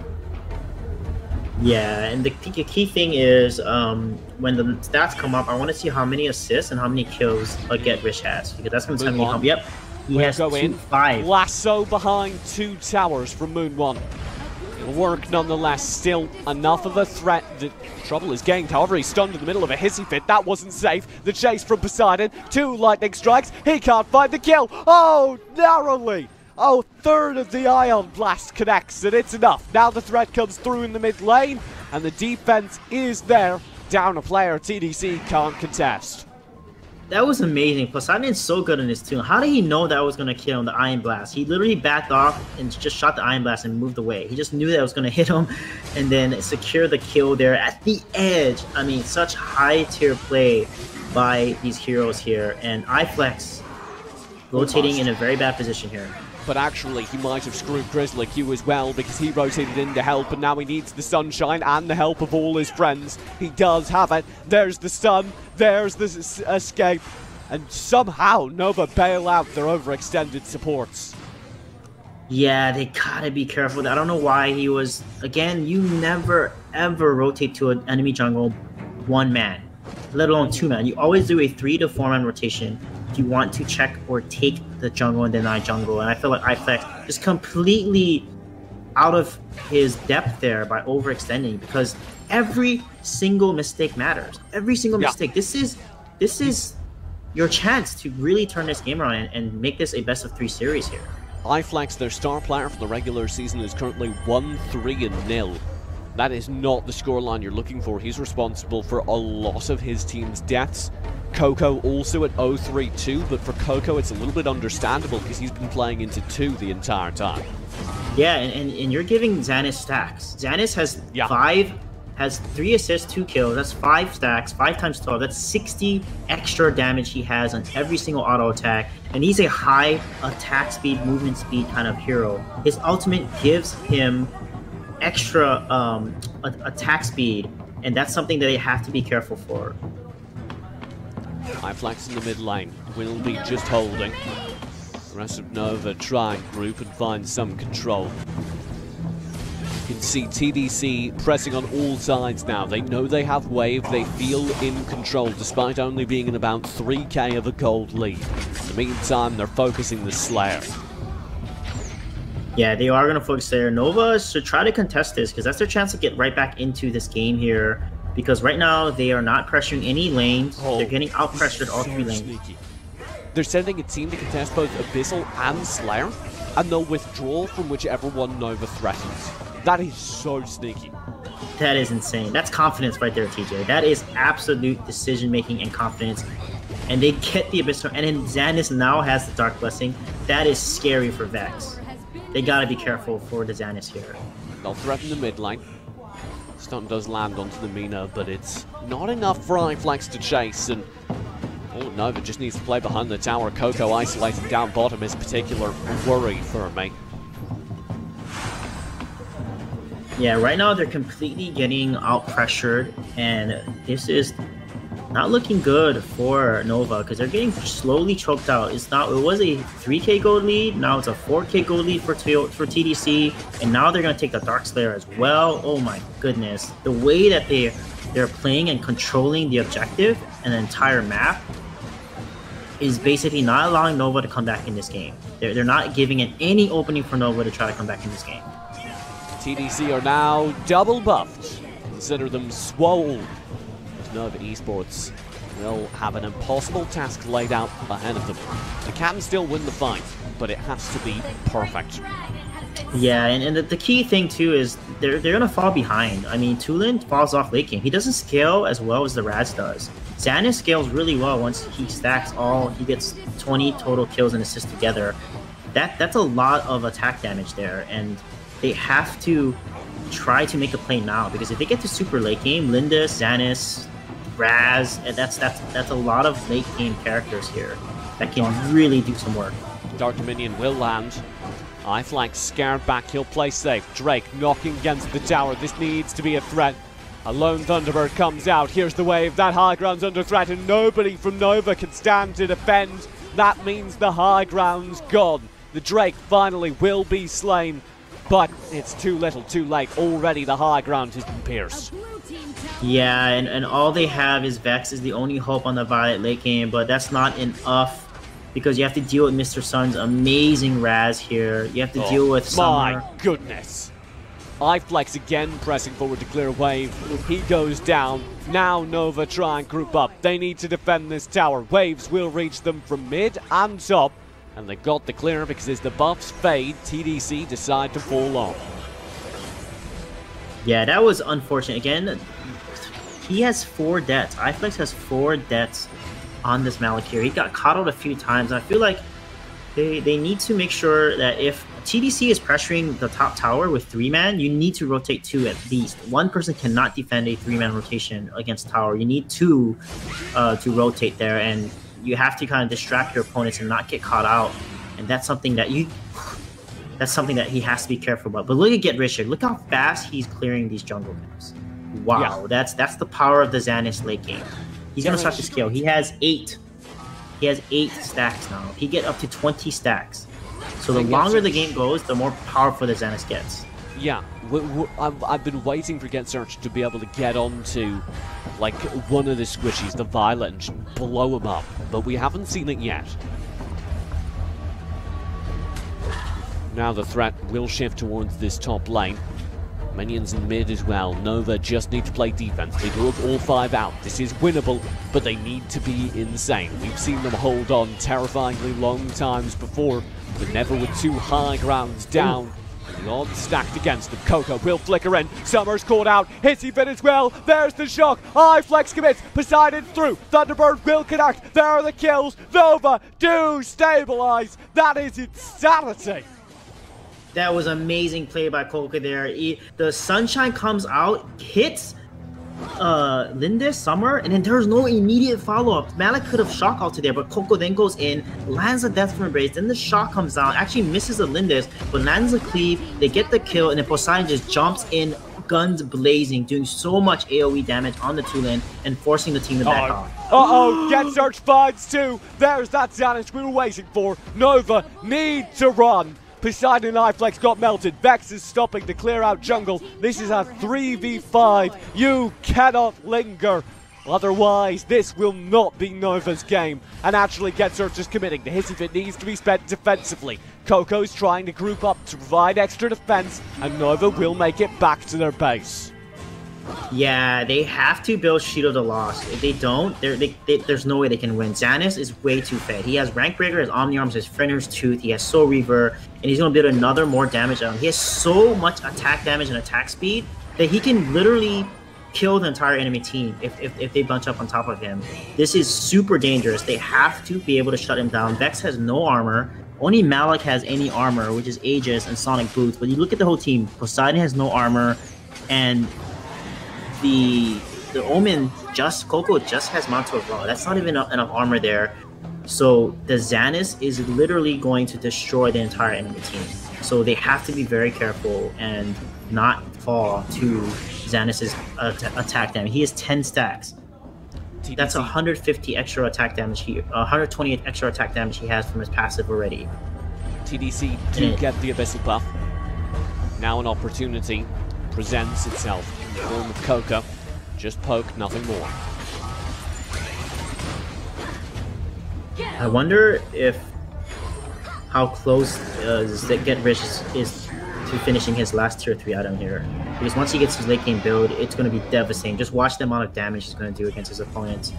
Yeah, and the key thing is when the stats come up, I want to see how many assists and how many kills a Get Rich has, because that's going to tell me how. Yep, he has 5. Lasso behind 2 towers from Moon One. It'll work nonetheless. Still enough of a threat. The trouble is gained. However, he's stunned in the middle of a Hissy Fit. That wasn't safe. The chase from Poseidon. 2 lightning strikes. He can't find the kill. Oh, narrowly. Oh, third of the Ion Blast connects, and it's enough. Now the threat comes through in the mid lane, and the defense is there. Down a player, TDC can't contest. That was amazing. Poseidon is so good in this too. How did he know that was going to kill him, the Iron Blast? He literally backed off and just shot the Iron Blast and moved away. He just knew that it was going to hit him and then secure the kill there at the edge. I mean, such high tier play by these heroes here. And iFlex rotating in a very bad position here. but actually he might have screwed Grizzly Q as well because he rotated in to help, and now he needs the sunshine and the help of all his friends. He does have it. There's the stun, there's the escape, and somehow Nova bail out their overextended supports. Yeah, they gotta be careful. I don't know why he was... Again, you never, ever rotate to an enemy jungle one man, let alone two man. You always do a 3 to 4 man rotation if you want to check or take the jungle and deny jungle. And I feel like iFlex is completely out of his depth there by overextending, because every single mistake matters. Every single mistake. This is your chance to really turn this game around and make this a best of 3 series here. iFlex, their star player for the regular season, is currently 1-3-0. That is not the scoreline you're looking for. He's responsible for a lot of his team's deaths. Coco also at 0-3-2, but for Coco it's a little bit understandable because he's been playing into 2 the entire time. Yeah, and you're giving Xanis stacks. Xanis has 3 assists, 2 kills. That's 5 stacks, 5 times 12. That's 60 extra damage he has on every single auto attack. And he's a high attack speed, movement speed kind of hero. His ultimate gives him extra attack speed, and that's something that they have to be careful for. iFlex in the mid lane will be just holding. The rest of Nova try and group and find some control. You can see TDC pressing on all sides now. They know they have wave, they feel in control despite only being in about 3k of a gold lead. In the meantime, they're focusing the Slayer. Yeah, they are going to focus there. Nova should try to contest this because that's their chance to get right back into this game here. Because right now, they are not pressuring any lanes. They're getting out-pressured all 3 lanes. Sneaky. They're sending a team to contest both Abyssal and Slayer, and they'll withdraw from whichever one Nova threatens. That is so sneaky. That is insane. That's confidence right there, TJ. That is absolute decision-making and confidence. And they get the Abyssal, and then Xanis now has the Dark Blessing. That is scary for Vex. They gotta be careful for the Xanis here. They'll threaten the mid lane. Stun does land onto the Mina, but it's not enough for iFlex to chase, and Nova just needs to play behind the tower. Coco isolating down bottom is a particular worry for me. Yeah, right now they're completely getting out-pressured, and this is not looking good for Nova because they're getting slowly choked out. It was a 3k gold lead, now it's a 4k gold lead for TDC, and now they're going to take the Dark Slayer as well. Oh my goodness. The way that they're playing and controlling the objective and the entire map is basically not allowing Nova to come back in this game. They're not giving it any opening for Nova to try to come back in this game. TDC are now double buffed. Consider them swole. Nova Esports will have an impossible task laid out ahead of them. They can still win the fight, but it has to be perfect. Yeah, and the key thing too is they're gonna fall behind. I mean, Tulin falls off late game. He doesn't scale as well as the Raz does. Xanis scales really well once he stacks he gets 20 total kills and assists together. That's a lot of attack damage there, and they have to try to make a play now, because if they get to super late game, Linda, Xanis, Raz, and that's a lot of late game characters here that can really do some work. Dark Dominion will land. iFlex scared back, he'll play safe. Drake knocking against the tower. This needs to be a threat. A lone Thunderbird comes out. Here's the wave. That high ground's under threat, and nobody from Nova can stand to defend. That means the high ground's gone. The Drake finally will be slain, but it's too little, too late. Already the high ground has been pierced. Yeah, and all they have is Vex is the only hope on the Violet late game, but that's not enough because you have to deal with Mr. Sun's amazing Raz here. You have to deal with Summer. My goodness. iFlex again pressing forward to clear a wave. He goes down. Now Nova try and group up. They need to defend this tower. Waves will reach them from mid and top. And they got the clear because as the buffs fade, TDC decide to fall off. Yeah, that was unfortunate. Again, he has 4 deaths. iFlex has 4 deaths on this Malakir. He got caught out a few times. I feel like they need to make sure that if TDC is pressuring the top tower with 3-man, you need to rotate 2 at least. 1 person cannot defend a 3-man rotation against tower. You need 2 to rotate there, and you have to kind of distract your opponents and not get caught out and that's something that he has to be careful about. But look at Get Rich here. Look how fast he's clearing these jungle camps. Wow, yeah. that's the power of the Xanis late game. He's gonna start to scale. He has 8. He has 8 stacks now. He get up to 20 stacks. So the longer the game goes, the more powerful the Xanis gets. Yeah, I've been waiting for Get Search to be able to get onto like one of the squishies, the Violet, and just blow him up, but we haven't seen it yet. Now the threat will shift towards this top lane. Minions in mid as well. Nova just need to play defense. They do have all 5 out. This is winnable, but they need to be insane. We've seen them hold on terrifyingly long times before, but never with 2 high grounds down. The odds stacked against them. Coco will flicker in. Summer's caught out. Hissy fit as well. There's the shock. iFlex commits. Poseidon through. Thunderbird will connect. There are the kills. Nova do stabilize. That is insanity. That was amazing play by Coco there. The Sunshine comes out, hits Lindis, Summer, and then there's no immediate follow-up. Malik could have shock ulted there, but Coco then goes in, lands a Death from Embrace, then the shock comes down, actually misses the Lindis, but lands a cleave, they get the kill, and then Poseidon just jumps in, guns blazing, doing so much AoE damage on the 2-lane and forcing the team to back off. Uh-oh, Get Search finds 2. There's that Xanis we were waiting for. Nova need to run. Poseidon and iFlex got melted. Vex is stopping to clear out jungle. This is a 3v5. You cannot linger. Otherwise, this will not be Nova's game. And actually, Get Search is committing. The Hissy Fit needs to be spent defensively. Coco's trying to group up to provide extra defense, and Nova will make it back to their base. Yeah, they have to build Shield of the Lost. If they don't, there's no way they can win. Xanis is way too fed. He has Rank Breaker, his Omni Arms, his Fenrir's Tooth, he has Soul Reaver, and he's going to build another more damage on him. He has so much attack damage and attack speed that he can literally kill the entire enemy team if they bunch up on top of him. This is super dangerous. They have to be able to shut him down. Vex has no armor. Only Malik has any armor, which is Aegis and Sonic Boots. But you look at the whole team. Poseidon has no armor, and the Omen Coco just has Mantle of Law. That's not even enough armor there. So the Xanis is literally going to destroy the entire enemy team. So they have to be very careful and not fall to Xanis' attack damage. He has 10 stacks. TDC. That's 150 extra attack damage here. 128 extra attack damage he has from his passive already. TDC do get the Abyssal buff. Now an opportunity presents itself in the form of Coco. Just poke, nothing more. I wonder how close Get Rich is to finishing his last tier 3 item here. Because once he gets his late game build, it's going to be devastating. Just watch the amount of damage he's going to do against his opponents.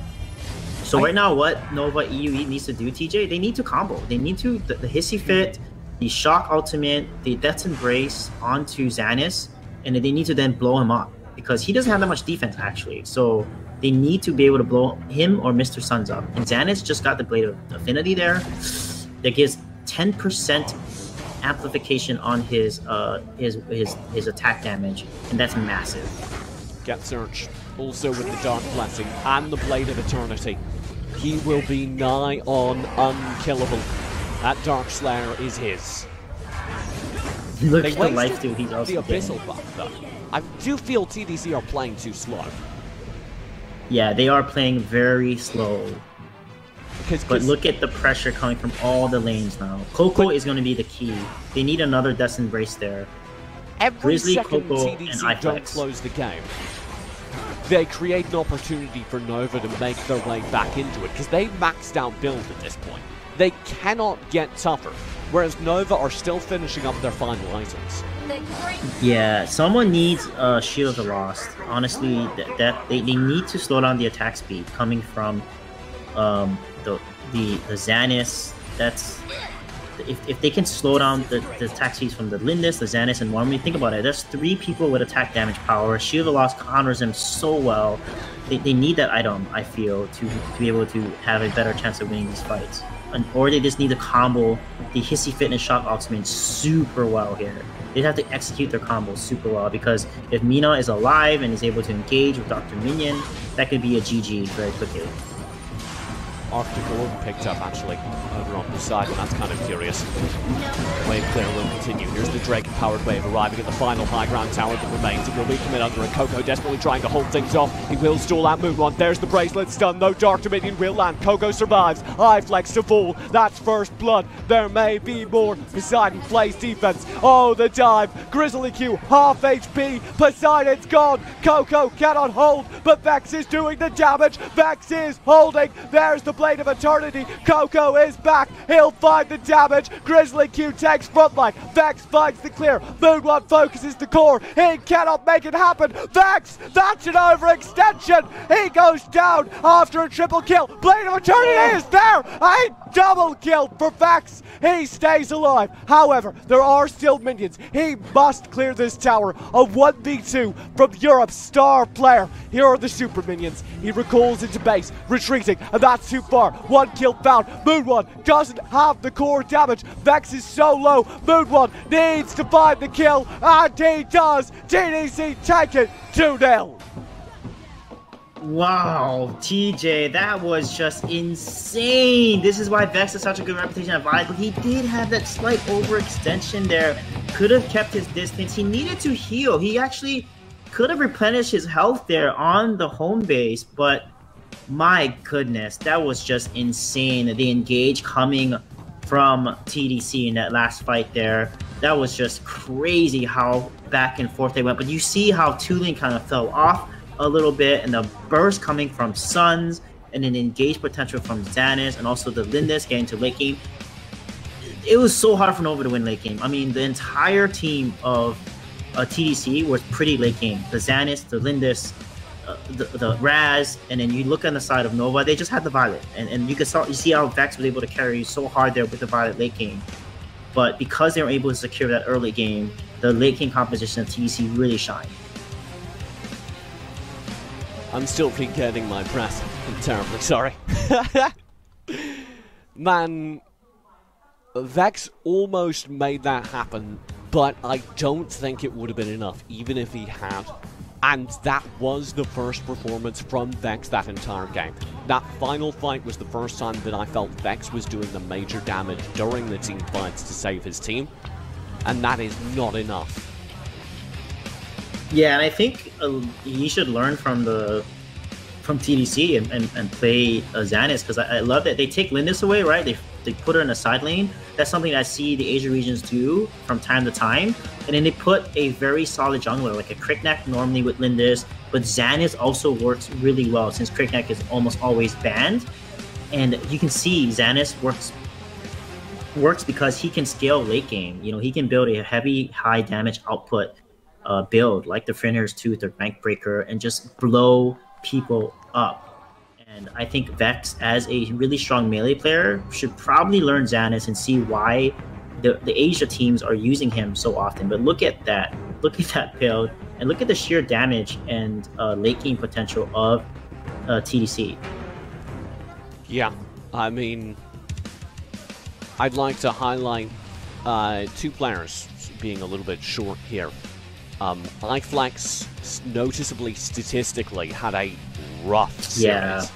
So right now, what Nova EUE needs to do, TJ, they need to combo. They need to, the Hissy Fit, the Shock Ultimate, the Death's Embrace onto Xanis, and they need to then blow him up. Because he doesn't have that much defense, actually. So they need to be able to blow him or Mr. Suns up. And Xanis just got the Blade of Affinity there. That gives 10% amplification on his attack damage, and that's massive. Get Search also with the Dark Blessing and the Blade of Eternity. He will be nigh on unkillable. That Dark Slayer is his. Look at the life steal he's also the Abyssal buff, though. I do feel TDC are playing too slow. Yeah, they are playing very slow. But look at the pressure coming from all the lanes now. Coco is going to be the key. They need another Death's Embrace there. Every Grizzly, second Coco, TDC don't close the game, they create an opportunity for Nova to make their way back into it, because they've maxed out build at this point. They cannot get tougher, whereas Nova are still finishing up their final items. Yeah, someone needs Shield of the Lost. Honestly, they need to slow down the attack speed coming from the Xanis. That's if they can slow down the attack speeds from the Lindis, the Xanis, and Wormy. Think about it. There's 3 people with attack damage power. Shield of the Lost counters them so well. They need that item, I feel, to be able to have a better chance of winning these fights. Or they just need to combo the Hissy Fitness Shock Ultimate super well here. They have to execute their combos super well, because if Mina is alive and is able to engage with Dr. Minion, that could be a GG very quickly. Arctic Orb picked up, actually, over on the side, and that's kind of curious. Wave clear will continue. Here's the Dragon-powered wave arriving at the final high ground tower that remains. It will be coming under, and Coco desperately trying to hold things off. He will stall out Moonwon. There's the bracelet stun. No Dark Dominion will land. Coco survives. High flex to fall. That's first blood. There may be more. Poseidon plays defense. Oh, the dive. Grizzly Q, half HP. Poseidon's gone. Coco cannot hold, but Vex is doing the damage. Vex is holding. There's the Blade of Eternity. Coco is back. He'll find the damage. Grizzly Q takes frontline. Vex finds the clear. Moonwon focuses the core. He cannot make it happen. Vex, that's an overextension. He goes down after a triple kill. Blade of Eternity is there. A double kill for Vex. He stays alive. However, there are still minions. He must clear this tower. A 1v2 from Europe's star player. Here are the super minions. He recalls into base, retreating, and that's too far. One kill found. Moonwon doesn't have the core damage. Vex is so low. Moonwon needs to find the kill, and he does. TDC take it 2-0. Wow, TJ, that was just insane. This is why Vex has such a good reputation at Violet, but he did have that slight overextension there. Could have kept his distance. He needed to heal. He actually could have replenished his health there on the home base, but my goodness, that was just insane. The engage coming from TDC in that last fight there. That was just crazy how back and forth they went. But you see how Tulin kind of fell off a little bit, and the burst coming from Suns, and an engage potential from Xanis, and also the Lindis getting to late game. It was so hard for Nova to win late game. I mean, the entire team of TDC was pretty late game. The Xanis, the Lindis, the Raz, and then you look on the side of Nova, they just had the Violet, and you see how Vex was able to carry so hard there with the Violet late game. But because they were able to secure that early game, the late game composition of TDC really shined. I'm still regaining my breath. I'm terribly sorry. Man, Vex almost made that happen, but I don't think it would have been enough, even if he had. And that was the first performance from Vex that entire game. That final fight was the first time that I felt Vex was doing the major damage during the team fights to save his team, and that is not enough. Yeah, and I think he should learn from TDC and play Xanis, because I love that they take Lindis away, right? They put her in a side lane. That's something I see the Asia regions do from time to time. And then they put a very solid jungler, like a Kriknak normally with Lindis, but Xanis also works really well since Kriknak is almost always banned. And you can see Xanis works because he can scale late game. You know, he can build a heavy, high damage output build like the Fenrir's Tooth or Bank Breaker and just blow people up. And I think Vex, as a really strong melee player, should probably learn Xanis and see why the Asia teams are using him so often. But look at that build, and look at the sheer damage and late game potential of TDC. Yeah, I mean, I'd like to highlight two players being a little bit short here. iFlex noticeably statistically had a rough series. Yeah.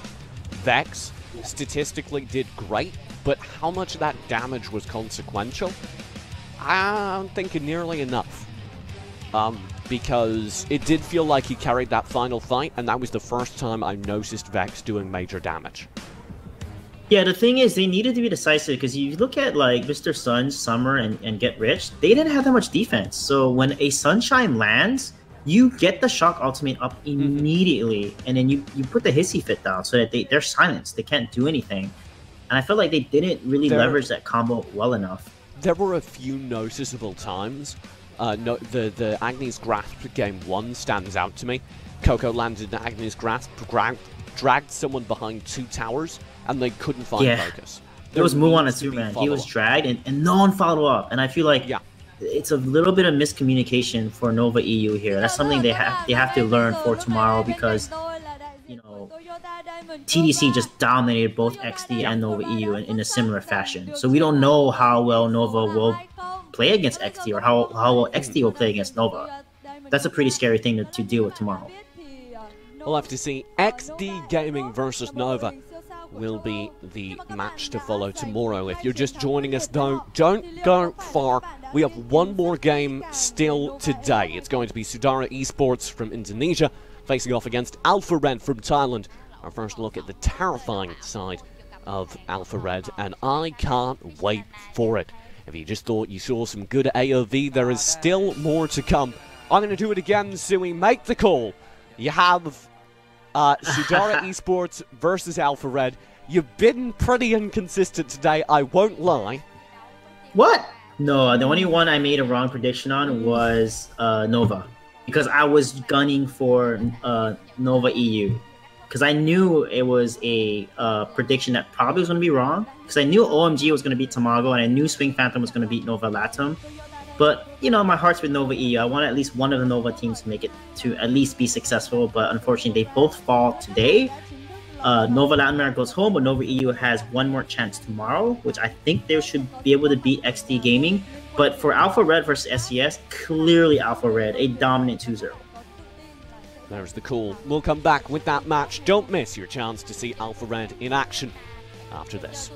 Vex statistically did great, but how much of that damage was consequential? I'm thinking nearly enough. Because it did feel like he carried that final fight, and that was the first time I noticed Vex doing major damage. Yeah, the thing is, they needed to be decisive, because you look at like Mr. Sun, Summer, and Get Rich, they didn't have that much defense. So when a Sunshine lands, you get the Shock Ultimate up immediately, and then you put the Hissy Fit down so that they're silenced. They can't do anything. And I feel like they didn't really leverage that combo well enough. There were a few noticeable times. The Agni's Grasp game 1 stands out to me. Coco landed in Agni's Grasp, dragged someone behind 2 towers, and they couldn't find focus. There was Muon and Superman. He was dragged, and no one followed up. And I feel like it's a little bit of miscommunication for Nova EU here. That's something they have to learn for tomorrow, because you know TDC just dominated both XD and Nova EU in a similar fashion. So we don't know how well Nova will play against XD, or how well XD will play against Nova. That's a pretty scary thing to deal with tomorrow. We'll have to see. XD Gaming versus Nova. will be the match to follow tomorrow. If you're just joining us though, don't go far. We have one more game still today. It's going to be Sudara Esports from Indonesia facing off against Alpha Red from Thailand. Our first look at the terrifying side of Alpha Red, and I can't wait for it. If you just thought you saw some good AOV, there is still more to come. I'm going to do it again, Sui. Make the call. You have Sudara Esports versus Alpha Red. You've been pretty inconsistent today, I won't lie. What? No, the only one I made a wrong prediction on was Nova. Because I was gunning for Nova EU. Because I knew it was a prediction that probably was going to be wrong. Because I knew OMG was going to beat Tamago, and I knew Swing Phantom was going to beat Nova Latam. But, you know, my heart's with Nova EU. I want at least one of the Nova teams to make it to at least be successful. But unfortunately, they both fall today. Nova Latin America goes home, but Nova EU has one more chance tomorrow, which I think they should be able to beat XD Gaming. But for Alpha Red versus SES, clearly Alpha Red, a dominant 2-0. There's the call. We'll come back with that match. Don't miss your chance to see Alpha Red in action after this.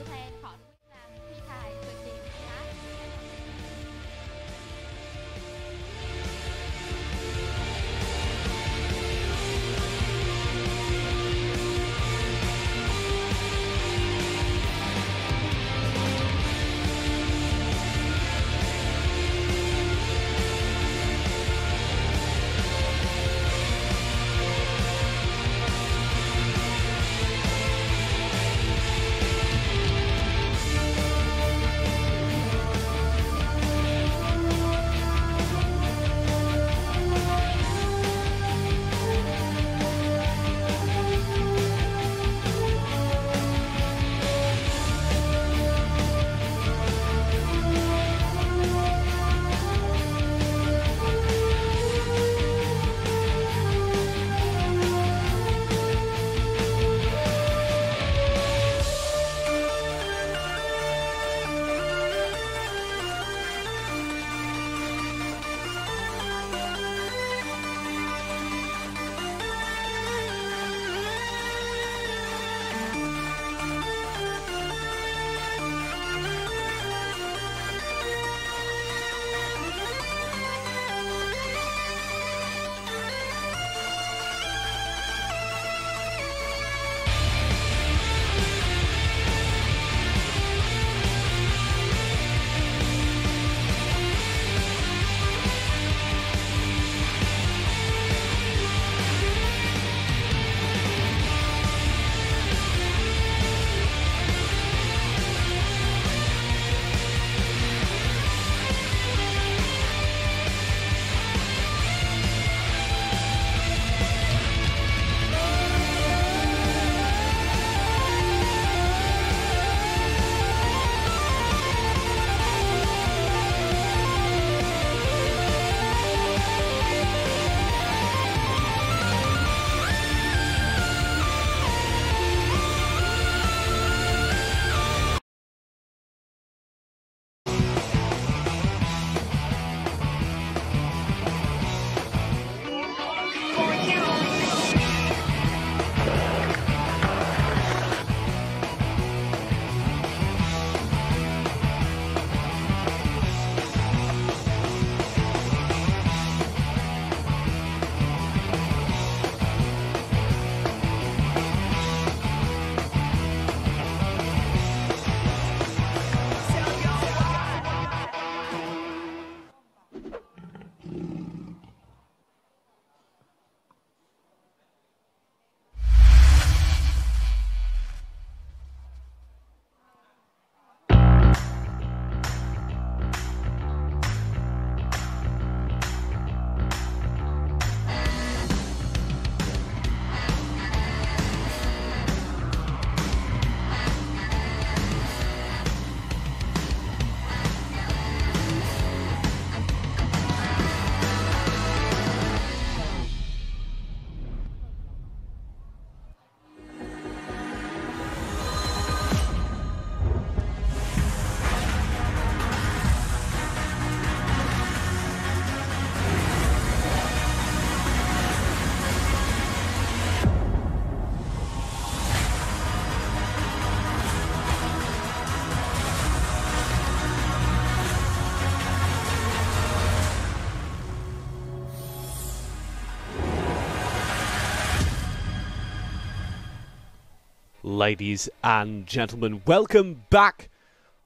Ladies and gentlemen, welcome back.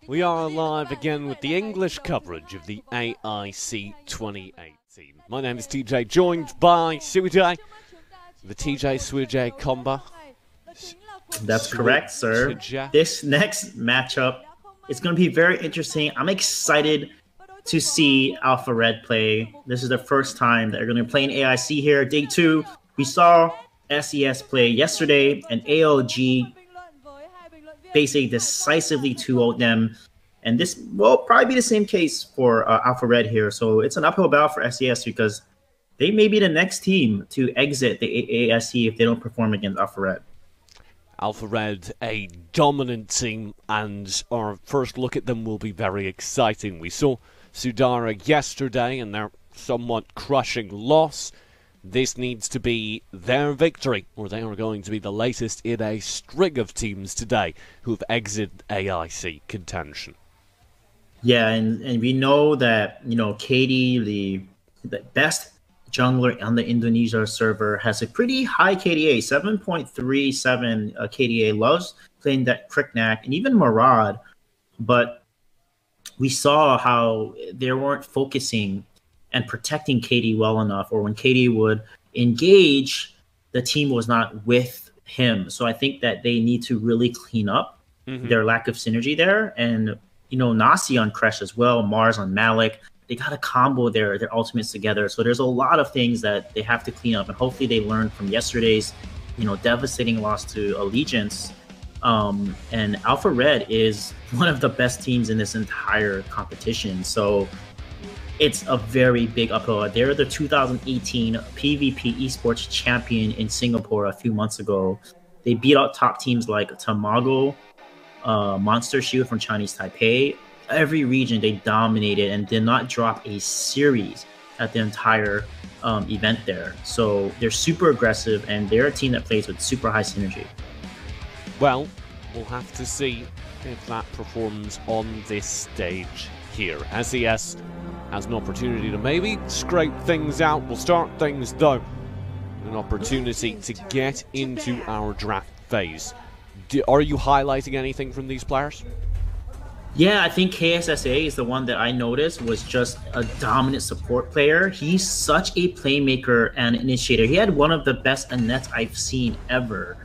We are live again with the English coverage of the AIC 2018. My name is TJ, joined by Suijay, the TJ Suijay combo. That's correct, sir. This next matchup is going to be very interesting. I'm excited to see Alpha Red play. This is the first time that they're going to play in AIC here. Day 2, we saw SES play yesterday, and AOG basically decisively 2-0'd them. And this will probably be the same case for Alpha Red here. So it's an uphill battle for SES because they may be the next team to exit the AIC if they don't perform against Alpha Red. Alpha Red, a dominant team, and our first look at them will be very exciting. We saw Sudara yesterday and their somewhat crushing loss. This needs to be their victory, or they are going to be the latest in a string of teams today who have exited AIC contention. Yeah, and we know that, you know, KD, the best jungler on the Indonesia server, has a pretty high KDA, 7.37 KDA, loves playing that Cricknack and even Murad, but we saw how they weren't focusing and protecting KD well enough, or when KD would engage, the team was not with him. So I think that they need to really clean up their lack of synergy there. And, you know, Nasi on Crash as well, Mars on Malik, they got to combo their ultimates together. So there's a lot of things that they have to clean up, and hopefully they learned from yesterday's, you know, devastating loss to Allegiance. And Alpha Red is one of the best teams in this entire competition. So it's a very big uphill. They're the 2018 PvP esports champion in Singapore a few months ago. They beat out top teams like Tamago, Monster Shield from Chinese Taipei. Every region they dominated and did not drop a series at the entire event there. So they're super aggressive, and they're a team that plays with super high synergy. Well, we'll have to see if that performs on this stage here. SES has an opportunity to maybe scrape things out. We'll start things, though, an opportunity to get into our draft phase. Are you highlighting anything from these players? Yeah, I think KSSA is the one that I noticed was just a dominant support player. He's such a playmaker and initiator. He had one of the best Annette I've seen ever.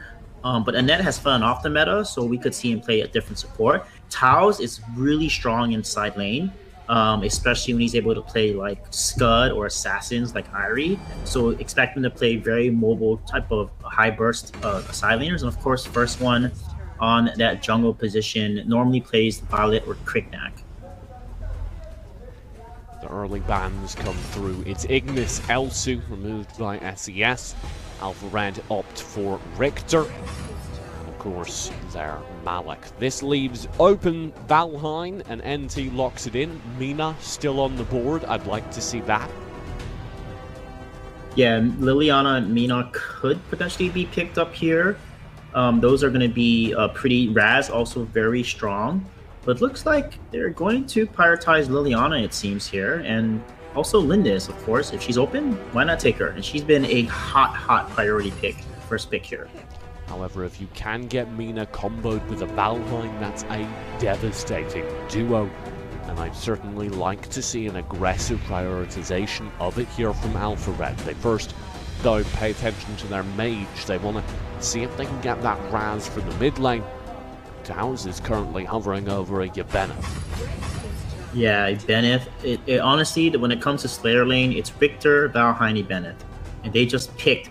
But Annette has fallen off the meta, so we could see him play a different support. Taos is really strong in side lane, especially when he's able to play like Scud or Assassins like Irie. So expect him to play very mobile type of high burst side laners. And of course, first one on that jungle position normally plays Violet or Cricknack. The early bans come through. It's Ignis Elsu, removed by SES. Alpha Red opt for Richter. Of course, there Malik. This leaves open Valheim, and NT locks it in. Mina still on the board. I'd like to see that. Yeah, Liliana and Mina could potentially be picked up here. Those are going to be pretty Raz, also very strong. But looks like they're going to prioritize Liliana, it seems, here. And also Lindis, of course. If she's open, why not take her? And she's been a hot priority pick, first pick here. However, if you can get Mina comboed with a Valheim, that's a devastating duo. And I'd certainly like to see an aggressive prioritization of it here from Alpha Red. They first, though, pay attention to their mage. They want to see if they can get that Raz for the mid lane. Taos is currently hovering over a Ybeneth. Yeah, Ybeneth. It honestly, when it comes to Slayer lane, it's Victor, Valheim, Ybeneth. And they just picked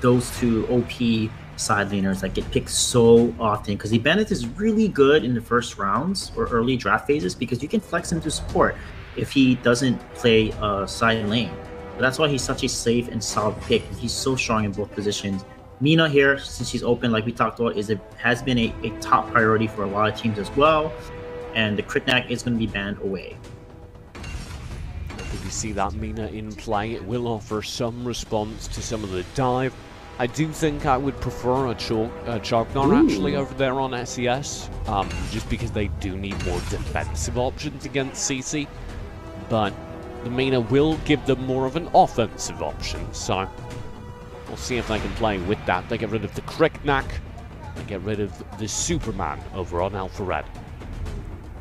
those two OP side laners that get picked so often, because Ybeneth is really good in the first rounds or early draft phases because you can flex him to support if he doesn't play side lane. But that's why he's such a safe and solid pick. He's so strong in both positions. Mina here, since she's open, like we talked about, has been a top priority for a lot of teams as well. And the Cricknack is going to be banned away. If you see that Mina in play, it will offer some response to some of the dive. I do think I would prefer a Chognar actually over there on SES, just because they do need more defensive options against CC. But the Mina will give them more of an offensive option, so we'll see if they can play with that. They get rid of the Cricknack. and get rid of the Superman over on Alpha Red.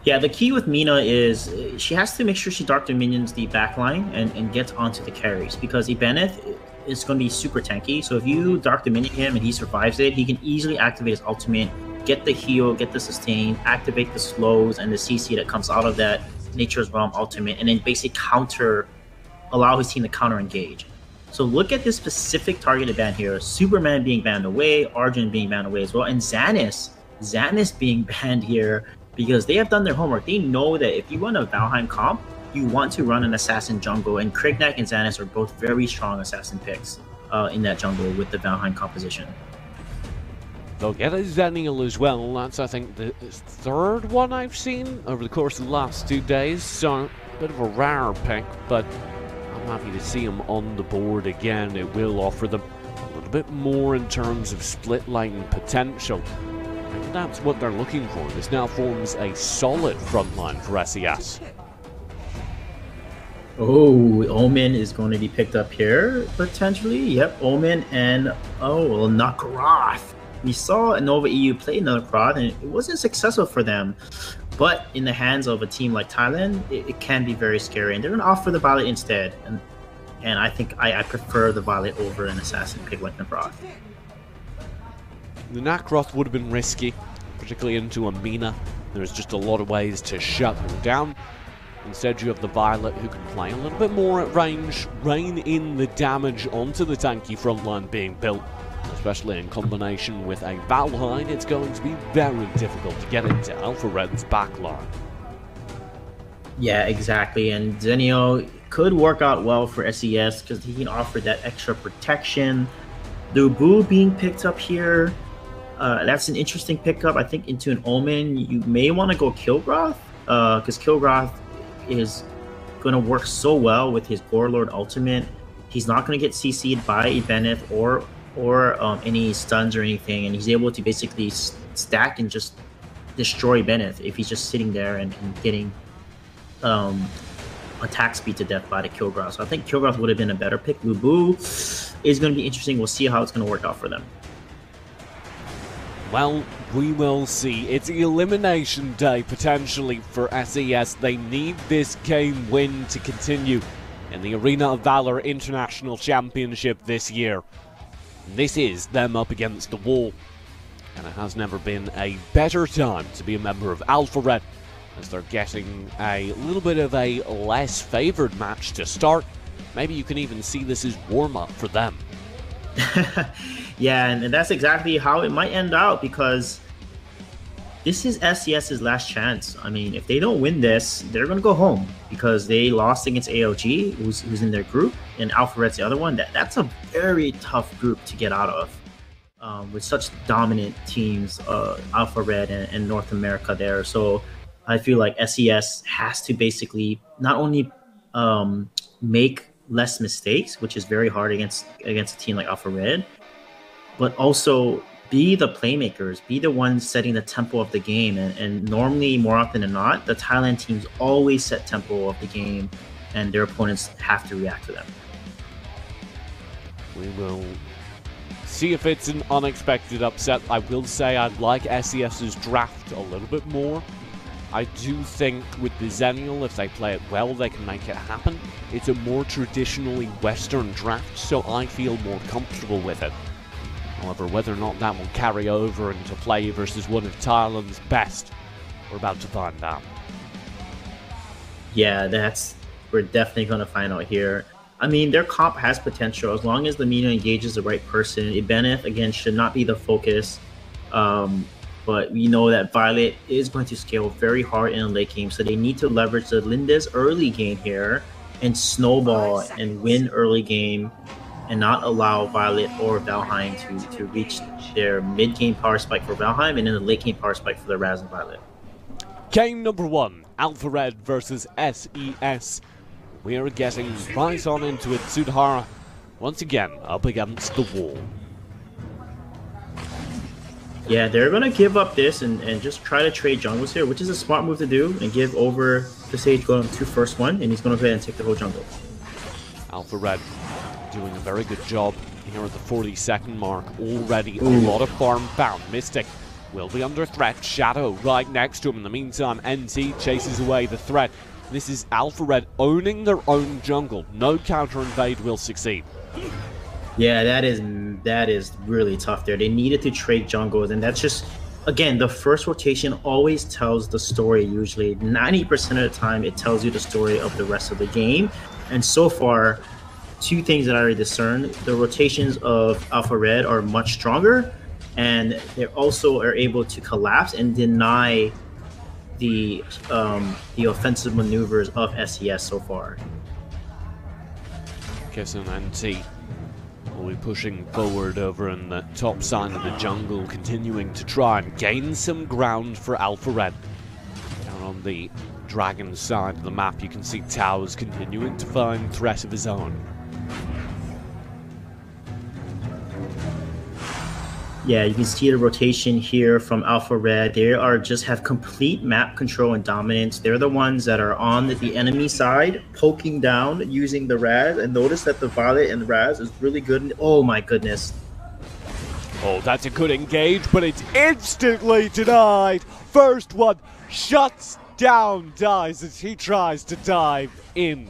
Yeah, the key with Mina is she has to make sure she Dark Dominions the backline and gets onto the carries, because Ibanez is going to be super tanky. So if you Dark Dominion him and he survives it, he can easily activate his ultimate, get the heal, get the sustain, activate the slows and the CC that comes out of that Nature's Realm ultimate, and then basically allow his team to counter engage. So look at this specific targeted ban here. Superman being banned away, Arjun being banned away as well, and Xanis being banned here, because they have done their homework. They know that if you run a Valheim comp, you want to run an assassin jungle, and Krignak and Xanis are both very strong assassin picks in that jungle with the Valheim composition. They'll get a Zenial as well. That's, I think, the third one I've seen over the course of the last 2 days, so a bit of a rare pick, but I'm happy to see him on the board again. It will offer them a little bit more in terms of split lane potential. And that's what they're looking for. This now forms a solid front line for SES. Oh, Omen is going to be picked up here, potentially. Yep, Omen and, Nakaroth. We saw Nova EU play Nakaroth, and it wasn't successful for them. But in the hands of a team like Thailand, it can be very scary. And they're going to offer the Violet instead. And I think I prefer the Violet over an assassin pick like Nakaroth. The Nakaroth would have been risky, particularly into a Mina. There's just a lot of ways to shut him down. Instead, you have the Violet, who can play a little bit more at range, rein in the damage onto the tanky frontline being built. Especially in combination with a Valheim, it's going to be very difficult to get into Alpha Red's backline. Yeah, exactly. And Zenio could work out well for SES because he can offer that extra protection. Lubu being picked up here, that's an interesting pickup. I think into an Omen, you may want to go Kilgroth, because Kilgroth is going to work so well with his Warlord ultimate. He's not going to get CC'd by Ibanez or any stuns or anything, and he's able to basically stack and just destroy Ibanez if he's just sitting there and getting attack speed to death by the Kilgroth. So I think Kilgroth would have been a better pick. Lubu is going to be interesting. We'll see how it's going to work out for them. Well, we will see. It's elimination day, potentially, for SES. They need this game win to continue in the Arena of Valor International Championship this year. This is them up against the wall, and it has never been a better time to be a member of Alpha Red, as they're getting a little bit of a less favoured match to start. Maybe you can even see this as warm-up for them. Yeah, and that's exactly how it might end out, because this is SES's last chance. I mean, if they don't win this, they're going to go home, because they lost against AOG, who's in their group, and Alpha Red's the other one. That's a very tough group to get out of, with such dominant teams, Alpha Red and North America there. So I feel like SES has to basically not only make less mistakes, which is very hard against a team like Alpha Red, but also be the playmakers, be the ones setting the tempo of the game. And normally, more often than not, the Thailand teams always set tempo of the game, and their opponents have to react to them. We will see if it's an unexpected upset. I will say I'd like SES's draft a little bit more. I do think with the Zenial, if they play it well, they can make it happen. It's a more traditionally Western draft, so I feel more comfortable with it. However, whether or not that will carry over into play versus one of Thailand's best, we're about to find out. Yeah, we're definitely going to find out here. I mean, their comp has potential as long as the Mina engages the right person. Ibanez, again, should not be the focus. But we know that Violet is going to scale very hard in a late game, so they need to leverage the Linda's early game here and snowball and win early game, and not allow Violet or Valheim to reach their mid-game power spike for Valheim and then the late-game power spike for the Raz and Violet. Game number 1, Alpha Red versus SES. We are getting right on into it. Sudhara, once again, up against the wall. Yeah, they're going to give up this and just try to trade jungles here, which is a smart move to do, and give over the Sage Golem to first one, and he's going to go ahead and take the whole jungle. Alpha Red doing a very good job here at the 40-second mark. Already a lot of farm found. Mystic will be under threat. Shadow right next to him. In the meantime, NT chases away the threat. This is Alpha Red owning their own jungle. No counter invade will succeed. Yeah, that is really tough there. They needed to trade jungles, and that's just, again, the first rotation always tells the story. Usually 90% of the time it tells you the story of the rest of the game. And so far, two things that I already discerned: the rotations of Alpha Red are much stronger, and they also are able to collapse and deny the offensive maneuvers of SES so far. Kissin and NT will be pushing forward over in the top side of the jungle, continuing to try and gain some ground for Alpha Red. Down on the dragon side of the map, you can see Tao's continuing to find threat of his own. Yeah, you can see the rotation here from Alpha Red. They are just have complete map control and dominance. They're the ones that are on the enemy side, poking down using the Raz. And notice that the Violet and the Raz is really good. Oh my goodness. Oh, that's a good engage, but it's instantly denied. First one shuts down, dies as he tries to dive in.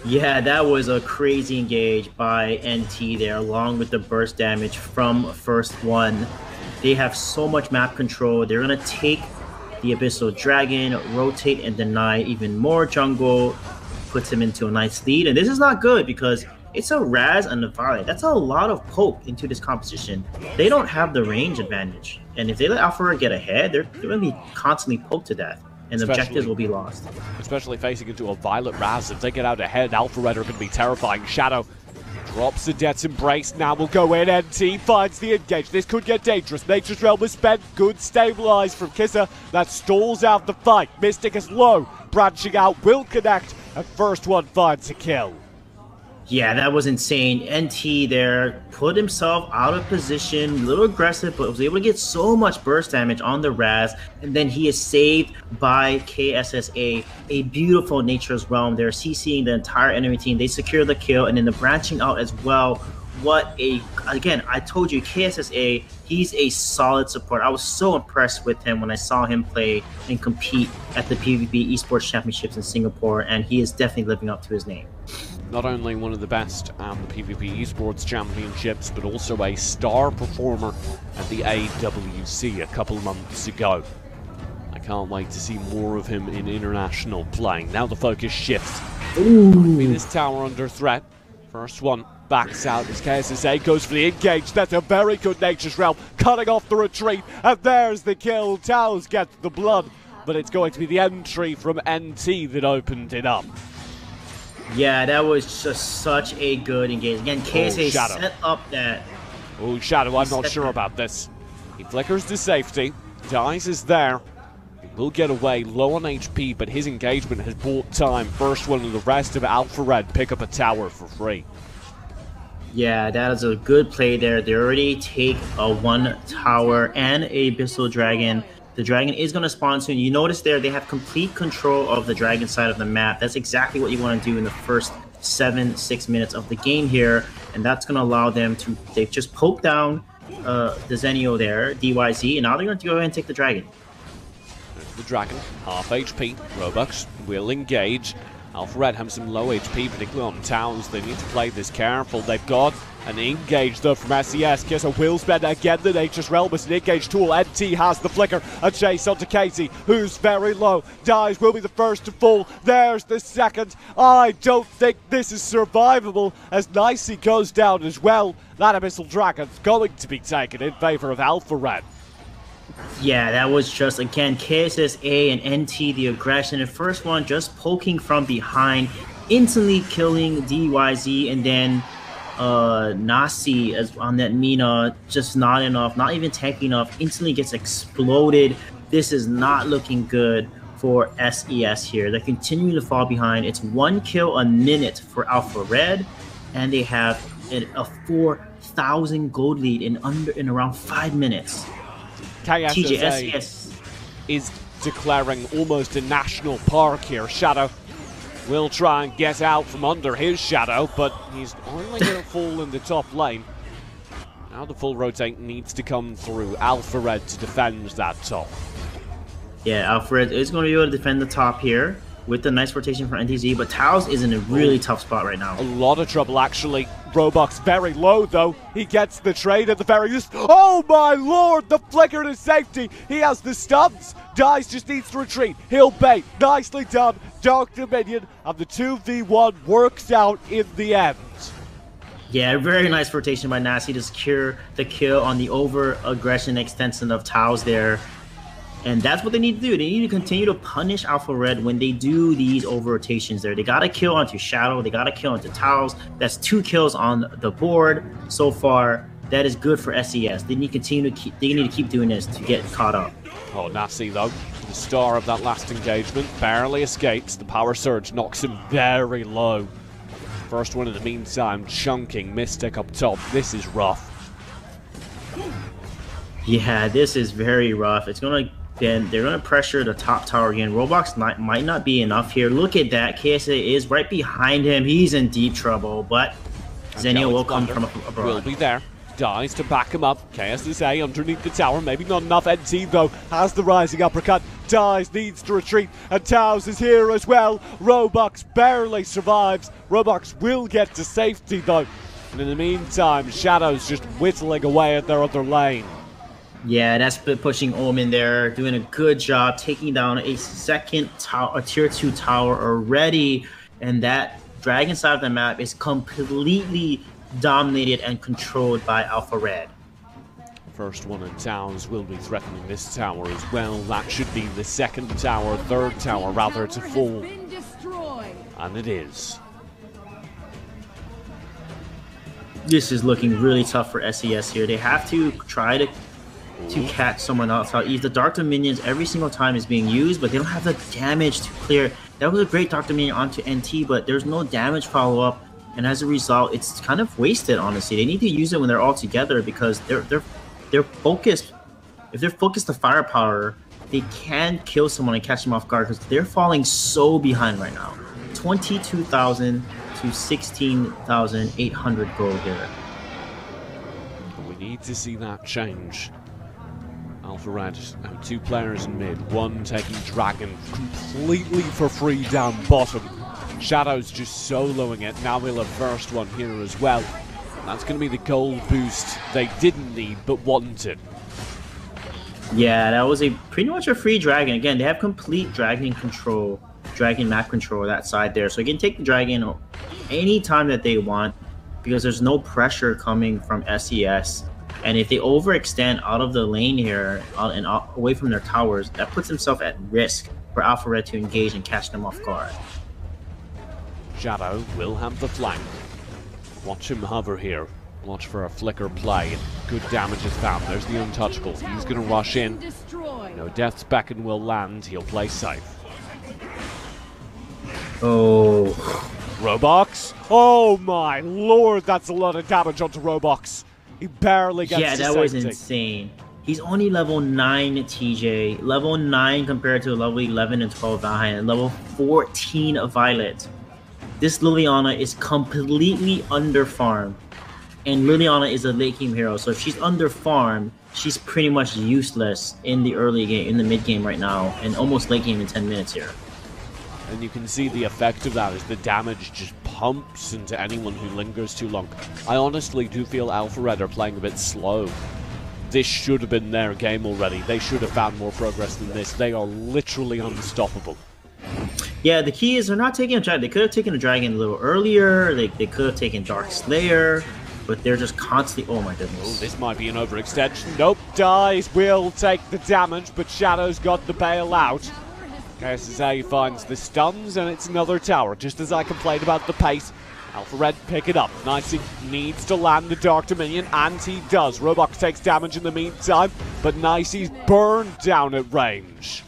Yeah, that was a crazy engage by NT there, along with the burst damage from first one. They have so much map control. They're going to take the Abyssal Dragon, rotate and deny even more jungle, puts him into a nice lead. And this is not good because it's a Raz and a Violet. That's a lot of poke into this composition. They don't have the range advantage. And if they let Alpha Red get ahead, they're going to be constantly poked to death. And the objectives will be lost. Especially facing into a Violet Raz. If they get out ahead, Alpha Red are going to be terrifying. Shadow drops the Death's Embrace. Now will go in. NT finds the engage. This could get dangerous. Nature's Realm was spent. Good stabilize from Kisser. That stalls out the fight. Mystic is low. Branching out will connect. And first one finds a kill. Yeah, that was insane. NT there put himself out of position, a little aggressive, but was able to get so much burst damage on the Raz. And then he is saved by KSSA, a beautiful Nature's Realm. They're CCing the entire enemy team. They secure the kill, and then the branching out as well. Again, I told you, KSSA, he's a solid support. I was so impressed with him when I saw him play and compete at the PvP Esports Championships in Singapore, and he is definitely living up to his name. Not only one of the best at the PvP Esports Championships, but also a star performer at the AWC a couple months ago. I can't wait to see more of him in international play. Now the focus shifts. Ooh. This tower under threat. First one backs out as KSSA goes for the engage. That's a very good Nature's Realm, cutting off the retreat. And there's the kill. Taos gets the blood, but it's going to be the entry from NT that opened it up. Yeah, that was just such a good engagement. Again, KSA set up that. Oh, Shadow, I'm not sure about this. He flickers to safety. Dice is there. He will get away, low on HP, but his engagement has bought time. First one of the rest of Alpha Red pick up a tower for free. Yeah, that is a good play there. They already take a 1 tower and a Abyssal Dragon. The dragon is going to spawn soon. You notice there they have complete control of the dragon side of the map. That's exactly what you want to do in the first 7-6 minutes of the game here. And that's going to allow them to, they've just poked down the Zenio there, DYZ, and now they're going to go ahead and take the dragon. The dragon, half HP. Robux will engage. Alpha Red have some low HP, particularly on towns. They need to play this careful. They've got an engage though from SES. Kisser will spend again the Nature's Realm as an engage tool. NT has the flicker. A chase onto Casey, who's very low. Dies will be the first to fall. There's the second. I don't think this is survivable as Nicey goes down as well. That Abyssal Dragon's going to be taken in favor of Alpha Red. Yeah, that was just, again, KSSA and NT, the aggression. The first one just poking from behind, instantly killing DYZ, and then Nasi as on that Mina, just not enough, not even tanky enough, instantly gets exploded. This is not looking good for SES here. They're continuing to fall behind. It's 1 kill a minute for Alpha Red, and they have a 4,000 gold lead in around 5 minutes. KSSA is declaring almost a national park here. Shadow will try and get out from under his shadow, but he's only going to fall in the top lane. Now the full rotate needs to come through Alphared to defend that top. Yeah, Alphared is going to be able to defend the top here with the nice rotation for NTZ, but Taos is in a really tough spot right now. A lot of trouble, actually. Robux very low, though. He gets the trade at the very least. Oh, my lord! The flicker to safety. He has the stuns. Dice just needs to retreat. He'll bait. Nicely done. Dark Dominion, and the 2v1 works out in the end. Yeah, very nice rotation by Nasty to secure the kill on the over-aggression extension of Taos there. And that's what they need to do. They need to continue to punish Alpha Red when they do these over-rotations there. They got to kill onto Shadow. They got to kill onto Taos. That's 2 kills on the board so far. That is good for SES. They need to keep doing this to get caught up. Oh, Nasty, though, the star of that last engagement, barely escapes. The power surge knocks him very low. First one in the meantime, chunking Mystic up top. This is rough. Yeah, this is very rough. It's going to... Then they're going to pressure the top tower again. Roblox might not be enough here. Look at that. KSA is right behind him. He's in deep trouble, but Zenio will come from abroad. Will be there. Dies to back him up. KSA underneath the tower. Maybe not enough. NT, though, has the rising uppercut. Dies, needs to retreat. And Taos is here as well. Robux barely survives. Robux will get to safety, though. And in the meantime, Shadow's just whittling away at their other lane. Yeah, that's pushing Omen there, doing a good job, taking down a second tower, a tier 2 tower already, and that dragon side of the map is completely dominated and controlled by Alpha Red. First one in towns will be threatening this tower as well. That should be the second tower, third tower rather, to fall. And it is. This is looking really tough for SES here. They have to try to catch someone else out. The Dark Dominions every single time is being used, but they don't have the damage to clear. That was a great Dark Dominion onto NT, but there's no damage follow-up, and as a result, it's kind of wasted, honestly. They need to use it when they're all together because they're focused. If they're focused to firepower, they can kill someone and catch them off guard because they're falling so behind right now. 22,000 to 16,800 gold here. We need to see that change. Alpha Red, 2 players in mid, one taking Dragon completely for free down bottom. Shadow's just soloing it, now we'll have first one here as well. That's going to be the gold boost they didn't need but wanted. Yeah, that was pretty much a free Dragon. Again, they have complete Dragon control, Dragon map control that side there. So you can take the Dragon anytime that they want because there's no pressure coming from SES. And if they overextend out of the lane here and away from their towers, that puts themselves at risk for Alpha Red to engage and catch them off guard. Shadow will have the flank. Watch him hover here. Watch for a flicker play. Good damage is found. There's the untouchable. He's going to rush in. No death's beacon will land. He'll play safe. Oh. Robux? Oh my lord, that's a lot of damage onto Robux. He barely gets to safety. Yeah, that was insane. He's only level 9 TJ, level 9 compared to level 11 and 12 Valheim, and level 14 of Violet. This Liliana is completely under-farmed, and Liliana is a late-game hero, so if she's under-farmed, she's pretty much useless in the early game, in the mid-game right now, and almost late-game in 10 minutes here. And you can see the effect of that as the damage just pumps into anyone who lingers too long. I honestly do feel Alpha Red are playing a bit slow. This should have been their game already. They should have found more progress than this. They are literally unstoppable. Yeah, the key is they're not taking a dragon. They could have taken a dragon a little earlier. They could have taken Dark Slayer, but they're just constantly... Oh my goodness. Oh, this might be an overextension. Nope, Dies will take the damage, but Shadow's got the bailout. KSA finds the stuns, and it's another tower. Just as I complained about the pace, Alpha Red pick it up. Nicey needs to land the Dark Dominion, and he does. Roblox takes damage in the meantime, but Nicey's burned down at range.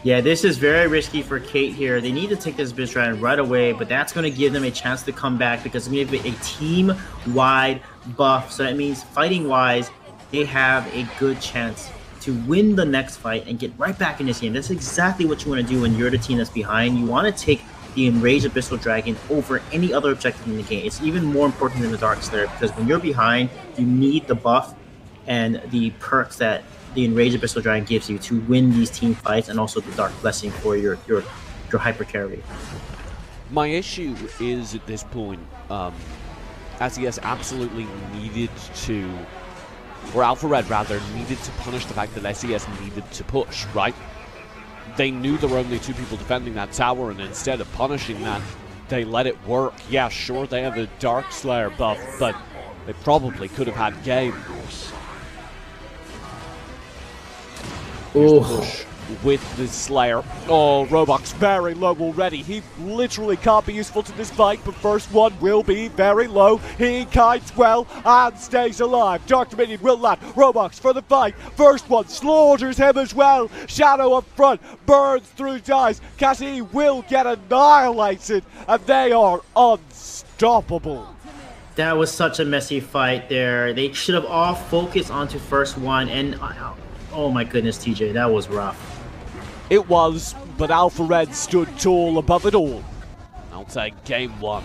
Yeah, this is very risky for Kate here. They need to take this Beast Dragon right away, but that's going to give them a chance to come back because it's going to be a team-wide buff. So that means fighting-wise, they have a good chance to win the next fight and get right back in this game. That's exactly what you want to do when you're the team that's behind. You want to take the Enraged Abyssal Dragon over any other objective in the game. It's even more important than the Dark Slayer because when you're behind, you need the buff and the perks that the Enraged Abyssal Dragon gives you to win these team fights, and also the Dark Blessing for your hyper carry. My issue is at this point, SES absolutely needed to, or Alpha Red rather, needed to punish the fact that SES needed to push, right? They knew there were only 2 people defending that tower, and instead of punishing that, they let it work. Yeah, sure, they have a Dark Slayer buff, but they probably could have had game. Push with the Slayer. Oh, Roblox very low already. He literally can't be useful to this fight, but first one will be very low. He kites well and stays alive. Dark Dominion will land. Roblox for the fight. First one slaughters him as well. Shadow up front, burns through, dies. Cassie will get annihilated, and they are unstoppable. That was such a messy fight there. They should have all focused onto first one, and oh my goodness, TJ, that was rough. It was, but Alpha Red stood tall above it all. I'll take game 1.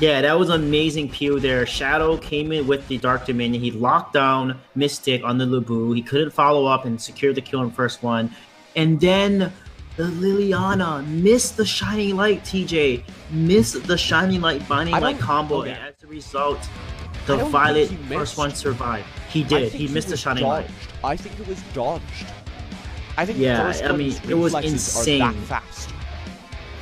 Yeah, that was amazing PO there. Shadow came in with the Dark Dominion. He locked down Mystic on the Lubu. He couldn't follow up and secure the kill in first one. And then the Liliana missed the Shining Light, TJ. Missed the Shining Light Binding Light combo. And as a result, the Violet first one survived. He did. He missed the Shining Light. I think it was dodged. I think it was insane. That fast.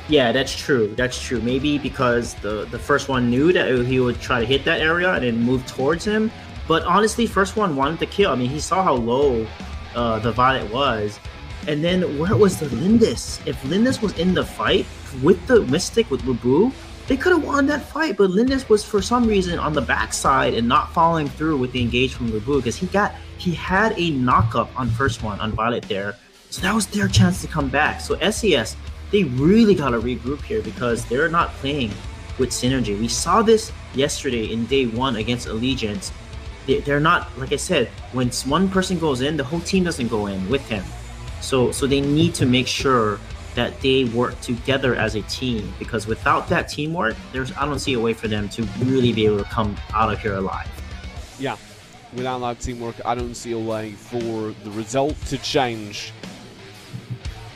Yeah, that's true. That's true. Maybe because the first one knew that he would try to hit that area and then move towards him. But honestly, first one wanted to kill. I mean, he saw how low the Violet was. And then where was the Lindis? If Lindis was in the fight with the Mystic, with Lubu, they could have won that fight. But Lindis was, for some reason, on the backside and not following through with the engage from Lubu because he had a knockup on first one on Violet there. So that was their chance to come back. So SES, they really got to regroup here because they're not playing with synergy. We saw this yesterday in day 1 against Allegiance. They're not, like I said, when one person goes in, the whole team doesn't go in with him. So they need to make sure that they work together as a team, because without that teamwork, I don't see a way for them to really be able to come out of here alive. Yeah, without that teamwork, I don't see a way for the result to change.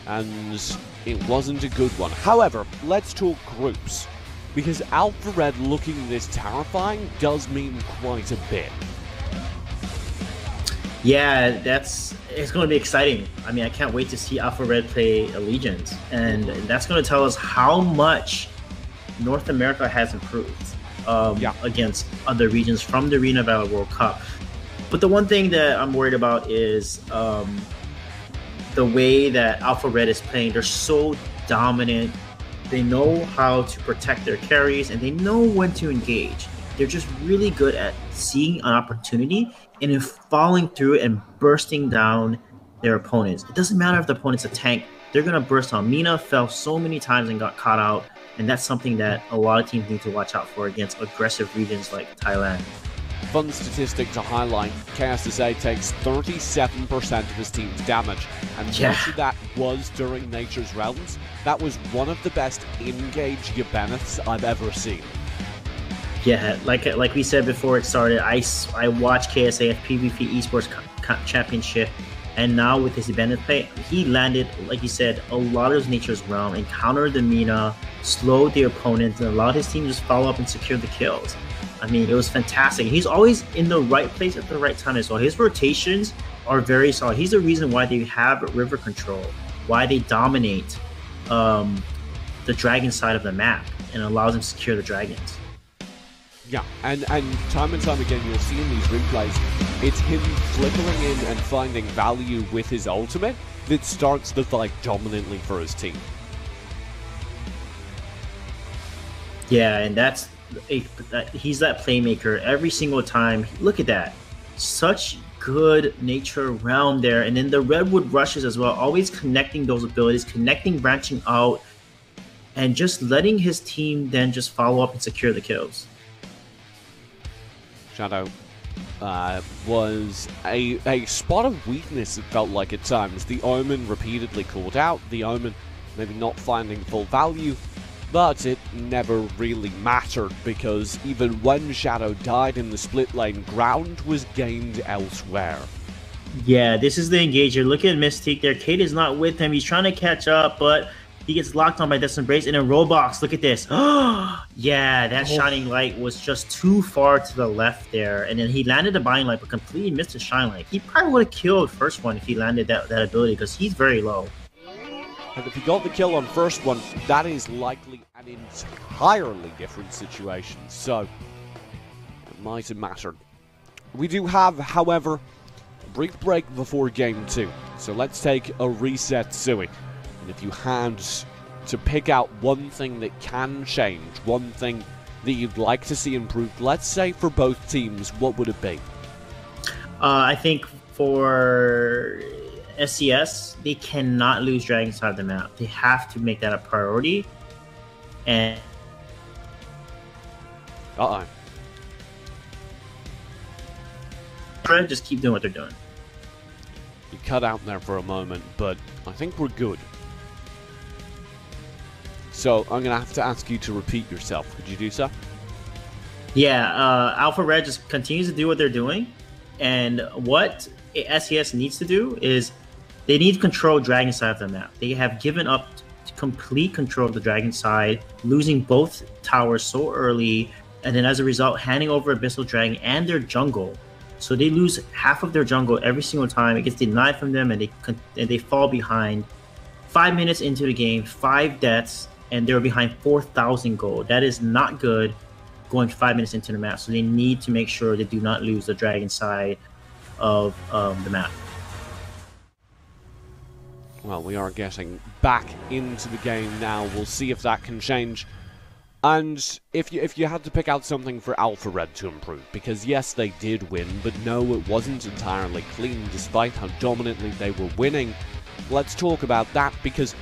And it wasn't a good one. However, let's talk groups, because Alpha Red looking this terrifying does mean quite a bit. Yeah, it's going to be exciting. I mean, I can't wait to see Alpha Red play Allegiance, and that's going to tell us how much North America has improved against other regions from the Arena Battle World Cup. But the one thing that I'm worried about is the way that Alpha Red is playing. They're so dominant. They know how to protect their carries, and they know when to engage. They're just really good at seeing an opportunity and then falling through and bursting down their opponents. It doesn't matter if the opponent's a tank, they're going to burst on. Mina fell so many times and got caught out, and that's something that a lot of teams need to watch out for against aggressive regions like Thailand. Fun statistic to highlight, KSSA takes 37% of his team's damage, and much of that was during Nature's Realms. That was one of the best engage Yabeneths I've ever seen. Yeah, like we said before it started, I watched KSAF PvP Esports Championship, and now with his Yabeneth play, he landed, like you said, a lot of Nature's Realm, encountered the Mina, slowed the opponents, and allowed his team to just follow up and secure the kills. I mean, it was fantastic. He's always in the right place at the right time as well. His rotations are very solid. He's the reason why they have river control, why they dominate the dragon side of the map, and allows them to secure the dragons. Yeah, and time again, you'll see in these replays, it's him flickering in and finding value with his ultimate that starts the fight dominantly for his team. Yeah, and he's that playmaker every single time. Look at that. Such good nature around there. And then the Redwood rushes as well, always connecting those abilities, connecting, branching out, and just letting his team then just follow up and secure the kills. Shadow was a spot of weakness, it felt like at times. The Omen repeatedly called out. The Omen maybe not finding full value, but it never really mattered because even when Shadow died in the split lane, ground was gained elsewhere. Yeah, this is the engager. Look at Mystique there. Kate is not with him. He's trying to catch up, but he gets locked on by Death's Embrace. And then Roblox, look at this. Yeah, that Shining Light was just too far to the left there. And then he landed a Binding Light, but completely missed the Shining Light. He probably would have killed first one if he landed that ability, because he's very low. And if he got the kill on first one, that is likely an entirely different situation. So, it might have mattered. We do have, however, a brief break before Game 2. So let's take a reset, Sui. And if you had to pick out one thing that can change, one thing that you'd like to see improved, let's say for both teams, what would it be? I think for SCS, they cannot lose Dragon side of the map. They have to make that a priority. And just keep doing what they're doing. You cut out there for a moment, but I think we're good. So I'm going to have to ask you to repeat yourself. Could you do so? Yeah, Alpha Red just continues to do what they're doing. And what SCS needs to do is they need to control Dragon side of the map. They have given up complete control of the Dragon side, losing both towers so early, and then as a result, handing over Abyssal Dragon and their jungle. So they lose half of their jungle every single time. It gets denied from them, and they fall behind. 5 minutes into the game, 5 deaths, and they're behind 4,000 gold. That is not good going 5 minutes into the map. So they need to make sure they do not lose the Dragon side of the map. Well, we are getting back into the game now. We'll see if that can change. And if you had to pick out something for Alpha Red to improve, because yes, they did win, but no, it wasn't entirely clean despite how dominantly they were winning. Let's talk about that, because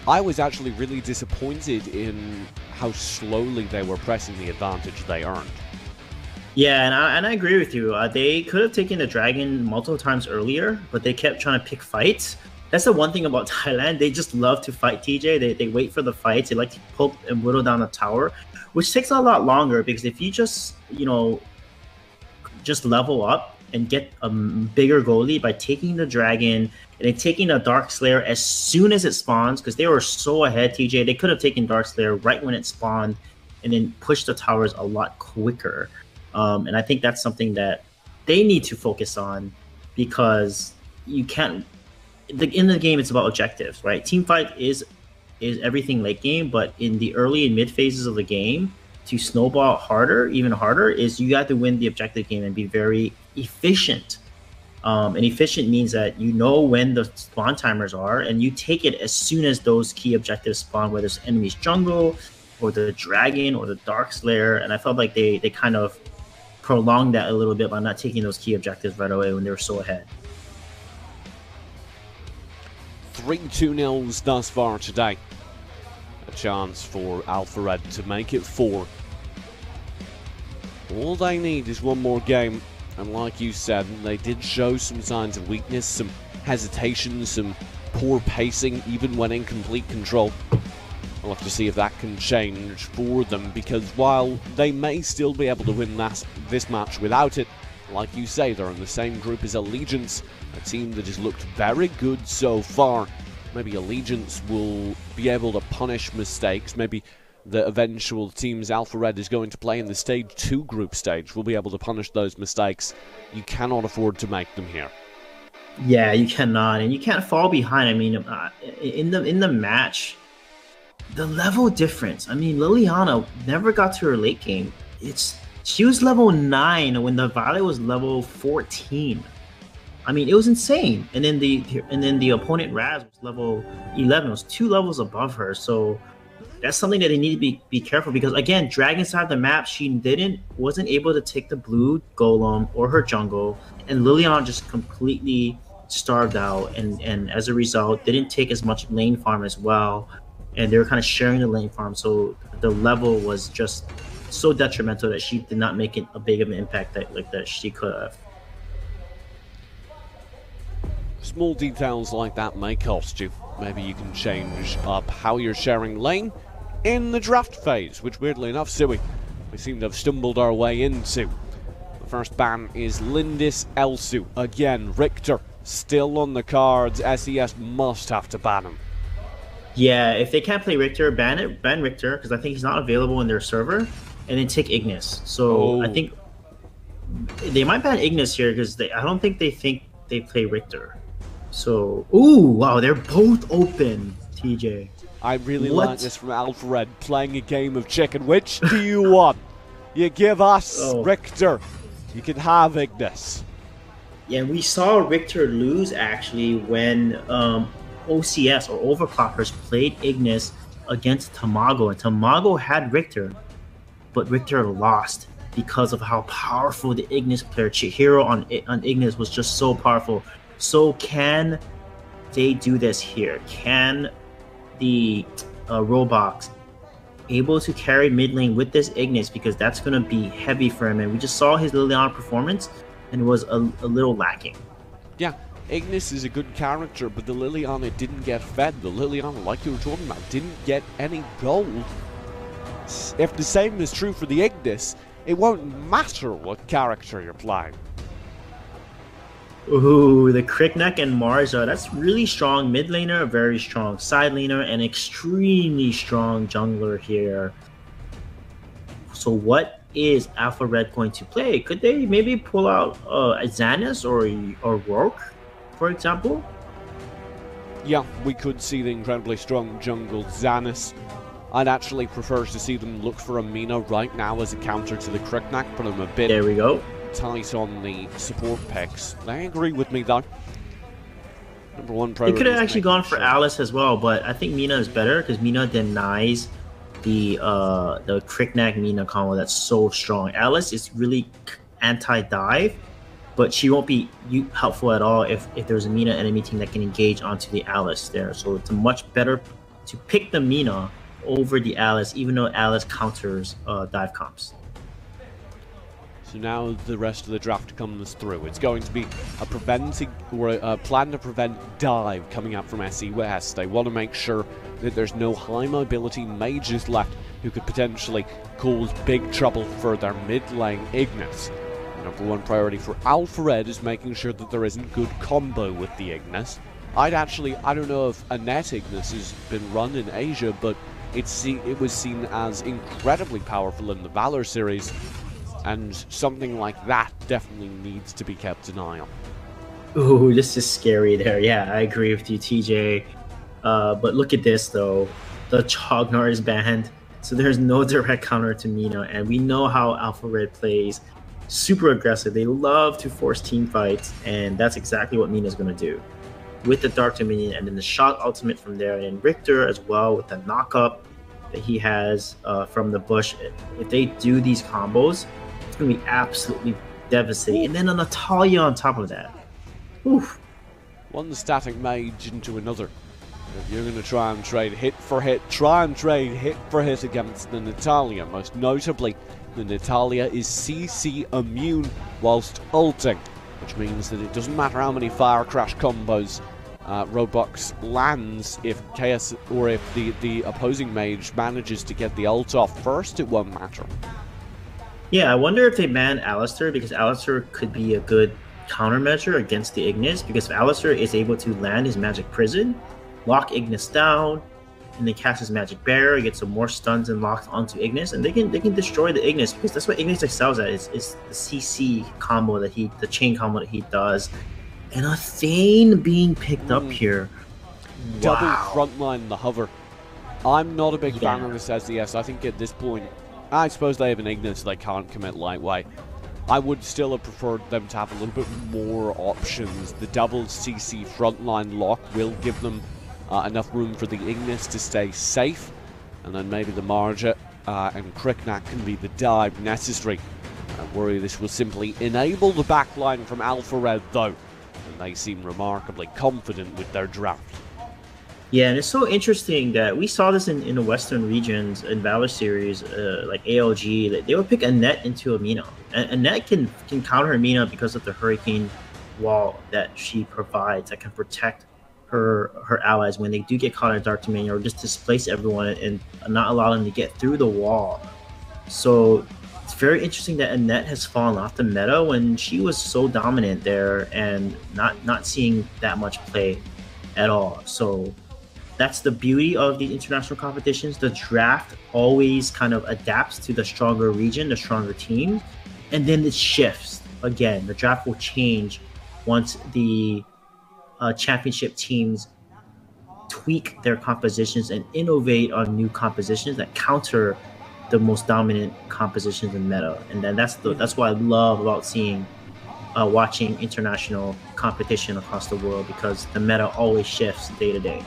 I was actually really disappointed in how slowly they were pressing the advantage they earned. Yeah, and I agree with you. They could have taken the Dragon multiple times earlier, but they kept trying to pick fights. That's the one thing about Thailand. They just love to fight, TJ. They wait for the fights. They like to poke and whittle down the tower, which takes a lot longer, because if you just, just level up and get a bigger goal lead by taking the Dragon and then taking a Dark Slayer as soon as it spawns, because they were so ahead, TJ. They could have taken Dark Slayer right when it spawned and then pushed the towers a lot quicker. And I think that's something that they need to focus on, because you can't... in the game, it's about objectives, right? Teamfight is everything late game, but in the early and mid phases of the game, to snowball harder, even harder, is you got to win the objective game and be very efficient. And efficient means that you know when the spawn timers are, and you take it as soon as those key objectives spawn, whether it's enemy's jungle, or the Dragon, or the Dark Slayer. And I felt like they kind of prolonged that a little bit by not taking those key objectives right away when they were so ahead. 3 2-0s thus far today. A chance for Alpha Red to make it 4. All they need is one more game, and like you said, they did show some signs of weakness, some hesitation, some poor pacing, even when in complete control. We'll have to see if that can change for them, because while they may still be able to win this match without it, like you say, they're in the same group as Allegiance, a team that has looked very good so far. Maybe Allegiance will be able to punish mistakes. Maybe the eventual teams Alpha Red is going to play in the Stage 2 group stage will be able to punish those mistakes. You cannot afford to make them here. Yeah, you cannot, and you can't fall behind. I mean, in the match, the level difference. I mean, Liliana never got to her late game. She was level 9 when the Violet was level 14. I mean, it was insane. And then the opponent Raz was level 11. It was 2 levels above her. So that's something that they need to be careful, because again, Dragon side of the map, she wasn't able to take the blue golem or her jungle, and Liliana just completely starved out, and as a result, didn't take as much lane farm as well, and they were kind of sharing the lane farm. So the level was just so detrimental that she did not make a big of an impact that she could have. Small details like that may cost you. Maybe you can change up how you're sharing lane in the draft phase, which weirdly enough, Sui, we seem to have stumbled our way into. The first ban is Lindis Elsu. Again, Richter still on the cards. SES must have to ban him. Yeah, if they can't play Richter, ban Richter, because I think he's not available in their server, and then take Ignis. So I think they might ban Ignis here because I don't think they play Richter. So, ooh, wow, they're both open, TJ. I really like this from Alfred, playing a game of chicken. Which do you want? You give us Richter. You can have Ignis. Yeah, we saw Richter lose, actually, when OCS, or Overclockers, played Ignis against Tamago. And Tamago had Richter, but Richter lost because of how powerful the Ignis player, Chihiro on Ignis, was just so powerful. So can they do this here? Can the Roblox able to carry mid lane with this Ignis, because that's going to be heavy for him, and we just saw his Liliana performance and it was a little lacking. Yeah, Ignis is a good character, but the Liliana didn't get fed. The Liliana, like you were talking about, didn't get any gold. If the same is true for the Ignis, it won't matter what character you're playing. Ooh, the Crickneck and Marza, that's really strong mid laner, very strong side laner, and extremely strong jungler here. So what is Alpha Red going to play? Could they maybe pull out Xanis or Rourke, for example? Yeah, we could see the incredibly strong jungle Xanis. I'd actually prefer to see them look for a Mina right now as a counter to the Crickneck, but I'm a bit... There we go. Tight on the support picks. They agree with me though. Number one priority. They could have actually gone for Alice as well, but I think Mina is better because Mina denies the Crickneck Mina combo that's so strong. Alice is really anti-dive, but she won't be helpful at all if there's a Mina enemy team that can engage onto the Alice there. So it's much better to pick the Mina over the Alice, even though Alice counters dive comps. So now the rest of the draft comes through. It's going to be a plan to prevent dive coming out from SE West. They want to make sure that there's no high mobility mages left who could potentially cause big trouble for their mid lane Ignis. The number one priority for Alpha Red is making sure that there isn't good combo with the Ignis. I don't know if a net Ignis has been run in Asia, but it was seen as incredibly powerful in the Valor series. And something like that definitely needs to be kept an eye on. Ooh, this is scary there. Yeah, I agree with you, TJ. But look at this, though. The Chognar is banned, so there's no direct counter to Mina. And we know how Alpha Red plays. Super aggressive. They love to force team fights, and that's exactly what Mina's going to do. With the Dark Dominion, and then the Shock Ultimate from there, and Richter as well with the knock-up that he has from the bush. If they do these combos, it's going to be absolutely devastating. And then a Natalia on top of that. Oof. One static mage into another. If you're going to try and trade hit for hit, try and trade hit for hit against the Natalia. Most notably, the Natalia is CC immune whilst ulting, which means that it doesn't matter how many Fire Crash combos Roblox lands, if Chaos or if the opposing mage manages to get the ult off first, it won't matter. Yeah, I wonder if they ban Alistar, because Alistar could be a good countermeasure against the Ignis, because if Alistar is able to land his Magic Prison, lock Ignis down, and then cast his Magic Barrier, get some more stuns and locks onto Ignis, and they can destroy the Ignis, because that's what Ignis excels at, is the CC combo that the chain combo that he does. And a Thane being picked up here. Double Wow. frontline the hover. I'm not a big fan of this SES. I think at this point, I suppose they have an Ignis, so they can't commit lightweight. I would still have preferred them to have a little bit more options. The double CC frontline lock will give them enough room for the Ignis to stay safe, and then maybe the Marja and Crickneck can be the dive necessary. I worry this will simply enable the backline from Alpha Red though, and they seem remarkably confident with their draft. Yeah, and it's so interesting that we saw this in the Western regions in Valor series, like ALG. They would pick a net into a Mina. A net can counter a Mina because of the Hurricane wall that she provides that can protect her allies when they do get caught in a dark domain, or just displace everyone and not allow them to get through the wall. So it's very interesting that Annette has fallen off the meta when she was so dominant there, and not seeing that much play at all. So that's the beauty of the international competitions. The draft always kind of adapts to the stronger region, the stronger team, and then it shifts again. The draft will change once the championship teams tweak their compositions and innovate on new compositions that counter the most dominant compositions in meta. And then that's what I love about seeing watching international competition across the world, because the meta always shifts day to day.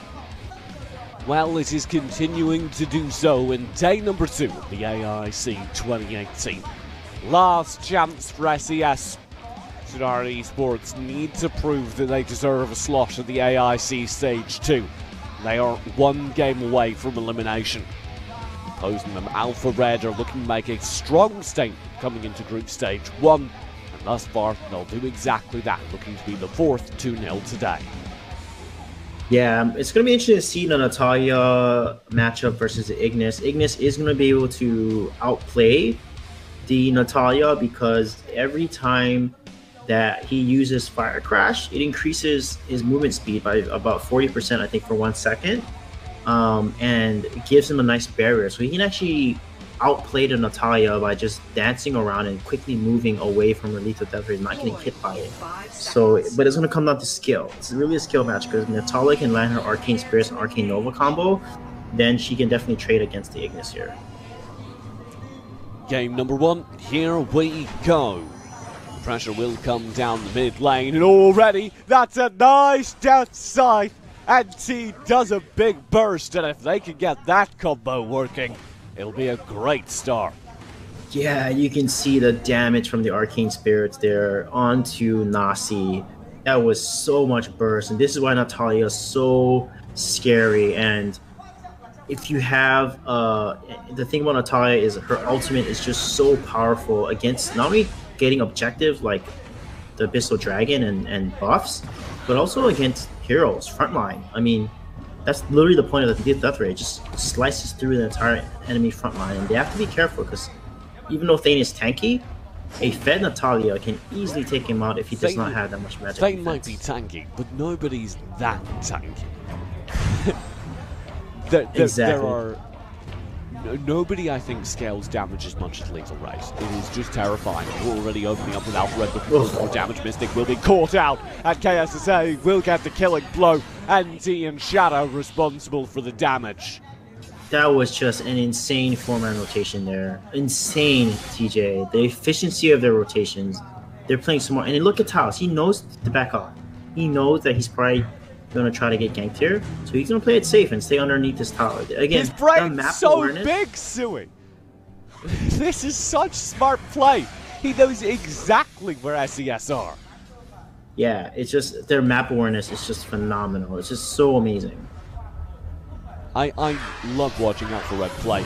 Well, it is continuing to do so in day number 2 of the AIC 2018. Last chance for SES. Sudari Esports need to prove that they deserve a slot at the AIC Stage 2. They are one game away from elimination. Opposing them, Alpha Red are looking to make a strong statement coming into Group Stage 1. And thus far, they'll do exactly that, looking to be the 4th 2-0 today. Yeah, it's going to be interesting to see the Natalia matchup versus the Ignis. Ignis is going to be able to outplay the Natalia, because every time that he uses Fire Crash, it increases his movement speed by about 40%, I think, for 1 second. And it gives him a nice barrier. So he can actually outplay the Natalia by just dancing around and quickly moving away from her lethal death rate, not getting hit by it. So, but it's going to come down to skill. It's really a skill match, because Natalia can land her Arcane Spirits and Arcane Nova combo, then she can definitely trade against the Ignis here. Game number 1, here we go. Pressure will come down the mid lane, and already that's a nice death scythe. And T does a big burst, and if they can get that combo working, it'll be a great start. Yeah, you can see the damage from the Arcane Spirits there onto Nasi. That was so much burst, and this is why Natalia is so scary. And if you have the thing about Natalia is her ultimate is just so powerful against not only getting objectives like the Abyssal Dragon and buffs, but also against heroes frontline. I mean, that's literally the point of the death ray. It just slices through the entire enemy frontline, and they have to be careful, because even though Thane is tanky, a fed Natalia can easily take him out if he does not have that much magic. Thane might be tanky, but nobody's that tanky. Exactly. Nobody, I think, scales damage as much as Lethal Race. It is just terrifying. We're already opening up with Alpha Red, but more damage. Mystic will be caught out, and KSSA will get the killing blow. NT and Shadow responsible for the damage. That was just an insane 4-man rotation there. Insane, TJ. The efficiency of their rotations. They're playing smart. And look at Taos. He knows to back off. He knows that he's probably going to try to get ganked here, so he's going to play it safe and stay underneath this tower. Again, his brain's map so awareness, big, Sui. This is such smart play. He knows exactly where SES are. Yeah, it's just their map awareness is just phenomenal. It's just so amazing. I love watching Alpha Red play.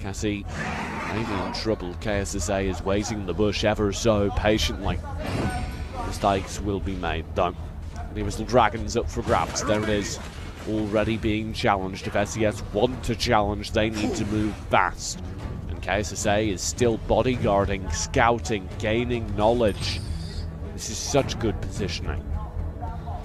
Cassie maybe in trouble. KSSA is waiting in the bush ever so patiently. Mistakes will be made though. The Abyssal Dragon's up for grabs. There it is. Already being challenged. If SES want to challenge, they need to move fast. And KSSA is still bodyguarding, scouting, gaining knowledge. This is such good positioning.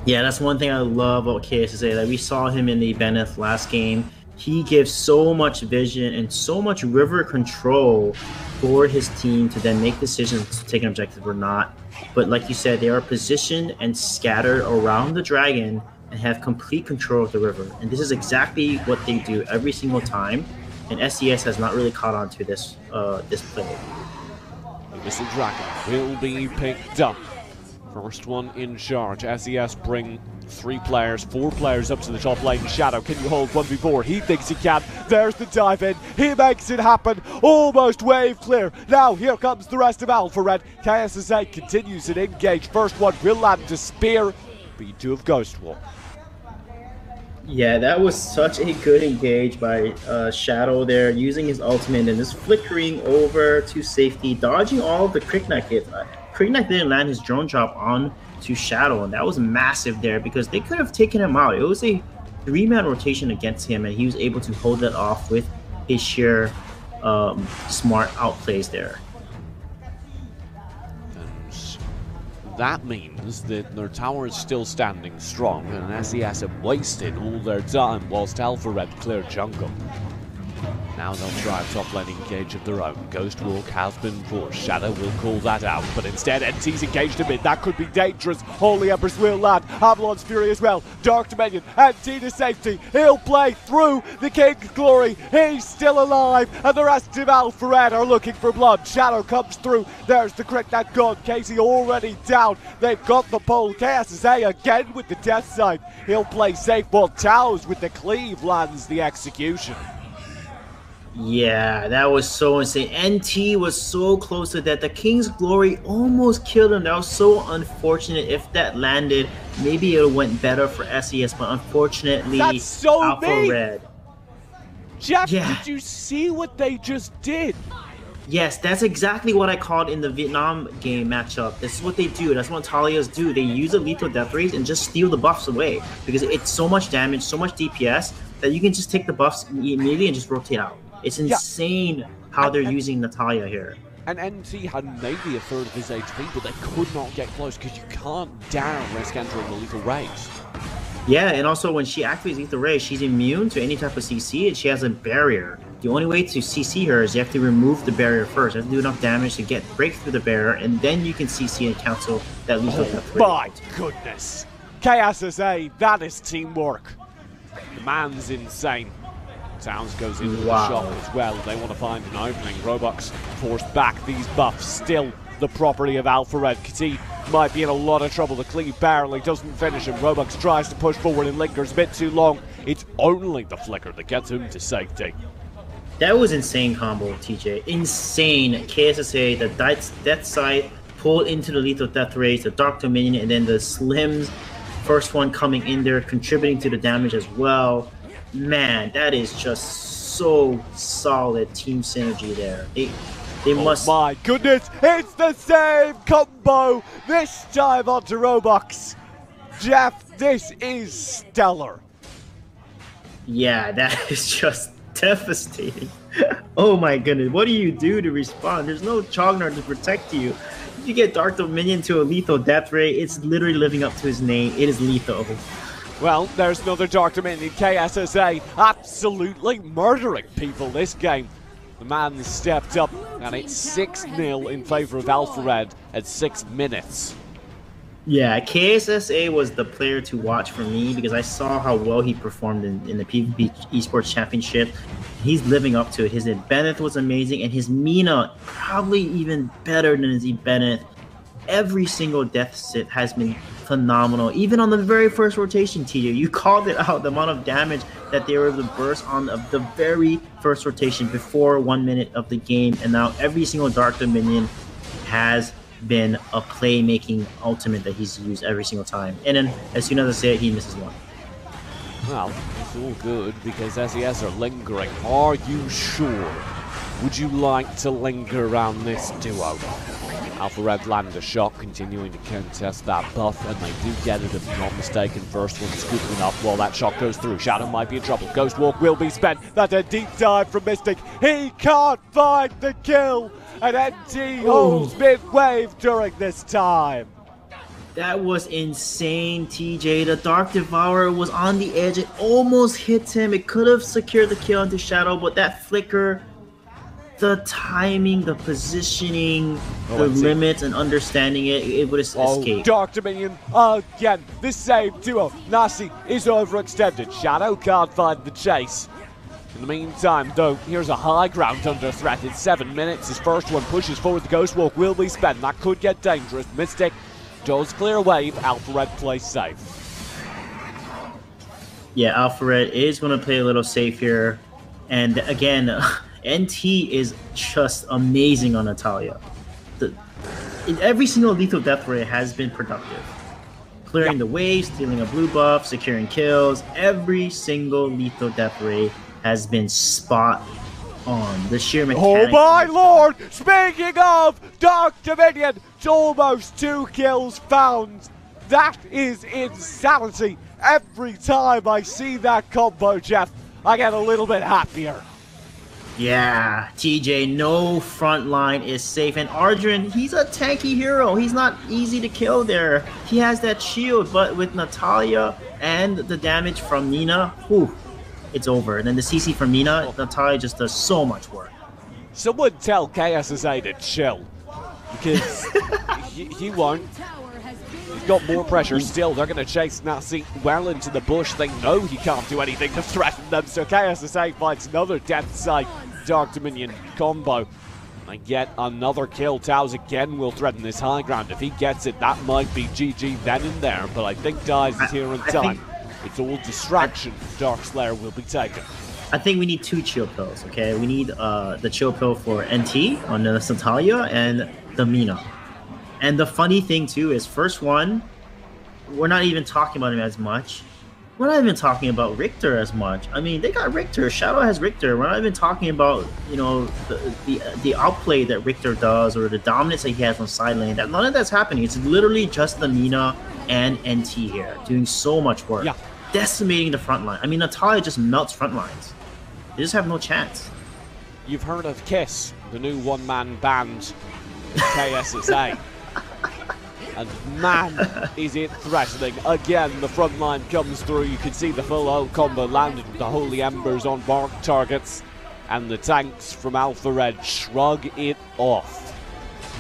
Yeah, that's one thing I love about KSSA. Like, we saw him in the Benneth last game. He gives so much vision and so much river control for his team to then make decisions to take an objective or not. But like you said, they are positioned and scattered around the dragon and have complete control of the river. And this is exactly what they do every single time. And SES has not really caught on to this this play. The Abyssal Dragon will be picked up. First one in charge. SES bring 4 players up to the top lane. Shadow, can you hold 1v4? He thinks he can. There's the dive in. He makes it happen. Almost wave clear. Now here comes the rest of Alpha Red. KSSA continues to engage. First one will land to spear. B2 of Ghost Wall. Yeah, that was such a good engage by Shadow there, using his ultimate and just flickering over to safety, dodging all of the Crickneck hits. Kree Knight didn't land his drone drop on to Shadow, and that was massive there because they could have taken him out. It was a 3-man rotation against him, and he was able to hold that off with his sheer smart outplays there. And that means that their tower is still standing strong, and SES have wasted all their time whilst Alpha Red cleared jungle. Now they'll try a top lane engage of their own. Ghost Walk has been forced. Shadow will call that out, but instead NT's engaged a bit. That could be dangerous. Holy Empress will land. Avalon's Fury as well. Dark Dominion. NT to safety. He'll play through the King's Glory. He's still alive, and the rest of Alpha Red are looking for blood. Shadow comes through. There's the crit that gone. Casey already down. They've got the pole. KSSA again with the death side. He'll play safe, while Taos with the cleave lands the execution. Yeah, that was so insane. NT was so close to that. The King's Glory almost killed him. That was so unfortunate. If that landed, maybe it went better for SES, but unfortunately, that's so Alpha mean. Red. Jeff, did you see what they just did? Yes, that's exactly what I called in the Vietnam game matchup. This is what they do. That's what Talias do. They use a lethal death race and just steal the buffs away because it's so much damage, so much DPS that you can just take the buffs immediately and just rotate out. It's insane how they're using Natalia here. And NT had maybe a third of his HP, but they could not get close because you can't dare risk entering the lethal race. Yeah, and also when she activates lethal race, she's immune to any type of CC, and she has a barrier. The only way to CC her is you have to remove the barrier first. You have to do enough damage to break through the barrier, and then you can CC and cancel that lethal death race. My goodness. KSSA, that is teamwork. The man's insane. Towns goes into the shop as well. They want to find an opening. Robux forced back. These buffs still the property of Alpha Red. Kati might be in a lot of trouble. The cleave barely doesn't finish him. Robux tries to push forward and lingers a bit too long. It's only the flicker that gets him to safety. That was insane combo, TJ. Insane. KSSA, the death side pulled into the lethal death race, the Dark Dominion, and then the Slims, first one coming in there, contributing to the damage as well. Man, that is just so solid team synergy there. They must. My goodness, it's the same combo this time onto Robux. Jeff, this is stellar. Yeah, that is just devastating. Oh my goodness, what do you do to respond? There's no Chognar to protect you. If you get Dark Dominion to a lethal death ray, it's literally living up to his name. It is lethal. Well, there's another Dark Dominion. KSSA absolutely murdering people this game. The man stepped up, and it's 6-0 in favor of Alpha Red at 6 minutes. Yeah, KSSA was the player to watch for me because I saw how well he performed in the PvP Esports Championship. He's living up to it. His Bennett was amazing, and his Mina probably even better than his Bennett. Every single death sit has been phenomenal. Even on the very first rotation, TJ, you called it out, the amount of damage that they were able to burst on the very first rotation before 1 minute of the game, and now every single Dark Dominion has been a playmaking ultimate that he's used every single time. And then as soon as I say it, he misses one. Well, it's all good because SES are lingering. Are you sure? Would you like to linger around this duo? Alpha Red land a shot, continuing to contest that buff, and they do get it if I'm not mistaken. First one scooping up while that shot goes through. Shadow might be in trouble. Ghost Walk will be spent. That's a deep dive from Mystic. He can't find the kill, and NT holds mid-wave during this time. That was insane, TJ. The Dark Devourer was on the edge. It almost hit him. It could have secured the kill into Shadow, but that flicker, the timing, the positioning, the limits, and understanding it would have escaped. Dark Dominion again. The same duo. Nasi is overextended. Shadow can't find the chase. In the meantime, though, here's a high ground under threat. It's 7 minutes. His first one pushes forward. The Ghost Walk will be spent. That could get dangerous. Mystic does clear wave. Alpha Red plays safe. Yeah, Alpha Red is going to play a little safe here. And again, NT is just amazing on Natalia. Every single lethal death ray has been productive. Clearing the wave, stealing a blue buff, securing kills. Every single lethal death ray has been spot on. The sheer mechanics. Oh my lord! Speaking of Dark Dominion, almost 2 kills found. That is insanity. Every time I see that combo, Jeff, I get a little bit happier. Yeah, TJ, no front line is safe. And Arjun, he's a tanky hero. He's not easy to kill there. He has that shield, but with Natalia and the damage from Nina, whew, it's over. And then the CC from Nina, Natalia just does so much work. Someone tell KSSA to chill, because he won't. He's got more pressure still. They're going to chase Nasi well into the bush. They know he can't do anything to threaten them, so KSSA finds another Death Sight Dark Dominion combo. And get another kill. Taos again will threaten this high ground. If he gets it, that might be GG then and there, but I think Dies is here in time. It's all distraction. Dark Slayer will be taken. I think we need 2 chill pills, okay? We need the chill pill for NT on the Natalia and the Mina. And the funny thing too is, first one, we're not even talking about him as much. We're not even talking about Richter as much. I mean, they got Richter. Shadow has Richter. We're not even talking about, you know, the outplay that Richter does or the dominance that he has on side lane. None of that's happening. It's literally just the Mina and NT here doing so much work, decimating the front line. I mean, Natalia just melts front lines. They just have no chance. You've heard of Kiss, the new one-man band in KSSA. And man, is it threatening. Again, the front line comes through. You can see the full ult combo landed with the Holy Embers on mark targets. And the tanks from Alpha Red shrug it off.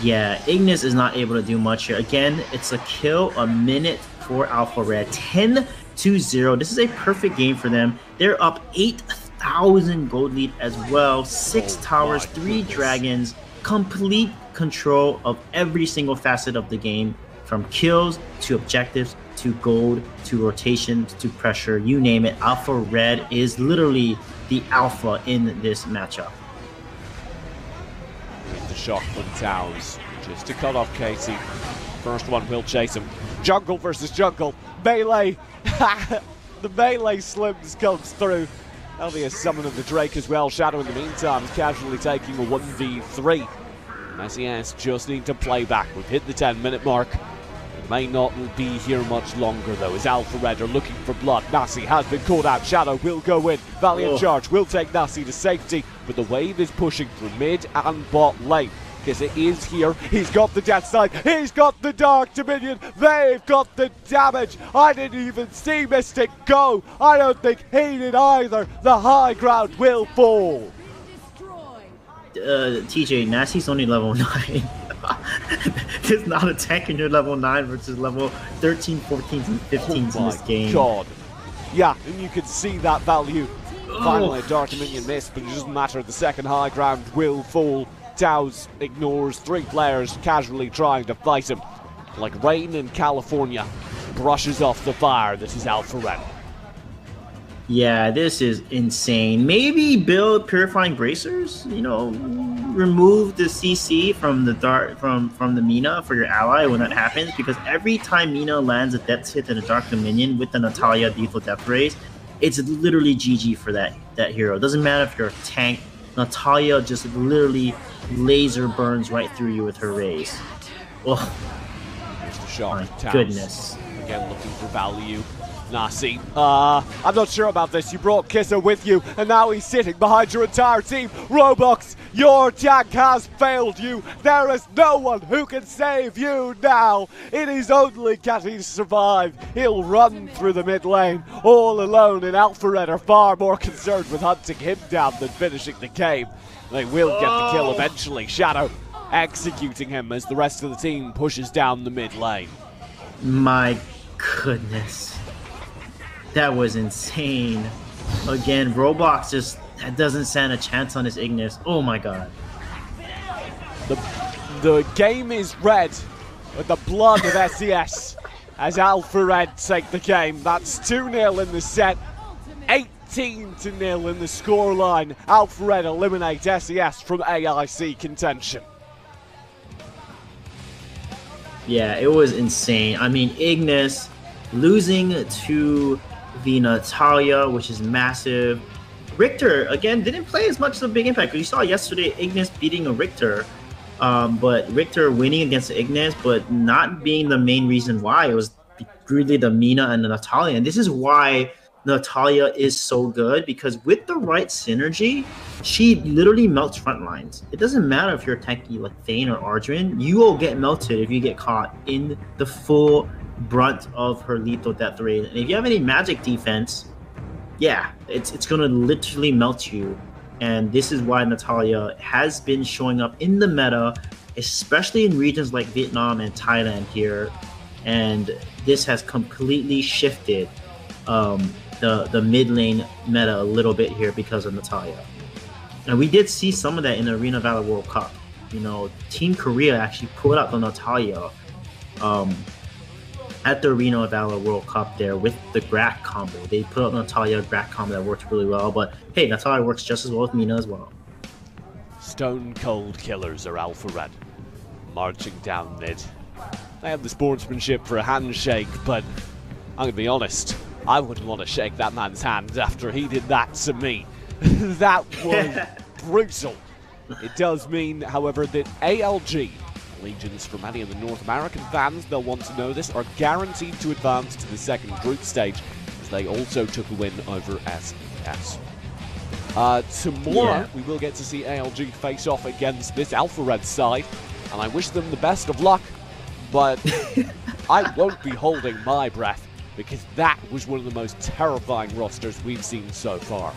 Yeah, Ignis is not able to do much here. Again, it's a kill a minute for Alpha Red. 10-0. This is a perfect game for them. They're up 8,000 gold lead as well. 6 towers, 3 dragons. Complete control of every single facet of the game, from kills to objectives to gold to rotations to pressure, you name it. Alpha Red is literally the alpha in this matchup. The shot from Taos just to cut off Casey. First one will chase him. Jungle versus jungle. Melee. The melee slims comes through. That'll be a summon of the Drake as well. Shadow in the meantime is casually taking a 1v3. SES just need to play back. We've hit the 10-minute mark. It may not be here much longer though, as Alpha Red are looking for blood. Nasi has been caught out. Shadow will go in. Valiant Charge will take Nasi to safety, but the wave is pushing through mid and bot lane. Because it is here. He's got the Death Sight. He's got the Dark Dominion. They've got the damage. I didn't even see Mystic go. I don't think he did either. The high ground will fall. TJ, Nasi's only level 9. There's not a tank in your level 9 versus level 13, 14s, and 15s in this game. Oh my god. Yeah, and you can see that value. Finally, Dark Dominion missed, but it doesn't matter. The second high ground will fall. Taos ignores 3 players casually trying to fight him. Like rain in California, brushes off the fire. This is Alpha Red. Yeah, this is insane. Maybe build Purifying Bracers, you know, remove the CC from the from the Mina for your ally when that happens, because every time Mina lands a death hit in a Dark Dominion with the Natalia lethal death rays, it's literally GG for that hero. It doesn't matter if you're a tank. Natalia just literally laser burns right through you with her rays. Oh, there's the shot. My goodness. Again, looking for value. Nasi, I'm not sure about this. You brought Kisser with you, and now he's sitting behind your entire team. Robux, your tank has failed you. There is no one who can save you now. It is only can he survive. He'll run through the mid lane all alone, and Alpha Red are far more concerned with hunting him down than finishing the game. They will get the kill eventually. Shadow executing him as the rest of the team pushes down the mid lane. My goodness. That was insane. Again, Roblox just doesn't stand a chance on his Ignis. Oh my god. The game is red with the blood of SES as Alpha Red take the game. That's 2-0 in the set. 18-0 in the scoreline. Alpha Red eliminate SES from AIC contention. Yeah, it was insane. I mean, Ignis losing to the Natalia, which is massive. Richter, again, didn't play as much of a big impact. You saw yesterday Ignis beating a Richter. But Richter winning against Ignis, but not being the main reason why. It was really the Mina and the Natalia. And this is why Natalia is so good, because with the right synergy, she literally melts front lines. It doesn't matter if you're tanky like Thane or Ardrin, you will get melted if you get caught in the full brunt of her lethal death rate. And if you have any magic defense, yeah, it's gonna literally melt you. And this is why Natalia has been showing up in the meta, especially in regions like Vietnam and Thailand here. And this has completely shifted the mid lane meta a little bit here because of Natalia. And we did see some of that in the Arena Valor World Cup. You know, Team Korea actually pulled out the Natalia at the Arena Valor World Cup there with the Grak combo. They put out Natalia Grak combo that worked really well, but hey, Natalia works just as well with Mina as well. Stone cold killers are Alpha Red, marching down mid. They have the sportsmanship for a handshake, but I'm gonna be honest, I wouldn't want to shake that man's hand after he did that to me. That was brutal. It does mean, however, that ALG, allegiance for many of the North American fans, they'll want to know this, are guaranteed to advance to the second group stage, as they also took a win over SES. Tomorrow, we will get to see ALG face off against this Alpha Red side, and I wish them the best of luck, but I won't be holding my breath, because that was one of the most terrifying rosters we've seen so far.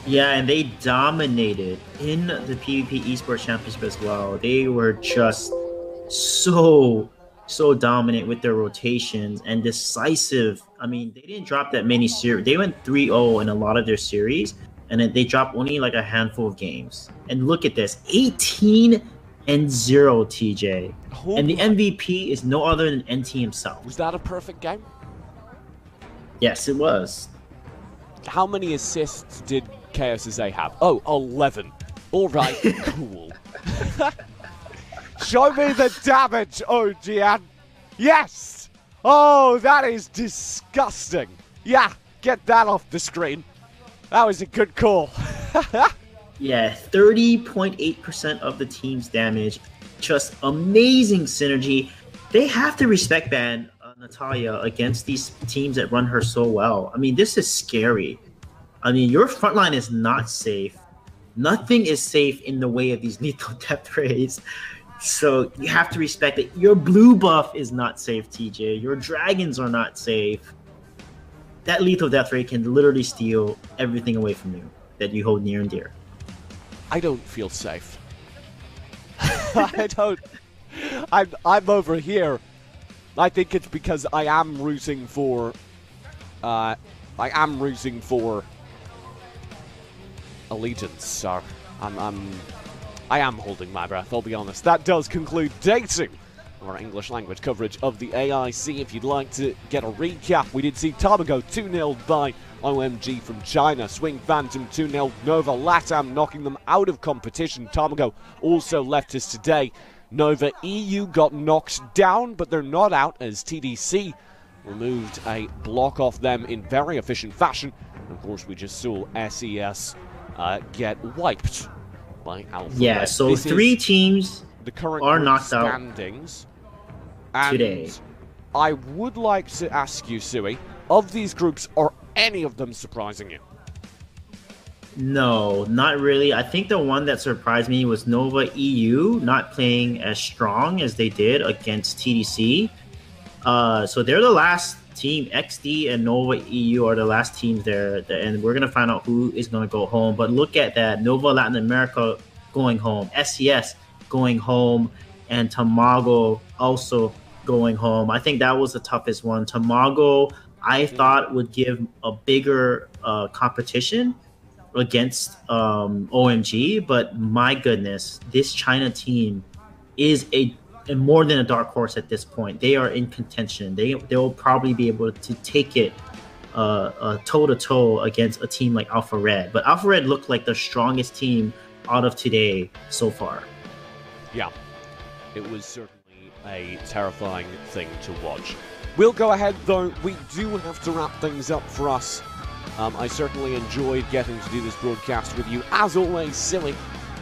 Yeah, and they dominated in the PvP Esports Championship as well. They were just so dominant with their rotations and decisive. I mean, they didn't drop that many series. They went 3-0 in a lot of their series, and then they dropped only like a handful of games. And look at this, 18-0, TJ. Oh, and the MVP is no other than NT himself. Was that a perfect game? Yes, it was. How many assists did KSSA have? Oh, 11. All right, cool. Show me the damage, OGN. Yes! Oh, that is disgusting. Yeah, get that off the screen. That was a good call. Yeah, 30.8% of the team's damage. Just amazing synergy. They have to respect ban Natalia against these teams that run her so well. I mean, this is scary. I mean, your front line is not safe. Nothing is safe in the way of these lethal death rays. So you have to respect it. Your blue buff is not safe, TJ. Your dragons are not safe. That lethal death ray can literally steal everything away from you that you hold near and dear. I don't feel safe. I don't. I'm over here. I think it's because I am rooting for allegiance, sir. I am holding my breath, I'll be honest. That does conclude dating our English language coverage of the AIC. If you'd like to get a recap, we did see Tamago 2-0 by OMG from China. Swing Phantom 2-0. Nova Latam knocking them out of competition. Tamago also left us today. Nova EU got knocked down, but they're not out as TDC removed a block off them in very efficient fashion. And of course, we just saw SES get wiped by Alpha. Yeah, Red. so This three is teams the current are group knocked out standings. And today. I would like to ask you, Sui, of these groups, are any of them surprising you? No, not really. I think the one that surprised me was Nova EU not playing as strong as they did against TDC. So they're the last team. XD and Nova EU are the last teams there, and we're gonna find out who is gonna go home. But look at that: Nova Latin America going home, SES going home, and Tamago also going home. I think that was the toughest one. Tamago, I thought, would give a bigger competition against OMG, but my goodness, this China team is a more than a dark horse at this point. They are in contention. They'll probably be able to take it toe-to-toe against a team like Alpha Red. But Alpha Red looked like the strongest team out of today so far. Yeah, it was certainly a terrifying thing to watch. We'll go ahead, though. We do have to wrap things up for us. I certainly enjoyed getting to do this broadcast with you. As always, Silly,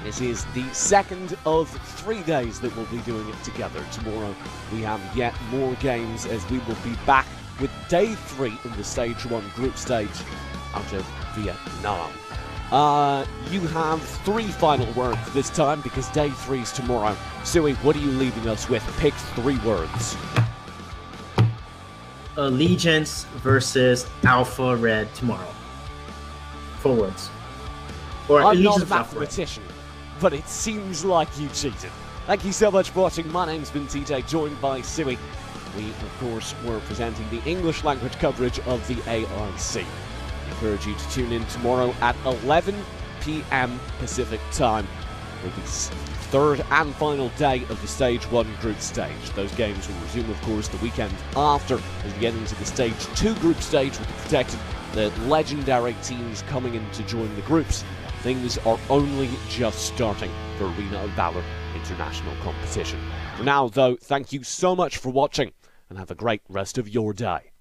This is the second of 3 days that we'll be doing it together. Tomorrow we have yet more games as we will be back with day 3 of the Stage 1 group stage out of Vietnam. You have 3 final words this time because day 3 is tomorrow. Sui, what are you leaving us with? Pick 3 words. Allegiance versus Alpha Red tomorrow. 4 words. Or I'm Allegiance not a versus Alpha Red. mathematician, but it seems like you cheated. Thank you so much for watching. My name's been TJ, joined by Sui. We, of course, were presenting the English language coverage of the AIC. I encourage you to tune in tomorrow at 11 p.m. Pacific time for the 3rd and final day of the Stage 1 group stage. Those games will resume, of course, the weekend after as we get into the Stage 2 group stage with the legendary teams coming in to join the groups. Things are only just starting for Arena of Valor International competition. For now, though, thank you so much for watching and have a great rest of your day.